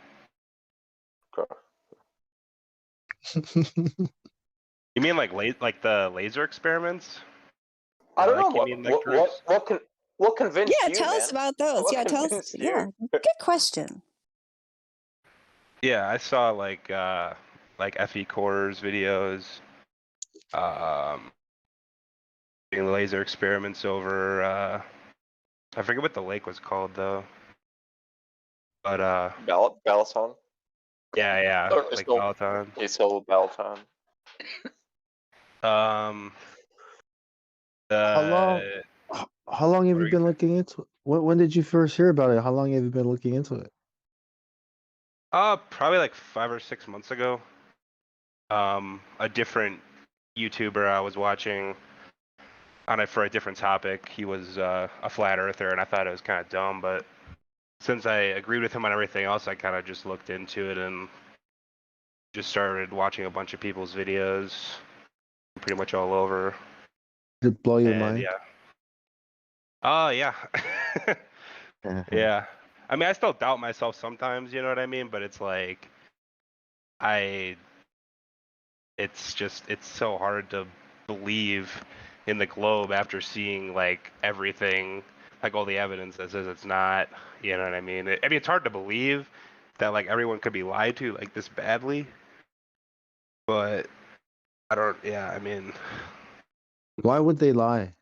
Okay.
You mean like the laser experiments?
I don't know what convinced you.
Yeah, tell us about those. Yeah, tell us. Yeah, good question.
Yeah, I saw like FE Cores videos, doing laser experiments over I forget what the lake was called though. But
Balaton.
Yeah, like Balaton.
It's called Balaton.
How long have you been looking into it? When did you first hear about it? How long have you been looking into it?
Probably like 5 or 6 months ago. A different YouTuber I was watching on it for a different topic. He was a flat earther, and I thought it was kind of dumb, but since I agreed with him on everything else, I kind of just looked into it and just started watching a bunch of people's videos, pretty much all over.
Did it blow your
And
mind?
yeah. Oh yeah. Yeah. I mean, I still doubt myself sometimes, you know what I mean? But it's like, it's so hard to believe in the globe after seeing like everything, like all the evidence that says it's not, you know what I mean? I mean, it's hard to believe that like everyone could be lied to like this badly, but I mean.
Why would they lie?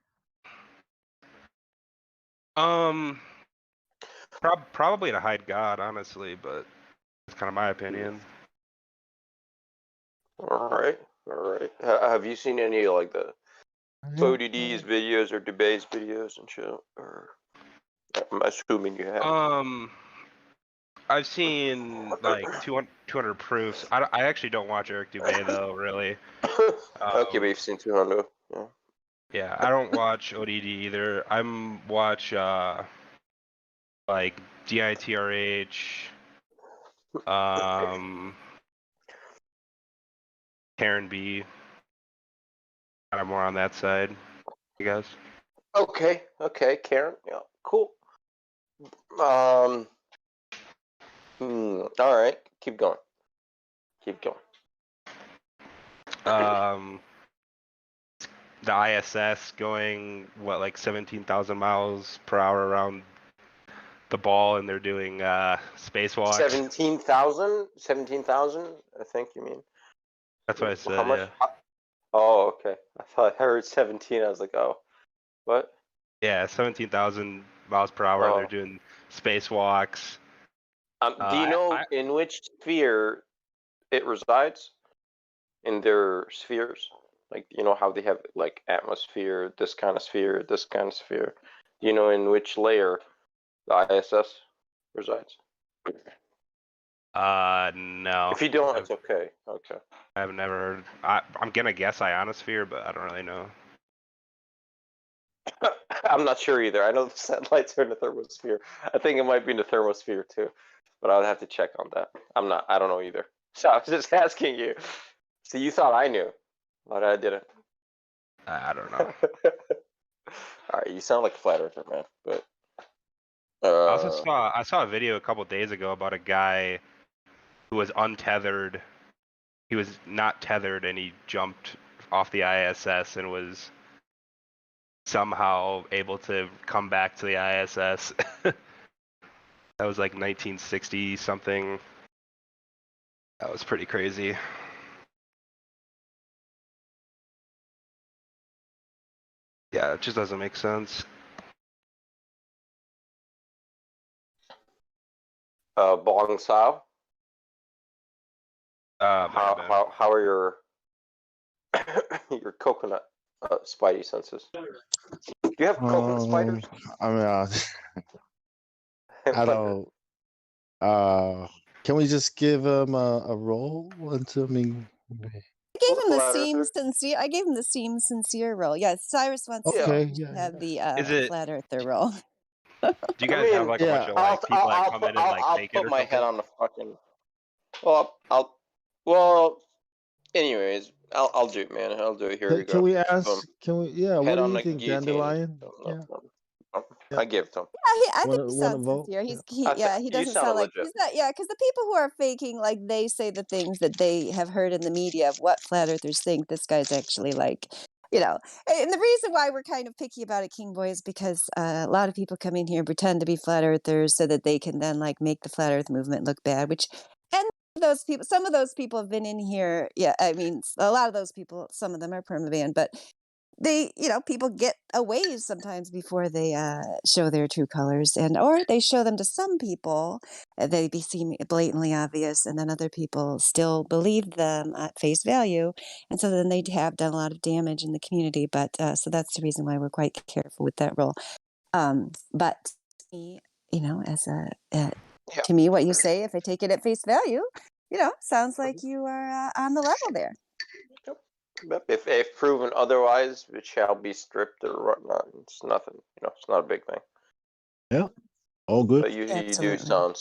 Probably to hide God, honestly, but it's kind of my opinion.
All right. Have you seen any like the ODD's videos or Debate's videos and shit? Or I'm assuming you have.
I've seen like 200 proofs. I actually don't watch Eric Dubé though, really.
Okay, but you've seen 200. Yeah.
Yeah, I don't watch ODD either. I'm watch like DITRH, Karen B. Kind of more on that side, I guess.
Okay, Karen. Yeah, cool. All right, keep going.
The ISS going what, like 17,000 miles per hour around the ball, and they're doing spacewalks.
17,000. I think you mean.
That's what I said.
How much?
Yeah.
Oh, okay. I thought I heard 17. I was like, oh, what?
Yeah, 17,000 miles per hour.
Oh.
They're doing spacewalks.
Do you know in which sphere it resides? In their spheres? Like, you know how they have like atmosphere, this kind of sphere, this kind of sphere. Do you know in which layer the ISS resides?
No.
If you don't, it's okay. Okay.
I've never heard. I'm gonna guess ionosphere, but I don't really know.
I'm not sure either. I know the satellites are in the thermosphere. I think it might be in the thermosphere too, but I would have to check on that. I don't know either. So I was just asking you. So you thought I knew, but I didn't.
I don't know.
All right, you sound like a flat earther, man. But
I saw a video a couple days ago about a guy who was untethered. He was not tethered, and he jumped off the ISS and was somehow able to come back to the ISS. That was like 1960 something. That was pretty crazy. Yeah, it just doesn't make sense.
Bong Sao.
How
are your your coconut spidey senses? Do you have coconut spiders?
I mean, I don't. Can we just give him a roll? I mean,
I gave him the seem sincere. I gave him the seem sincere role. Yes, Cyrus wants
okay,
to
yeah.
have the
Is it-
flat earther role.
Do you guys have like a bunch of like people that come in and like fake it or
I'll put my
something?
head on the fucking. Well, anyways, I'll do it, man. I'll do it. Here we go.
Can we ask? Can we? Yeah.
Head
What do
on
you
the
think,
guillotine.
Dandelion?
No,
Yeah.
I give it to him.
Yeah, I think he
Wanna
sounds
vote?
sincere.
Yeah.
He
You
doesn't
sounded
sound like
legit.
he's not. Yeah, because the people who are faking, like they say the things that they have heard in the media of what flat earthers think. This guy's actually like, you know. And the reason why we're kind of picky about it, King Boy, is because a lot of people come in here and pretend to be flat earthers so that they can then like make the flat Earth movement look bad. And those people, some of those people have been in here. Yeah, I mean, a lot of those people, some of them are permaban, but they, people get a ways sometimes before they show their true colors, or they show them to some people. They seem blatantly obvious, and then other people still believe them at face value, and so then they have done a lot of damage in the community. But so that's the reason why we're quite careful with that role. But me, to me, what you say, if I take it at face value, sounds like you are on the level there.
If proven otherwise, it shall be stripped or whatnot. It's nothing. It's not a big thing.
Yeah. All good.
But you do sound,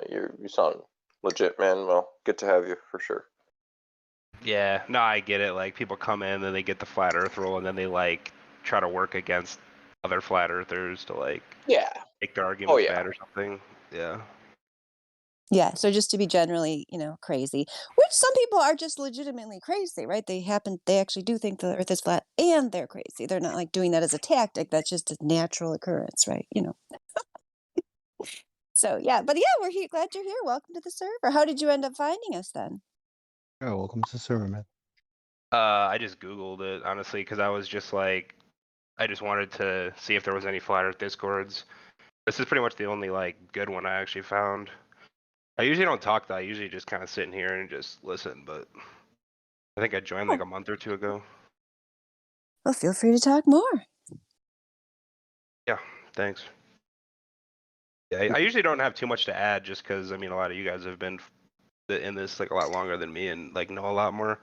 you sound legit, man. Well, good to have you for sure.
Yeah, no, I get it. Like people come in and they get the flat Earth role, and then they like try to work against other flat earthers to like make their arguments bad or something. Yeah.
Yeah, so just to be generally, crazy, which some people are just legitimately crazy, right? They actually do think the Earth is flat, and they're crazy. They're not like doing that as a tactic. That's just a natural occurrence, right? So yeah, but yeah, we're here. Glad you're here. Welcome to the server. How did you end up finding us then?
Oh, welcome to the server, man.
I just Googled it honestly because I was just like, I just wanted to see if there was any flat Earth discords. This is pretty much the only like good one I actually found. I usually don't talk though. I usually just kind of sit in here and just listen, but I think I joined like a month or two ago.
Well, feel free to talk more.
Yeah, thanks. Yeah, I usually don't have too much to add, just because I mean a lot of you guys have been in this like a lot longer than me and like know a lot more.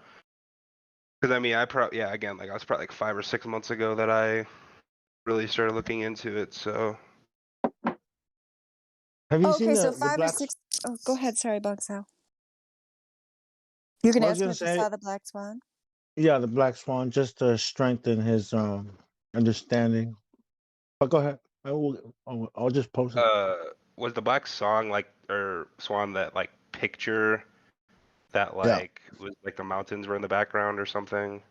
Because I mean, again, like I was probably like 5 or 6 months ago that I really started looking into it. So
Have you seen
Okay, so
the
5 or
black?
6. Oh, go ahead. Sorry, Boxow. You can
I was
ask him
gonna
if he
say,
saw the black swan.
yeah, the black swan, just to strengthen his understanding. But go ahead. I'll just post it.
was the black song like or swan that like picture that
Yeah,
like was like the mountains were in the background or something?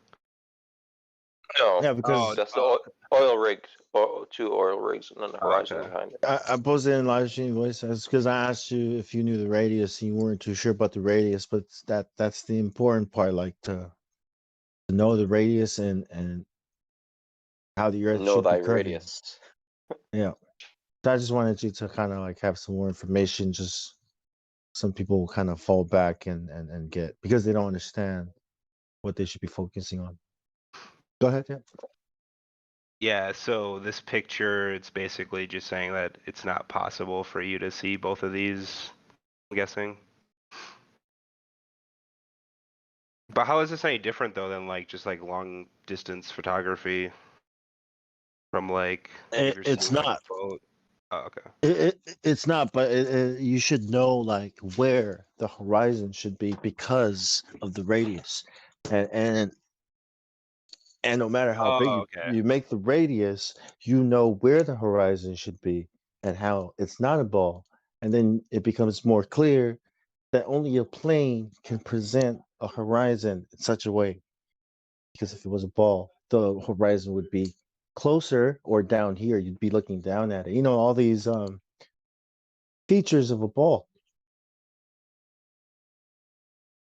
No,
yeah,
Oh,
because
that's the oil rigs, or 2 oil rigs, and then the horizon
okay.
behind it.
I posted in live stream voice. That's because I asked you if you knew the radius and you weren't too sure about the radius, but that's the important part, like to know the radius and how the Earth
Know
should be
thy
curving.
radius.
Yeah, so I just wanted you to kind of like have some more information. Just some people kind of fall back and get because they don't understand what they should be focusing on. Go ahead. Yeah.
Yeah, so this picture, it's basically just saying that it's not possible for you to see both of these, I'm guessing. But how is this any different though than like just like long distance photography from like if you're
It's
seeing like a
not.
photo? Oh, okay.
It's not, but you should know like where the horizon should be because of the radius, and and and no matter how big
Oh, okay.
you make the radius, you know where the horizon should be and how it's not a ball, and then it becomes more clear that only a plane can present a horizon in such a way. Because if it was a ball, the horizon would be closer or down here. You'd be looking down at it. You know all these features of a ball.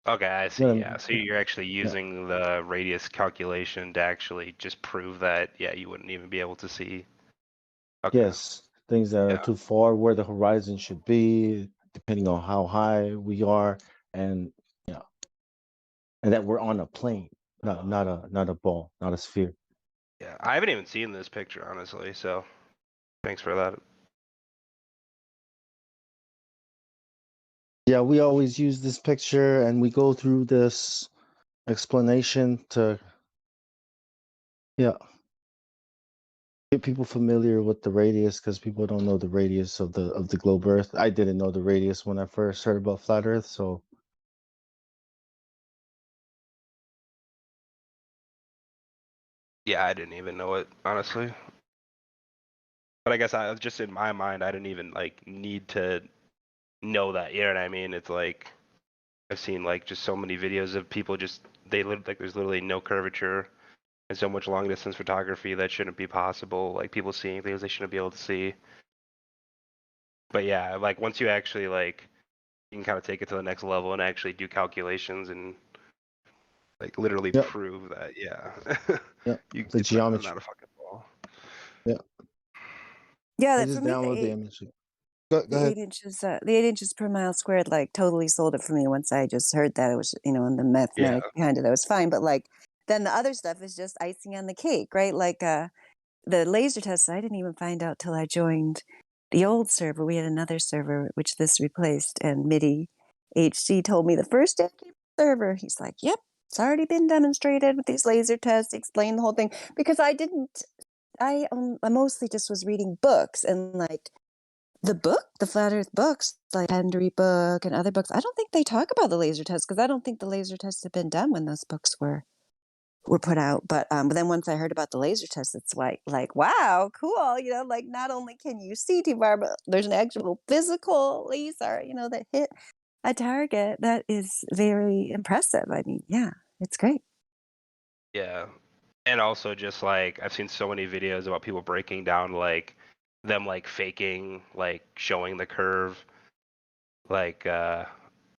Okay, I
You know
see.
what I
Yeah.
mean?
So you're actually
Yeah.
using the radius calculation to actually just prove that, yeah, you wouldn't even be able to see. Okay.
Yes, things that are
Yeah.
too far where the horizon should be, depending on how high we are, and you know, and that we're on a plane, not a ball, not a sphere.
Yeah. I haven't even seen this picture, honestly. So thanks for that.
Yeah, we always use this picture, and we go through this explanation to yeah get people familiar with the radius because people don't know the radius of the globe Earth. I didn't know the radius when I first heard about flat Earth, so
Yeah, I didn't even know it, honestly. But I guess I was just in my mind, I didn't even like need to know that. You know what I mean? It's like I've seen like just so many videos of people just they live like there's literally no curvature and so much long distance photography that shouldn't be possible. Like people seeing things they shouldn't be able to see. But yeah, like once you actually like you can kind of take it to the next level and actually do calculations and like literally
yep,
prove that yeah,
yep,
you
the
it's not
geometry.
a fucking ball.
Yeah,
Yeah,
I
that for
just
me,
download the image. Go
the
ahead.
8 inches, the 8 inches per mile squared, like totally sold it for me. Once I just heard that, it was, and the
Yeah.
mathematics behind it, that was fine. But like, then the other stuff is just icing on the cake, right? Like, the laser tests, I didn't even find out till I joined the old server. We had another server which this replaced, and MIDI HC told me the first day I came to the server, he's like, "Yep, it's already been demonstrated with these laser tests." Explain the whole thing because I mostly just was reading books and like the Flat Earth books, like Henry book and other books. I don't think they talk about the laser tests because I don't think the laser tests had been done when those books were put out. But then once I heard about the laser test, it's like wow, cool. Like not only can you see T-bar, but there's an actual physical laser, that hit a target. That is very impressive. I mean, yeah, it's great.
Yeah. And also just like I've seen so many videos about people breaking down like them like faking like showing the curve. Like I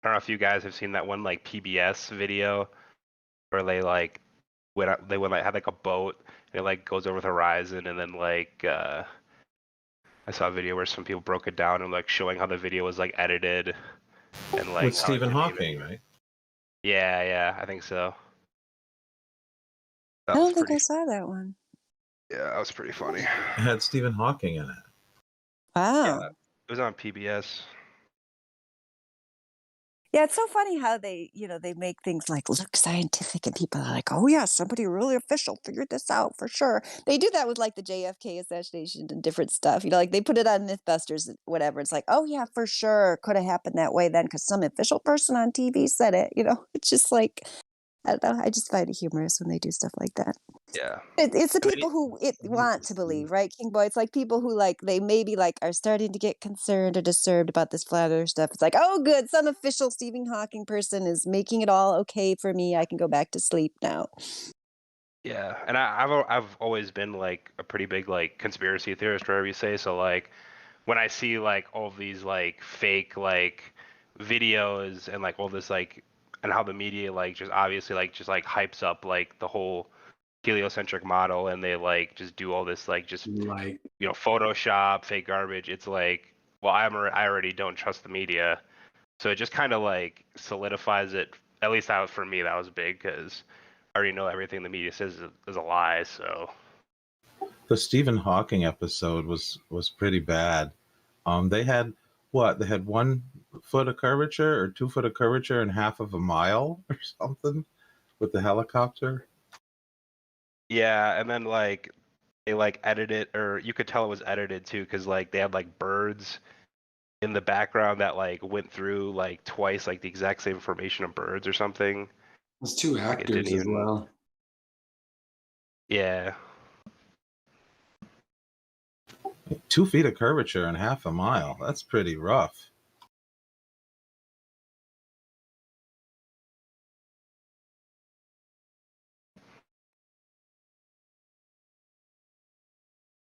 don't know if you guys have seen that one like PBS video where they like went like had like a boat and it like goes over the horizon and then like I saw a video where some people broke it down and like showing how the video was like edited and like
With
how it
Stephen
didn't
Hawking,
even
right?
yeah, I think so.
I
That was
don't think
pretty
I saw that one.
yeah, that was pretty funny.
It had Stephen Hawking in it.
Yeah.
Wow.
It was on PBS.
Yeah, it's so funny how they, they make things like look scientific and people are like, oh yeah, somebody really official figured this out for sure. They do that with like the JFK assassination and different stuff. Like they put it on Mythbusters, whatever. It's like, oh yeah, for sure. Could have happened that way then because some official person on TV said it. It's just like, I don't know. I just find it humorous when they do stuff like that.
Yeah.
It's the
I mean,
people who want to believe, right, King Boy? It's like people who they maybe are starting to get concerned or disturbed about this flat earth stuff. It's like, oh, good, some official Stephen Hawking person is making it all okay for me. I can go back to sleep now.
Yeah, and I've always been like a pretty big like conspiracy theorist, whatever you say. So like when I see like all of these like fake like videos and like all this like and how the media like just obviously like just like hypes up like the whole heliocentric model and they like just do all this like just
Like,
Photoshop fake garbage. It's like, well, I already don't trust the media, so it just kind of like solidifies it. At least that was for me. That was big because I already know everything the media says is a lie. So
the Stephen Hawking episode was pretty bad. They had what? They had 1 foot of curvature or 2 foot of curvature and half of a mile or something with the helicopter.
yeah, and then like they like edited or you could tell it was edited too because like they had like birds in the background that like went through like twice like the exact same formation of birds or something.
there's 2
Like it didn't
actors as
even.
well.
Yeah.
2 feet of curvature and half a mile. That's pretty rough.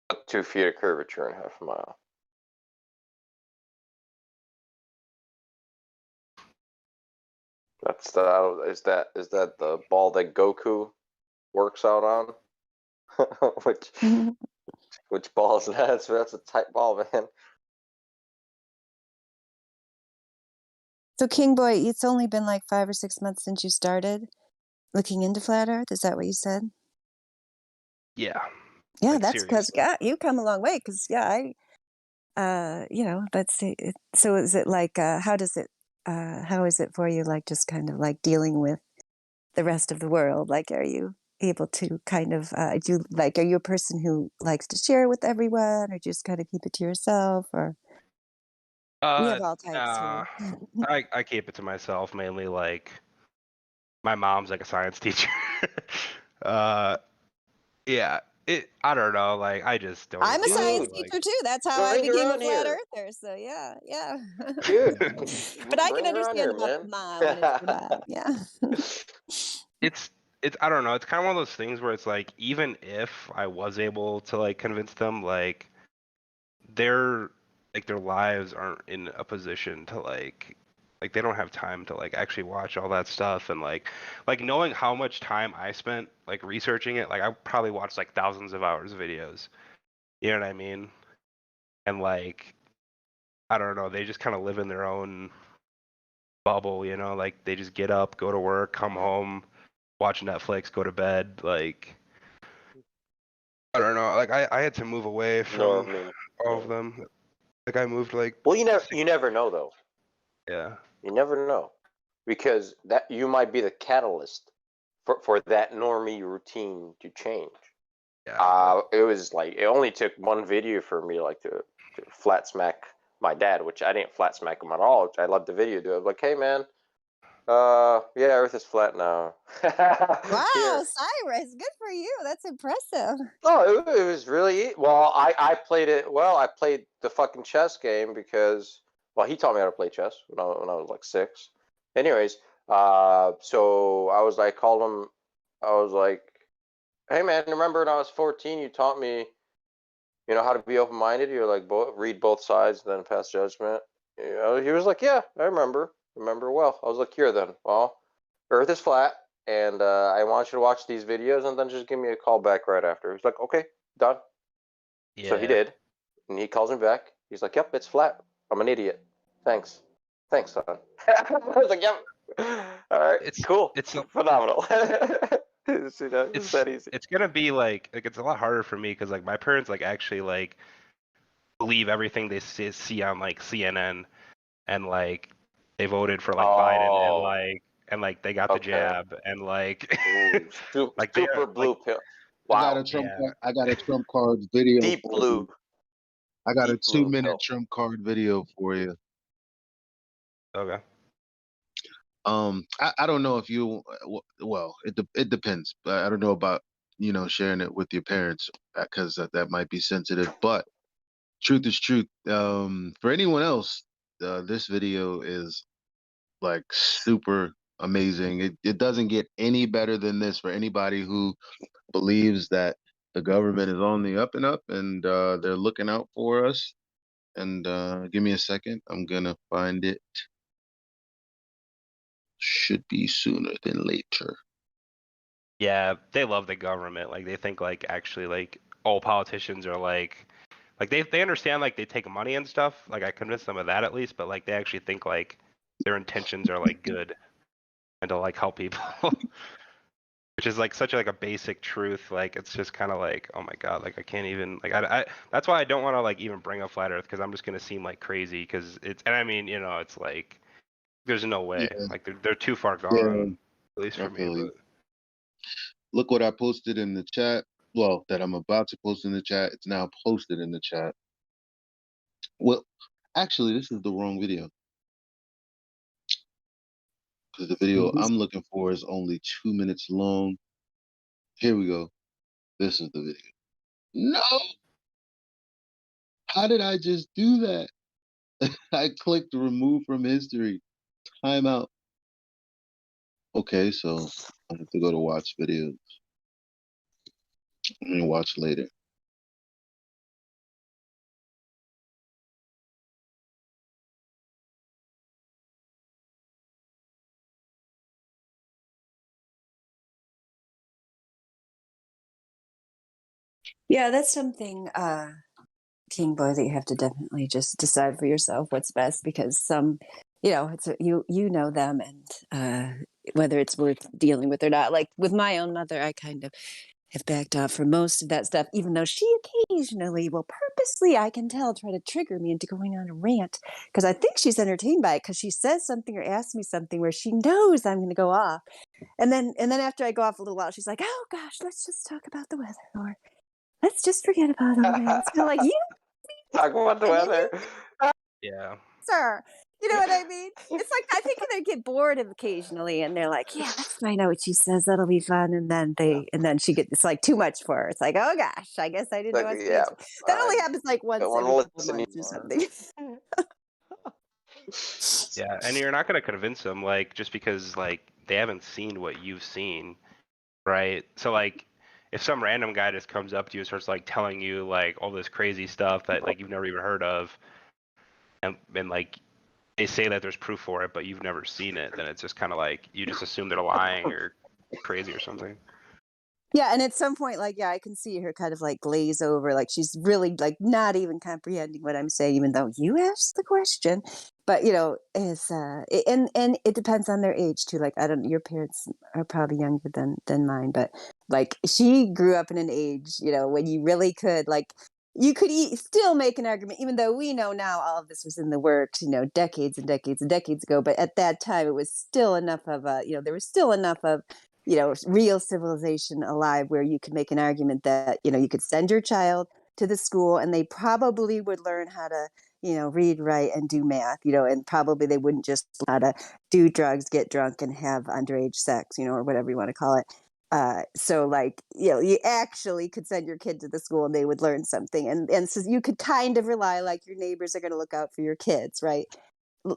But 2 feet of curvature and half a mile. That's is that the ball that Goku works out on? which ball is that? So that's a tight ball, man.
So, King Boy, it's only been like 5 or 6 months since you started looking into flat Earth. Is that what you said?
Yeah.
Yeah,
Like
that's because
seriously.
you come a long way. Because let's see. So, is it like how does it? How is it for you? Like just kind of like dealing with the rest of the world. Like, are you able to kind of are you a person who likes to share with everyone, or just kind of keep it to yourself? Or we have all types
Nah.
here.
I keep it to myself mainly. Like my mom's like a science teacher. uh, yeah. I don't know. Like I just don't
I'm a science
engage. Like
teacher too. That's how I
Bring her
became a
on
flat
here,
earther. So yeah.
dude.
But I can
Bring her on
understand
here,
about
man.
mom when it's your mom. Yeah.
it's I don't know. It's kind of one of those things where it's like even if I was able to like convince them, like their lives aren't in a position to like they don't have time to like actually watch all that stuff and like knowing how much time I spent like researching it, like I probably watched like thousands of hours of videos. You know what I mean? And like I don't know, they just kind of live in their own bubble, like they just get up, go to work, come home, watch Netflix, go to bed, like I don't know, like I had to move away
No,
from
I mean,
all of them. Like I moved like
well, you never know though.
yeah.
You never know, because that you might be the catalyst for that normie routine to change.
Yeah.
It was like it only took one video for me like to flat smack my dad, which I didn't flat smack him at all. Which I loved the video. Do it like, hey man, yeah, Earth is flat now.
Wow,
Here.
Cyrus, good for you. That's impressive.
Oh, it was really well. I played it. Well, I played the fucking chess game because he taught me how to play chess when I was like 6. Anyways, so I was like, called him. I was like, hey man, remember when I was 14, you taught me, how to be open minded. You're like, read both sides, then pass judgment. He was like, yeah, I remember well. I was like, here then. Well, Earth is flat, and I want you to watch these videos, and then just give me a call back right after. He's like, okay, done.
Yeah.
So he did, and he calls me back. He's like, yep, it's flat. I'm an idiot. Thanks, son. I was like, yep. All right, cool. It's phenomenal. It's that easy.
It's gonna be like it's a lot harder for me because like my parents like actually like believe everything they see on like CNN, and like they voted for like Biden, and like they got the jab, and like like they
super
are
blue
like,
pill.
I got
Wow.
a Trump. I got a Trump card video
Deep
for
blue.
you. I got a
Deep blue
2-minute
pill.
Trump card video for you.
Okay.
I don't know if you. Well, it depends. But I don't know about sharing it with your parents because that might be sensitive. But truth is truth. For anyone else, this video is like super amazing. It doesn't get any better than this for anybody who believes that the government is on the up and up, and they're looking out for us. And give me a second. I'm gonna find it. Should be sooner than later.
Yeah, they love the government. Like they think like actually like all politicians are like they understand like they take money and stuff. Like I convinced them of that at least, but like they actually think like their intentions are like good and to like help people. Which is like such like a basic truth. Like it's just kind of like, oh my god, like I can't even like I that's why I don't want to like even bring up flat Earth because I'm just gonna seem like crazy because it's and I mean it's like there's no way
Yeah,
like they're too far
yeah,
gone at least
I
for me.
feel you.
But
Look what I posted in the chat. Well, that I'm about to post in the chat. It's now posted in the chat. Well, actually, this is the wrong video because the video I'm looking for is only 2 minutes long. Here we go. This is the video. No, how did I just do that? I clicked remove from history. Timeout. Okay, so I have to go to watch videos and watch later.
Yeah, that's something, King Boy, that you have to definitely just decide for yourself what's best because it's you know them and whether it's worth dealing with or not. Like with my own mother, I kind of have backed off from most of that stuff, even though she occasionally will purposely, I can tell, try to trigger me into going on a rant because I think she's entertained by it because she says something or asks me something where she knows I'm going to go off. And then after I go off a little while, she's like, oh gosh, let's just talk about the weather or let's just forget about all that. It's kind of like, you
Talk about the weather.
yeah,
sir. You know what I mean? It's like I think they get bored of occasionally, and they're like, "Yeah, let's find out what she says. That'll be fun." And then she gets it's like too much for her. It's like, "Oh gosh, I guess I didn't know
Like,
I was
yeah,
being." That
I
only happens like
don't
once
want
every
to
couple
listen
months or
anymore.
something.
yeah, and you're not gonna convince them like just because like they haven't seen what you've seen, right? So like if some random guy just comes up to you and starts like telling you like all this crazy stuff that like you've never even heard of, and like they say that there's proof for it, but you've never seen it, then it's just kind of like you just assume they're lying or crazy or something.
Yeah, and at some point, like, yeah, I can see her kind of like glaze over, like she's really like not even comprehending what I'm saying, even though you asked the question. But it's and it depends on their age too. Like I don't, your parents are probably younger than mine, but like she grew up in an age, when you really could like you could still make an argument, even though we know now all of this was in the works, decades and decades and decades ago. But at that time, it was still enough of a, there was still enough of real civilization alive where you could make an argument that, you could send your child to the school and they probably would learn how to, read, write, and do math, and probably they wouldn't just learn how to do drugs, get drunk, and have underage sex, or whatever you want to call it. So like, you actually could send your kid to the school and they would learn something. And so you could kind of rely like your neighbors are going to look out for your kids, right?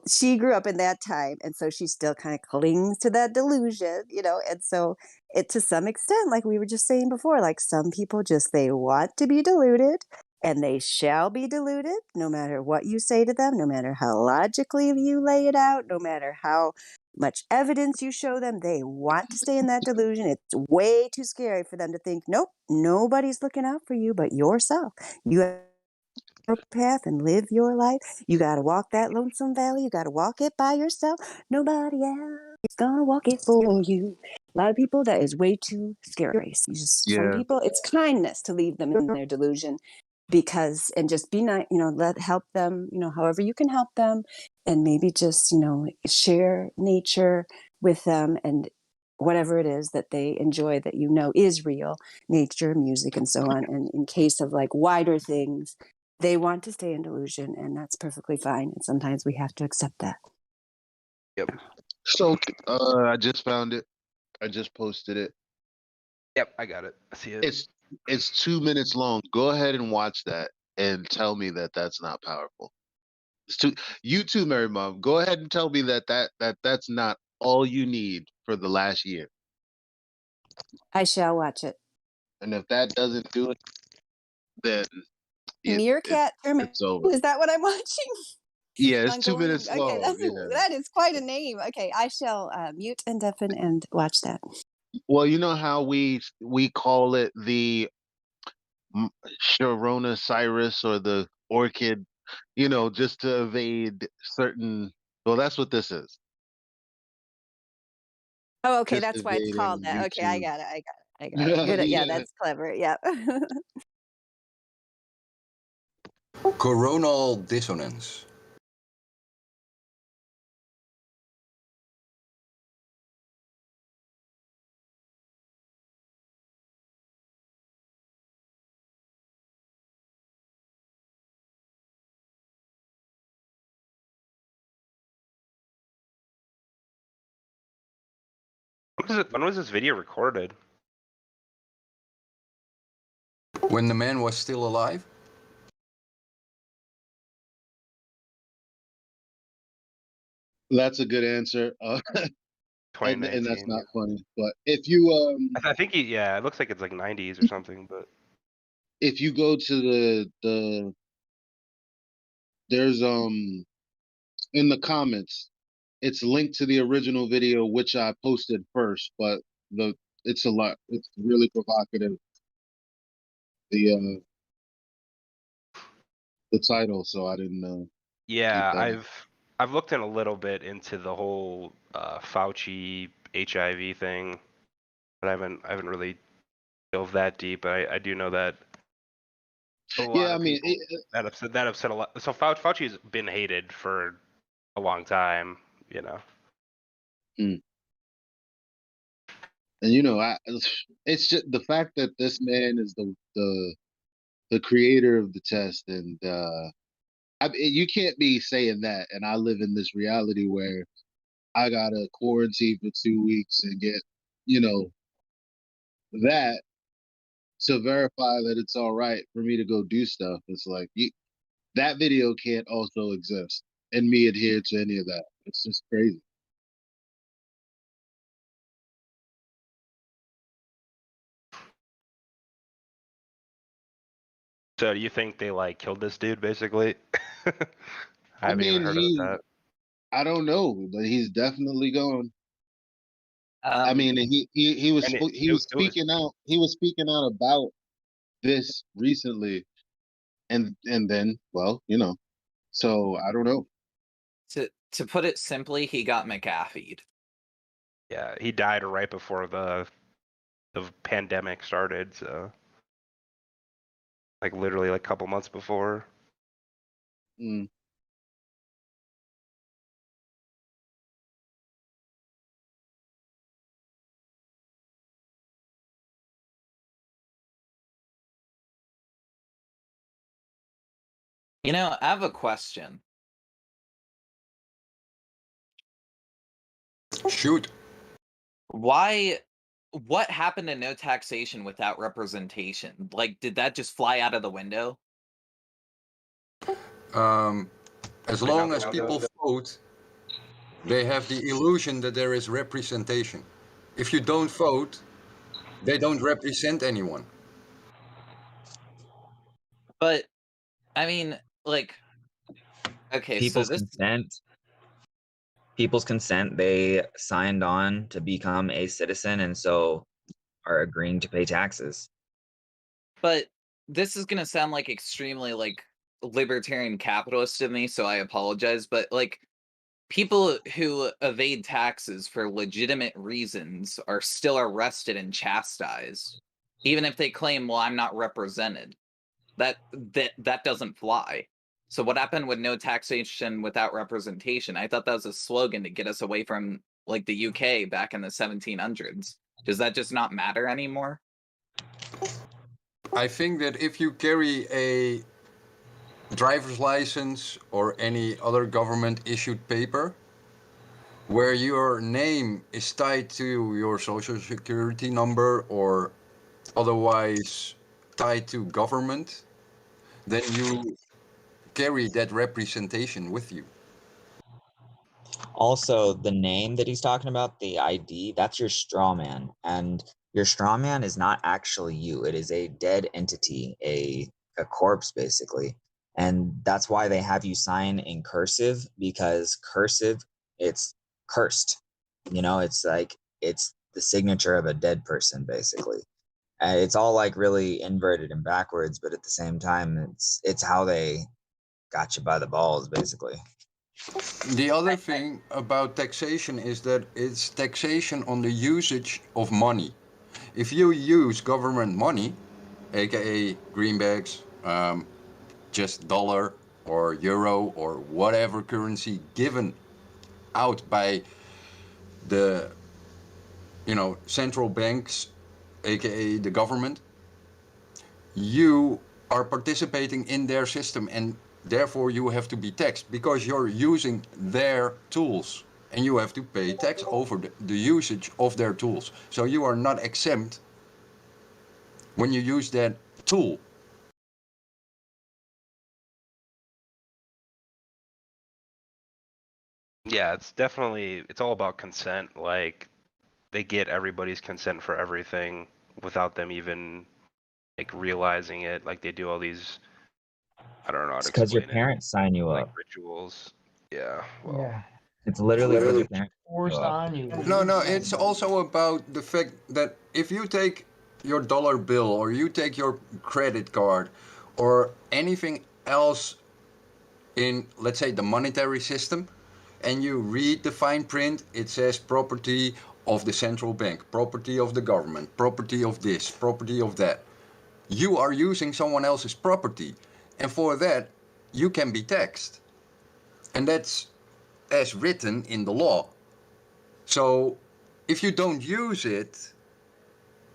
She grew up in that time, and so she still kind of clings to that delusion, and so it to some extent, like we were just saying before, like some people just they want to be deluded and they shall be deluded no matter what you say to them, no matter how logically you lay it out, no matter how much evidence you show them, they want to stay in that delusion. It's way too scary for them to think, nope, nobody's looking out for you but yourself. You have your path and live your life. You got to walk that lonesome valley. You got to walk it by yourself. Nobody else is going to walk it for you. A lot of people, that is way too scary. Some
Yeah,
people, it's kindness to leave them in their delusion. because, and just be nice, help them, however you can help them, and maybe just, share nature with them, and whatever it is that they enjoy that is real, nature, music, and so on. And in case of like wider things, they want to stay in delusion, and that's perfectly fine. And sometimes we have to accept that.
Yep.
So I just found it. I just posted it.
Yep, I got it. I see it.
It's 2 minutes long. Go ahead and watch that and tell me that that's not powerful. You too, Mary Mom. Go ahead and tell me that's not all you need for the last year.
I shall watch it.
And if that doesn't do it, then
Meerkat
it's over.
Is that what I'm watching?
Yeah, it's 2 minutes
Okay,
long.
that is quite a name. Okay, I shall mute and deafen and watch that.
Well, you know how we call it the Sharona Cyrus or the orchid, just to evade certain. Well, that's what this is.
Oh, okay,
Just
that's why it's called
evading
that. Okay, I
YouTube.
got it. Good. Yeah, that's clever. Yeah.
Coronal dissonance.
When was this video recorded?
When the man was still alive?
That's a good answer. And that's
2019.
not funny. But if you
I think it looks like it's like 90s or something. But
if you go to there's in the comments, it's linked to the original video which I posted first, but it's really provocative. The title, so I didn't keep
yeah,
that.
I've looked in a little bit into the whole Fauci HIV thing, but I haven't really dove that deep. But I do know that a lot
Yeah, I
of
mean,
people that upset a lot. So Fauci's been hated for a long time,
and it's just the fact that this man is the creator of the test, and you can't be saying that. And I live in this reality where I gotta quarantine for 2 weeks and get, that to verify that it's all right for me to go do stuff. It's like that video can't also exist and me adhere to any of that. It's just crazy.
So do you think they like killed this dude basically? I haven't even heard of that.
I don't know, but he's definitely gone. I mean, he was
And
he was speaking out. He was speaking out about this recently, and then, well, so I don't know.
To put it simply, he got McAfee'd.
Yeah, he died right before the pandemic started, so like literally like a couple months before.
Mm.
I have a question.
Shoot.
What happened to no taxation without representation? Like, did that just fly out of the window?
As long as people vote, they have the illusion that there is representation. If you don't vote, they don't represent anyone.
But, I mean, like, okay,
People's consent, they signed on to become a citizen and so are agreeing to pay taxes.
But this is gonna sound like extremely like libertarian capitalist of me, so I apologize, but like people who evade taxes for legitimate reasons are still arrested and chastised, even if they claim, well, I'm not represented. that doesn't fly. So what happened with no taxation without representation? I thought that was a slogan to get us away from like the UK back in the 1700s. Does that just not matter anymore?
I think that if you carry a driver's license or any other government issued paper where your name is tied to your social security number or otherwise tied to government, then you carry that representation with you.
Also, the name that he's talking about, the ID, that's your straw man. And your straw man is not actually you. It is a dead entity, a corpse, basically. And that's why they have you sign in cursive, because cursive, it's cursed. You know, it's like, it's the signature of a dead person, basically. And it's all like really inverted and backwards, but at the same time, it's how they got you by the balls, basically.
The other thing about taxation is that it's taxation on the usage of money. If you use government money, aka greenbacks, just dollar or euro or whatever currency given out by the central banks, aka the government, you are participating in their system and therefore you have to be taxed because you're using their tools and you have to pay tax over the usage of their tools. So you are not exempt when you use that tool.
Yeah, it's all about consent. Like, they get everybody's consent for everything without them even like realizing it. Like, they do all these, I don't know how
It's
to
because your
explain it,
parents sign you
like
up.
rituals. Yeah, well,
Yeah.
It's literally because your parents sign you
Forced
up.
on you.
No, it's also about the fact that if you take your dollar bill or you take your credit card or anything else in, let's say, the monetary system, and you read the fine print, it says property of the central bank, property of the government, property of this, property of that. You are using someone else's property, and for that, you can be taxed. And that's as written in the law. So if you don't use it,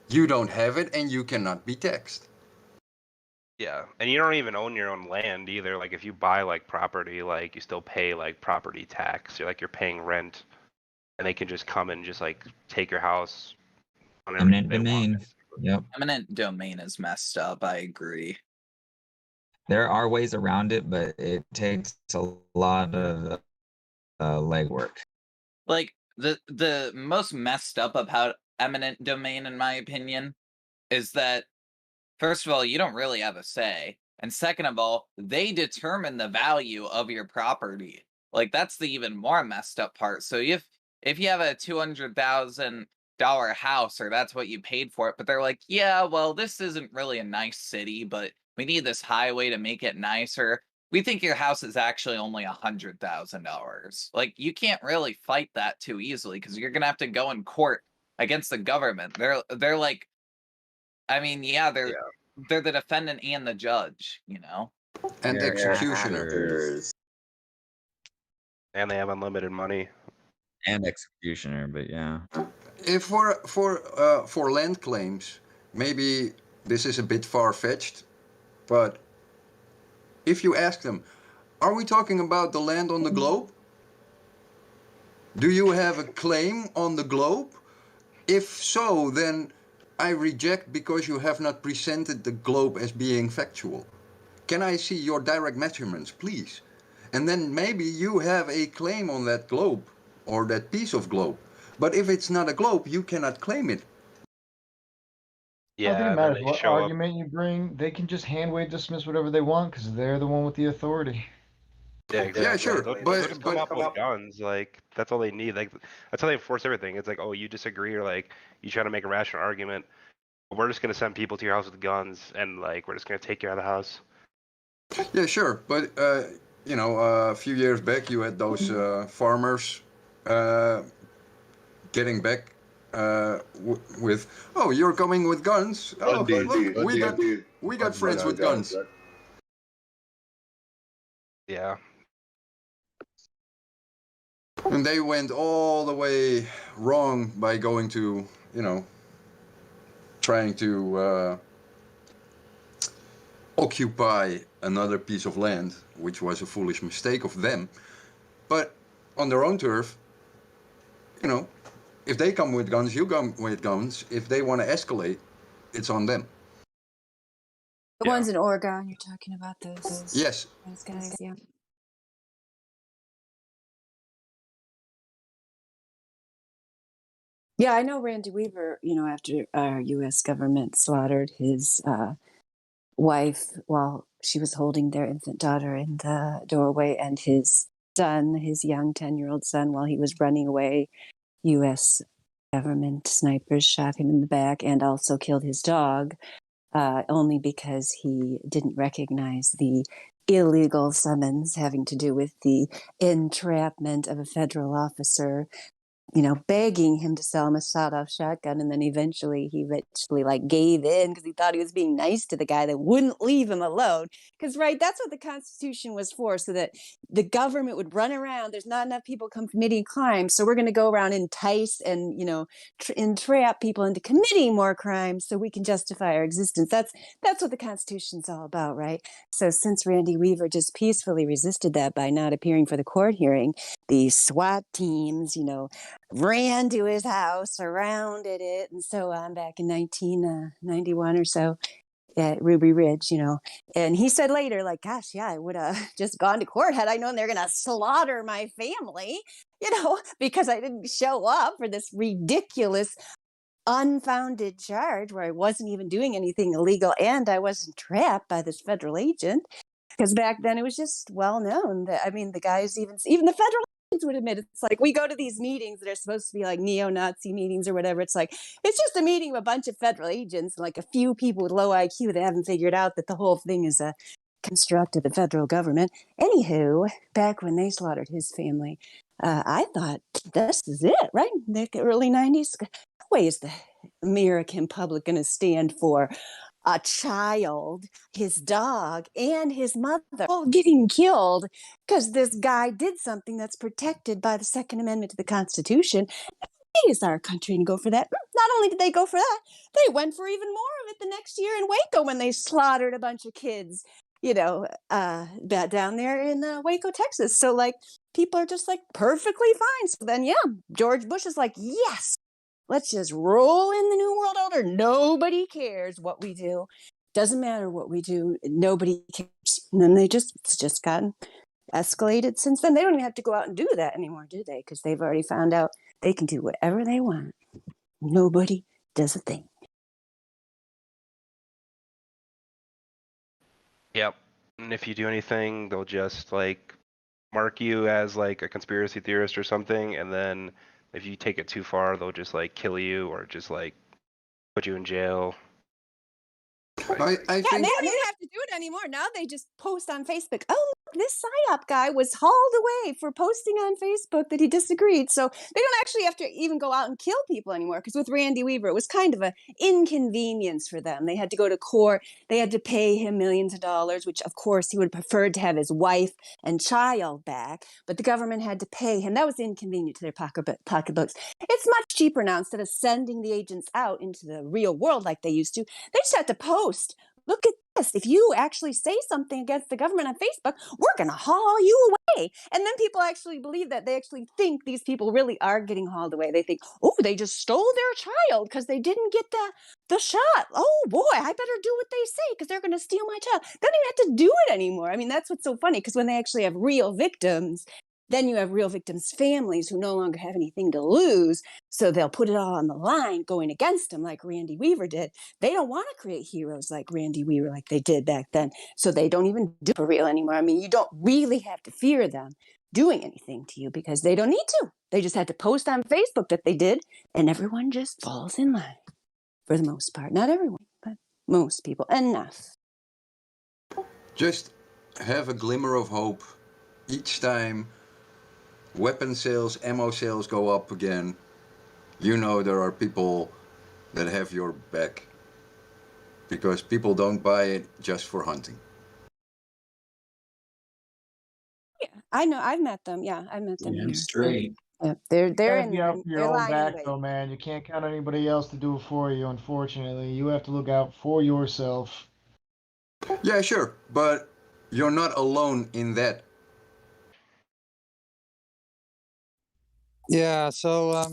you don't have it and you cannot be taxed.
yeah, and you don't even own your own land either. Like, if you buy like property, like you still pay like property tax. You're paying rent, and they can just come and just like take your house whenever
Eminent
they want.
domain. Yep.
Eminent domain is messed up. I agree.
There are ways around it, but it takes a lot of legwork.
Like the most messed up about eminent domain, in my opinion, is that first of all, you don't really have a say, and second of all, they determine the value of your property. Like, that's the even more messed up part. So if you have a $200,000 house, or that's what you paid for it, but they're like, yeah, well, this isn't really a nice city, but we need this highway to make it nicer. We think your house is actually only $100,000. Like, you can't really fight that too easily because you're gonna have to go in court against the government. They're like, I mean, yeah, they're the defendant and the judge, you know?
And executioner.
And they have unlimited money.
And executioner, but yeah.
If for land claims, maybe this is a bit far-fetched, but if you ask them, are we talking about the land on the globe? Do you have a claim on the globe? If so, then I reject because you have not presented the globe as being factual. Can I see your direct measurements, please? And then maybe you have a claim on that globe or that piece of globe. But if it's not a globe, you cannot claim it.
I think
Yeah,
it
and then
matters
they
what
show up.
argument you bring. They can just hand wave dismiss whatever they want because they're the one with the authority.
Yeah, exactly.
sure,
They'll just come up with guns. Like, that's all they need. Like, that's how they enforce everything. It's like, oh, you disagree, or like you try to make a rational argument. We're just gonna send people to your house with guns, and like we're just gonna take you out of the house.
Yeah, sure. But a few years back, you had those farmers getting back with, oh, you're coming with guns. Oh, look, We got friends with guns.
Yeah.
And they went all the way wrong by going to, you know, trying to occupy another piece of land, which was a foolish mistake of them. But on their own turf, you know, if they come with guns, you come with guns. If they want to escalate, it's on them.
The ones in Oregon, you're talking about those.
Yes.
Those guys, yeah. Yeah, I know Randy Weaver, you know, after our U.S. government slaughtered his wife while she was holding their infant daughter in the doorway, and his son, his young 10-year-old son, while he was running away, U.S. government snipers shot him in the back and also killed his dog, only because he didn't recognize the illegal summons having to do with the entrapment of a federal officer, you know, begging him to sell him a sawed-off shotgun, and then eventually like gave in because he thought he was being nice to the guy that wouldn't leave him alone. Because that's what the Constitution was for, so that the government would run around. There's not enough people committing crimes, so we're going to go around and entice and, you know, entrap people into committing more crimes so we can justify our existence. That's what the Constitution's all about, right? So since Randy Weaver just peacefully resisted that by not appearing for the court hearing, the SWAT teams, you know, ran to his house, surrounded it, and so on back in 1991 or so at Ruby Ridge, you know. And he said later, like, gosh, yeah, I would have just gone to court had I known they're going to slaughter my family, you know, because I didn't show up for this ridiculous, unfounded charge where I wasn't even doing anything illegal and I wasn't trapped by this federal agent. Because back then it was just well known that, I mean, the guys, even the federal agents would admit, it's like we go to these meetings that are supposed to be like neo-Nazi meetings or whatever. It's like, it's just a meeting of a bunch of federal agents, like a few people with low IQ that haven't figured out that the whole thing is a construct of the federal government. Anywho, back when they slaughtered his family, I thought, this is it, right? The early 90s. Way is the American public going to stand for a child, his dog, and his mother all getting killed because this guy did something that's protected by the Second Amendment to the Constitution? They is our country and go for that. Not only did they go for that, they went for even more of it the next year in Waco when they slaughtered a bunch of kids, you know, down there in Waco, Texas. So, like, people are just like perfectly fine. So then, yeah, George Bush is like, yes, let's just roll in the New World Order. Nobody cares what we do. Doesn't matter what we do. Nobody cares. And then it's just gotten escalated since then. They don't even have to go out and do that anymore, do they? Because they've already found out they can do whatever they want. Nobody does a thing.
Yep. And if you do anything, they'll just like mark you as like a conspiracy theorist or something, and then if you take it too far, they'll just like kill you or just like put you in jail.
I
Yeah,
think
they don't even have to do it anymore. Now they just post on Facebook. Oh, look, this PSYOP guy was hauled away for posting on Facebook that he disagreed. So they don't actually have to even go out and kill people anymore. Because with Randy Weaver, it was kind of an inconvenience for them. They had to go to court. They had to pay him millions of dollars, which of course he would have preferred to have his wife and child back. But the government had to pay him. That was inconvenient to their pocketbooks. It's much cheaper now. Instead of sending the agents out into the real world like they used to, they just had to post. Look at this. If you actually say something against the government on Facebook, we're going to haul you away. And then people actually believe that. They actually think these people really are getting hauled away. They think, oh, they just stole their child because they didn't get the shot. Oh, boy, I better do what they say because they're going to steal my child. They don't even have to do it anymore. I mean, that's what's so funny, because when they actually have real victims, then you have real victims' families who no longer have anything to lose. So they'll put it all on the line going against them like Randy Weaver did. They don't want to create heroes like Randy Weaver like they did back then. So they don't even do it for real anymore. I mean, you don't really have to fear them doing anything to you because they don't need to. They just had to post on Facebook that they did, and everyone just falls in line for the most part. Not everyone, but most people. Enough.
just have a glimmer of hope each time weapon sales, ammo sales go up again. You know there are people that have your back. because people don't buy it just for hunting.
Yeah, I know. I've met them. Yeah, I've met them
Damn
here.
straight.
Yeah, they're
gotta
in
be
there.
out for your
They're
own
lying in
back,
wait.
though, man. You can't count on anybody else to do it for you. Unfortunately, you have to look out for yourself.
Yeah, sure, but you're not alone in that.
Yeah, so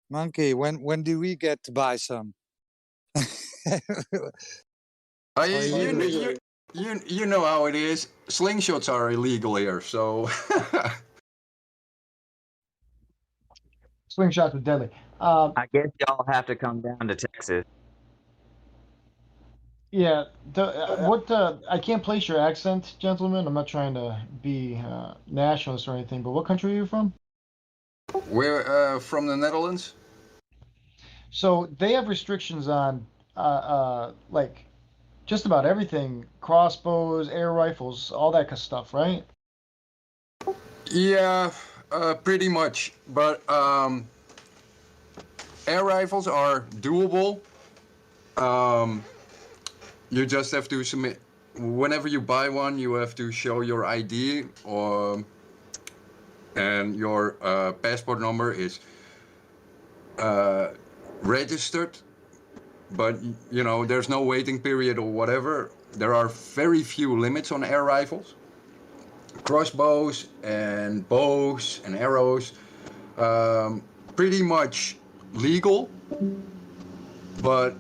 Monkey, when do we get to buy some?
You know how it is. Slingshots are illegal here, so.
Slingshots are deadly.
I guess y'all have to come down to Texas.
Yeah, I can't place your accent, gentlemen. I'm not trying to be nationalist or anything, but what country are you from?
We're from the Netherlands.
So they have restrictions on like just about everything, crossbows, air rifles, all that kind of stuff, right?
Yeah, pretty much. But air rifles are doable. You just have to submit. Whenever you buy one, you have to show your ID, and your passport number is registered. But you know, there's no waiting period or whatever. There are very few limits on air rifles. Crossbows and bows and arrows, pretty much legal, but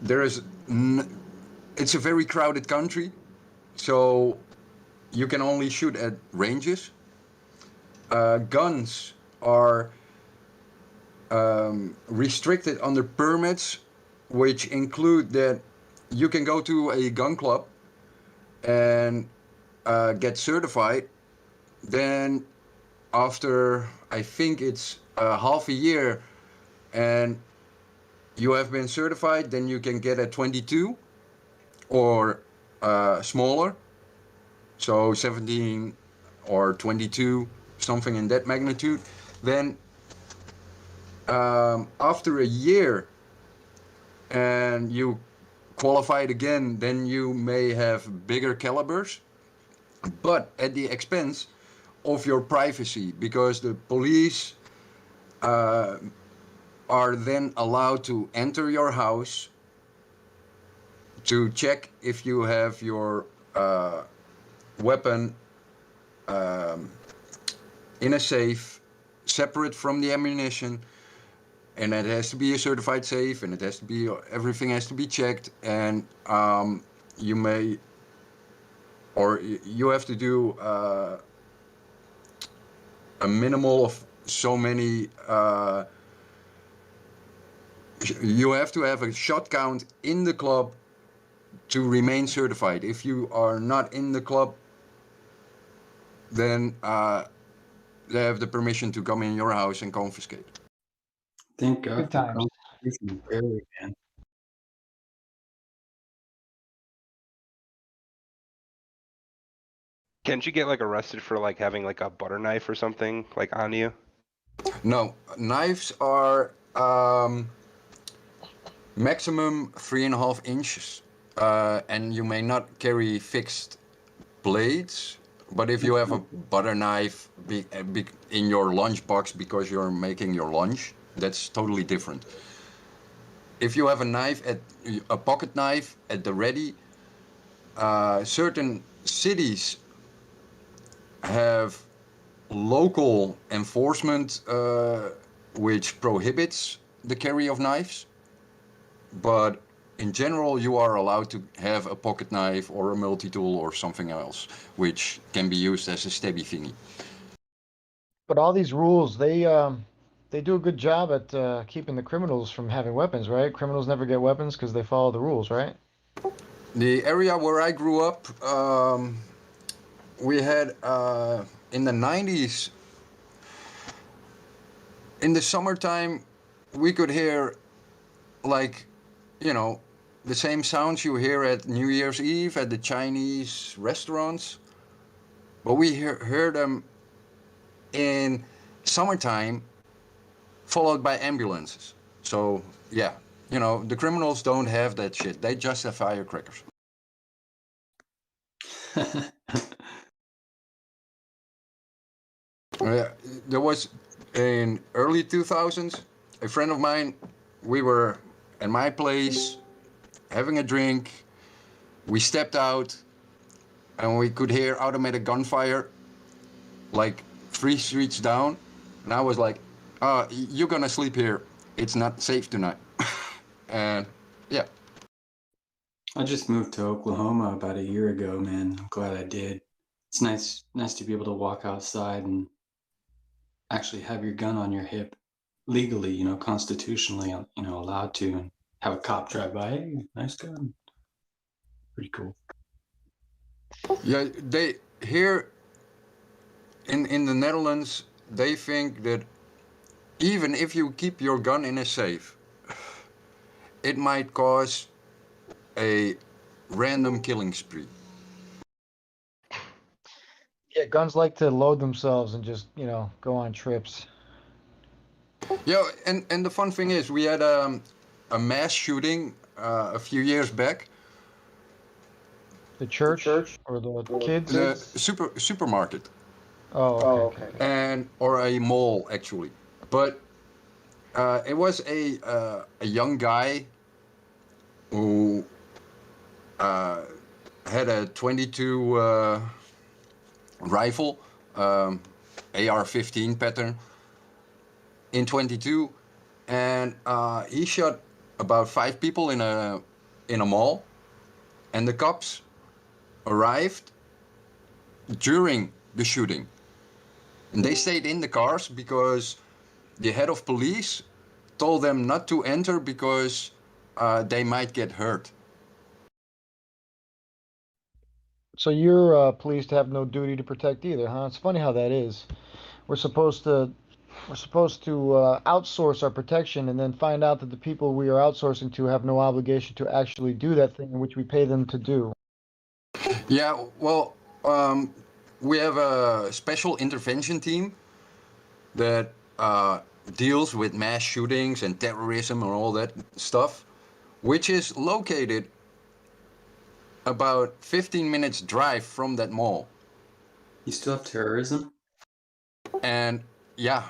there is it's a very crowded country, so you can only shoot at ranges. Guns are restricted under permits, which include that you can go to a gun club and get certified. Then after, I think it's half a year, and you have been certified, then you can get a 22 or smaller, so 17 or 22, something in that magnitude. Then after a year and you qualified again, then you may have bigger calibers, but at the expense of your privacy, because the police are then allowed to enter your house to check if you have your weapon in a safe, separate from the ammunition, and it has to be a certified safe, and it has to be, everything has to be checked, and you may, or you have to do a minimal of so many. You have to have a shot count in the club to remain certified. If you are not in the club, then they have the permission to come in your house and confiscate.
Thank God
Good
for
times.
Constitution early, man.
Can't you get like arrested for like having like a butter knife or something like on you?
No, knives are maximum 3.5 inches, and you may not carry fixed blades. But if you have a butter knife in your lunchbox because you're making your lunch, that's totally different. If you have a pocket knife at the ready, certain cities have local enforcement which prohibits the carry of knives, but in general you are allowed to have a pocket knife or a multi-tool or something else which can be used as a stabby thingy.
But all these rules, they do a good job at keeping the criminals from having weapons, right? Criminals never get weapons because they follow the rules, right?
The area where I grew up, we had in the 90s, in the summertime, we could hear like, you know, the same sounds you hear at New Year's Eve at the Chinese restaurants, but we heard them in summertime, followed by ambulances. So yeah, the criminals don't have that shit. They just have firecrackers. There was in early 2000s a friend of mine. We were at my place having a drink. We stepped out and we could hear automatic gunfire like 3 streets down, and I was like, you're gonna sleep here, it's not safe tonight. And yeah.
I just moved to Oklahoma about a year ago, man. I'm glad I did. It's nice to be able to walk outside and actually have your gun on your hip legally, constitutionally, allowed to, and have a cop drive by. Hey, nice gun. Pretty cool.
Yeah, they here in the Netherlands, they think that even if you keep your gun in a safe, it might cause a random killing spree.
Yeah, guns like to load themselves and just, go on trips.
Yeah, and the fun thing is, we had a mass shooting a few years back.
The church or the kids?
The supermarket.
Oh, okay.
Or a mall actually, but it was a young guy who had a 22 rifle, AR-15 pattern in 22, and he shot about 5 people in a mall, and the cops arrived during the shooting, and they stayed in the cars because the head of police told them not to enter because they might get hurt.
So you're police to have no duty to protect either, huh? It's funny how that is. We're supposed to outsource our protection and then find out that the people we are outsourcing to have no obligation to actually do that thing in which we pay them to do.
Yeah, well, we have a special intervention team that deals with mass shootings and terrorism and all that stuff, which is located about 15 minutes drive from that mall.
You still have terrorism?
And yeah,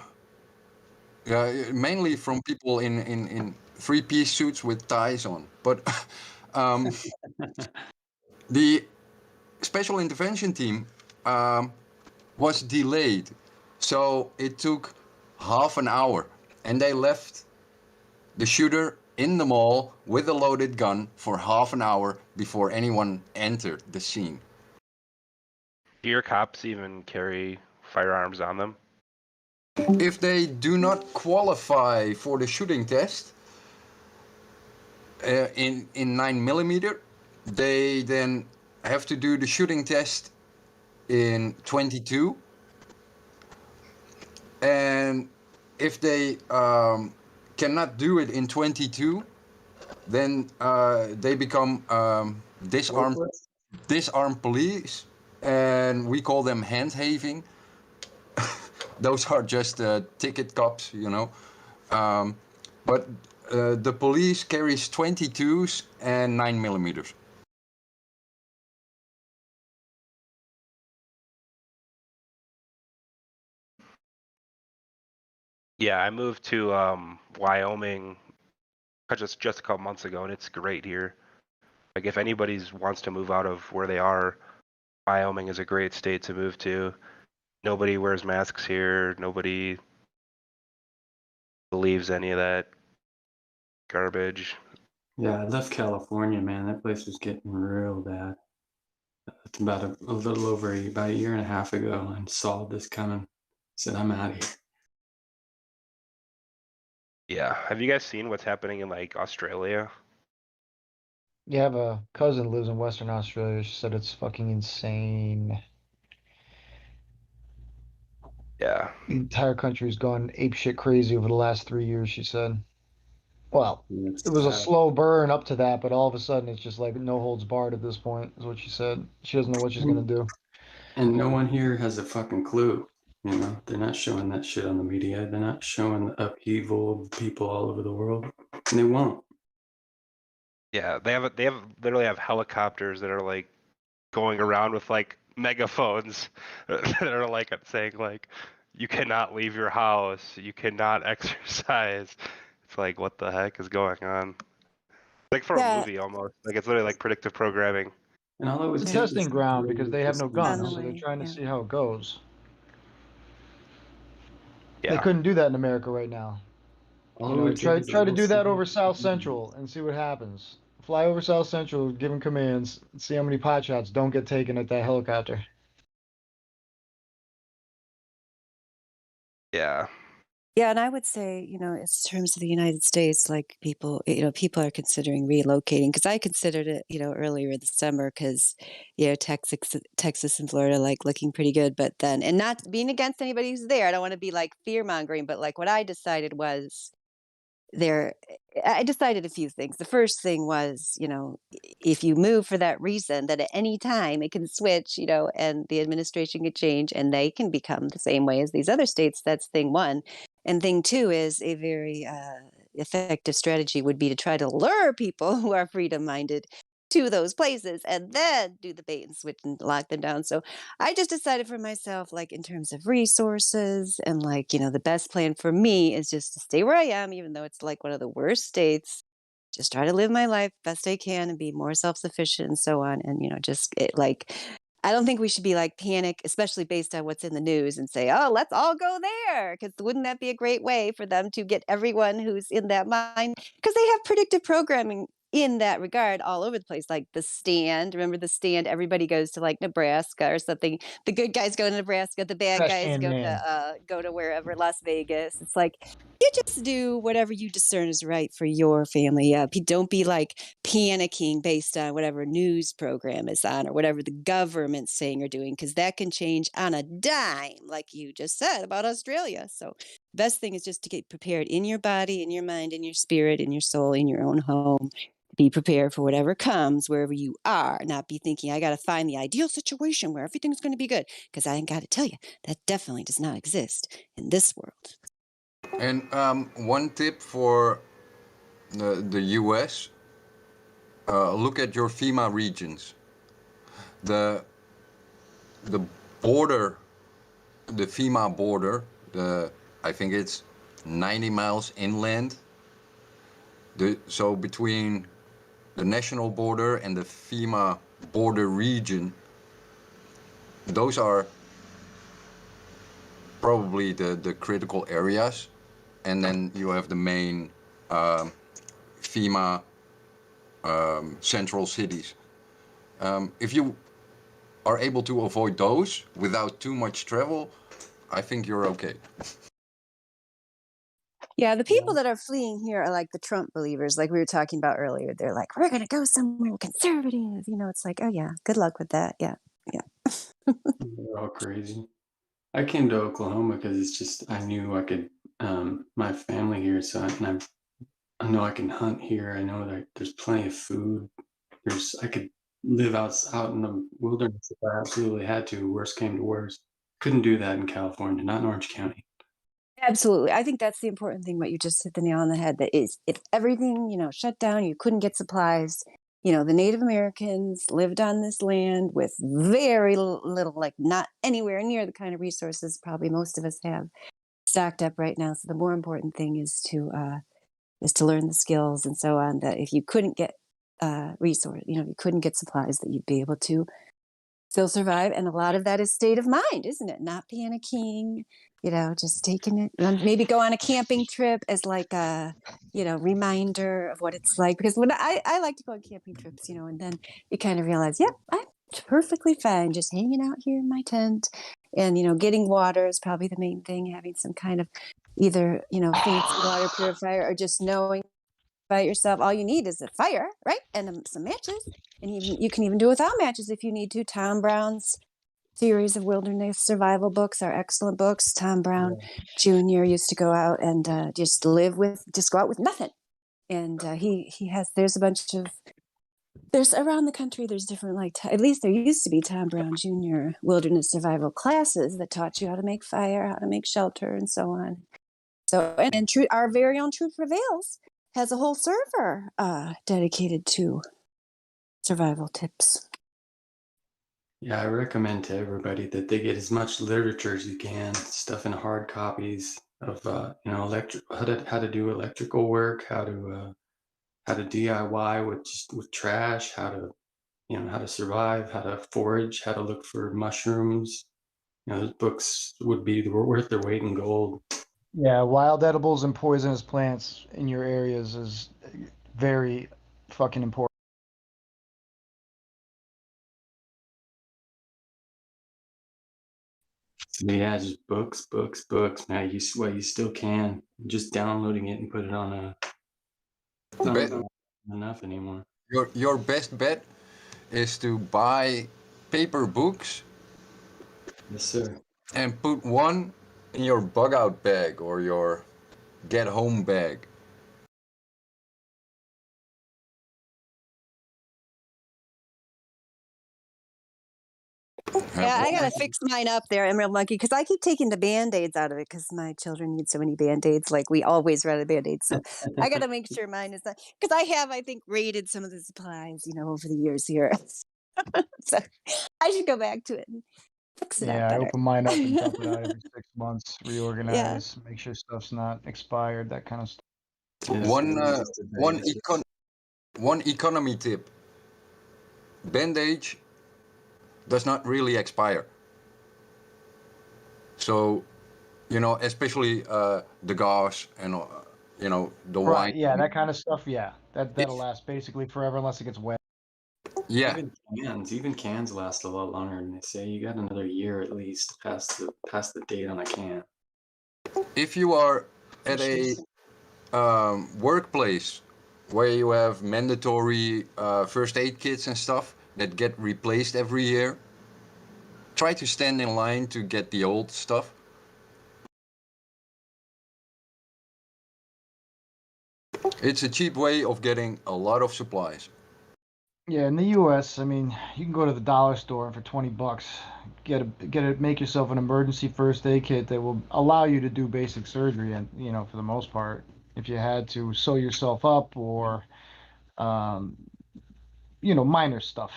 mainly from people in 3-piece suits with ties on. But the special intervention team was delayed, so it took half an hour, and they left the shooter in the mall with a loaded gun for half an hour before anyone entered the scene.
Do your cops even carry firearms on them?
If they do not qualify for the shooting test in 9mm, they then have to do the shooting test in 22. And if they cannot do it in 22, then they become disarmed police, and we call them hand-having. Those are just ticket cops, but the police carries 22s and 9mm.
Yeah, I moved to Wyoming just a couple months ago, and it's great here. Like, if anybody wants to move out of where they are, Wyoming is a great state to move to. Nobody wears masks here. Nobody believes any of that garbage.
Yeah, I left California, man. That place was getting real bad. It's about a little over about a year and a half ago, and saw this coming. Said, I'm out of here.
Yeah. Have you guys seen what's happening in like Australia?
You have a cousin who lives in Western Australia. She said it's fucking insane.
Yeah.
The entire country's gone apeshit crazy over the last 3 years, she said. Well, it was a slow burn up to that, but all of a sudden it's just like no holds barred at this point, is what she said. She doesn't know what she's gonna do.
And no one here has a fucking clue. You know, they're not showing that shit on the media. They're not showing the upheaval of people all over the world. And they won't.
Yeah, they literally have helicopters that are like going around with like megaphones that are like saying like you cannot leave your house, you cannot exercise. It's like what the heck is going on? Like for a
Yeah.
movie almost. Like it's literally like predictive programming.
And all it would
It's a
take is
testing ground because they have no
On
guns,
the
so they're
way,
trying to
yeah.
see how it goes. They
Yeah.
couldn't do that in America right now.
all
You
it
know,
would take
try
is a
try to
little
do that
city.
over South Central and see what happens. Fly over South Central, give them commands, see how many pot shots don't get taken at that helicopter.
Yeah.
Yeah, and I would say, you know, in terms of the United States, like people, you know, people are considering relocating because I considered it, you know, earlier this summer because, you know, Texas and Florida like looking pretty good, but then, and not being against anybody who's there, I don't want to be like fear mongering, but like what I decided was there, I decided a few things. The first thing was, you know, if you move for that reason, that at any time it can switch, you know, and the administration could change and they can become the same way as these other states. That's thing one. And thing two is a very effective strategy would be to try to lure people who are freedom minded to those places and then do the bait and switch and lock them down. So I just decided for myself, like in terms of resources and like, you know, the best plan for me is just to stay where I am, even though it's like one of the worst states. Just try to live my life best I can and be more self-sufficient and so on. And, you know, just like, I don't think we should be like panic, especially based on what's in the news and say, oh, let's all go there. Because wouldn't that be a great way for them to get everyone who's in that mind? Because they have predictive programming in that regard all over the place, like The Stand. Remember The Stand? Everybody goes to like Nebraska or something. The good guys go to Nebraska, the bad
Trash
guys
can man.
go to wherever, Las Vegas. It's like you just do whatever you discern is right for your family. Yeah, don't be like panicking based on whatever news program is on or whatever the government's saying or doing, because that can change on a dime, like you just said about Australia. So best thing is just to get prepared in your body, in your mind, in your spirit, in your soul, in your own home. Be prepared for whatever comes wherever you are, not be thinking, I got to find the ideal situation where everything's going to be good. Because I got to tell you, that definitely does not exist in this world.
And one tip for the US, look at your FEMA regions. The border, the FEMA border, I think it's 90 miles inland. So between the national border and the FEMA border region, those are probably the critical areas. And then you have the main FEMA central cities. If you are able to avoid those without too much travel, I think you're okay.
Yeah, the people that are fleeing here are like the Trump believers, like we were talking about earlier. They're like, we're going to go somewhere conservative. You know, it's like, oh, yeah, good luck with that. Yeah, yeah.
They're all crazy. I came to Oklahoma because it's just I knew I could. My family here, so I know I can hunt here. I know that there's plenty of food. I could live out in the wilderness if I absolutely had to. Worst came to worst, couldn't do that in California, not in Orange County.
Absolutely. I think that's the important thing, what you just hit the nail on the head. That is, if everything, you know, shut down, you couldn't get supplies. You know, the Native Americans lived on this land with very little, like not anywhere near the kind of resources probably most of us have stacked up right now. So the more important thing is to learn the skills and so on. That if you couldn't get resource, you know, if you couldn't get supplies, that you'd be able to still survive. And a lot of that is state of mind, isn't it? Not panicking, you know, just taking it, maybe go on a camping trip as like a, you know, reminder of what it's like. Because when I like to go on camping trips, you know, and then you kind of realize, yep, I'm perfectly fine just hanging out here in my tent. And, you know, getting water is probably the main thing, having some kind of either, you know, fancy water purifier or just knowing by yourself. All you need is a fire, right? And some matches. And you can even do without matches if you need to. Tom Brown's series of wilderness survival books are excellent books. Tom Brown Jr. used to go out and just go out with nothing. And there's a bunch of there's around the country, there's different, like, at least there used to be Tom Brown Jr. wilderness survival classes that taught you how to make fire, how to make shelter, and so on. So, and our very own Truth Prevails has a whole server dedicated to survival tips.
Yeah, I recommend to everybody that they get as much literature as you can, stuff in hard copies of how to do electrical work, how to DIY with trash, how to survive, how to forage, how to look for mushrooms. Those books would be worth their weight in gold.
Yeah, wild edibles and poisonous plants in your areas is very fucking important.
So yeah, just books, man. You still can. Just downloading it and put it on a. It's not enough anymore.
Your best bet is to buy paper books.
Yes, sir.
And put one in your bug out bag or your get home bag.
Yeah, I gotta fix mine up there. I'm real lucky because I keep taking the Band-Aids out of it because my children need so many Band-Aids. Like we always run out of Band-Aids. So I gotta make sure mine is not because I think, raided some of the supplies, over the years here. So I should go back to it and fix it up
Yeah, I
better.
open mine up and dump it out every 6 months,
Yeah.
reorganize, make sure stuff's not expired, that kind of stuff.
One economy tip. Bandage does not really expire. So, especially the gauze and the
Right,
wine.
yeah, that kind of stuff, yeah. That'll last basically forever unless it gets wet.
Yeah.
Even cans last a lot longer than they say. You got another year at least past the date on a can.
If you are at a workplace where you have mandatory first aid kits and stuff that get replaced every year, try to stand in line to get the old stuff. It's a cheap way of getting a lot of supplies.
Yeah, in the U.S., I mean, you can go to the dollar store and for $20, make yourself an emergency first aid kit that will allow you to do basic surgery, and for the most part, if you had to sew yourself up or, minor stuff.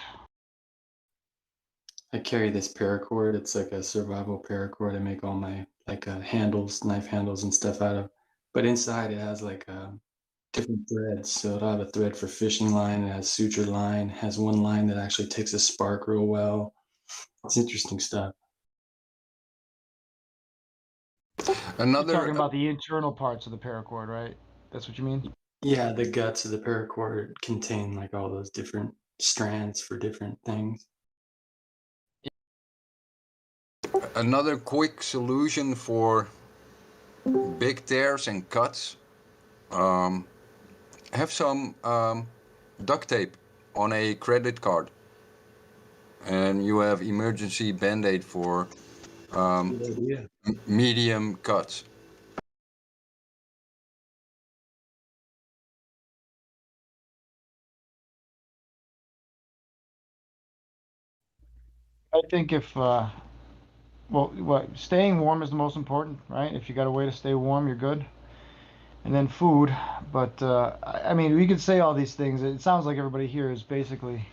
I carry this paracord. It's like a survival paracord. I make all my handles, knife handles and stuff out of. But inside it has different threads. So it'll have a thread for fishing line. It has suture line. It has one line that actually takes a spark real well. It's interesting stuff.
You're talking about the internal parts of the paracord, right? That's what you mean?
Yeah, the guts of the paracord contain all those different strands for different things.
Another quick solution for big tears and cuts, have some duct tape on a credit card, and you have emergency band-aid for medium cuts.
I think if staying warm is the most important, right? If you got a way to stay warm, you're good. And then food, but I mean, we could say all these things. It sounds like everybody here is basically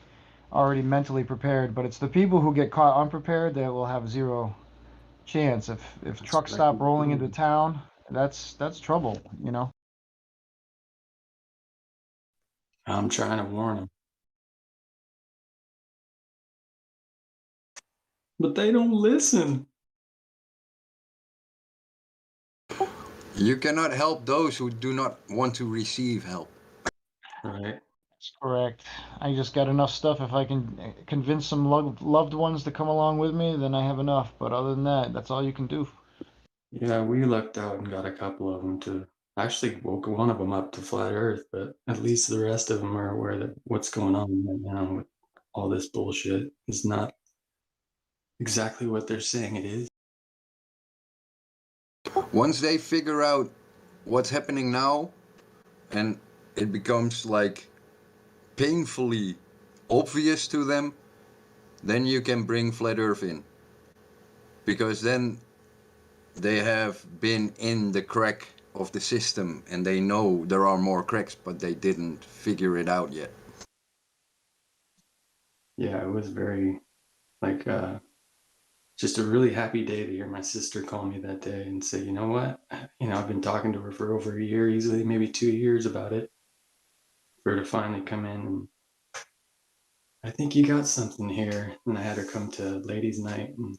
already mentally prepared, but it's the people who get caught unprepared that will have zero chance. If trucks stop rolling into town, that's trouble,
I'm trying to warn them. But they don't listen.
You cannot help those who do not want to receive help.
Right.
That's correct. I just got enough stuff. If I can convince some loved ones to come along with me, then I have enough. But other than that, that's all you can do.
Yeah, we lucked out and got a couple of them to. Actually woke one of them up to flat Earth, but at least the rest of them are aware that what's going on right now with all this bullshit is not exactly what they're saying it is.
Once they figure out what's happening now, and it becomes painfully obvious to them, then you can bring flat Earth in. Because then they have been in the crack of the system and they know there are more cracks, but they didn't figure it out yet.
Yeah, it was very like just a really happy day to hear my sister call me that day and say, you know what? I've been talking to her for over a year, easily maybe 2 years about it. For her to finally come in and I think you got something here. And I had her come to ladies' night and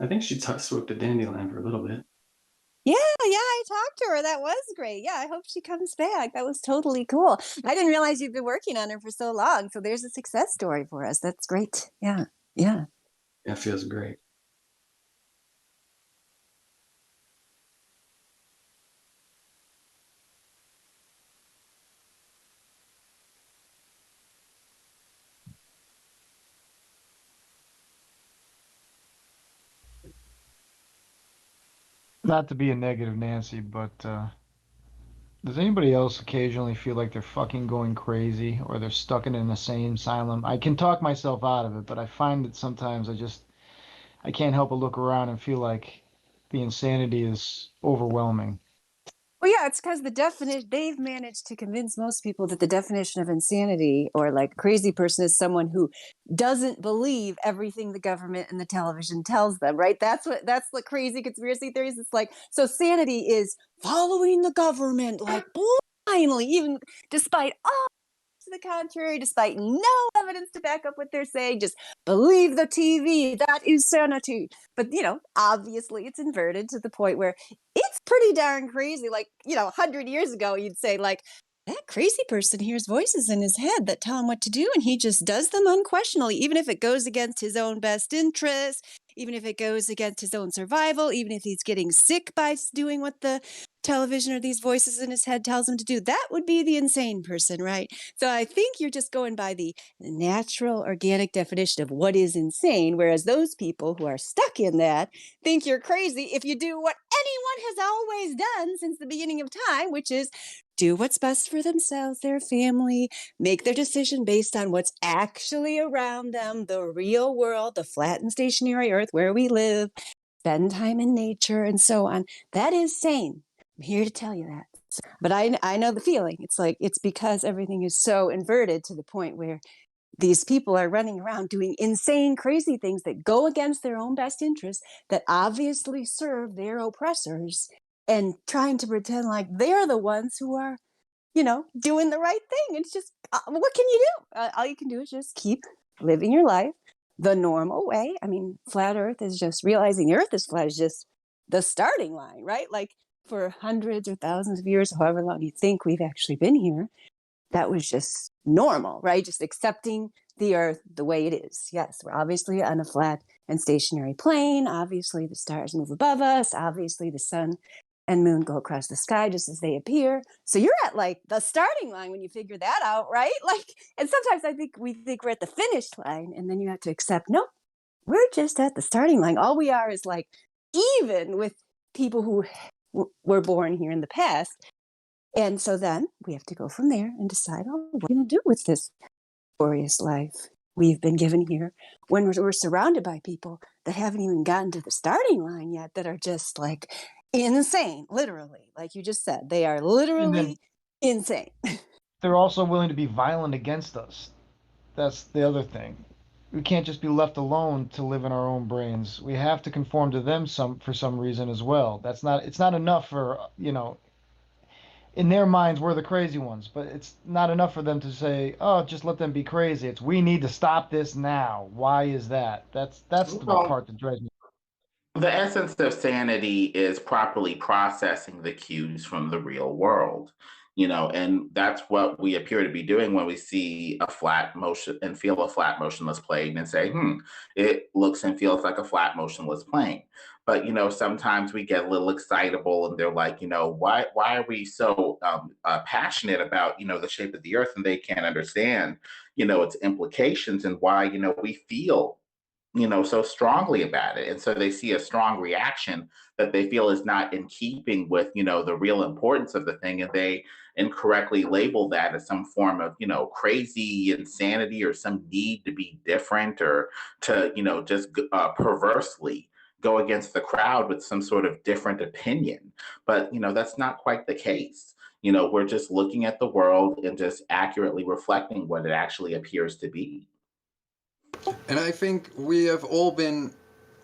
I think she spoke to Dandelion for a little bit.
Yeah, I talked to her. That was great. Yeah, I hope she comes back. That was totally cool. I didn't realize you've been working on her for so long. So there's a success story for us. That's great. Yeah.
Yeah, it feels great.
Not to be a negative Nancy, but does anybody else occasionally feel like they're fucking going crazy or they're stuck in an insane asylum? I can talk myself out of it, but I find that sometimes I can't help but look around and feel like the insanity is overwhelming.
Well, yeah, it's because the definition, they've managed to convince most people that the definition of insanity or like crazy person is someone who doesn't believe everything the government and the television tells them, right? That's the crazy conspiracy theories. It's like, so sanity is following the government like blindly, even despite all to the contrary, despite no evidence to back up what they're saying. Just believe the TV. That is sanity. But, obviously it's inverted to the point where it's pretty darn crazy. Like, 100 years ago, you'd say, like, that crazy person hears voices in his head that tell him what to do, and he just does them unquestionably, even if it goes against his own best interest, even if it goes against his own survival, even if he's getting sick by doing what the television or these voices in his head tells him to do. That would be the insane person, right? So I think you're just going by the natural, organic definition of what is insane, whereas those people who are stuck in that think you're crazy if you do what anyone has always done since the beginning of time, which is do what's best for themselves, their family, make their decision based on what's actually around them, the real world, the flat and stationary earth where we live, spend time in nature, and so on. That is sane. I'm here to tell you that. But I know the feeling. It's like it's because everything is so inverted to the point where these people are running around doing insane, crazy things that go against their own best interests, that obviously serve their oppressors, and trying to pretend like they're the ones who are, doing the right thing. It's just, what can you do? All you can do is just keep living your life the normal way. I mean, flat Earth is just realizing the Earth is flat is just the starting line, right? Like for hundreds or thousands of years, however long you think we've actually been here, that was just normal, right? Just accepting the Earth the way it is. Yes, we're obviously on a flat and stationary plane. Obviously, the stars move above us. Obviously, the sun and moon go across the sky just as they appear. So you're at like the starting line when you figure that out, right? Like, and sometimes I think we think we're at the finish line, and then you have to accept, no, we're just at the starting line. All we are is like even with people who were born here in the past. And so then we have to go from there and decide, what are we going to do with this glorious life we've been given here when we're surrounded by people that haven't even gotten to the starting line yet, that are just like insane, literally. Like you just said, they are literally insane.
They're also willing to be violent against us. That's the other thing. We can't just be left alone to live in our own brains. We have to conform to them for some reason as well. It's not enough for, in their minds we're the crazy ones, but it's not enough for them to say, "Oh, just let them be crazy." It's we need to stop this now. Why is that? That's the
Well,
part that drives me.
the essence of sanity is properly processing the cues from the real world, and that's what we appear to be doing when we see a flat motion and feel a flat motionless plane and say, it looks and feels like a flat motionless plane. But sometimes we get a little excitable and they're like, why are we so passionate about the shape of the earth, and they can't understand its implications and why we feel so strongly about it. And so they see a strong reaction that they feel is not in keeping with, the real importance of the thing. And they incorrectly label that as some form of, crazy insanity or some need to be different or to, just perversely go against the crowd with some sort of different opinion. But, that's not quite the case. We're just looking at the world and just accurately reflecting what it actually appears to be.
And I think we have all been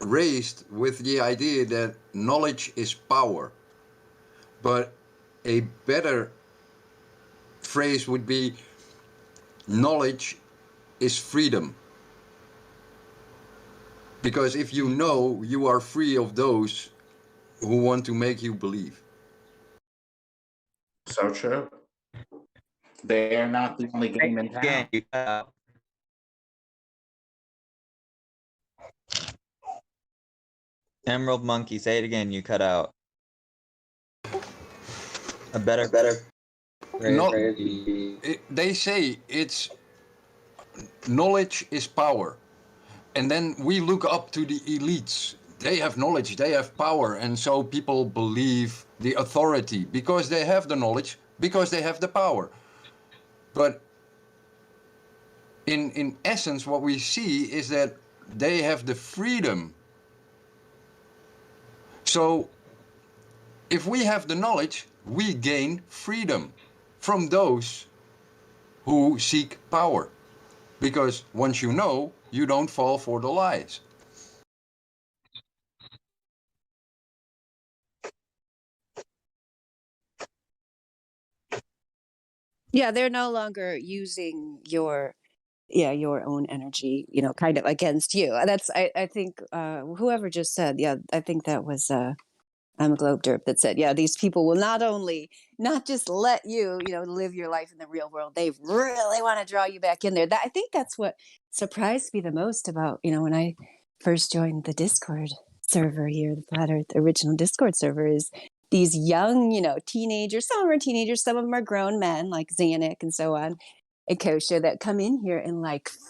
raised with the idea that knowledge is power. But a better phrase would be knowledge is freedom. Because if you know, you are free of those who want to make you believe.
So true. They are not the only game in town.
Emerald Monkey, say it again. You cut out. A better.
They say it's knowledge is power. And then we look up to the elites. They have knowledge, they have power. And so people believe the authority because they have the knowledge, because they have the power. But in essence, what we see is that they have the freedom. So if we have the knowledge, we gain freedom from those who seek power. Because once you know, you don't fall for the lies.
Yeah, they're no longer using your own energy, kind of against you. That's I think whoever just said, I think that was I'm a Globe Derp that said, yeah, these people will not just let you, live your life in the real world. They really want to draw you back in there. I think that's what surprised me the most about, when I first joined the Discord server here, the Flat Earth original Discord server, is these young, teenagers. Some of them are teenagers, some of them are grown men like Xanac and so on, and Kosha, that come in here and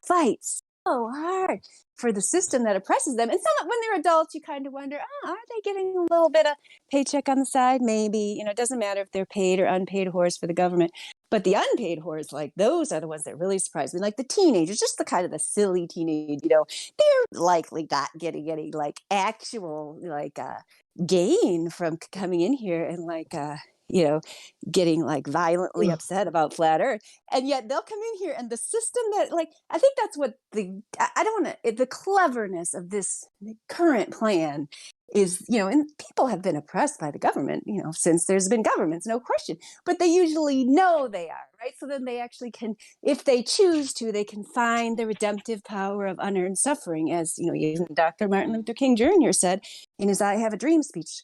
fight so hard for the system that oppresses them. And some, when they're adults, you kind of wonder, are they getting a little bit of paycheck on the side? Maybe, it doesn't matter if they're paid or unpaid whores for the government. But the unpaid whores, those are the ones that really surprise me. Like the teenagers, just the silly teenage, they're likely not getting any actual gain from coming in here and getting violently upset about flat earth. And yet they'll come in here and the system that I think that's what I don't want to, the cleverness of this current plan is, and people have been oppressed by the government, since there's been governments, no question, but they usually know they are, right? So then they actually can, if they choose to, they can find the redemptive power of unearned suffering, as, even Dr. Martin Luther King Jr. said in his I Have a Dream speech.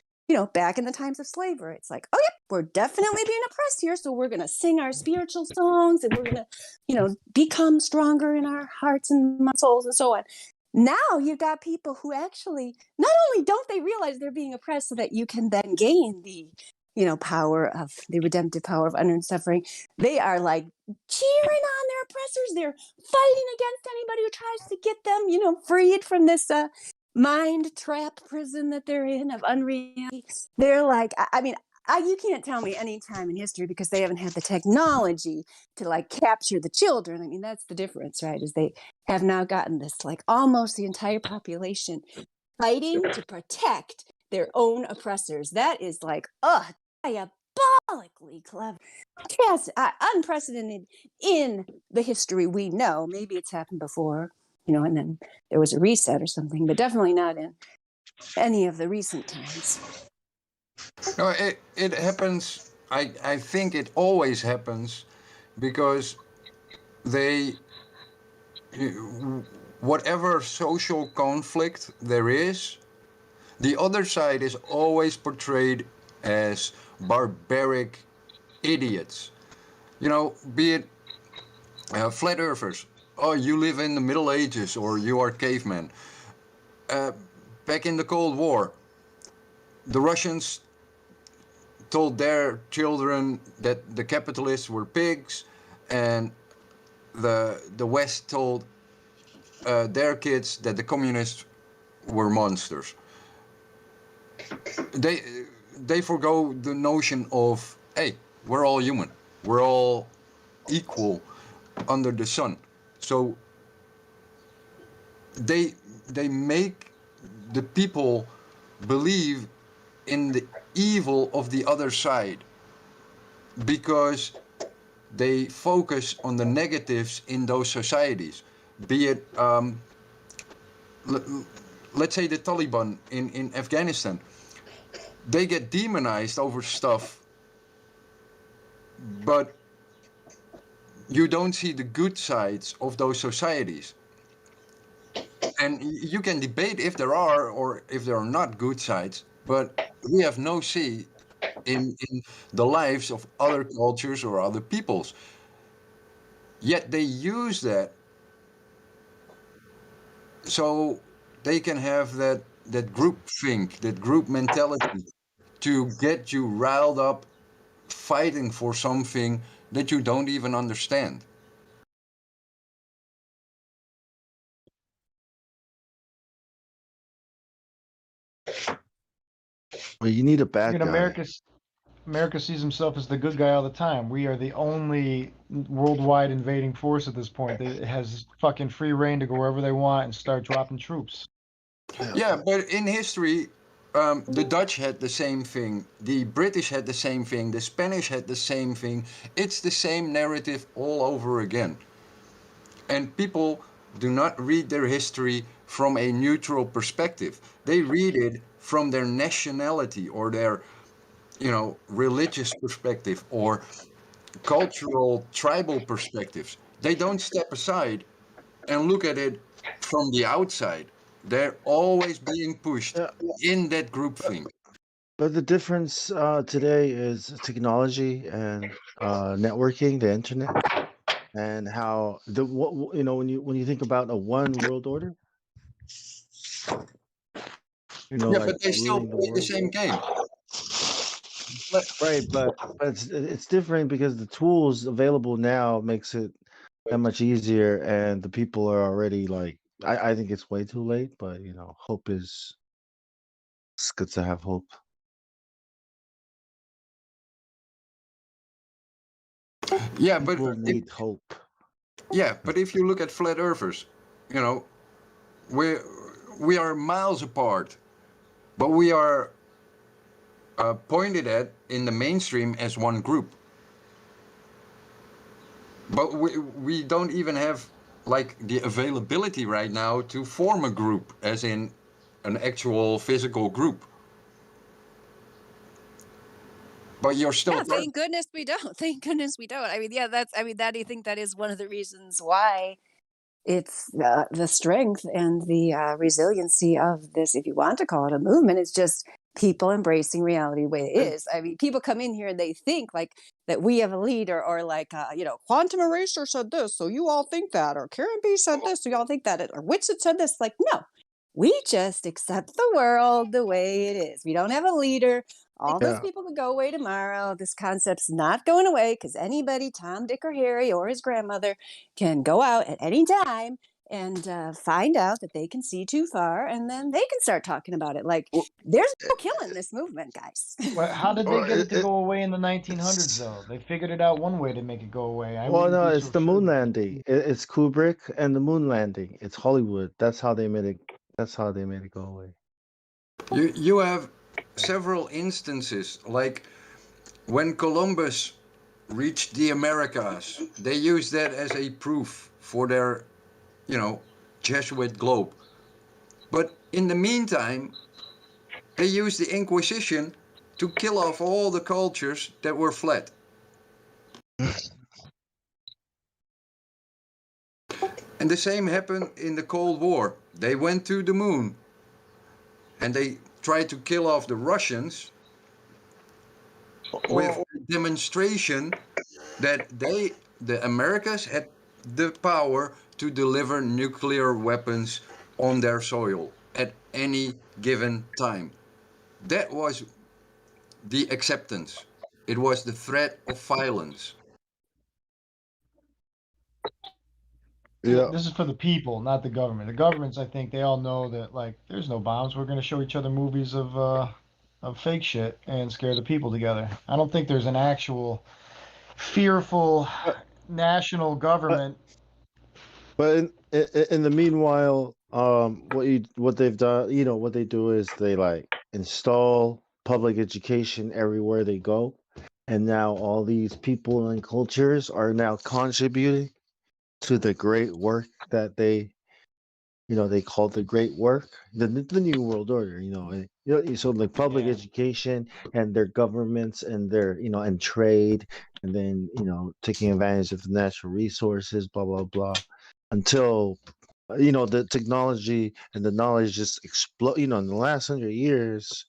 Back in the times of slavery, it's like, oh, yep, we're definitely being oppressed here. So we're going to sing our spiritual songs and we're going to, become stronger in our hearts and souls and so on. Now you've got people who actually, not only don't they realize they're being oppressed so that you can then gain the, power of the redemptive power of unearned suffering, they are cheering on their oppressors. They're fighting against anybody who tries to get them, freed from this, mind trap prison that they're in of unreality. They're you can't tell me any time in history, because they haven't had the technology to capture the children. I mean, that's the difference, right? Is they have now gotten this almost the entire population fighting to protect their own oppressors. That is diabolically clever. Fantastic, unprecedented in the history we know. Maybe it's happened before, and then there was a reset or something, but definitely not in any of the recent times.
No, it happens. I think it always happens because whatever social conflict there is, the other side is always portrayed as barbaric idiots. Be it flat earthers. Oh, you live in the Middle Ages, or you are cavemen. Back in the Cold War, the Russians told their children that the capitalists were pigs, and the West told their kids that the communists were monsters. They forgo the notion of, hey, we're all human. we're all equal under the sun. So they make the people believe in the evil of the other side because they focus on the negatives in those societies, be it let's say the Taliban in Afghanistan. They get demonized over stuff, but you don't see the good sides of those societies. And you can debate if there are or if there are not good sides, but we have no say in the lives of other cultures or other peoples. Yet they use that so they can have that group think, that group mentality to get you riled up fighting for something that you don't even understand.
Well, you need a
I
bad
mean,
guy.
America sees himself as the good guy all the time. We are the only worldwide invading force at this point that has fucking free reign to go wherever they want and start dropping troops.
Yeah, but in history, the Dutch had the same thing, the British had the same thing, the Spanish had the same thing. It's the same narrative all over again. And people do not read their history from a neutral perspective. They read it from their nationality or their, religious perspective or cultural tribal perspectives. They don't step aside and look at it from the outside. They're always being pushed
Yeah,
in that groupthink.
but the difference today is technology and networking, the internet, and how when you think about a one world order,
Yeah,
like
but they still
ruling the
play the
world.
same game. But
Right, but it's different because the tools available now makes it that much easier, and the people are already like. I think it's way too late, but hope is. It's good to have hope.
yeah, but
People
if,
need hope.
but if you look at flat earthers, you know, we we are miles apart, but we are pointed at in the mainstream as one group. But we don't even have like the availability right now to form a group, as in an actual physical group. But you're still
Yeah, thank goodness we don't. Thank goodness we don't. I mean, yeah, that I think that is one of the reasons why it's the strength and the resiliency of this, if you want to call it a movement, is just people embracing reality the way it is. I mean, people come in here and they think like that we have a leader, or like, Quantum Eraser said this, so you all think that, or Karen B said this, so you all think that, or Witsit said this. Like, no, we just accept the world the way it is. We don't have a leader. All those
Yeah,
people could go away tomorrow. This concept's not going away because anybody, Tom, Dick, or Harry, or his grandmother, can go out at any time and find out that they can see too far, and then they can start talking about it. Like,
well,
there's no killing this movement, guys.
Well, how did they
or
get it to go away in the 1900s,
it's
though? They figured it out one way to make it go away. I
well,
wouldn't
no,
be
it's
so
the
sure
moon
that
landing. It's Kubrick and the moon landing. It's Hollywood. That's how they made it. That's how they made it go away.
you have several instances like when Columbus reached the Americas. They used that as a proof for their, Jesuit globe. But in the meantime, they used the Inquisition to kill off all the cultures that were fled. And the same happened in the Cold War. They went to the moon and they tried to kill off the Russians with
Well,
demonstration that the Americas, had the power to deliver nuclear weapons on their soil at any given time. That was the acceptance. It was the threat of violence.
yeah,
this is for the people, not the government. The governments, I think, they all know that like there's no bombs. We're going to show each other movies of fake shit and scare the people together. I don't think there's an actual fearful national government.
But in the meanwhile, what they've done, what they do is they like install public education everywhere they go, and now all these people and cultures are now contributing to the great work that they call the great work, the new world order. So like public education and their governments and their and trade, and then taking advantage of the natural resources, blah blah blah, until the technology and the knowledge just explode. In the last 100 years,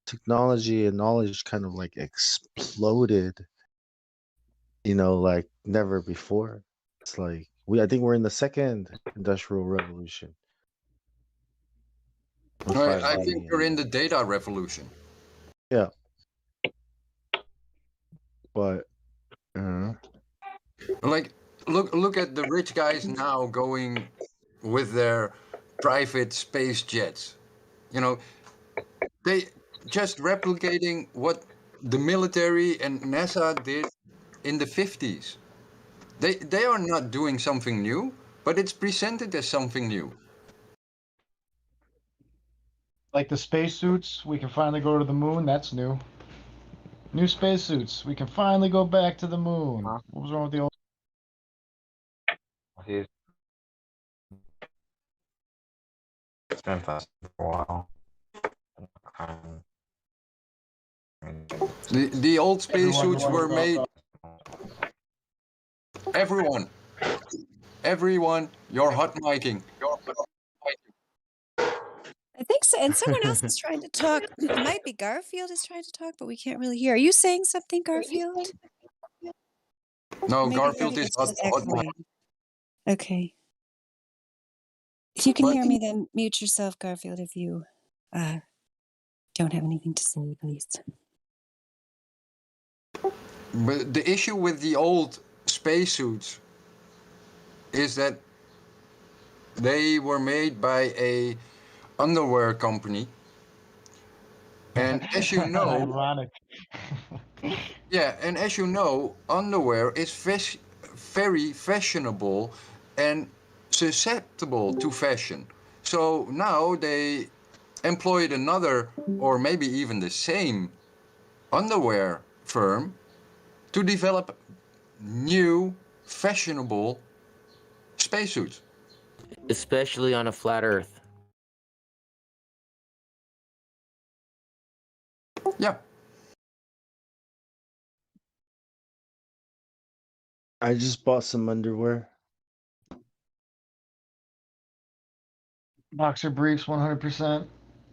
technology and knowledge kind of like exploded. Like never before. It's like I think we're in the second industrial revolution.
I think we're in the data revolution.
Yeah. But
like look at the rich guys now going with their private space jets. They just replicating what the military and NASA did in the 50s. They are not doing something new, but it's presented as something new.
Like the spacesuits, we can finally go to the moon. That's new. New spacesuits. We can finally go back to the moon. What was wrong with the old?
It's been fast for a while.
The old spacesuits were made. Everyone, you're hot micing.
I think so. And someone else is trying to talk. It might be Garfield is trying to talk, but we can't really hear. Are you saying something, Garfield?
No,
Maybe
Garfield is
it's
hot,
just
hot
echoing. Okay. If you can hear me, then mute yourself, Garfield, if you don't have anything to say, please.
But the issue with the old spacesuits is that they were made by a underwear company, and as you know,
ironic.
yeah, and as you know, underwear is very fashionable and susceptible to fashion. So now they employed another, or maybe even the same, underwear firm to develop new fashionable spacesuits.
Especially on a flat Earth.
Yeah.
I just bought some underwear.
Boxer briefs, 100%.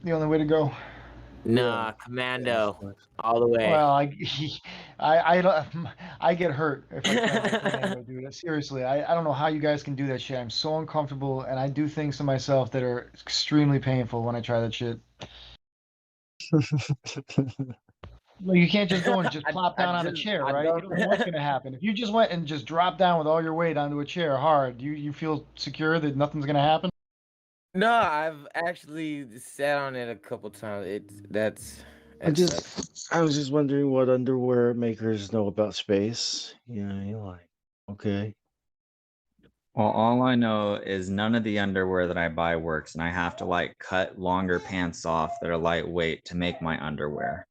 The only way to go.
Nah, commando, all the way.
Well, I get hurt if I try to commando, dude. Seriously, I don't know how you guys can do that shit. I'm so uncomfortable, and I do things to myself that are extremely painful when I try that shit. Well, you can't just go and just plop down on a chair, right? You don't know what's gonna happen. If you just went and just dropped down with all your weight onto a chair hard, you feel secure that nothing's gonna happen?
No, I've actually sat on it a couple times.
I was just wondering what underwear makers know about space. You're like, okay.
Well, all I know is none of the underwear that I buy works, and I have to like cut longer pants off that are lightweight to make my underwear.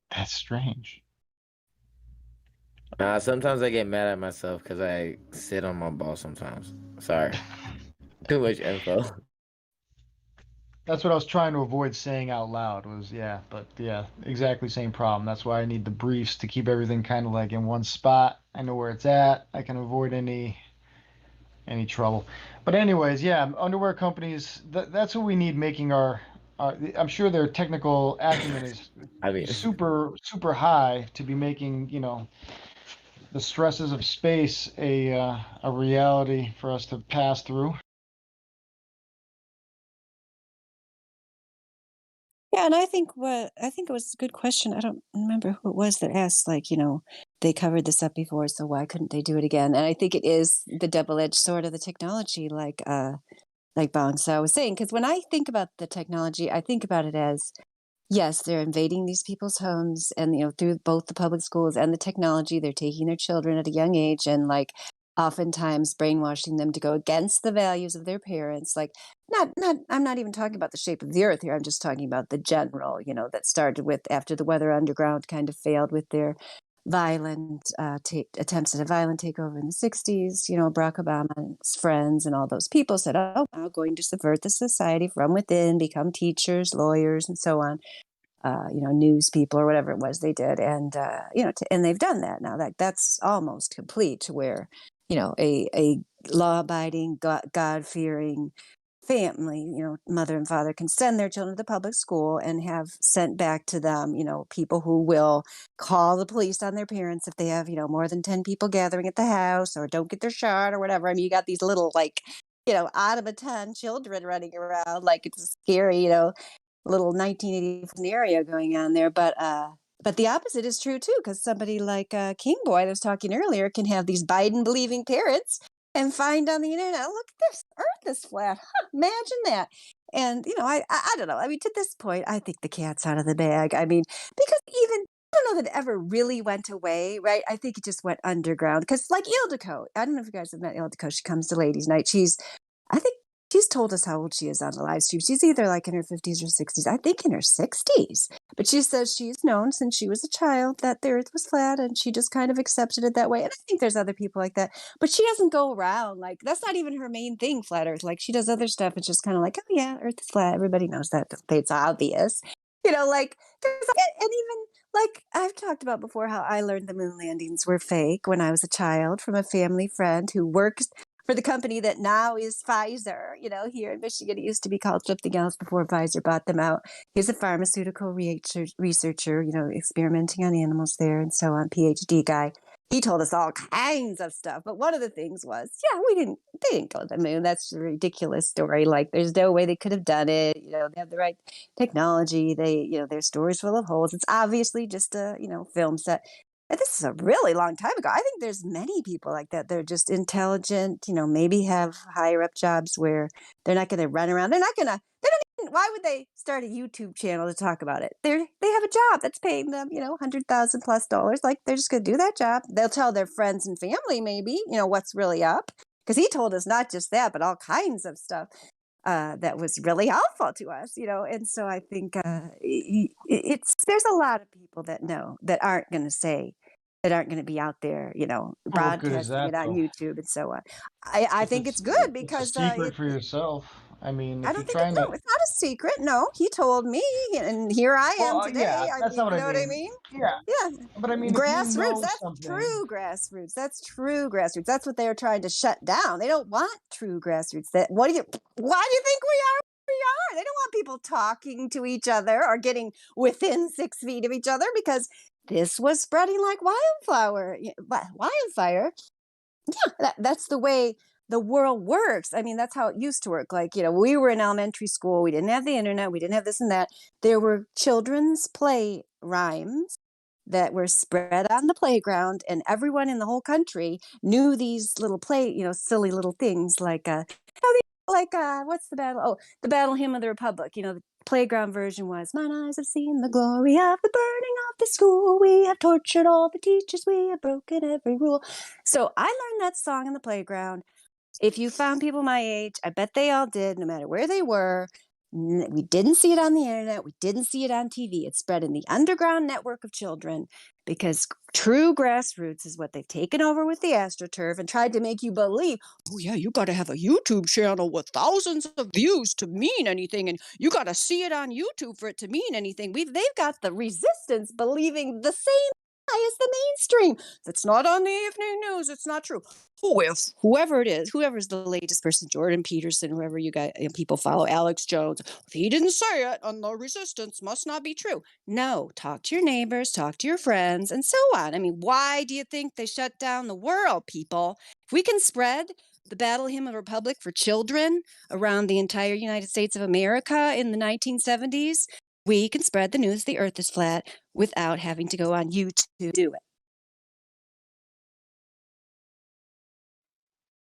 That's strange.
Sometimes I get mad at myself because I sit on my ball sometimes. Sorry. Too much info.
That's what I was trying to avoid saying out loud exactly same problem. That's why I need the briefs to keep everything kind of like in one spot. I know where it's at. I can avoid any trouble. But anyways, yeah, underwear companies, that's what we need making our I'm sure their technical acumen is super high to be making, the stresses of space a reality for us to pass through.
Yeah, and I think it was a good question. I don't remember who it was that asked, like, they covered this up before, so why couldn't they do it again? And I think it is the double-edged sword of the technology, like Bong Sao was saying. Because when I think about the technology, I think about it as yes, they're invading these people's homes, and through both the public schools and the technology, they're taking their children at a young age and like oftentimes brainwashing them to go against the values of their parents. Like, not I'm not even talking about the shape of the earth here. I'm just talking about the general, that started with after the Weather Underground kind of failed with their violent attempts at a violent takeover in the 60s. Barack Obama's friends and all those people said, oh, I'm going to subvert the society from within, become teachers, lawyers, and so on. News people or whatever it was they did, and and they've done that now. That's almost complete, to where a law-abiding, God-fearing family, mother and father can send their children to the public school and have sent back to them, people who will call the police on their parents if they have, more than 10 people gathering at the house or don't get their shot or whatever. I mean, you got these little out of a ton children running around like it's scary, little 1980 scenario going on there. But the opposite is true too, because somebody like King Boy that was talking earlier can have these Biden believing parents and find on the internet, look at this, Earth is flat. Huh, imagine that. And I don't know. I mean, to this point, I think the cat's out of the bag. I mean, because even I don't know that it ever really went away, right? I think it just went underground. Because like Ildiko, I don't know if you guys have met Ildiko. She comes to Ladies' Night. I think she's told us how old she is on the live stream. She's either like in her 50s or 60s. I think in her 60s. But she says she's known since she was a child that the earth was flat, and she just kind of accepted it that way. And I think there's other people like that. But she doesn't go around like that's not even her main thing, flat earth. Like she does other stuff. It's just kind of like, oh yeah, earth is flat. Everybody knows that. It's obvious. And even like I've talked about before how I learned the moon landings were fake when I was a child from a family friend who works for the company that now is Pfizer, here in Michigan. It used to be called something else before Pfizer bought them out. He's a pharmaceutical researcher, experimenting on animals there and so on, PhD guy. He told us all kinds of stuff. But one of the things was, they didn't go to the moon. That's a ridiculous story. Like there's no way they could have done it. They have the right technology. Their story's full of holes. It's obviously just a, film set. And this is a really long time ago. I think there's many people like that. They're just intelligent, maybe have higher up jobs where they're not going to run around. Why would they start a YouTube channel to talk about it? They have a job that's paying them, $100,000+. Like they're just going to do that job. They'll tell their friends and family maybe, what's really up. Because he told us not just that, but all kinds of stuff. That was really helpful to us, and so I think there's a lot of people that know that aren't going to be out there,
Well, what good is
broadcasting
that
it on
though?
YouTube and so on. I think it's good
It's a
because
secret for yourself. I mean,
I
if
don't
you're
think
trying to,
it's not a secret. No, he told me, and here I am
yeah,
today. I
that's
mean,
not what
you
I
know what I
mean.
mean?
Yeah,
Yeah,
but I mean, if you
grassroots.
know
That's
something,
true grassroots. That's true grassroots. That's what they are trying to shut down. They don't want true grassroots. Why do you think we are? We are. They don't want people talking to each other or getting within 6 feet of each other, because this was spreading like wildfire. Yeah, that's the way the world works. I mean, that's how it used to work. Like, we were in elementary school. We didn't have the internet. We didn't have this and that. There were children's play rhymes that were spread on the playground, and everyone in the whole country knew these little silly little things like, what's the battle? Oh, the Battle Hymn of the Republic. The playground version was, mine eyes have seen the glory of the burning of the school. We have tortured all the teachers. We have broken every rule. So I learned that song in the playground. If you found people my age, I bet they all did, no matter where they were. We didn't see it on the internet. We didn't see it on TV. It spread in the underground network of children, because true grassroots is what they've taken over with the AstroTurf and tried to make you believe, oh yeah, you got to have a YouTube channel with thousands of views to mean anything, and you got to see it on YouTube for it to mean anything. They've got the resistance believing the same as the mainstream. If it's not on the evening news, it's not true. Whoever it is, whoever's the latest person, Jordan Peterson, whoever you guys people follow, Alex Jones, if he didn't say it on the resistance, must not be true. No, talk to your neighbors, talk to your friends, and so on. I mean, why do you think they shut down the world, people? If we can spread the Battle Hymn of the Republic for children around the entire United States of America in the 1970s, we can spread the news the earth is flat without having to go on YouTube to do it.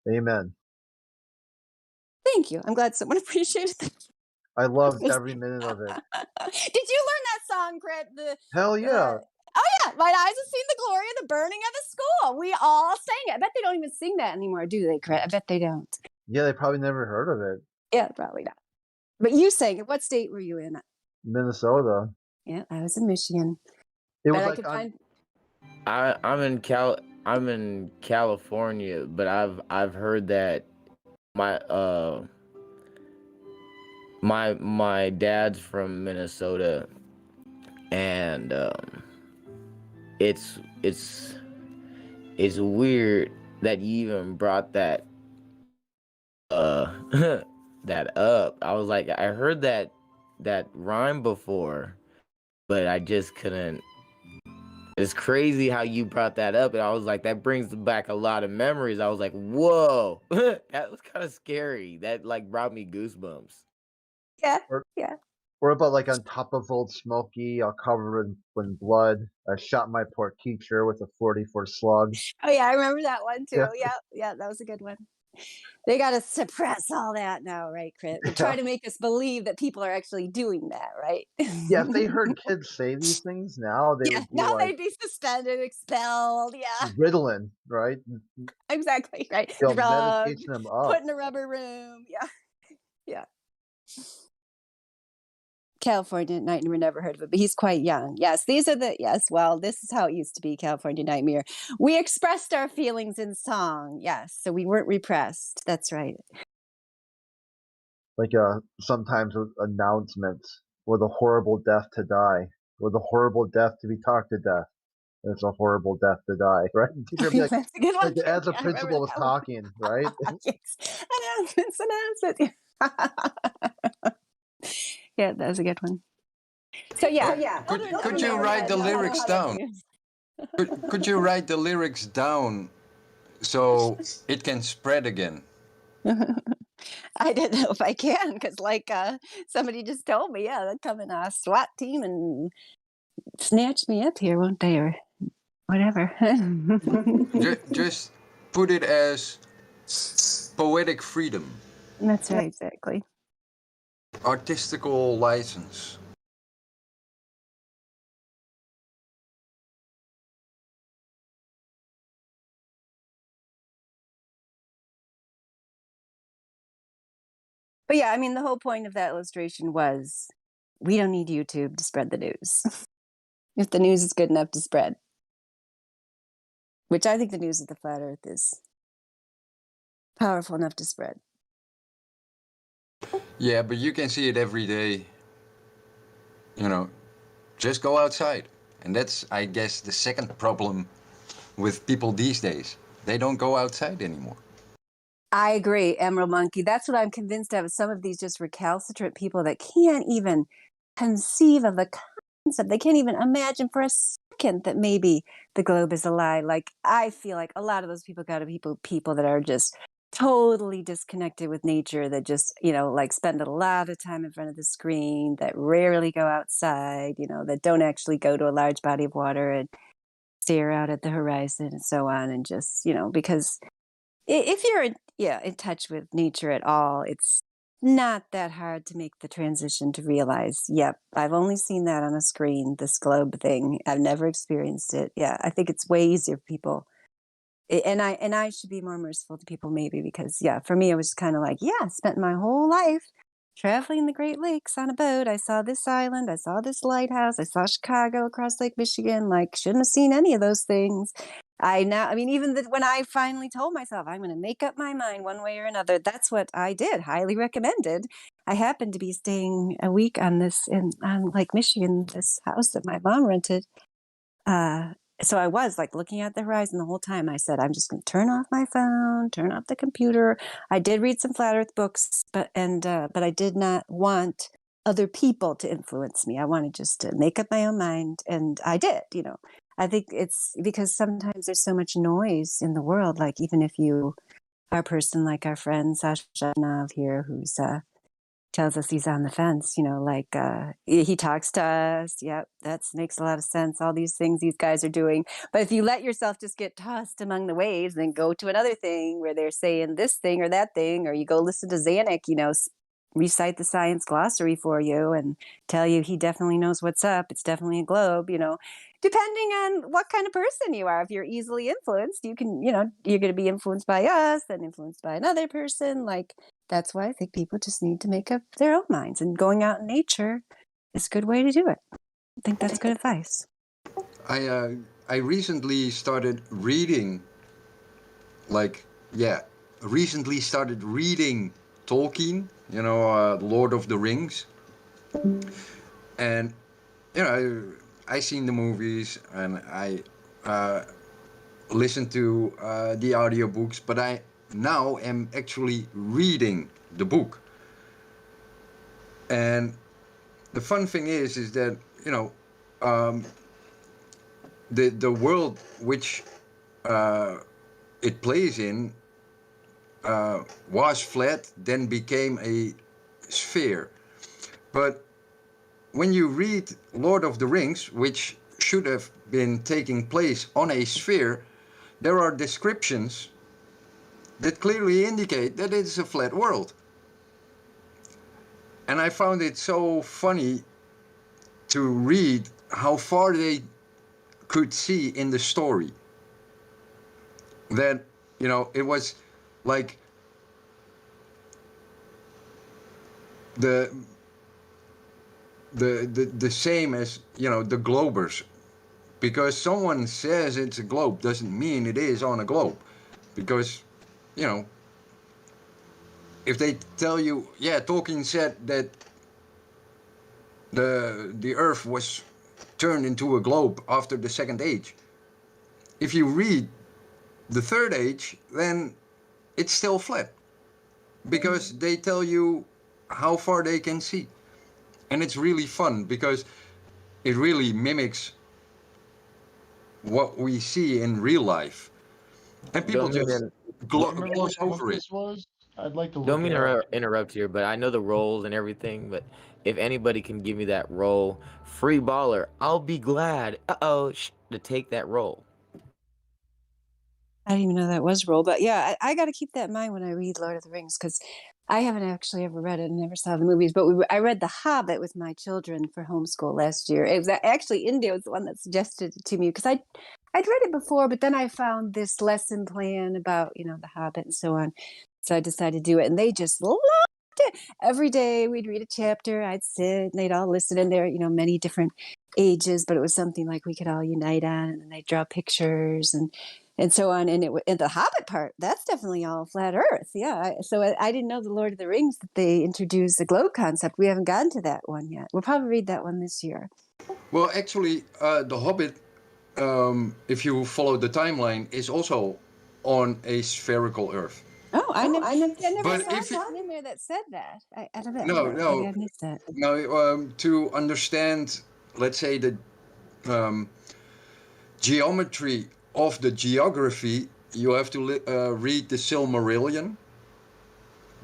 Amen.
Thank you. I'm glad someone appreciated that.
I loved every minute of it.
Did you learn that song, Crit?
Hell yeah.
Oh yeah, my eyes have seen the glory of the burning of the school. We all sang it. I bet they don't even sing that anymore, do they, Crit? I bet they don't.
Yeah, they probably never heard of it.
Yeah, probably not. But you sang it. What state were you in?
Minnesota.
Yeah, I was in Michigan.
It
But
was
I
like
could
on,
find.
I'm in California, but I've heard that my my dad's from Minnesota, and it's weird that you even brought that that up. I was like, I heard that rhyme before, but I just couldn't. It's crazy how you brought that up, and I was like, that brings back a lot of memories. I was like, whoa, that was kind of scary. That like brought me goosebumps.
Yeah,
or,
yeah.
or about like on top of Old Smoky, all covered in blood. I shot my poor teacher with a 44 slug.
Oh yeah, I remember that one too.
Yeah.
Yeah, that was a good one. They got to suppress all that now, right, Crit? They
Yeah.
try to make us believe that people are actually doing that, right?
Yeah, if they heard kids say these things now, they
Yeah,
would be
now
like
they'd be suspended, expelled. Yeah,
Ritalin, right?
exactly, right.
They'll
Drugged,
medication them up.
put in a rubber room. Yeah, yeah. California Nightmare, never heard of it, but he's quite young. Yes, well, this is how it used to be, California Nightmare. We expressed our feelings in song. Yes, so we weren't repressed. That's right.
Like sometimes with announcements, with a horrible death to die, with a horrible death to be talked to death. And it's a horrible death to die, right? The teacher would be like,
That's a good one.
like as the
Yeah, I remember
principal was
that one.
talking, right?
Yes. Announcements. Yeah, that was a good one. So yeah,
Could you write the lyrics down? Could you write the lyrics down so it can spread again?
I don't know if I can, because like somebody just told me, yeah, they'll come in a SWAT team and snatch me up here, won't they, or whatever.
Just put it as poetic freedom,
That's right, exactly.
artistical license.
But yeah, I mean, the whole point of that illustration was we don't need YouTube to spread the news. If the news is good enough to spread, which I think the news of the flat earth is powerful enough to spread.
Yeah, but you can see it every day. You know, just go outside. And that's, I guess, the second problem with people these days. They don't go outside anymore.
I agree, Emerald Monkey. That's what I'm convinced of. Some of these just recalcitrant people that can't even conceive of the concept. They can't even imagine for a second that maybe the globe is a lie. Like, I feel like a lot of those people got to be people that are just totally disconnected with nature, that just, like spend a lot of time in front of the screen, that rarely go outside, that don't actually go to a large body of water and stare out at the horizon and so on. And just, because if you're in touch with nature at all, it's not that hard to make the transition to realize, yep, I've only seen that on a screen, this globe thing. I've never experienced it. Yeah, I think it's way easier for people. And I should be more merciful to people maybe, because yeah, for me it was kind of like, yeah, I spent my whole life traveling the Great Lakes on a boat. I saw this island, I saw this lighthouse, I saw Chicago across Lake Michigan. Like, shouldn't have seen any of those things. Even when I finally told myself I'm going to make up my mind one way or another, that's what I did. Highly recommended. I happened to be staying a week on Lake Michigan, this house that my mom rented. So I was like looking at the horizon the whole time. I said, I'm just going to turn off my phone, turn off the computer. I did read some flat earth books, but I did not want other people to influence me. I wanted just to make up my own mind. And I did, I think it's because sometimes there's so much noise in the world. Like, even if you are a person like our friend Sasha Nav here, who's tells us he's on the fence, he talks to us. Yep, that makes a lot of sense. All these things these guys are doing. But if you let yourself just get tossed among the waves, then go to another thing where they're saying this thing or that thing, or you go listen to Zanuck, recite the science glossary for you and tell you he definitely knows what's up. It's definitely a globe, depending on what kind of person you are. If you're easily influenced, you can, you're going to be influenced by us and influenced by another person. Like, that's why I think people just need to make up their own minds, and going out in nature is a good way to do it. I think that's good advice.
I recently started reading, Tolkien, Lord of the Rings. And, I seen the movies and I listened to the audiobooks, but I now am actually reading the book. And the fun thing is that, the world which it plays in was flat, then became a sphere. But when you read Lord of the Rings, which should have been taking place on a sphere, there are descriptions that clearly indicate that it is a flat world. And I found it so funny to read how far they could see in the story. That, it was like the same as, the globers. Because someone says it's a globe doesn't mean it is on a globe. Because, if they tell you, Tolkien said that the Earth was turned into a globe after the Second Age. If you read the Third Age, then it's still flat. Because they tell you how far they can see. And it's really fun because it really mimics what we see in real life. And people just gloss over it.
I'd like to look
Don't mean
it
to
up.
interrupt here, but I know the roles and everything. But if anybody can give me that role, free baller, I'll be glad. To take that role.
I didn't even know that was roll, but yeah, I got to keep that in mind when I read Lord of the Rings, because I haven't actually ever read it and never saw the movies. But I read The Hobbit with my children for homeschool last year. It was actually India was the one that suggested it to me, because I'd read it before, but then I found this lesson plan about The Hobbit and so on. So I decided to do it, and they just loved it. Every day we'd read a chapter. I'd sit and they'd all listen, and there, many different ages, but it was something like we could all unite on, and then they'd draw pictures and so on. And the Hobbit part, that's definitely all flat Earth. Yeah. So I didn't know the Lord of the Rings that they introduced the globe concept. We haven't gotten to that one yet. We'll probably read that one this year.
Well, actually, the Hobbit, if you follow the timeline, is also on a spherical Earth.
Oh, I never
But
saw
if
something in there that said that. I don't know. Maybe I missed that.
No, to understand, let's say, the geometry of the geography, you have to read the Silmarillion.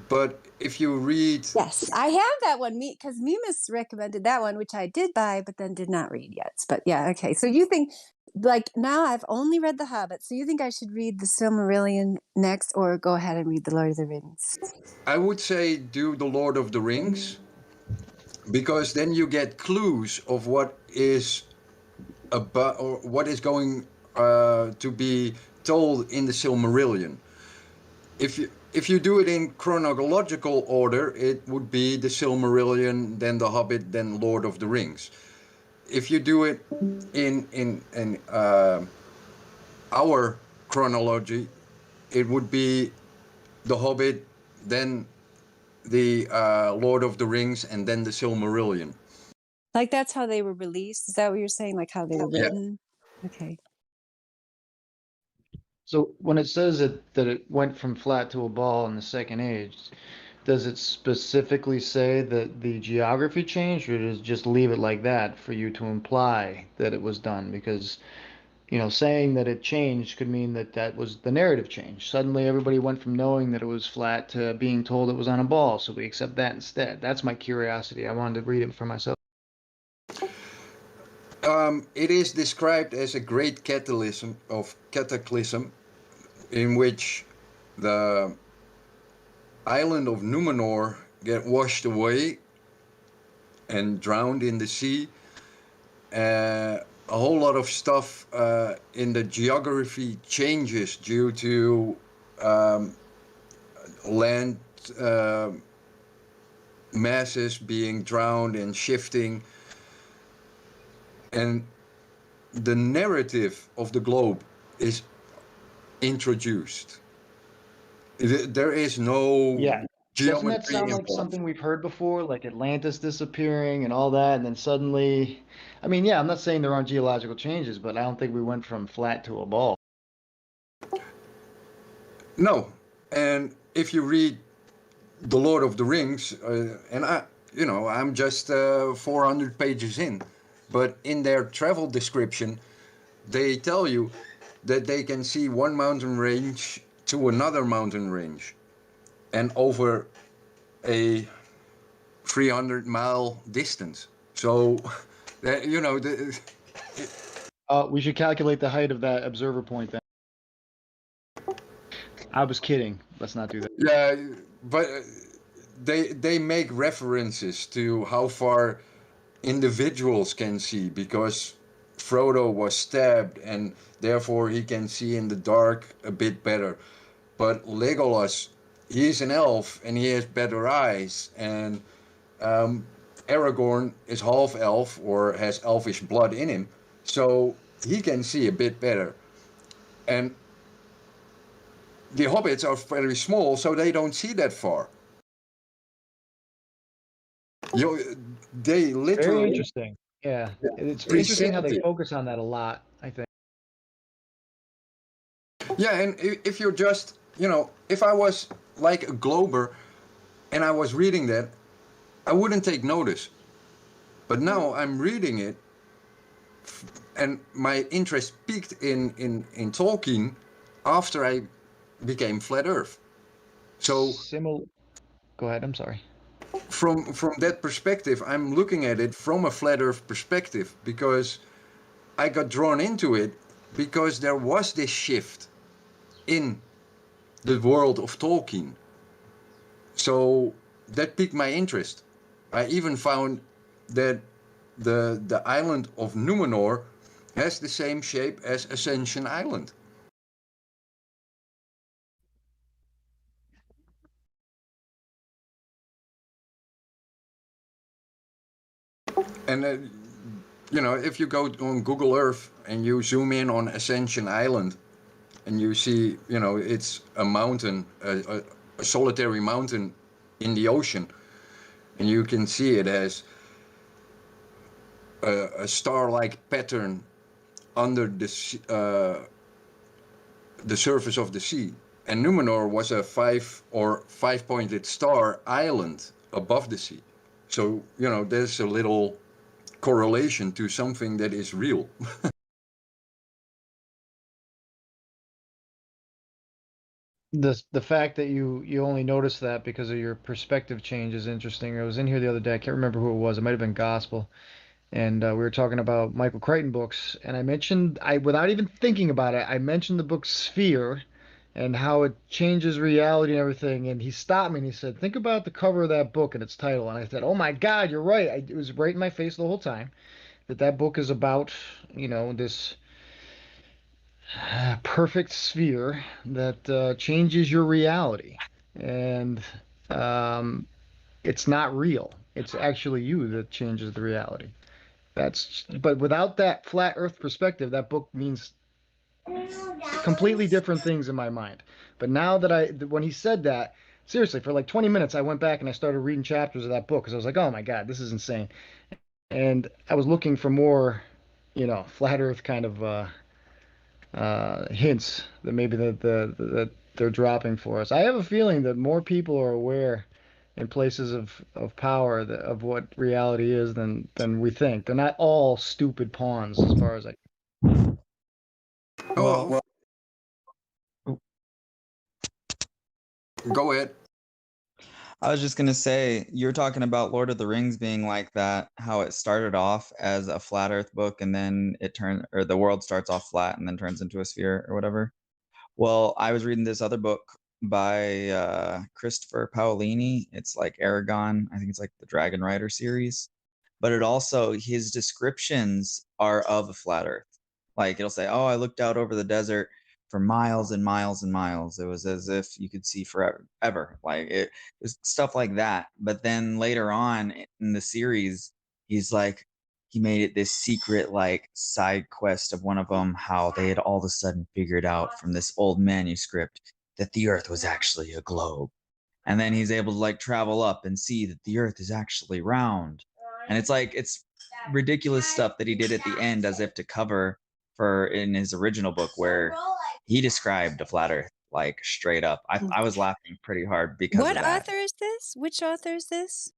But if you read...
Yes, I have that one, because Mimas recommended that one, which I did buy, but then did not read yet. But yeah, okay. So you think, now I've only read The Hobbit, so you think I should read the Silmarillion next, or go ahead and read The Lord of the Rings?
I would say do The Lord of the Rings, because then you get clues of what is about, or what is going to be told in the Silmarillion. If you do it in chronological order, it would be the Silmarillion, then the Hobbit, then Lord of the Rings. If you do it in our chronology, it would be the Hobbit, then the Lord of the Rings, and then the Silmarillion.
Like that's how they were released? Is that what you're saying? Like how they were written? Yeah. Okay.
So when it says that it went from flat to a ball in the Second Age, does it specifically say that the geography changed, or does it just leave it like that for you to imply that it was done? Because, saying that it changed could mean that was the narrative change. Suddenly everybody went from knowing that it was flat to being told it was on a ball, so we accept that instead. That's my curiosity. I wanted to read it for myself.
It is described as a great cataclysm in which the island of Numenor get washed away and drowned in the sea. A whole lot of stuff in the geography changes due to land masses being drowned and shifting. And the narrative of the globe is introduced. There is no
Yeah. Doesn't that
geometry
sound like
involved.
something we've heard before, like Atlantis disappearing and all that, and then suddenly, I mean, yeah, I'm not saying there aren't geological changes, but I don't think we went from flat to a ball.
No, and if you read The Lord of the Rings, and I'm just 400 pages in, but in their travel description, they tell you that they can see one mountain range to another mountain range, and over a 300-mile distance. So, that,
We should calculate the height of that observer point then. I was kidding. Let's not do that.
Yeah, but they make references to how far individuals can see, because Frodo was stabbed and therefore he can see in the dark a bit better. But Legolas, he's an elf and he has better eyes, and Aragorn is half elf or has elfish blood in him, so he can see a bit better. And the hobbits are very small, so they don't see that far. They
Very
literally.
interesting. Yeah. It's interesting how they
presented.
focus on that a lot, I think.
Yeah, and if you're just, if I was like a glober and I was reading that, I wouldn't take notice. But now I'm reading it, and my interest peaked in Tolkien after I became Flat Earth. So
Go ahead, I'm sorry.
From that perspective, I'm looking at it from a Flat Earth perspective, because I got drawn into it because there was this shift in the world of Tolkien. So that piqued my interest. I even found that the island of Numenor has the same shape as Ascension Island. And if you go on Google Earth and you zoom in on Ascension Island, and you see, it's a mountain, a solitary mountain in the ocean, and you can see it has a star-like pattern under the surface of the sea. And Numenor was a five-pointed star island above the sea. So, there's a little correlation to something that is real.
The fact that you only noticed that because of your perspective change is interesting. I was in here the other day. I can't remember who it was. It might have been Gospel, and we were talking about Michael Crichton books. And I mentioned, without even thinking about it, I mentioned the book Sphere, and how it changes reality and everything. And he stopped me and he said, "Think about the cover of that book and its title." And I said, "Oh my God, you're right." It was right in my face the whole time that book is about, this perfect sphere that changes your reality. And um, it's not real. It's actually you that changes the reality. But without that flat Earth perspective, that book means completely different things in my mind. But now that when he said that, seriously, for like 20 minutes, I went back and I started reading chapters of that book because I was like, oh my God, this is insane. And I was looking for more, flat Earth kind of hints that maybe that they're dropping for us. I have a feeling that more people are aware in places of power of what reality is than we think. They're not all stupid pawns, as far as I.
Well, go ahead.
I was just gonna say, you're talking about Lord of the Rings being like that, how it started off as a flat Earth book and then or the world starts off flat and then turns into a sphere or whatever. Well, I was reading this other book by Christopher Paolini. It's like Aragon. I think it's like the Dragon Rider series. But it also, his descriptions are of a flat Earth. Like it'll say, "Oh, I looked out over the desert for miles and miles and miles. It was as if you could see forever, ever." Like it was stuff like that. But then later on in the series, he's like, he made it this secret like side quest of one of them, how they had all of a sudden figured out from this old manuscript that the Earth was actually a globe. And then he's able to like travel up and see that the Earth is actually round. And it's like, it's ridiculous stuff that he did at the end as if to cover for in his original book where he described a flat Earth like straight up. I was laughing pretty hard because
What
of that.
author is this? Which author is this?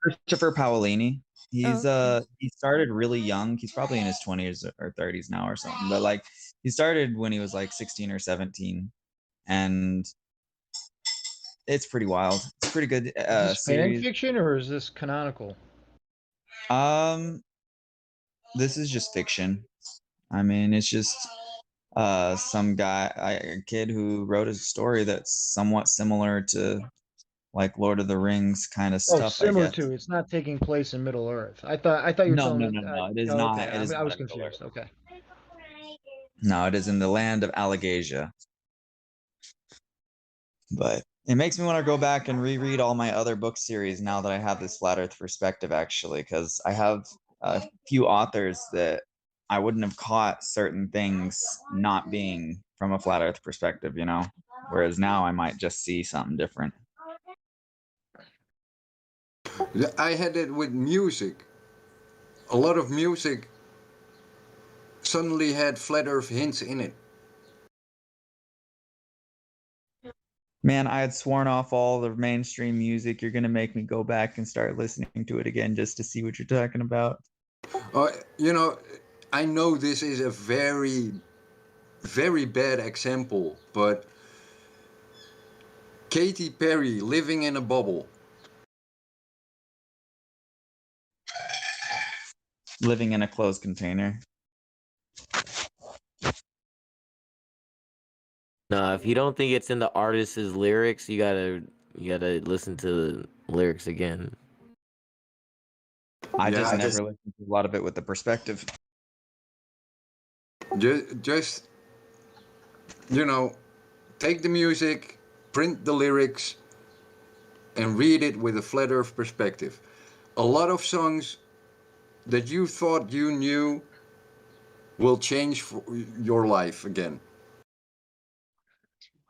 Christopher Paolini. He's
okay.
he started really young. He's probably in his 20s or 30s now or something. But like he started when he was like 16 or 17, and it's pretty wild. It's a pretty good
Is this fan
series.
fiction or is this canonical?
This is just fiction. I mean, it's just some guy, a kid who wrote a story that's somewhat similar to like Lord of the Rings kind of
Oh,
stuff, I
similar
guess.
to. It's not taking place in Middle Earth. I thought you were
No,
telling
no,
me.
no, no. It is
Oh,
not.
okay,
It is
I
not
was
in Middle Earth.
confused. Okay.
No, it is in the land of Allegasia. But it makes me want to go back and reread all my other book series now that I have this flat Earth perspective, actually, because I have a few authors that I wouldn't have caught certain things not being from a flat Earth perspective, you know? Whereas now I might just see something different.
I had it with music. A lot of music suddenly had flat Earth hints in it.
Man, I had sworn off all the mainstream music. You're gonna make me go back and start listening to it again just to see what you're talking about.
You know, I know this is a very, very bad example, but Katy Perry, Living in a Bubble.
Living in a closed container.
No, if you don't think it's in the artist's lyrics, you gotta listen to the lyrics again.
I
Yeah,
just
I
never
just-
listened to a lot of it with the perspective.
Just, you know, take the music, print the lyrics, and read it with a flat Earth perspective. A lot of songs that you thought you knew will change your life again.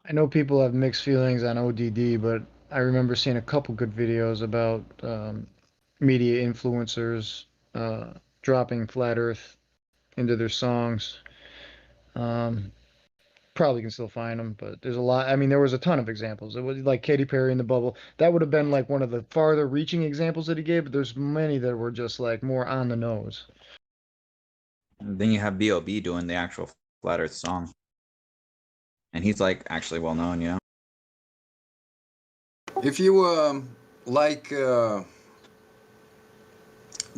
I know people have mixed feelings on ODD, but I remember seeing a couple good videos about media influencers dropping flat Earth into their songs. Probably can still find them, but there's a lot. I mean, there was a ton of examples. It was like Katy Perry in the Bubble. That would have been like one of the farther reaching examples that he gave, but there's many that were just like more on the nose.
And then you have B.O.B. doing the actual Flat Earth song. And he's like actually well known, you know?
If you like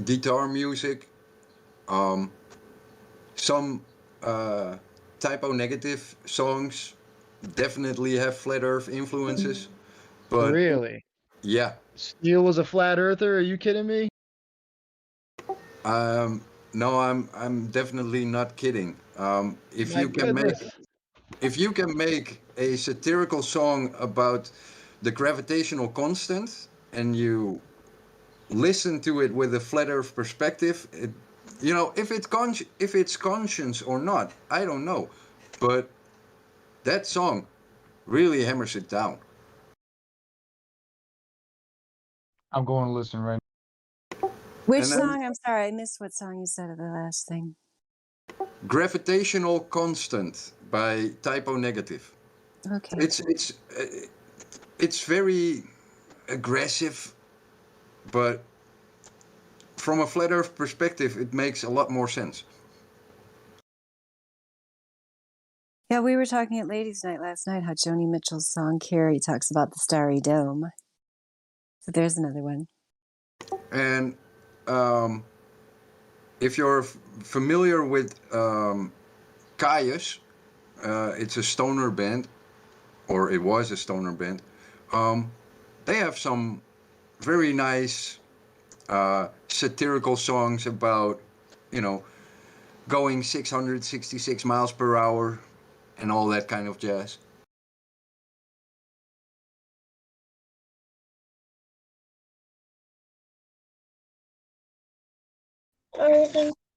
guitar music, some typo negative songs definitely have flat Earth influences. But
Really?
yeah,
Steele was a flat earther? Are you kidding me?
no, I'm definitely not kidding. If
My
you can
goodness.
make a satirical song about the gravitational constant and you listen to it with a flat Earth perspective, you know, if it's conscience or not, I don't know, but that song really hammers it down.
I'm going to listen right now.
Which
And then-
song? I'm sorry, I missed what song you said at the last thing.
Gravitational Constant by Typo Negative.
Okay.
It's very aggressive, but from a flat Earth perspective, it makes a lot more sense.
Yeah, we were talking at Ladies' Night last night how Joni Mitchell's song Carrie talks about the starry dome. So there's another one.
And if you're familiar with Caius, it's a stoner band. or it was a stoner band. They have some very nice satirical songs about, you know, going 666 miles per hour and all that kind of jazz.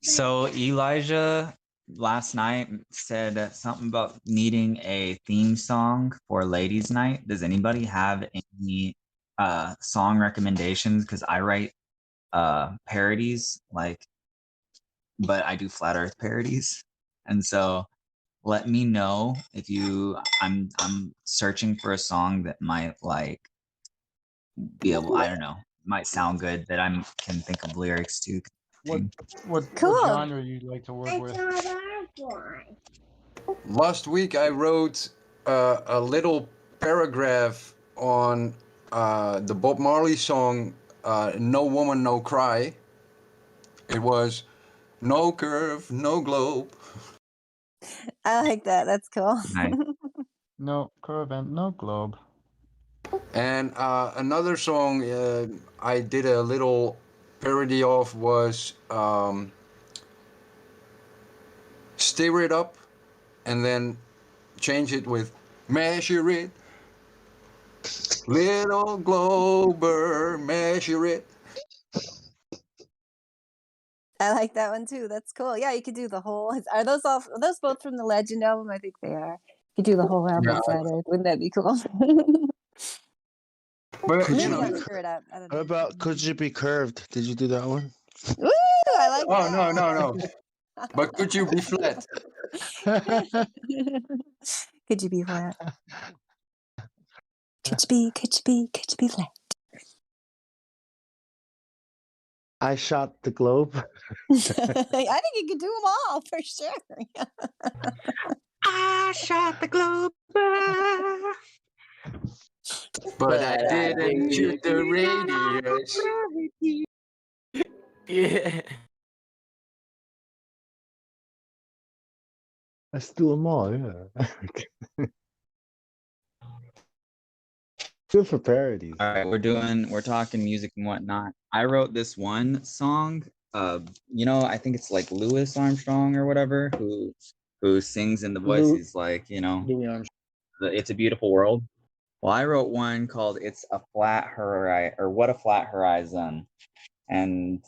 So Elijah last night said something about needing a theme song for ladies' night. Does anybody have any song recommendations? Because I write parodies, like, but I do flat Earth parodies, and so let me know if you. I'm searching for a song that might like be able. I don't know. Might sound good that I can think of lyrics to.
What
Cool.
genre you like to work with?
Last week I wrote a little paragraph on the Bob Marley song No Woman, No Cry. It was no curve, no globe.
I like that. That's cool.
Nice.
No curve and no globe.
And another song I did a little parody of was Stir It Up and then change it with Measure It. Little Glober, measure it.
I like that one too. That's cool. Yeah, you could do the whole. Are those all? Are those both from the Legend album? I think they are. You could do the whole album,
Yeah.
Flat Earth. Wouldn't that be cool?
But
Could
you
Maybe
know,
on Stir It Up. I don't
What
know.
about Could You Be Curved? Did you do that one?
Woo! I like
oh
that.
no. But could you be flat?
Could you be flat? Could you be flat?
I shot the globe.
I think you could do them all for sure.
I shot the globe.
But I didn't shoot the radius.
Yeah.
Let's do them all. Yeah. Good for parodies.
All right, we're talking music and whatnot. I wrote this one song. I think it's like Louis Armstrong or whatever who sings in the voice.
Lou-
He's like,
Louis Armstrong.
It's a Beautiful World. Well, I wrote one called It's a Flat Horizon, or What a Flat Horizon. And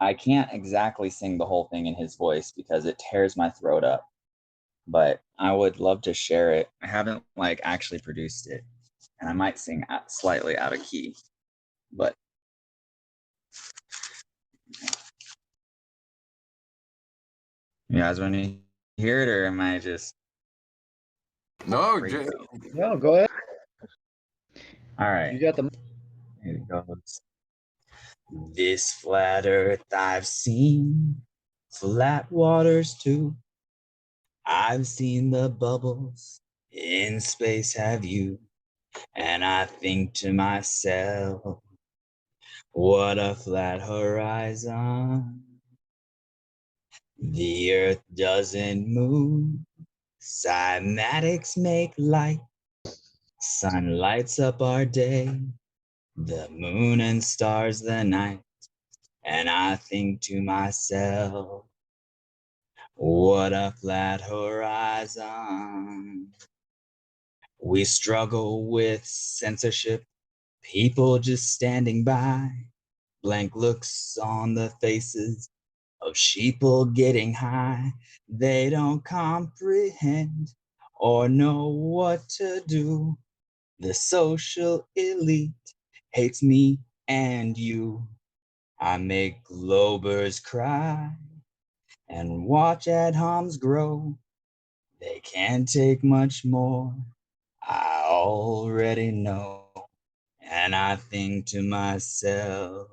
I can't exactly sing the whole thing in his voice because it tears my throat up. But I would love to share it. I haven't like actually produced it. And I might sing slightly out of key. But you guys want to hear it, or am I just
No,
No, go ahead.
all right?
You got the.
Here it goes. This flat earth I've seen, flat waters too. I've seen the bubbles in space, have you? And I think to myself, what a flat horizon. The earth doesn't move. Cymatics make light. Sun lights up our day. The moon and stars the night. And I think to myself, what a flat horizon. We struggle with censorship, people just standing by, blank looks on the faces of sheeple getting high. They don't comprehend or know what to do. The social elite hates me and you. I make globers cry and watch ad homs grow. They can't take much more, I already know. And I think to myself,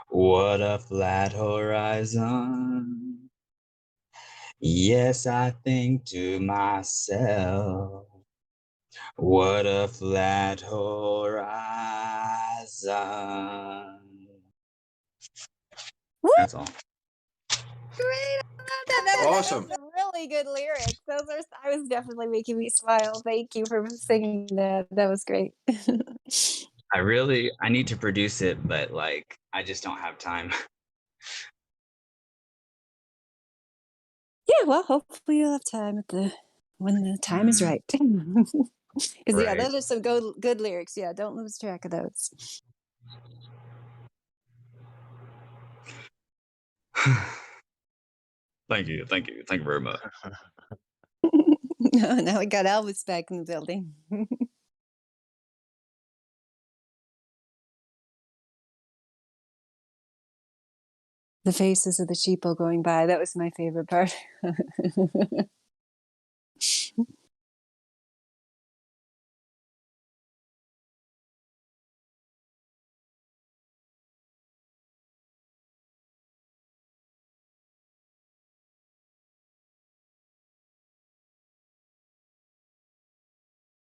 what a flat horizon. Yes, I think to myself, what a flat horizon.
Woo!
That's all.
Great. I love that. That
Awesome.
was really really good lyrics. I was definitely making me smile. Thank you for singing that. That was great.
I need to produce it, but like I just don't have time.
Yeah, well, hopefully you'll have time when the time is right. Because yeah,
Right.
those are some good lyrics. Yeah, don't lose track of those.
Thank you very much.
Now we got Elvis back in the building. The faces of the sheeple going by. That was my favorite part.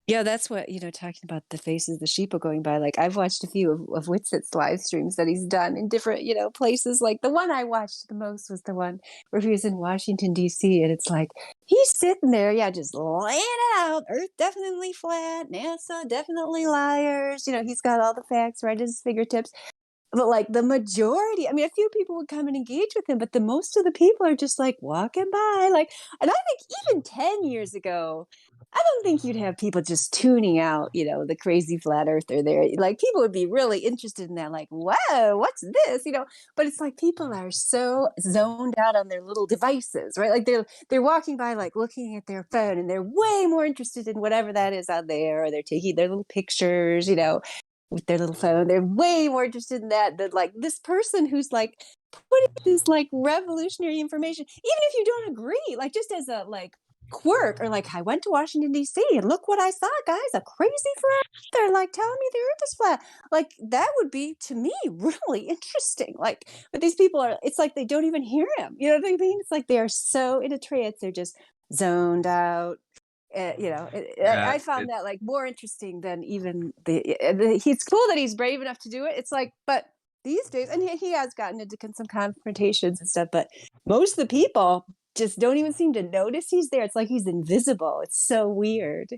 Yeah, that's what, talking about the faces of the sheeple going by. Like, I've watched a few of Witsit's live streams that he's done in different, places. Like, the one I watched the most was the one where he was in Washington, D.C., and it's like, he's sitting there, yeah, just laying it out. Earth definitely flat, NASA definitely liars. He's got all the facts right at his fingertips. But like the majority, I mean, a few people would come and engage with him, but the most of the people are just like walking by. Like, and I think even 10 years ago, I don't think you'd have people just tuning out, the crazy flat earther there. Like, people would be really interested in that, like, whoa, what's this? But it's like people are so zoned out on their little devices, right? Like they're walking by, like looking at their phone, and they're way more interested in whatever that is out there, or they're taking their little pictures, with their little phone. They're way more interested in that than like this person who's like putting this like revolutionary information, even if you don't agree, like just as a like quirk, or like, I went to Washington, D.C. and look what I saw, guys, a crazy flat. They're like telling me the earth is flat. Like, that would be, to me, really interesting. Like, but these people it's like they don't even hear him. You know what I mean? It's like they are so in a trance. They're just zoned out. I found that like more interesting than even it's cool that he's brave enough to do it. It's like, but these days, and he has gotten into some confrontations and stuff, but most of the people just don't even seem to notice he's there. It's like he's invisible. It's so weird.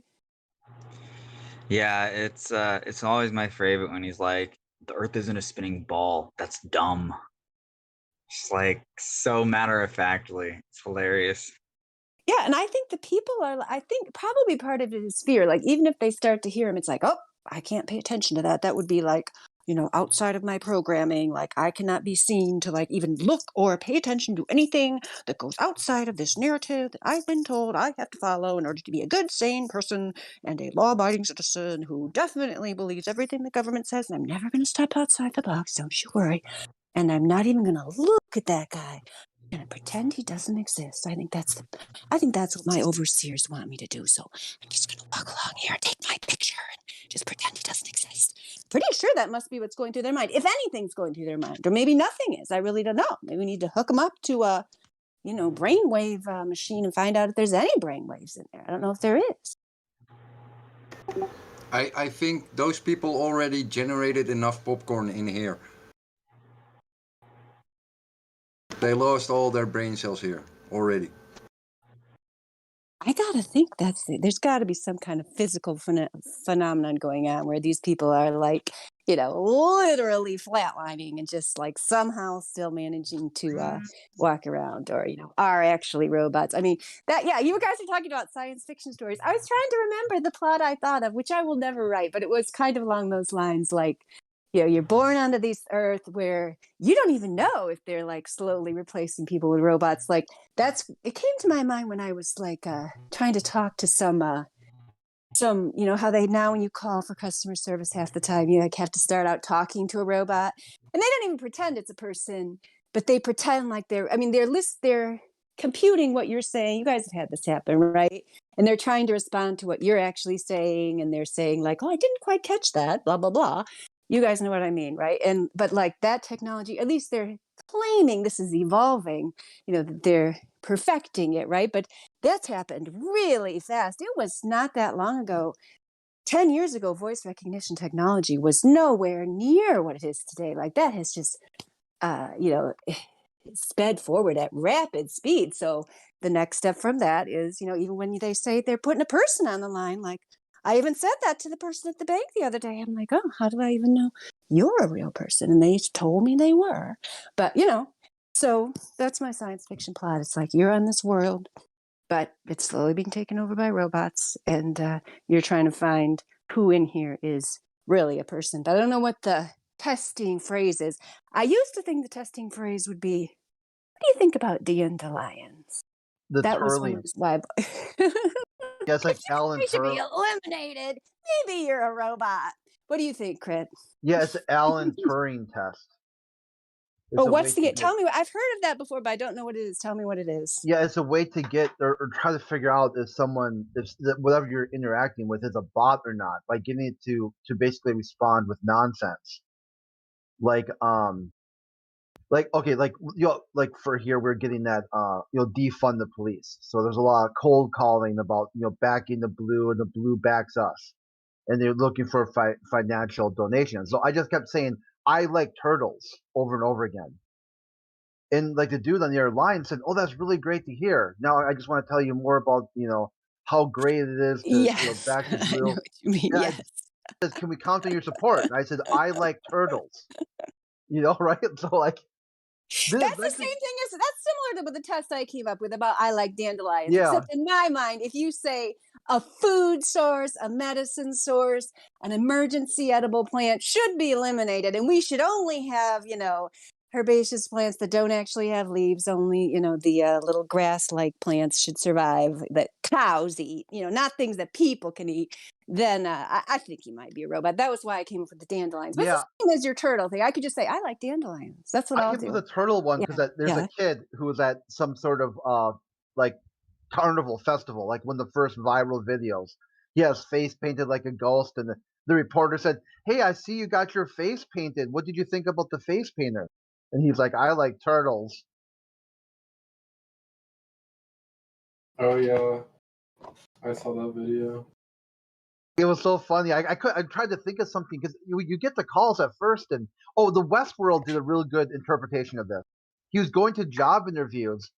Yeah, it's always my favorite when he's like, the earth isn't a spinning ball. That's dumb. Just like so matter of factly. It's hilarious.
Yeah, and I think the people I think probably part of it is fear. Like, even if they start to hear him, it's like, oh, I can't pay attention to that. That would be like, outside of my programming. Like, I cannot be seen to like even look or pay attention to anything that goes outside of this narrative that I've been told I have to follow in order to be a good, sane person and a law-abiding citizen who definitely believes everything the government says. And I'm never going to step outside the box. Don't you worry. And I'm not even going to look at that guy. I'm going to pretend he doesn't exist. I think that's what my overseers want me to do. So I'm just going to walk along here, take my picture, and just pretend he doesn't exist. Pretty sure that must be what's going through their mind, if anything's going through their mind, or maybe nothing is. I really don't know. Maybe we need to hook them up to a, brainwave machine and find out if there's any brainwaves in there. I don't know if there is.
I think those people already generated enough popcorn in here. They lost all their brain cells here already.
I gotta think there's got to be some kind of physical phenomenon going on where these people are like, literally flatlining and just like somehow still managing to walk around, or are actually robots. I mean, you guys are talking about science fiction stories. I was trying to remember the plot I thought of, which I will never write, but it was kind of along those lines, like, you're born onto this earth where you don't even know if they're like slowly replacing people with robots. Like, it came to my mind when I was like trying to talk to some how they now, when you call for customer service, half the time you like have to start out talking to a robot, and they don't even pretend it's a person, but they pretend like they're computing what you're saying. You guys have had this happen, right? And they're trying to respond to what you're actually saying, and they're saying like, oh, I didn't quite catch that, blah blah blah. You guys know what I mean, right? But like that technology, at least they're claiming this is evolving, that they're perfecting it, right? But that's happened really fast. It was not that long ago. 10 years ago, voice recognition technology was nowhere near what it is today. Like, that has just, sped forward at rapid speed. So the next step from that is, even when they say they're putting a person on the line, like I even said that to the person at the bank the other day. I'm like, oh, how do I even know you're a real person? And they told me they were. But, so that's my science fiction plot. It's like you're on this world, but it's slowly being taken over by robots. And you're trying to find who in here is really a person. But I don't know what the testing phrase is. I used to think the testing phrase would be, what do you think about dandelions?
The
That was
Turling.
why.
Yeah, it's like Alan
They should be
Tur.
eliminated. Maybe you're a robot. What do you think, Crit?
Yeah, it's Alan Turing test. It's
Oh,
a
what's
way
the?
to
Tell
get.
me. I've heard of that before, but I don't know what it is. Tell me what it is.
Yeah, it's a way to get or try to figure out if someone, if whatever you're interacting with is a bot or not, by getting it to basically respond with nonsense. Like okay, like for here we're getting that defund the police. So there's a lot of cold calling about backing the blue and the blue backs us, and they're looking for financial donations. So I just kept saying I like turtles over and over again. And like the dude on the other line said, "Oh, that's really great to hear. Now I just want to tell you more about how great it is to
Yes,
back the
I know
blue."
what you mean.
And I
Yes.
says, "Can we count on your support?" And I said, "I like turtles." Right? So like this
That's the
like
same thing as that's similar to the test I came up with about I like dandelions.
yeah.
Except in my mind, if you say a food source, a medicine source, an emergency edible plant should be eliminated, and we should only have, herbaceous plants that don't actually have leaves. Only, the little grass-like plants should survive that cows eat. Not things that people can eat. Then I think he might be a robot. That was why I came up with the dandelions. But it's
Yeah.
the same as your turtle thing. I could just say I like dandelions. That's what
I
I'll
came up
do.
with a turtle one because there's a kid who was at some sort of like carnival festival, like one of the first viral videos. He has face painted like a ghost, and the reporter said, "Hey, I see you got your face painted. What did you think about the face painter?" And he's like, "I like turtles."
Oh yeah, I saw that video.
It was so funny. I tried to think of something because you get the calls at first, and the Westworld did a really good interpretation of this. He was going to job interviews,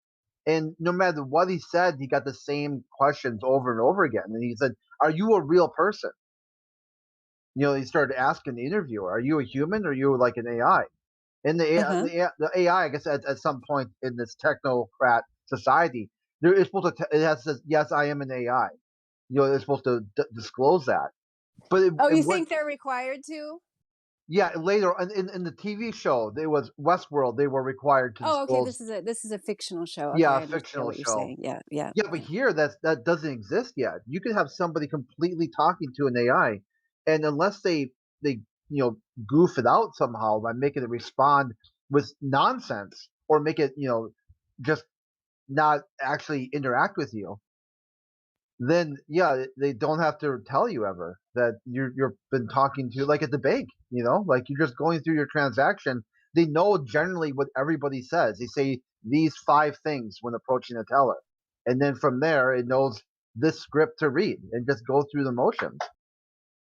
and no matter what he said, he got the same questions over and over again. And he said, "Are you a real person?" He started asking the interviewer, "Are you a human or are you like an AI?" And the AI, I guess, at some point in this technocrat society, it's supposed to it has says, "Yes, I am an AI." It's supposed to disclose that. But
you think they're required to?
yeah, later in the TV show, there was Westworld. They were required to
Oh, okay.
disclose.
This is a fictional show. Okay,
Yeah,
I
a
understand
fictional
what you're
show.
saying. Yeah, yeah.
Yeah, but here that doesn't exist yet. You can have somebody completely talking to an AI, and unless they goof it out somehow by making it respond with nonsense or make it just not actually interact with you, then yeah, they don't have to tell you ever that you're been talking to, like at the bank, like you're just going through your transaction. They know generally what everybody says. They say these 5 things when approaching a teller, and then from there it knows this script to read and just go through the motions.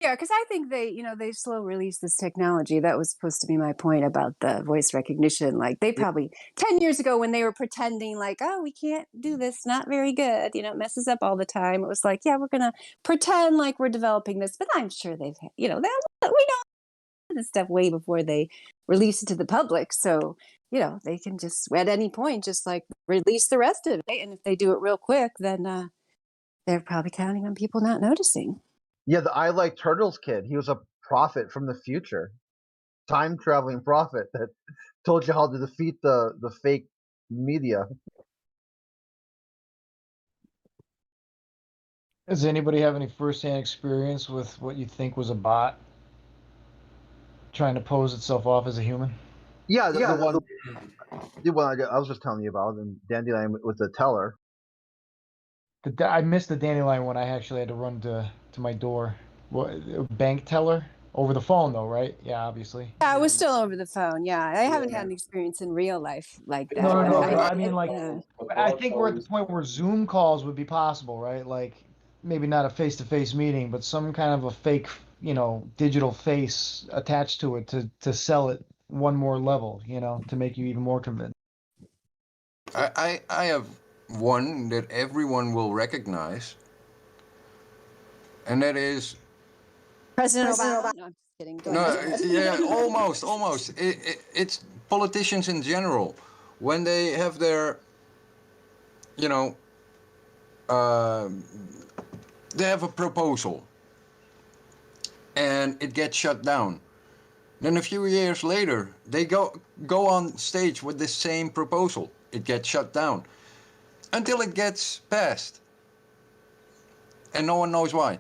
Yeah, because I think they slow release this technology. That was supposed to be my point about the voice recognition. Like they
Yeah.
probably 10 years ago when they were pretending like, oh, we can't do this, not very good. It messes up all the time. It was like, yeah, we're gonna pretend like we're developing this, but I'm sure they've, we know this stuff way before they release it to the public. So they can just at any point just like release the rest of it. And if they do it real quick, then they're probably counting on people not noticing.
Yeah, the I Like Turtles kid, he was a prophet from the future, time traveling prophet that told you how to defeat the fake media.
Does anybody have any first-hand experience with what you think was a bot trying to pose itself off as a human?
Yeah, the one I was just telling you about, and Dandelion with the teller.
I missed the dandelion one. I actually had to run to my door. What, bank teller? Over the phone, though, right? Yeah, obviously.
Yeah, I was still over the phone. Yeah, I haven't had an experience in real life like that.
No.
But
I mean, like,
yeah.
I think we're at the point where Zoom calls would be possible, right? Like, maybe not a face-to-face meeting, but some kind of a fake, digital face attached to it to sell it one more level, to make you even more convinced.
I have one that everyone will recognize, and that is
President Obama. No, I'm just kidding. Go
no,
ahead.
yeah, almost. It's politicians in general when they have their, you know, they have a proposal, and it gets shut down. Then a few years later, they go on stage with the same proposal. It gets shut down until it gets passed, and no one knows why.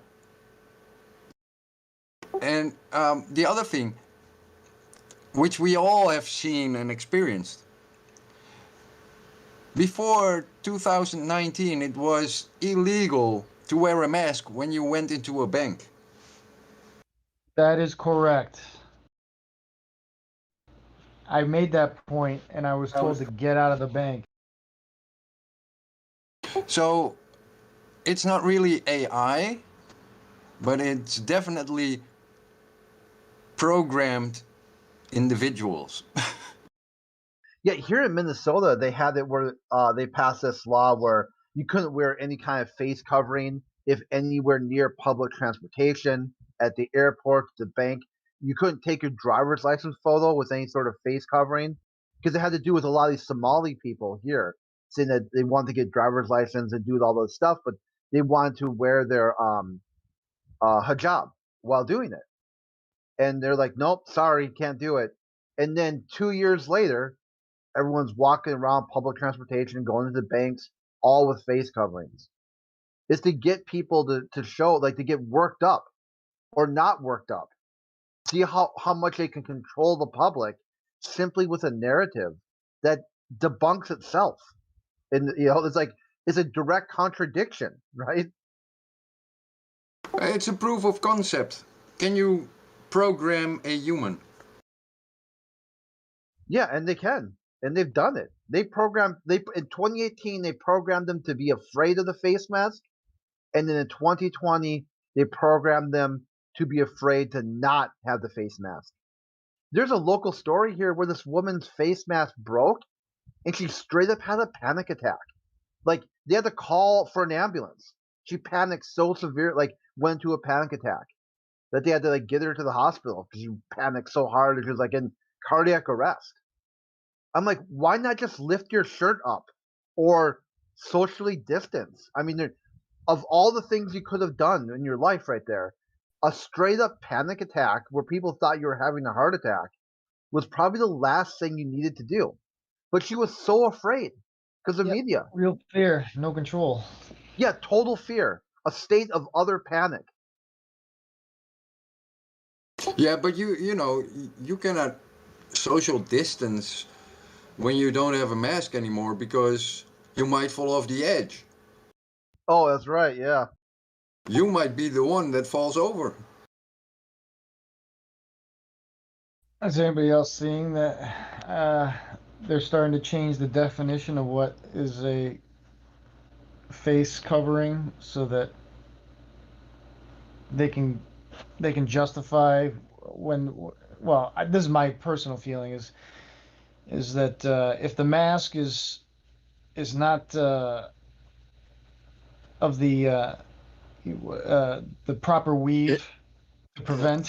And the other thing, which we all have seen and experienced, before 2019, it was illegal to wear a mask when you went into a bank.
That is correct. I made that point, and I was told to get out of the bank.
So it's not really AI, but it's definitely programmed individuals.
Yeah, here in Minnesota, they had it where they passed this law where you couldn't wear any kind of face covering if anywhere near public transportation, at the airport, the bank. You couldn't take your driver's license photo with any sort of face covering because it had to do with a lot of these Somali people here saying that they wanted to get driver's license and do all those stuff, but they wanted to wear their hijab while doing it. And they're like, nope, sorry, can't do it. And then 2 years later, everyone's walking around public transportation, going to the banks, all with face coverings. It's to get people to show, like, to get worked up or not worked up. See how much they can control the public simply with a narrative that debunks itself. And, it's a direct contradiction, right?
It's a proof of concept. Can you program a human?
Yeah, and they can. And they've done it. In 2018 they programmed them to be afraid of the face mask, and then in 2020 they programmed them to be afraid to not have the face mask. There's a local story here where this woman's face mask broke and she straight up had a panic attack. Like, they had to call for an ambulance. She panicked so severe, like went into a panic attack, that they had to like get her to the hospital because she panicked so hard that she was like in cardiac arrest. I'm like, why not just lift your shirt up or socially distance? I mean, of all the things you could have done in your life right there, a straight up panic attack where people thought you were having a heart attack was probably the last thing you needed to do. But she was so afraid because of media.
Real fear, no control.
Yeah, total fear, a state of utter panic.
Yeah, but you cannot social distance when you don't have a mask anymore because you might fall off the edge.
Oh, that's right, yeah.
You might be the one that falls over.
Is anybody else seeing that they're starting to change the definition of what is a face covering so that they can justify this is my personal feeling is that if the mask is not of the proper weave to prevent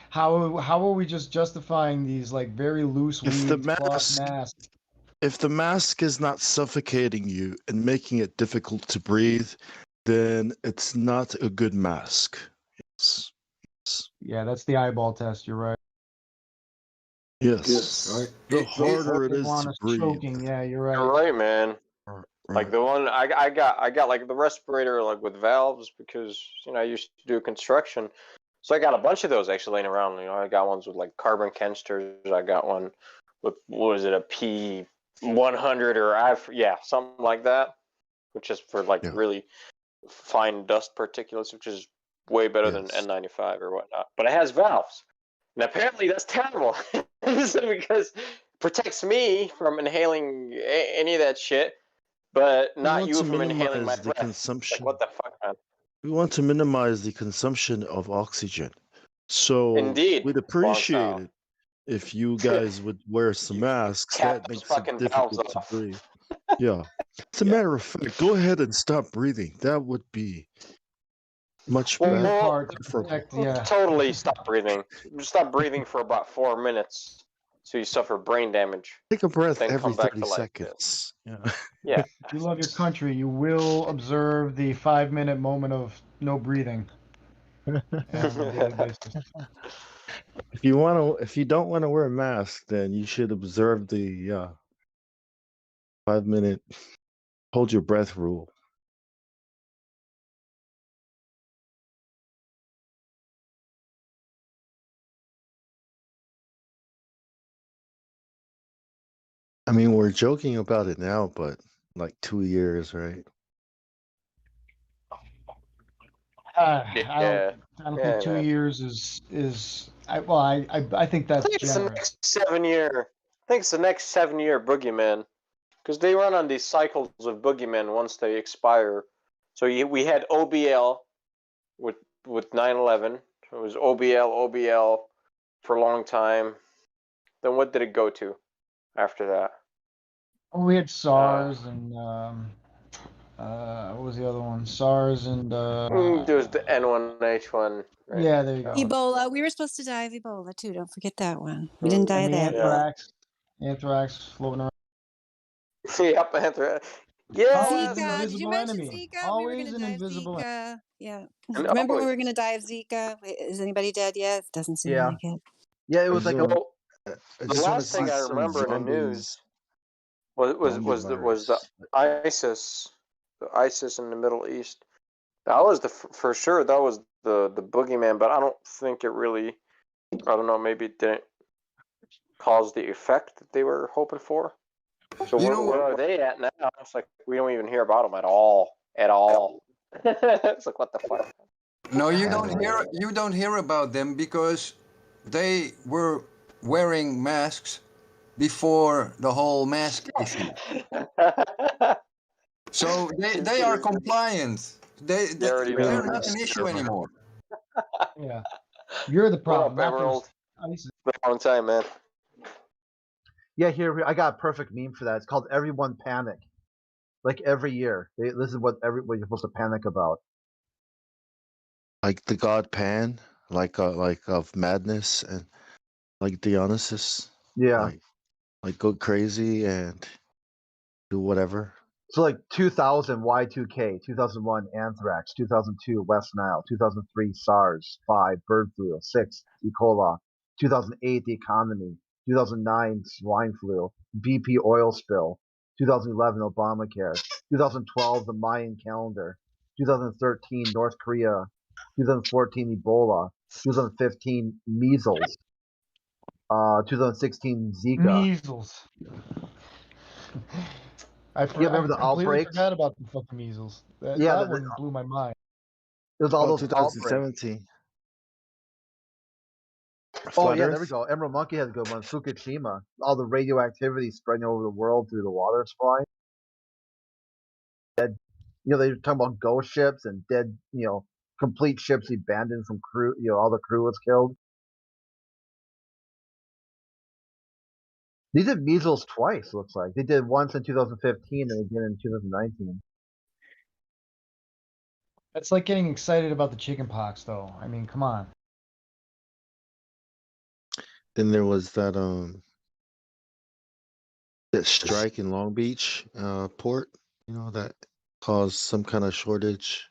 how are we just justifying these like very loose
If the
weave cloth
mask
masks?
if the mask is not suffocating you and making it difficult to breathe, then it's not a good mask. Yes.
Yeah, that's the eyeball test. You're right.
Yes.
Right.
The harder it is
One
to
is
breathe.
choking. Yeah, you're right.
You're right, man. Like the one I got like the respirator like with valves because I used to do construction, so I got a bunch of those actually laying around. I got ones with like carbon canisters. I got one with what was it, a P100 or something like that, which is for like really fine dust particulates, which is way better than N95 or whatnot. But it has valves, and apparently that's terrible because it protects me from inhaling any of that shit. But not you from inhaling my breath.
Consumption.
Like, what the fuck, man?
We want to minimize the consumption of oxygen. So
Indeed.
we'd appreciate it if you guys would wear some masks. That makes it difficult to breathe. Yeah. As a matter of fact, go ahead and stop breathing. That would be much
Do your
better.
part to
For
protect. Yeah.
Totally stop breathing. Just stop breathing for about 4 minutes, so you suffer brain damage.
take a breath
Then
every
come back
30
to life.
seconds. Yeah.
Yeah.
If you love your country, you will observe the 5-minute moment of no breathing on a daily basis.
If you don't want to wear a mask, then you should observe the 5-minute hold your breath rule. I mean, we're joking about it now, but like 2 years, right?
I don't think 2
man.
years is. I think that's
I think it's the
generous.
next 7 year. I think it's the next 7 year boogeyman, because they run on these cycles of boogeymen once they expire. So we had OBL with 9/11. So it was OBL for a long time. Then what did it go to after that?
Oh, we had SARS and what was the other one? SARS and
There was the N1H1. Right?
yeah, there you go.
Ebola. We were supposed to die of Ebola too. Don't forget that one. We didn't die
And
of
the
that.
anthrax floating around.
Yep, anthrax. Yeah.
Always an
Zika. Did you
invisible
mention
enemy.
Zika? We were
Always
gonna
an
die of
invisible enemy.
Zika. Yeah.
No.
Remember we were gonna die of Zika? Is anybody dead yet? Doesn't seem like it.
Yeah, it was like
Well,
I
the
just want to
last thing
see
I
some
remember in the news was the ISIS, in the Middle East. That was for sure. That was the boogeyman, but I don't think it really. I don't know. Maybe it didn't cause the effect that they were hoping for. So where are they at now? It's like we don't even hear about them at all. It's like, what the fuck?
No, you don't hear about them because they were wearing masks before the whole mask issue. So they are compliant. They're not an issue anymore.
Yeah. You're the problem.
What up, Emerald?
ISIS.
Been a long time, man.
Yeah, here I got a perfect meme for that. It's called "Everyone Panic." Like every year, this is what you're supposed to panic about.
Like the god Pan, like of madness, and like Dionysus.
Yeah.
Like go crazy and do whatever.
So like 2000 Y2K, 2001 anthrax, 2002 West Nile, 2003 SARS, 5 bird flu, 6 E. coli, 2008 the economy, 2009 swine flu, BP oil spill, 2011 Obamacare, 2012 the Mayan calendar, 2013 North Korea, 2014 Ebola, 2015 measles, 2016 Zika.
Measles. I
remember the
completely
outbreaks?
forgot about the fucking measles. That one blew my mind.
It was all those outbreaks.
2017.
Oh yeah, there we go. Emerald Monkey has a good one. Fukushima, all the radioactivity spreading over the world through the water supply. Dead, they were talking about ghost ships and dead, complete ships abandoned from crew. All the crew was killed. They did measles twice. Looks like they did once in 2015 and again in 2019.
It's like getting excited about the chicken pox, though. I mean, come on.
Then there was that strike in Long Beach port, that caused some kind of shortage.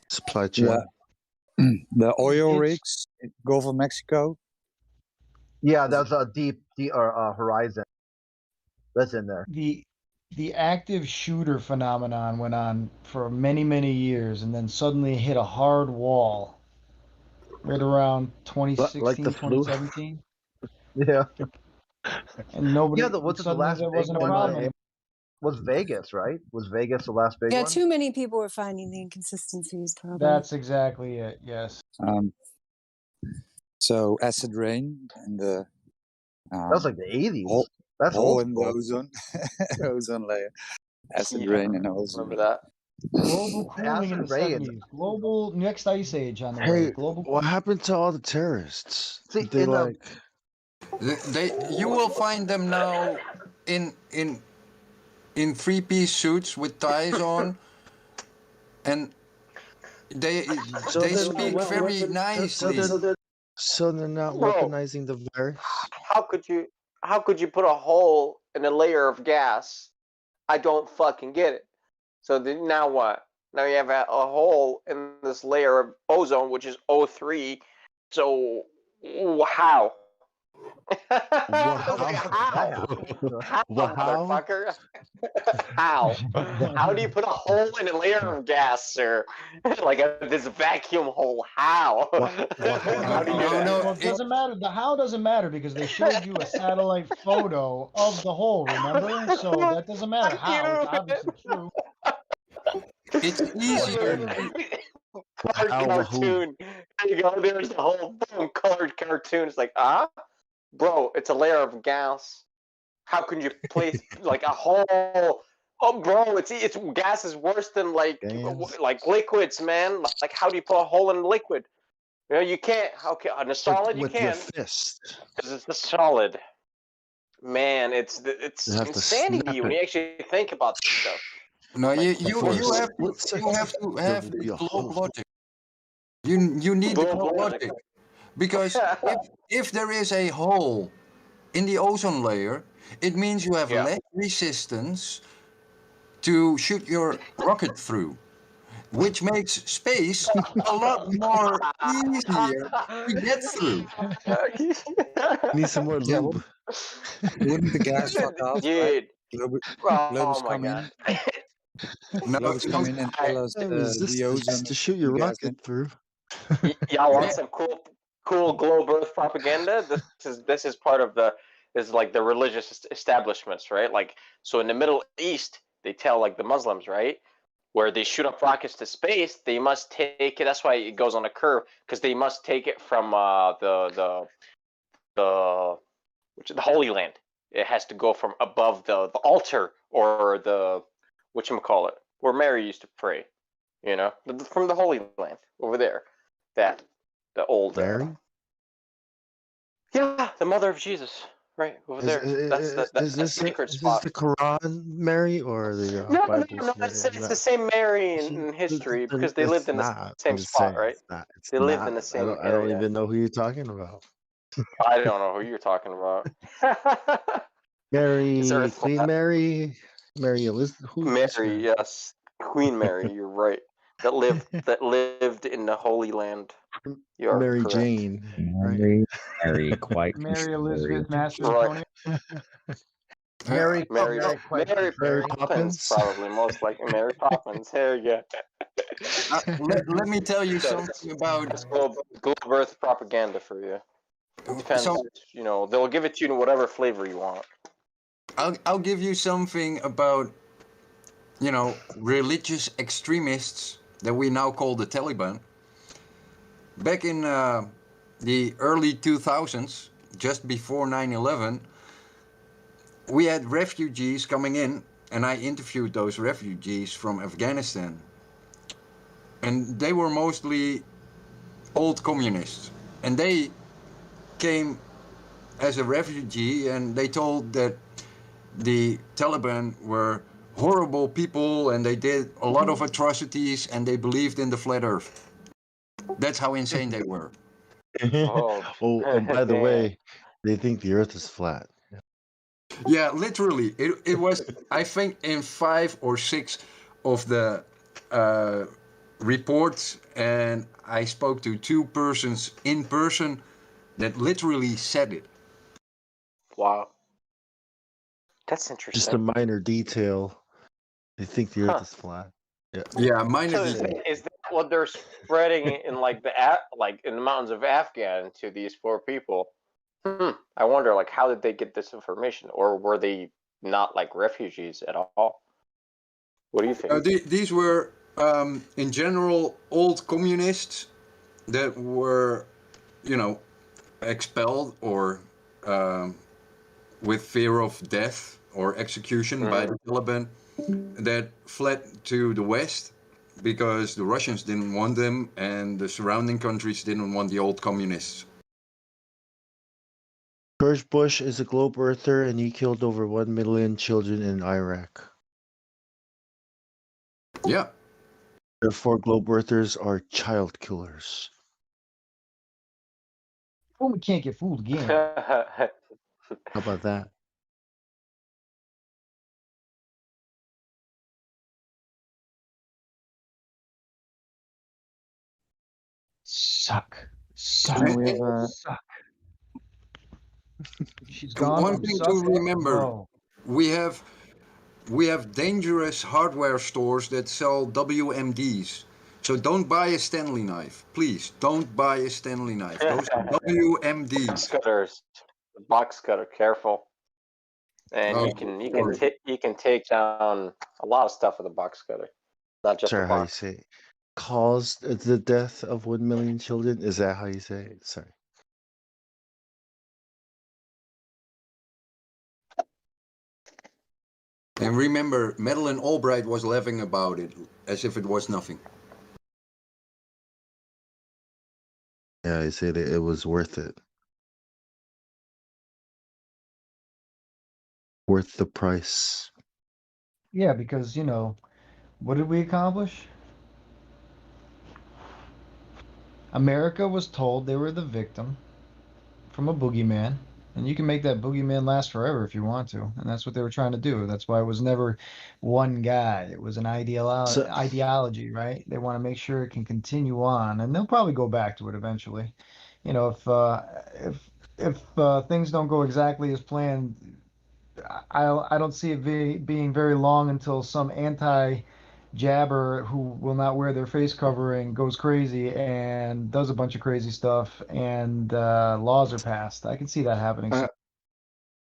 Supply chain.
The oil rigs in Gulf of Mexico.
Yeah, that's a deep horizon. That's in there.
The active shooter phenomenon went on for many, many years and then suddenly hit a hard wall right around 2016,
like the flu?
2017.
Yeah.
And nobody,
what's the
suddenly
last
there
big
wasn't a
one?
problem.
Was Vegas, right? Was Vegas the last big
Yeah,
one?
too many people were finding the inconsistencies. Probably.
That's exactly it. Yes.
So acid rain and the.
That was like the 80s. That's
hole
old
in the
school.
ozone layer. Acid rain and ozone.
Remember that?
Global cooling in the
rain.
70s. Global next ice age on the way.
Hey,
Global.
what happened to all the terrorists?
See,
They
in
like.
You will find them now in three-piece suits with ties on, and they
So
they
then,
speak
what?
very
So
nicely.
so they're not
Bro,
weaponizing the virus.
how could you put a hole in a layer of gas? I don't fucking get it. So now what? Now you have a hole in this layer of ozone, which is O3. So how? I was like, how? How,
Wow.
motherfucker? How? How do you put a hole in a layer of gas, sir? Like this vacuum hole? How? How do you do
No,
that?
no,
Well, it doesn't matter. The how doesn't matter because they showed you a satellite photo of the hole, remember? So that doesn't matter how. It's obviously true.
it's easier.
Colored
How
cartoon. There you go. There's the whole boom, colored cartoon. It's like, bro, it's a layer of gas. How can you place like a hole? Oh, bro, it's gas is worse than like liquids, man. Like, how do you put a hole in liquid? You know, you can't. Okay, on a solid you
with your
can
fist.
because it's the solid. Man, it's
You have to
insanity
snap
when you
it.
actually think about this stuff.
No,
Like,
you
For a
have
split
to have
second,
to
there
have
will
the
be a
globe
hole.
logic. You need the
Globe
globe
logic.
logic because if there is a hole in the ozone layer, it means you have less resistance to shoot your rocket through, which makes space a lot more easier to get through.
Need some more
Yeah,
lube.
wouldn't the gas fuck off, right?
Dude.
Globus
Oh my
come
god.
in.
No,
Globus come in and tell us the
Resistance
ozone
to shoot your
and gas
rocket through.
Y'all want some cool globe Earth propaganda? This is part of this is like the religious establishments, right? Like, so in the Middle East, they tell like the Muslims, right, where they shoot up rockets to space, they must take it. That's why it goes on a curve because they must take it from the the Holy Land. It has to go from above the altar or the whatchamacallit, where Mary used to pray. You know, from the Holy Land over there. That the old
Mary?
yeah, the mother of Jesus, right over there. That's the sacred
is this
spot.
the Quran Mary or the
No,
Bible's Mary?
it's the same Mary in history because they lived
It's
in the
not. I'm
same
just
spot,
saying
right?
it's not. It's
They lived in
not.
the same
I don't
area.
even know who you're talking about.
I don't know who you're talking about. Is
Mary,
Earth
Queen
flat?
Mary, Mary Elizabeth. Which
Mary,
Mary?
yes, Queen Mary. You're right. That lived in the Holy Land. You are
Mary
correct.
Jane, right?
Mary, quite
Mary Elizabeth, Master
Right.
Antonio.
Mary Poppins, probably most likely Mary Poppins. There you go.
let me tell you something about.
That's globe Earth propaganda for you. It depends,
So
you know, they'll give it to you in whatever flavor you want.
I'll give you something about, you know, religious extremists that we now call the Taliban. Back in the early 2000s, just before 9/11, we had refugees coming in, and I interviewed those refugees from Afghanistan. And they were mostly old communists. And they came as a refugee, and they told that the Taliban were horrible people and they did a lot of atrocities and they believed in the flat earth. That's how insane they were.
Oh, and by the way, they think the Earth is flat.
Yeah, literally. It was, I think, in 5 or 6 of the reports, and I spoke to 2 persons in person that literally said it.
Wow. That's interesting.
Just a minor detail. They think the Earth is flat. Yeah.
Yeah, minor
So
detail.
is that what they're spreading in like like in the mountains of Afghan to these poor people? I wonder, like, how did they get this information, or were they not like refugees at all? What do you think?
These were, in general, old communists that were, you know, expelled or with fear of death or execution by the Taliban that fled to the West because the Russians didn't want them and the surrounding countries didn't want the old communists.
George Bush is a globe earther and he killed over 1 million children in Iraq.
Yeah.
Therefore, globe earthers are child killers.
Well, we can't get fooled again.
How about that?
Suck. Suck.
And we have
Suck. She's
And
gone
one
from
thing
suck
to
to
remember,
bro.
we have dangerous hardware stores that sell WMDs. So don't buy a Stanley knife. Please, don't buy a Stanley knife. Those are
Box
WMDs.
cutters, box cutter, careful. And
Oh,
you can take down a lot of stuff with a box cutter, not just a
Sorry, how you
box.
say it? Caused the death of 1 million children? Is that how you say it? Sorry.
and remember, Madeleine Albright was laughing about it as if it was nothing.
Yeah, I said it was worth it. Worth the price.
Yeah, because, you know, what did we accomplish? America was told they were the victim from a boogeyman, and you can make that boogeyman last forever if you want to, and that's what they were trying to do. That's why it was never one guy. It was an
So,
ideology, right? They want to make sure it can continue on, and they'll probably go back to it eventually. You know, if things don't go exactly as planned, I don't see it being very long until some anti-jabber who will not wear their face covering goes crazy and does a bunch of crazy stuff, and laws are passed. I can see that happening soon.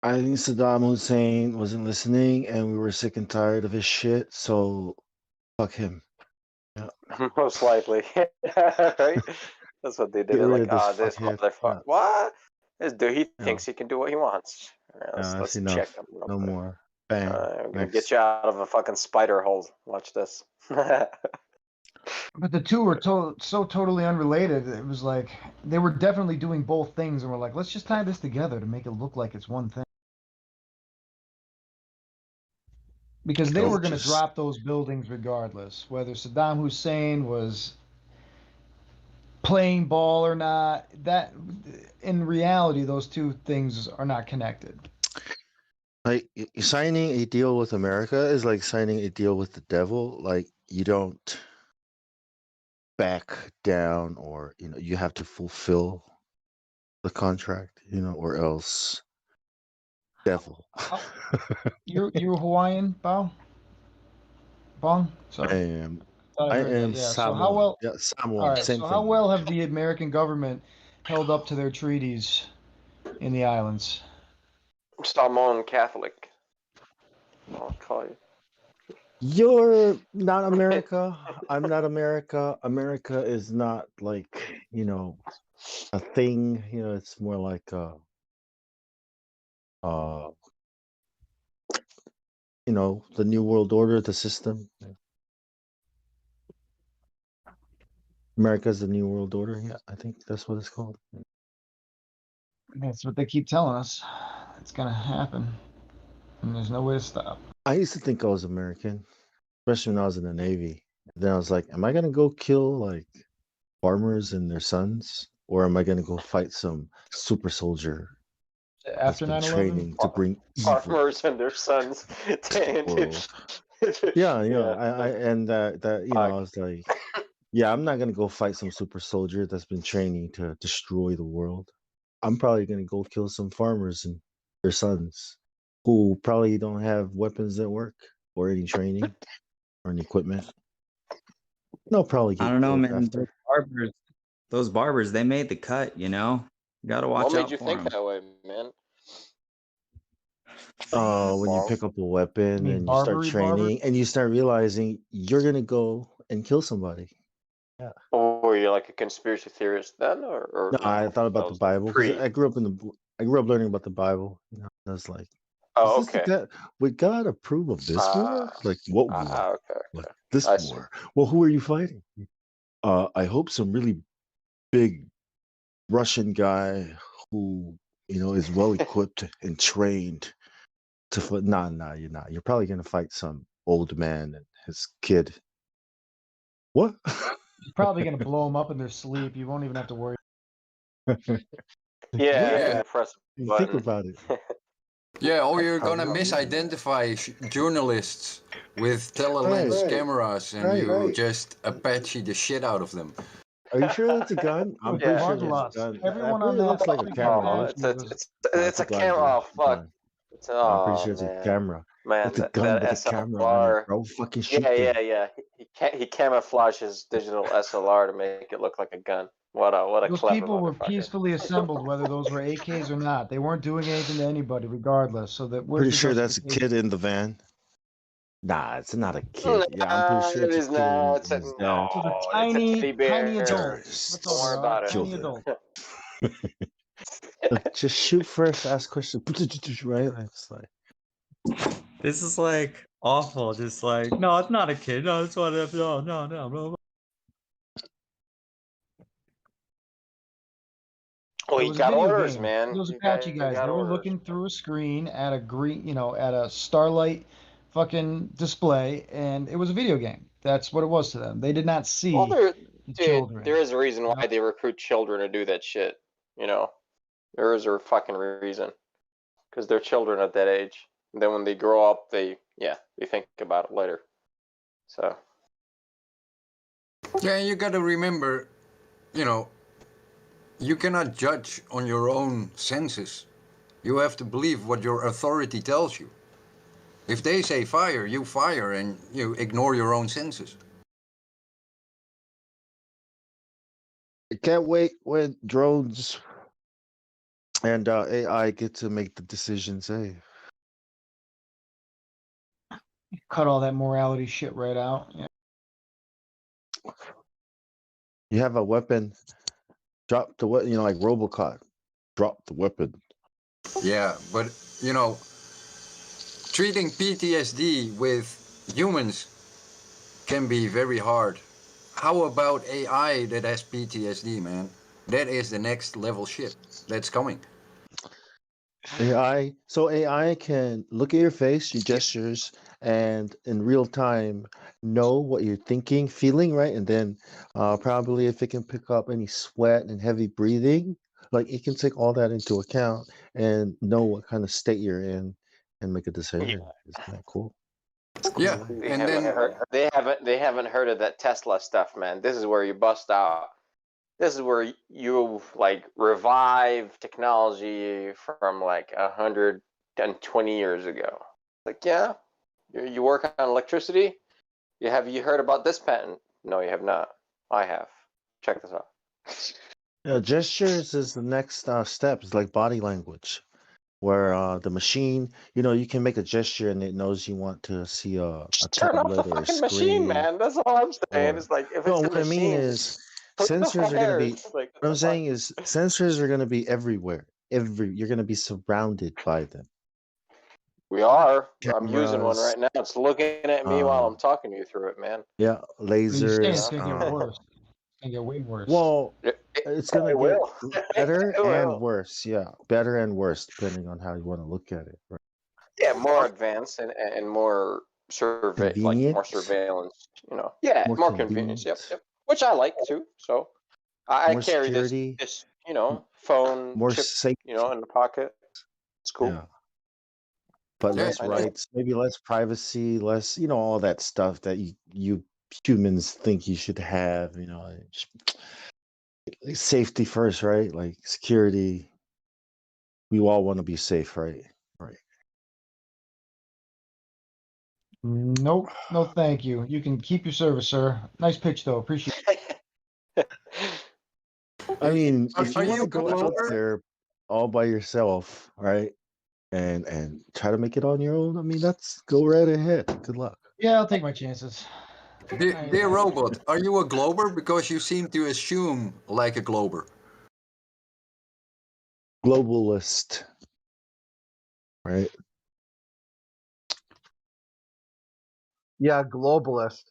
I think Saddam Hussein wasn't listening and we were sick and tired of his shit, so fuck him. Yeah.
Most likely, right? That's what they did.
Get
They're
rid
like,
of this
this
fuckhead.
motherfucker.
Yeah.
What? This dude, he
Yeah.
thinks he can do what he wants.
That's
Let's check
enough.
him real
No
quick.
more. Bang.
I'm gonna
Next.
get you out of a fucking spider hole. Watch this.
But the two were so totally unrelated. It was like they were definitely doing both things, and we're like, let's just tie this together to make it look like it's one thing. Because they
Don't
were going to
just
drop those buildings regardless, whether Saddam Hussein was playing ball or not. That in reality, those two things are not connected.
like signing a deal with America is like signing a deal with the devil. Like you don't back down, or you have to fulfill the contract, or else devil.
You're Hawaiian, Bao? Bong?
I
Sorry.
am.
Thought I
I
heard that.
am
Yeah. So how
Samoan.
well?
Yeah,
All
Samoan.
right.
Same
So how
thing.
well have the American government held up to their treaties in the islands?
Samoan Catholic. I'll call you.
You're not America. I'm not America. America is not like, a thing. It's more like uh the New World Order, the system. America's the New World Order. Yeah, I think that's what it's called.
That's what they keep telling us. It's gonna happen, and there's no way to stop.
I used to think I was American, especially when I was in the Navy. Then I was like, am I gonna go kill like farmers and their sons, or am I gonna go fight some super soldier that's
After
been
9/11,
training to bring evil
Farmers and their sons.
to the world? Yeah, and that I was like, yeah, I'm not gonna go fight some super soldier that's been training to destroy the world. I'm probably gonna go kill some farmers and their sons who probably don't have weapons that work or any training or any equipment. They'll probably
I
get
don't know,
killed
man.
after.
Those barbers, they made the cut. You gotta
What
watch
made
out
you
for
think
them.
that way, man?
When you
Ball.
pick up a
I
weapon
mean
and you start
Barbary barber.
training and you start realizing you're gonna go and kill somebody. Yeah.
Or were you like a conspiracy theorist then, or
No, I
no?
thought
That
about the
was like
Bible because
pre.
I grew up I grew up learning about the Bible. I was like, is
Oh,
this the
okay.
guy? Would God approve of this war? Like what war?
Okay.
Like this
I see.
war? Well, who are you fighting? I hope some really big Russian guy who is well equipped and trained to fight. Nah, you're not. You're probably gonna fight some old man and his kid. What?
You're probably gonna blow them up in their sleep. You won't even have to worry.
Yeah,
Yeah,
you press a
you think
button.
about it.
Yeah, or you're
How
gonna
would you do?
misidentify journalists with telelens
Right,
cameras, and
right.
you just Apache the shit out of them.
Are you sure that's a gun? I'm
With
pretty
Yeah.
sure that's a
bloodlust.
gun. That
Everyone on
really
that
looks like a
freaking
camera.
Oh,
There's
Livestream was
no, it's
it's
a
a
gun,
camera.
dude.
Oh
It's a
fuck.
gun.
It's
I'm pretty
oh
sure it's a
man,
camera.
man.
It's a gun
That
with a camera on it,
SLR.
bro. Fucking shoot
Yeah,
them.
yeah, yeah. He camouflaged his digital SLR to make it look like a gun. What a
Those
clever
people were
motherfucker.
peacefully assembled, whether those were AKs or not. They weren't doing anything to anybody, regardless. So that where's
Pretty
the
sure that's a
justification?
kid in the van. Nah, it's not a kid. Yeah, I'm pretty
Nah,
sure
it
it's a
is
kid in
not. It's a
his dad.
It was a
no. It's a teddy
tiny
bear.
adult.
Just,
That's all
Don't
they
worry
are,
about
kill
tiny
them.
adult.
Just shoot first, ask questions. Right? It's like
This is like awful. Just like, no, it's not a kid. No, it's what if no.
Well,
It
you
was a
got
video
orders,
game.
man.
Those
You
Apache guys,
got
they were
orders.
looking through a screen at a green, at a starlight fucking display, and it was a video game. That's what it was to them. They did not
Well,
see the
dude, there
children.
is a reason why they recruit children to do that shit. You know, there is a fucking reason. Because they're children at that age. And then when they grow up, they think about it later. So.
Yeah, you gotta remember, you cannot judge on your own senses. You have to believe what your authority tells you. If they say fire, you fire and you ignore your own senses.
I can't wait when drones and AI get to make the decisions. Hey,
Cut all that morality shit right out. Yeah.
you have a weapon, drop the weapon. Like RoboCop, drop the weapon.
Yeah, but treating PTSD with humans can be very hard. How about AI that has PTSD, man? That is the next level shit that's coming.
AI can look at your face, your gestures, and in real time know what you're thinking, feeling, right? And then probably if it can pick up any sweat and heavy breathing, like it can take all that into account and know what kind of state you're in and make a decision. It's kind of cool.
Yeah, and then
They haven't heard of that Tesla stuff, man. This is where you bust out. This is where you like revive technology from like 120 years ago. Like, yeah, you work on electricity. Have you heard about this patent? No, you have not. I have. Check this out.
Yeah, gestures is the next step. It's like body language, where the machine, you can make a gesture and it knows you want to see a
Turn off the
tablet or a
fucking machine,
screen.
man. That's all I'm saying.
Or
It's like if
no,
it's a
what I mean
machine,
is
just who the
sensors
fuck
are going to be.
cares? Like,
What I'm saying is sensors are going to be everywhere. You're going to be surrounded by them.
we are. I'm using one
Cameras,
right now. It's looking at me while I'm talking to you through it, man.
yeah,
What are you saying? It's
lasers.
gonna get worse. It's gonna get way worse.
Well, it's going to
It
get
will.
better
It
and
will.
worse. Yeah, better and worse depending on how you want to look at it. Right?
Yeah, more advanced and more more
Convenient,
surveillance. Yeah,
more
more convenience. Yep,
convenient,
yep. Which I like too. So I
more
carry
security,
this phone
more
chip
safe.
in the pocket. It's cool.
Yeah. But
Yeah,
less
I know.
rights, maybe less privacy, less, all that stuff that you humans think you should have, like safety first, right? Like security. We all want to be safe, right? Right.
Nope. No, thank you. You can keep your service, sir. Nice pitch, though. Appreciate it.
I mean,
Are
if you want
you
to go out
Glover?
there all by yourself, right? And try to make it on your own, I mean, that's go right ahead. Good luck.
Yeah, I'll take my chances.
Dear robot, are you a Glober? Because you seem to assume like a Glober.
Globalist, right?
Yeah, globalist.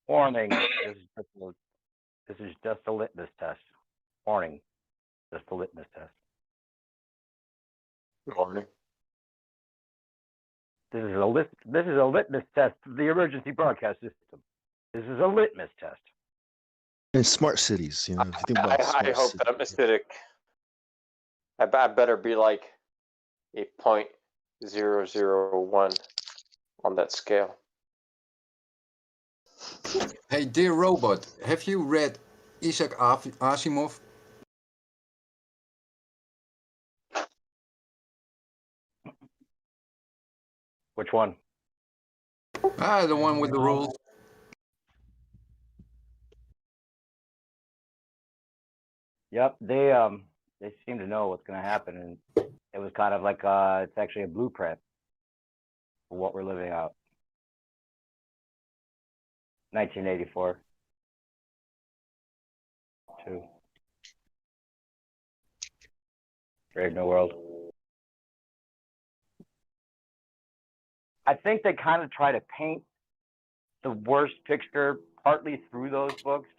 Warning, this is just a litmus test. Warning,
Just a litmus test.
Good morning.
This is a litmus test of the emergency broadcast system. This is a litmus test.
In smart cities, if you think about
I
smart
hope
cities.
that I'm acidic. I better be like a 0.001 on that scale.
Hey, dear robot, have you read Isaac Asimov?
Which one?
The one with the rules.
Yep, they seem to know what's going to happen, and it was kind of like it's actually a blueprint for what we're living out. 1984. 2. Brave New World. I think they kind of try to paint the worst picture partly through those books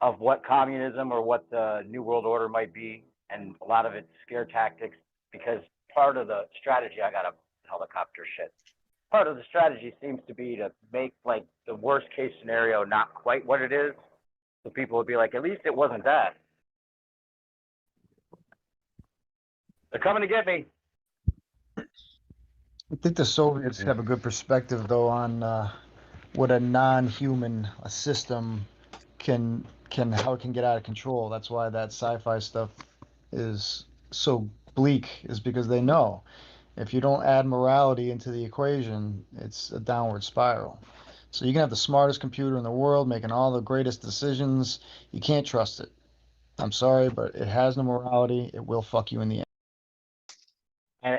of what communism or what the New World Order might be, and a lot of it's scare tactics, because part of the strategy, I got a helicopter shit. Part of the strategy seems to be to make like the worst case scenario not quite what it is, so people would be like, at least it wasn't that. They're coming to get me.
I think the Soviets have a good perspective, though, on what a non-human system how it can get out of control. That's why that sci-fi stuff is so bleak, is because they know if you don't add morality into the equation, it's a downward spiral. So you can have the smartest computer in the world making all the greatest decisions. You can't trust it. I'm sorry, but it has no morality. It will fuck you in the end.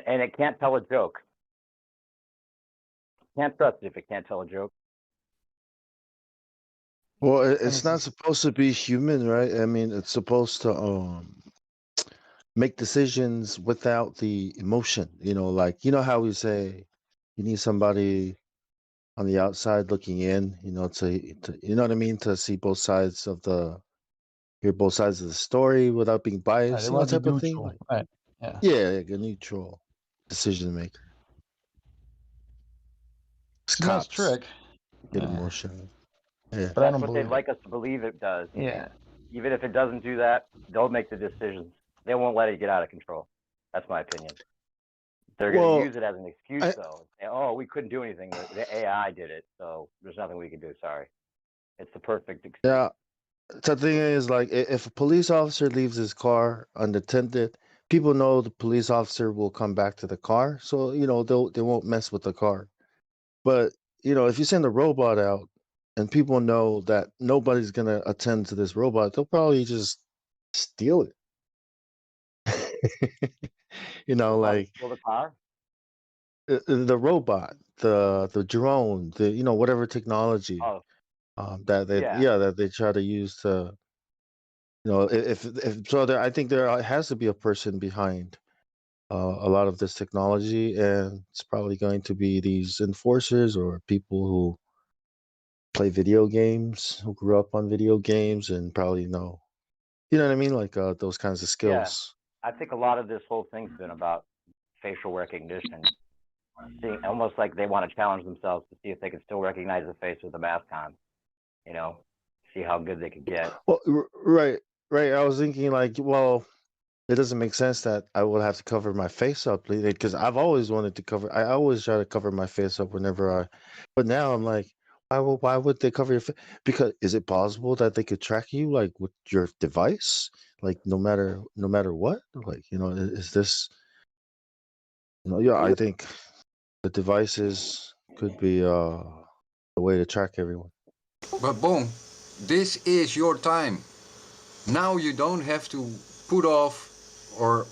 And it can't tell a joke. Can't trust it if it can't tell a joke.
Well, it's not supposed to be human, right? I mean, it's supposed to make decisions without the emotion. Like how we say you need somebody on the outside looking in. To you know what I mean, to see both sides of hear both sides of the story without being
Right,
biased.
they want to
Type
be
of thing.
neutral.
Like,
Right. Yeah.
yeah, like a neutral decision maker.
It's a nice trick.
Get
Yeah.
emotional. Yeah.
But I
That's
don't
what
believe
they'd
it.
like us to believe it does.
Yeah.
Even if it doesn't do that, they'll make the decisions. They won't let it get out of control. That's my opinion. They're going to use it as an excuse, though. Say, oh, we couldn't do anything. The AI did it, so there's nothing we can do. Sorry. It's the perfect excuse.
Yeah. The thing is, like, if a police officer leaves his car unattended, people know the police officer will come back to the car, so they won't mess with the car. But if you send a robot out and people know that nobody's gonna attend to this robot, they'll probably just steal it. Like
Steal the car?
the robot, the drone, whatever technology
Oh,
that that they try to use to if so I think there has to be a person behind a lot of this technology, and it's probably going to be these enforcers or people who play video games, who grew up on video games and probably know, what I mean, like those kinds of skills.
I think a lot of this whole thing's been about facial recognition. Seeing, almost like they want to challenge themselves to see if they can still recognize the face with a mask on. See how good they could get.
Well, right. I was thinking like, well, it doesn't make sense that I would have to cover my face up because I've always wanted to cover. I always try to cover my face up but now I'm like, why would they cover your face? Because is it possible that they could track you like with your device, like no matter what? Like is this? Yeah, I think the devices could be a way to track everyone.
But boom, this is your time. Now you don't have to put off or,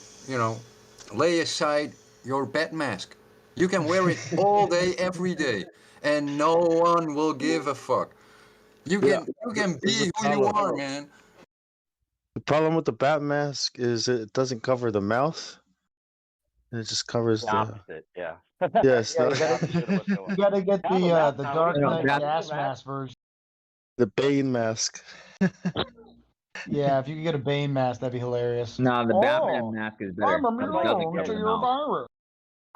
lay aside your bat mask. You can wear it all day, every day, and no one will give a fuck. You can be who you are, man.
The problem with the bat mask is it doesn't cover the mouth. It just covers
the opposite. Yeah.
Yes.
You gotta get the Dark Knight gas mask version.
The Bane mask.
Yeah, if you could get a Bane mask, that'd be hilarious.
Nah, the Batman
Oh,
mask is better.
I'm
It doesn't
immune
cover
to
the
your
mouth.
virus.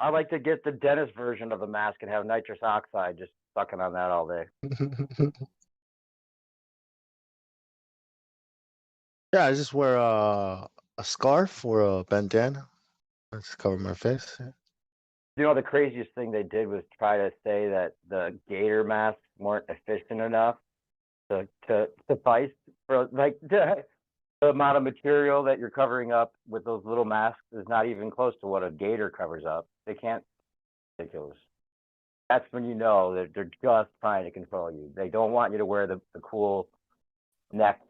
I like to get the dentist version of the mask and have nitrous oxide just sucking on that all day.
Yeah, I just wear a scarf or a bandana. I just cover my face. Yeah.
You know, the craziest thing they did was try to say that the gator masks weren't efficient enough to suffice for like the amount of material that you're covering up with those little masks is not even close to what a gator covers up. They can't. Ridiculous. That's when you know that they're just trying to control you. They don't want you to wear the cool neck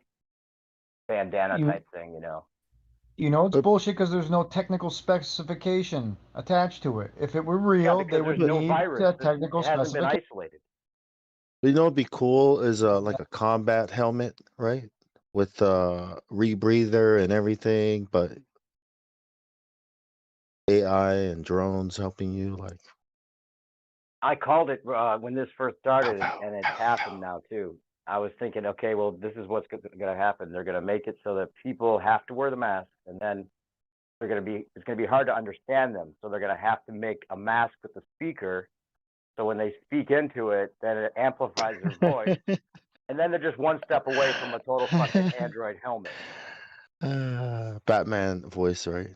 bandana
You
type thing, you know.
you know it's bullshit because there's no technical specification attached to it. If it were real, they
Because
would
there's no
need
virus.
a technical
It hasn't been
specification.
isolated.
You know what'd be cool is like a combat helmet, right? With rebreather and everything, but AI and drones helping you. Like,
I called it when this first started, and it's happened now too. I was thinking, okay, well, this is what's going to happen. They're going to make it so that people have to wear the mask, and then it's going to be hard to understand them. So they're going to have to make a mask with a speaker. So when they speak into it, then it amplifies their voice, and then they're just one step away from a total fucking Android helmet,
Batman voice, right?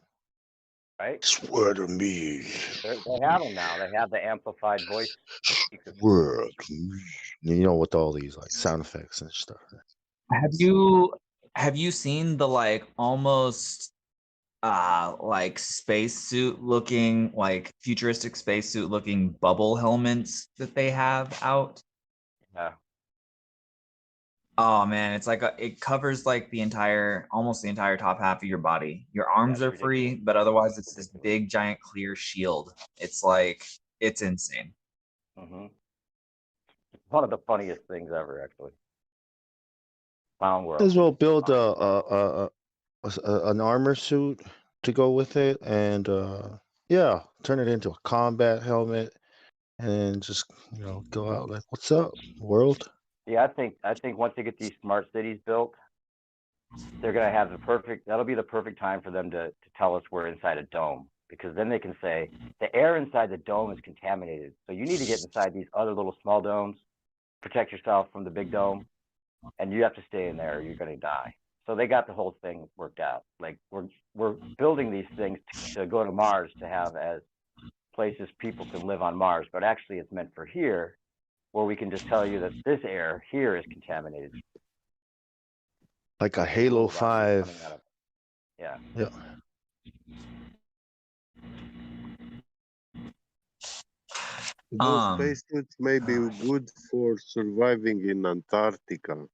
right?
Swear to me.
They have them now. They have the amplified voice speakers.
Swear to me. You know, with all these like sound effects and stuff.
Have you seen the like almost like spacesuit looking, like futuristic spacesuit looking bubble helmets that they have out?
Yeah.
Oh man, it's like it covers like almost the entire top half of your body. Your arms are free, but otherwise it's this big giant clear shield. It's like it's insane.
Mm-hmm. One of the funniest things ever, actually. Clown world.
As well build an armor suit to go with it, and yeah, turn it into a combat helmet, and just go out like, "What's up, world?"
Yeah, I think once they get these smart cities built, they're gonna have that'll be the perfect time for them to tell us we're inside a dome, because then they can say the air inside the dome is contaminated. So you need to get inside these other little small domes, protect yourself from the big dome, and you have to stay in there or you're gonna die. So they got the whole thing worked out. Like we're building these things to go to Mars to have as places people can live on Mars, but actually it's meant for here, where we can just tell you that this air here is contaminated.
Like a Halo 5.
Yeah.
Yeah.
Those spacesuits may be good for surviving in Antarctica,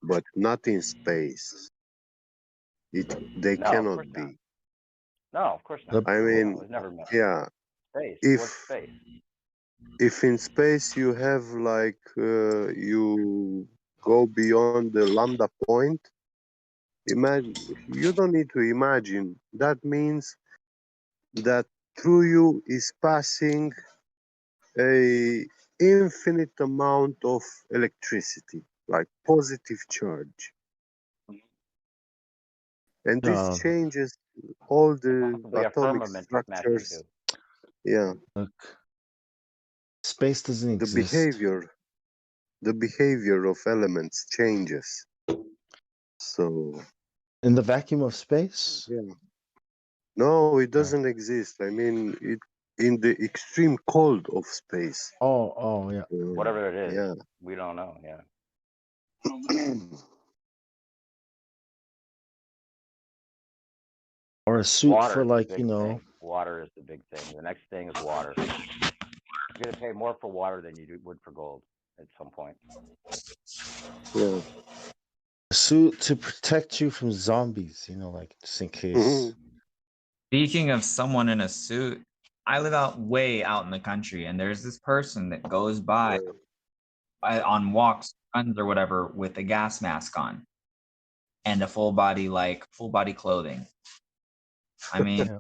but not in space. They
No, of
cannot
course
be.
No, of course not.
I mean,
It was never meant.
yeah.
Space. What's space?
If in space you have like you go beyond the lambda point, imagine, you don't need to imagine. That means that through you is passing a infinite amount of electricity, like positive charge. And this changes all the
Possibly a
atomic
firmament to smash
structures.
into.
Yeah.
Look, space doesn't
The
exist.
behavior of elements changes. So
In the vacuum of space?
yeah. No, it doesn't exist. I mean, it in the extreme cold of space.
Oh, yeah.
Whatever it is,
Yeah.
we don't know. Yeah.
Or a suit
Water
for
is the
like,
big thing. Water is the big thing. The next thing is water. You're gonna pay more for water than you would for gold at some point.
Yeah.
a suit to protect you from zombies, like just in case.
Speaking of someone in a suit, I live way out in the country, and there's this person that goes by on walks, runs, or whatever with a gas mask on and a full body clothing. I mean,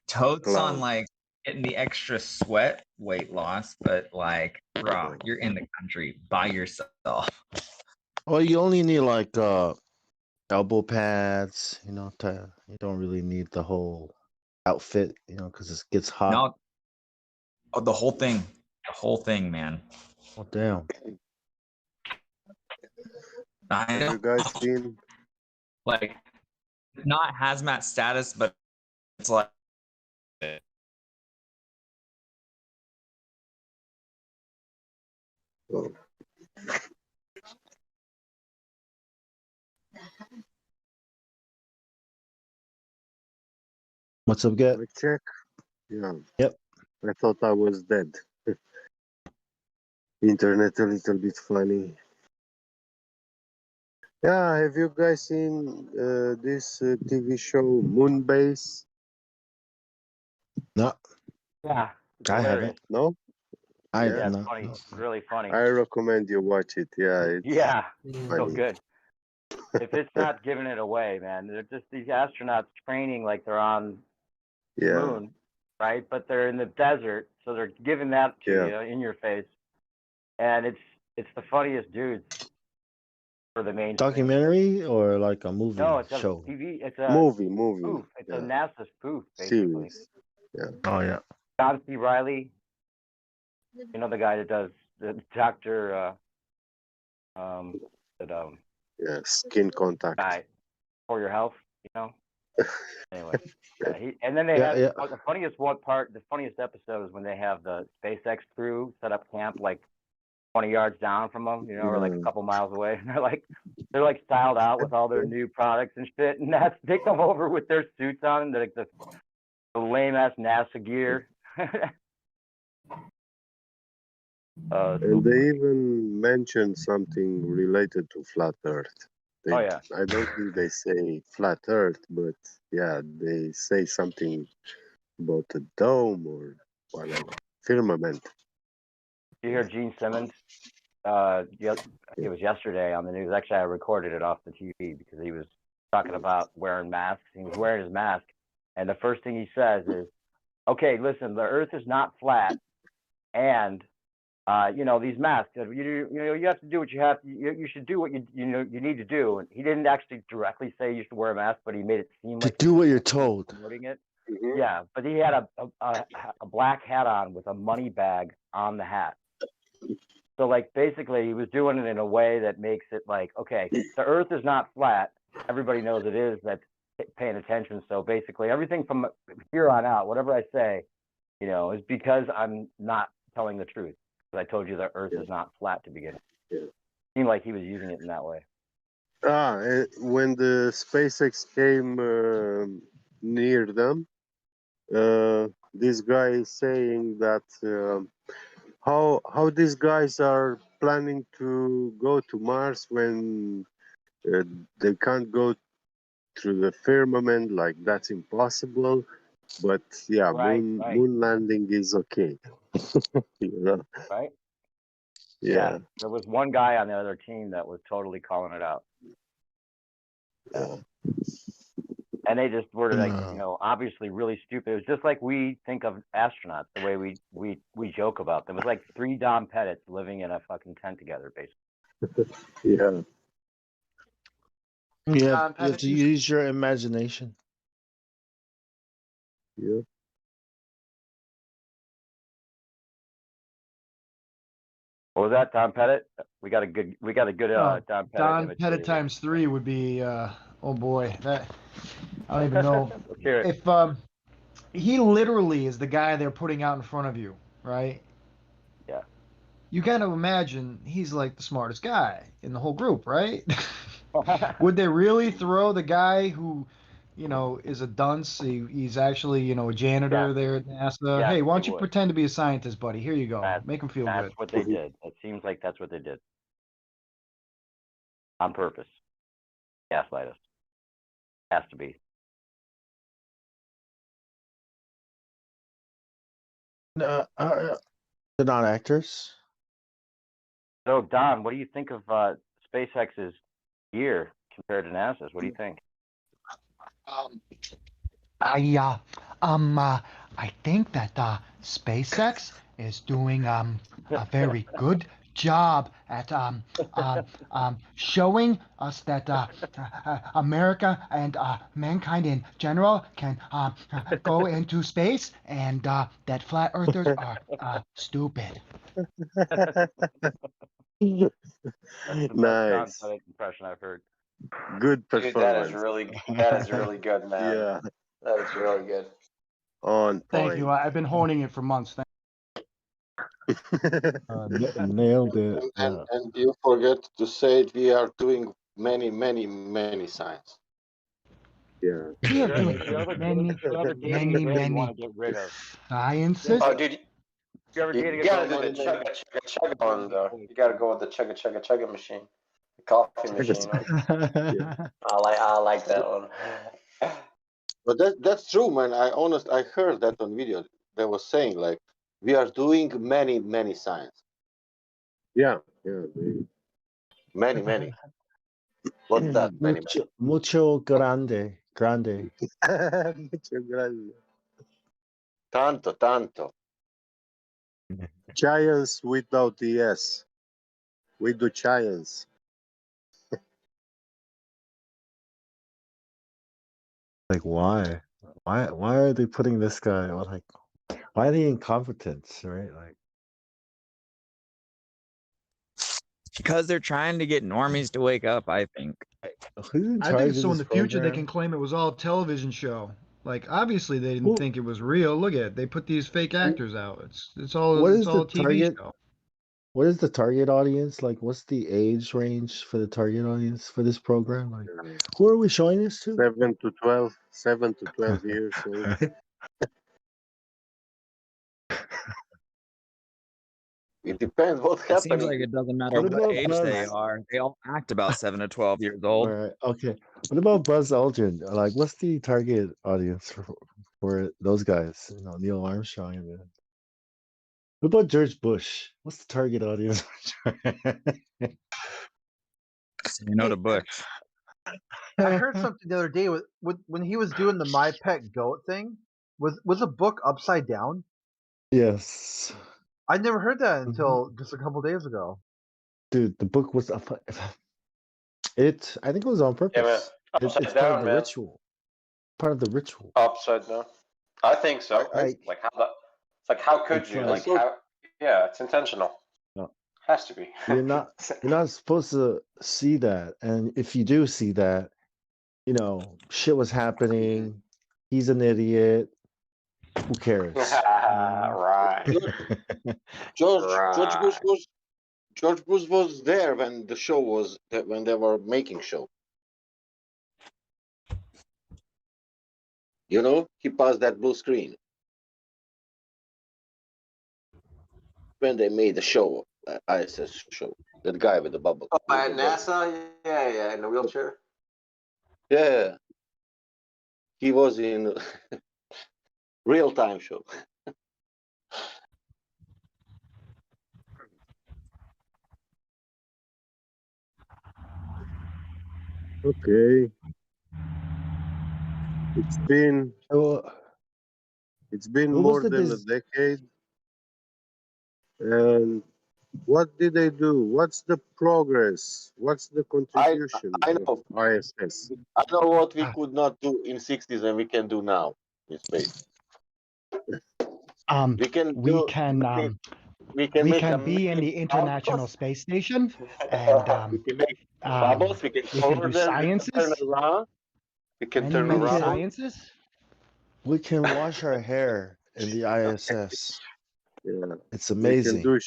totes on like getting the extra sweat weight loss, but like, bro, you're in the country by yourself.
Well, you only need like
elbow pads. You know, you don't really need the whole outfit. You know, because it gets hot.
No, oh, the whole thing, man.
Oh damn!
I
Have
know,
you guys seen?
like, not hazmat status, but it's like.
Oh.
What's up, Get?
Mic check. Yeah.
Yep.
I thought I was dead. Internet a little bit funny. Yeah, have you guys seen this TV show Moonbase?
No,
Yeah, it's
I
hilarious.
haven't.
No?
I
Yeah.
Yeah, it's
no.
funny.
no.
It's really funny.
I recommend you watch it. Yeah, it's
Yeah, it's so
funny.
good. If it's not giving it away, man, they're just these astronauts training like they're on the
Yeah,
moon, right? But they're in the desert, so they're giving that to
yeah.
you in your face, and it's the funniest dudes for the mainstream.
Documentary or like a movie
No, it's a
show?
TV. It's a
Movie.
spoof. It's a
Yeah,
NASA spoof, basically.
series. Yeah.
Oh yeah.
John C. Riley, you know the guy that does the Doctor,
Yeah, Skin Contact.
guy for your health, you know. Anyway, and then they
Yeah,
have
yeah.
the funniest episode is when they have the SpaceX crew set up camp like 20 yards down from them, you know, or like a couple miles away, and they're like styled out with all their new products and shit, and they come over with their suits on, and like the lame ass NASA gear.
And they even mentioned something related to flat Earth.
Oh yeah.
I don't think they say flat Earth, but yeah, they say something about a dome or whatever, firmament.
You hear Gene Simmons? It was yesterday on the news. Actually, I recorded it off the TV because he was talking about wearing masks. He was wearing his mask, and the first thing he says is, "Okay, listen, the Earth is not flat, and these masks. You have to do what you have to. You should do what you need to do." And he didn't actually directly say you should wear a mask, but he made it seem
To
like
do what you're told.
promoting it. Yeah, but he had a black hat on with a money bag on the hat. So like basically he was doing it in a way that makes it like, okay, the Earth is not flat. Everybody knows it is. That's paying attention. So basically everything from here on out, whatever I say, is because I'm not telling the truth. Because I told you the Earth is not flat to begin with.
Yeah.
It seemed like he was using it in that way.
When the SpaceX came near them, this guy is saying that how these guys are planning to go to Mars when they can't go through the firmament, like that's impossible. But yeah,
Right.
moon landing is okay.
Right?
Yeah.
There was one guy on the other team that was totally calling it out.
Yeah.
And they just were like, obviously really stupid. It was just like we think of astronauts, the way we joke about them. It was like 3 Dom Pettits living in a fucking tent together, basically.
Yeah.
You have to use your imagination.
Yeah.
What was that, Dom Pettit? We got a good Dom Pettit
Don
imitator
Pettit
here.
times 3 would be oh boy, that I don't even know
Let's hear it.
if he literally is the guy they're putting out in front of you, right?
Yeah.
You got to imagine he's like the smartest guy in the whole group, right? Would they really throw the guy who, is a dunce? He's actually, a janitor there at NASA.
Yes,
Hey, why
they
don't you
would.
pretend to be a scientist, buddy? Here you go. Make him feel
That's
good.
what they did. It seems like that's what they did. On purpose. Gaslight us. Has to be.
They're not actors.
So, Don, what do you think of SpaceX's gear compared to NASA's? What do you think?
I think that SpaceX is doing a very good job at showing us that America and mankind in general can go into space, and that flat earthers are stupid.
Nice.
That's the most John Sonic impression I've heard.
Good
Dude,
performance.
that is really good, man.
Yeah,
That is really good.
on
Thank
point.
you. I've been honing it for months.
Nailed it.
And you forget to say we are doing many signs.
Yeah.
We are doing
The other
many,
data you really want
many
to get rid of.
sciences.
Oh, dude,
You ever
you
data
gotta
get
do the
rid of
chugga one though. You gotta go with the chugga machine, the coffee machine. I like that one.
But that's true, man. I heard that on video. They were saying like we are doing many signs.
Yeah.
Many. What's that? Many.
Mucho grande.
Muchas gracias.
Tanto.
Giants without the S. We do giants.
Like, why? Why are they putting this guy on? Like, why are they incompetent? Right? Like,
Because they're trying to get normies to wake up, I think.
who's in
I
charge
think
of
so. In
this
the future, they
program?
can claim it was all a television show. Like, obviously, they didn't think it was real. Look at it. They put these fake actors out. It's all
What
it's
is
all
the
a TV
target?
show.
What is the target audience? Like, what's the age range for the target audience for this program? Like, who are we showing this to?
7 to 12 years old.
It depends what's
It seems
happening.
like it doesn't matter
What
what
about
age they
Buzz?
are. They all act about 7 to 12 years
All
old.
right, okay. What about Buzz Aldrin? Like, what's the target audience for those guys? You know, Neil Armstrong and then. What about George Bush? What's the target audience?
You know, to Bush.
I heard something the other day with when he was doing the My Pet Goat thing. Was a book upside down?
Yes,
I never heard that until just a couple days ago.
dude, the book was up. It, I think it was on
Yeah, man.
purpose.
Upside
It's part of
down,
the
man.
ritual. Part of the ritual.
Upside down. I think so.
Like,
Like how the, it's like how could
it's
you?
like,
Like how? Yeah, it's intentional.
no,
Has to be.
you're not supposed to see that, and if you do see that, you know, shit was happening. He's an idiot. Who cares?
Right.
George Bush was there when the show was when they were making show. You know, he passed that blue screen when they made the show, ISS show. That guy with the bubble.
Oh,
with
at
the bubble.
NASA, yeah, in the wheelchair.
Yeah, he was in real time show.
Okay. It's been
what was
more
the
than a decade. And what did they do? What's the progress? What's the contribution
I
of
know.
ISS?
I know what we could not do in 60s and we can do now in space. We can
We
do.
can
We can
we
make
can
a
be in
million
the International
bubbles.
Space Station, and
We can make bubbles. We can
we can
color
do
them. We can turn
sciences,
around. We can turn
many
around.
sciences.
We can wash our hair in the ISS.
Yeah.
It's
We can
amazing.
do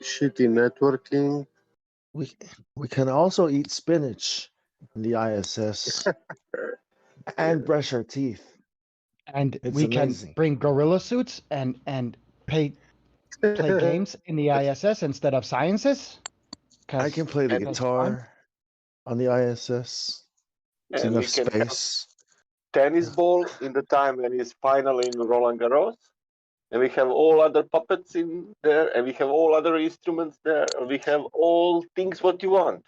shitty networking.
We can also eat spinach in the ISS and brush our teeth.
And
It's
we
amazing.
can bring gorilla suits and play games in the ISS instead of sciences.
I can play the
and-
guitar on the ISS. It's
And we
enough
can have
space.
tennis ball in the time when he's finally in Roland Garros. And we have all other puppets in there, and we have all other instruments there, and we have all things what you want.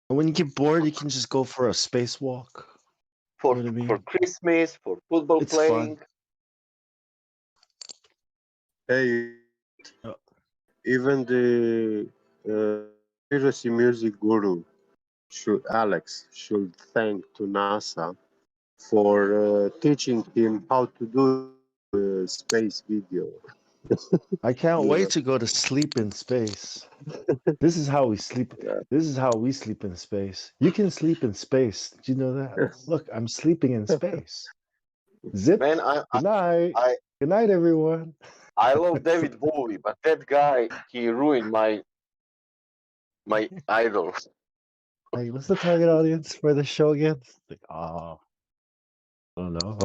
And when you get bored, you can just go for a spacewalk.
For
You know what I mean?
for Christmas, for football
It's
playing.
fun.
Hey, even the Conspiracy music guru Alex should thank to NASA for teaching him how to do space video.
I can't
Yeah.
wait to go to sleep in space. This is how we sleep. This is how we sleep in space. You can sleep in space. Did you know that? Look, I'm sleeping in space. Zip.
Man,
Good night.
I
Good night, everyone.
I love David Bowie, but that guy, he ruined my idol.
Hey, what's the target audience for the show again? Like, oh, I don't know.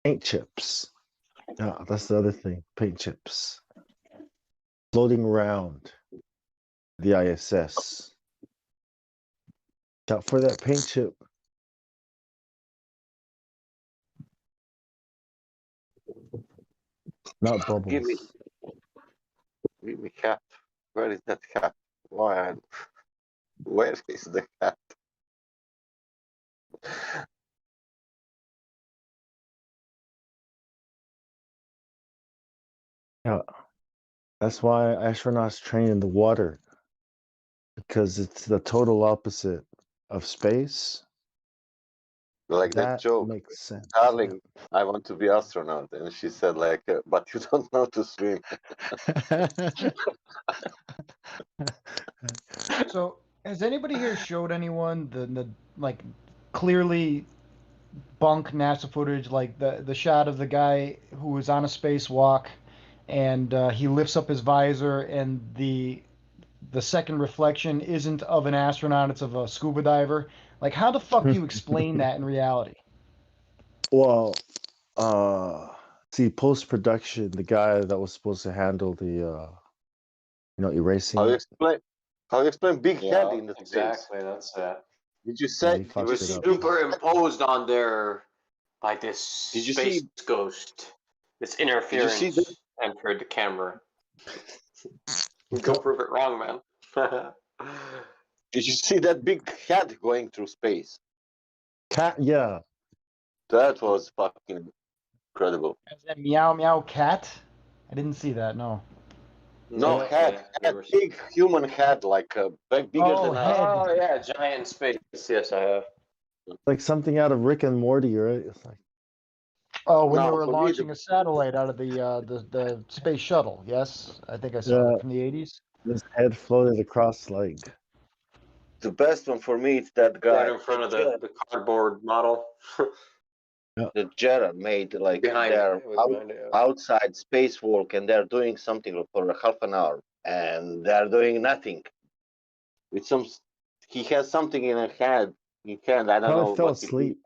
Paint chips. Yeah, that's the other thing. Paint chips floating around the ISS. Out for that paint chip. Not
Give me,
bubbles.
give me cat. Where is that cat? Why? Where is the cat?
Yeah, that's why astronauts train in the water because it's the total opposite of space.
Like that
That
joke,
makes sense.
darling. I want to be astronaut, and she said like, but you don't know to swim.
So, has anybody here showed anyone the like clearly bunk NASA footage, like the shot of the guy who was on a spacewalk, and he lifts up his visor, and the second reflection isn't of an astronaut, it's of a scuba diver. Like, how the fuck do you explain that in reality?
Well, see, post production, the guy that was supposed to handle the erasing
How you
it,
explain? How you explain big head
Yeah,
in the space?
exactly. That's it.
Did you
yeah,
say?
he
Did
It
you
fucked
was
it
see
up.
big head?
superimposed on there by this
Did you
space
see?
ghost, this
Did you see that?
interference entered the camera. Go prove it wrong, man.
Did you see that big head going through space?
Cat, yeah.
That was fucking incredible.
As that meow meow cat? I didn't see that. No.
No
Yeah,
head,
yeah, there
head,
was.
big human head, like bigger
Oh,
than a.
head.
Oh yeah, giant in space. Yes, I have.
Like something out of Rick and Morty, right? It's like,
Oh, when they
No,
were
for me
launching a satellite out of the space shuttle. Yes, I think I saw
yeah,
that from the 80s.
his head floated across like.
the best one for me is that
Right
guy,
in front of the cardboard model.
Yeah.
that Jera made. Like
Behind it.
they're
It was behind it. Yeah.
outside spacewalk and they're doing something for a half an hour, and they're doing nothing. With some, he has something in a head. He can. I don't
Probably
know
fell
what he did.
asleep.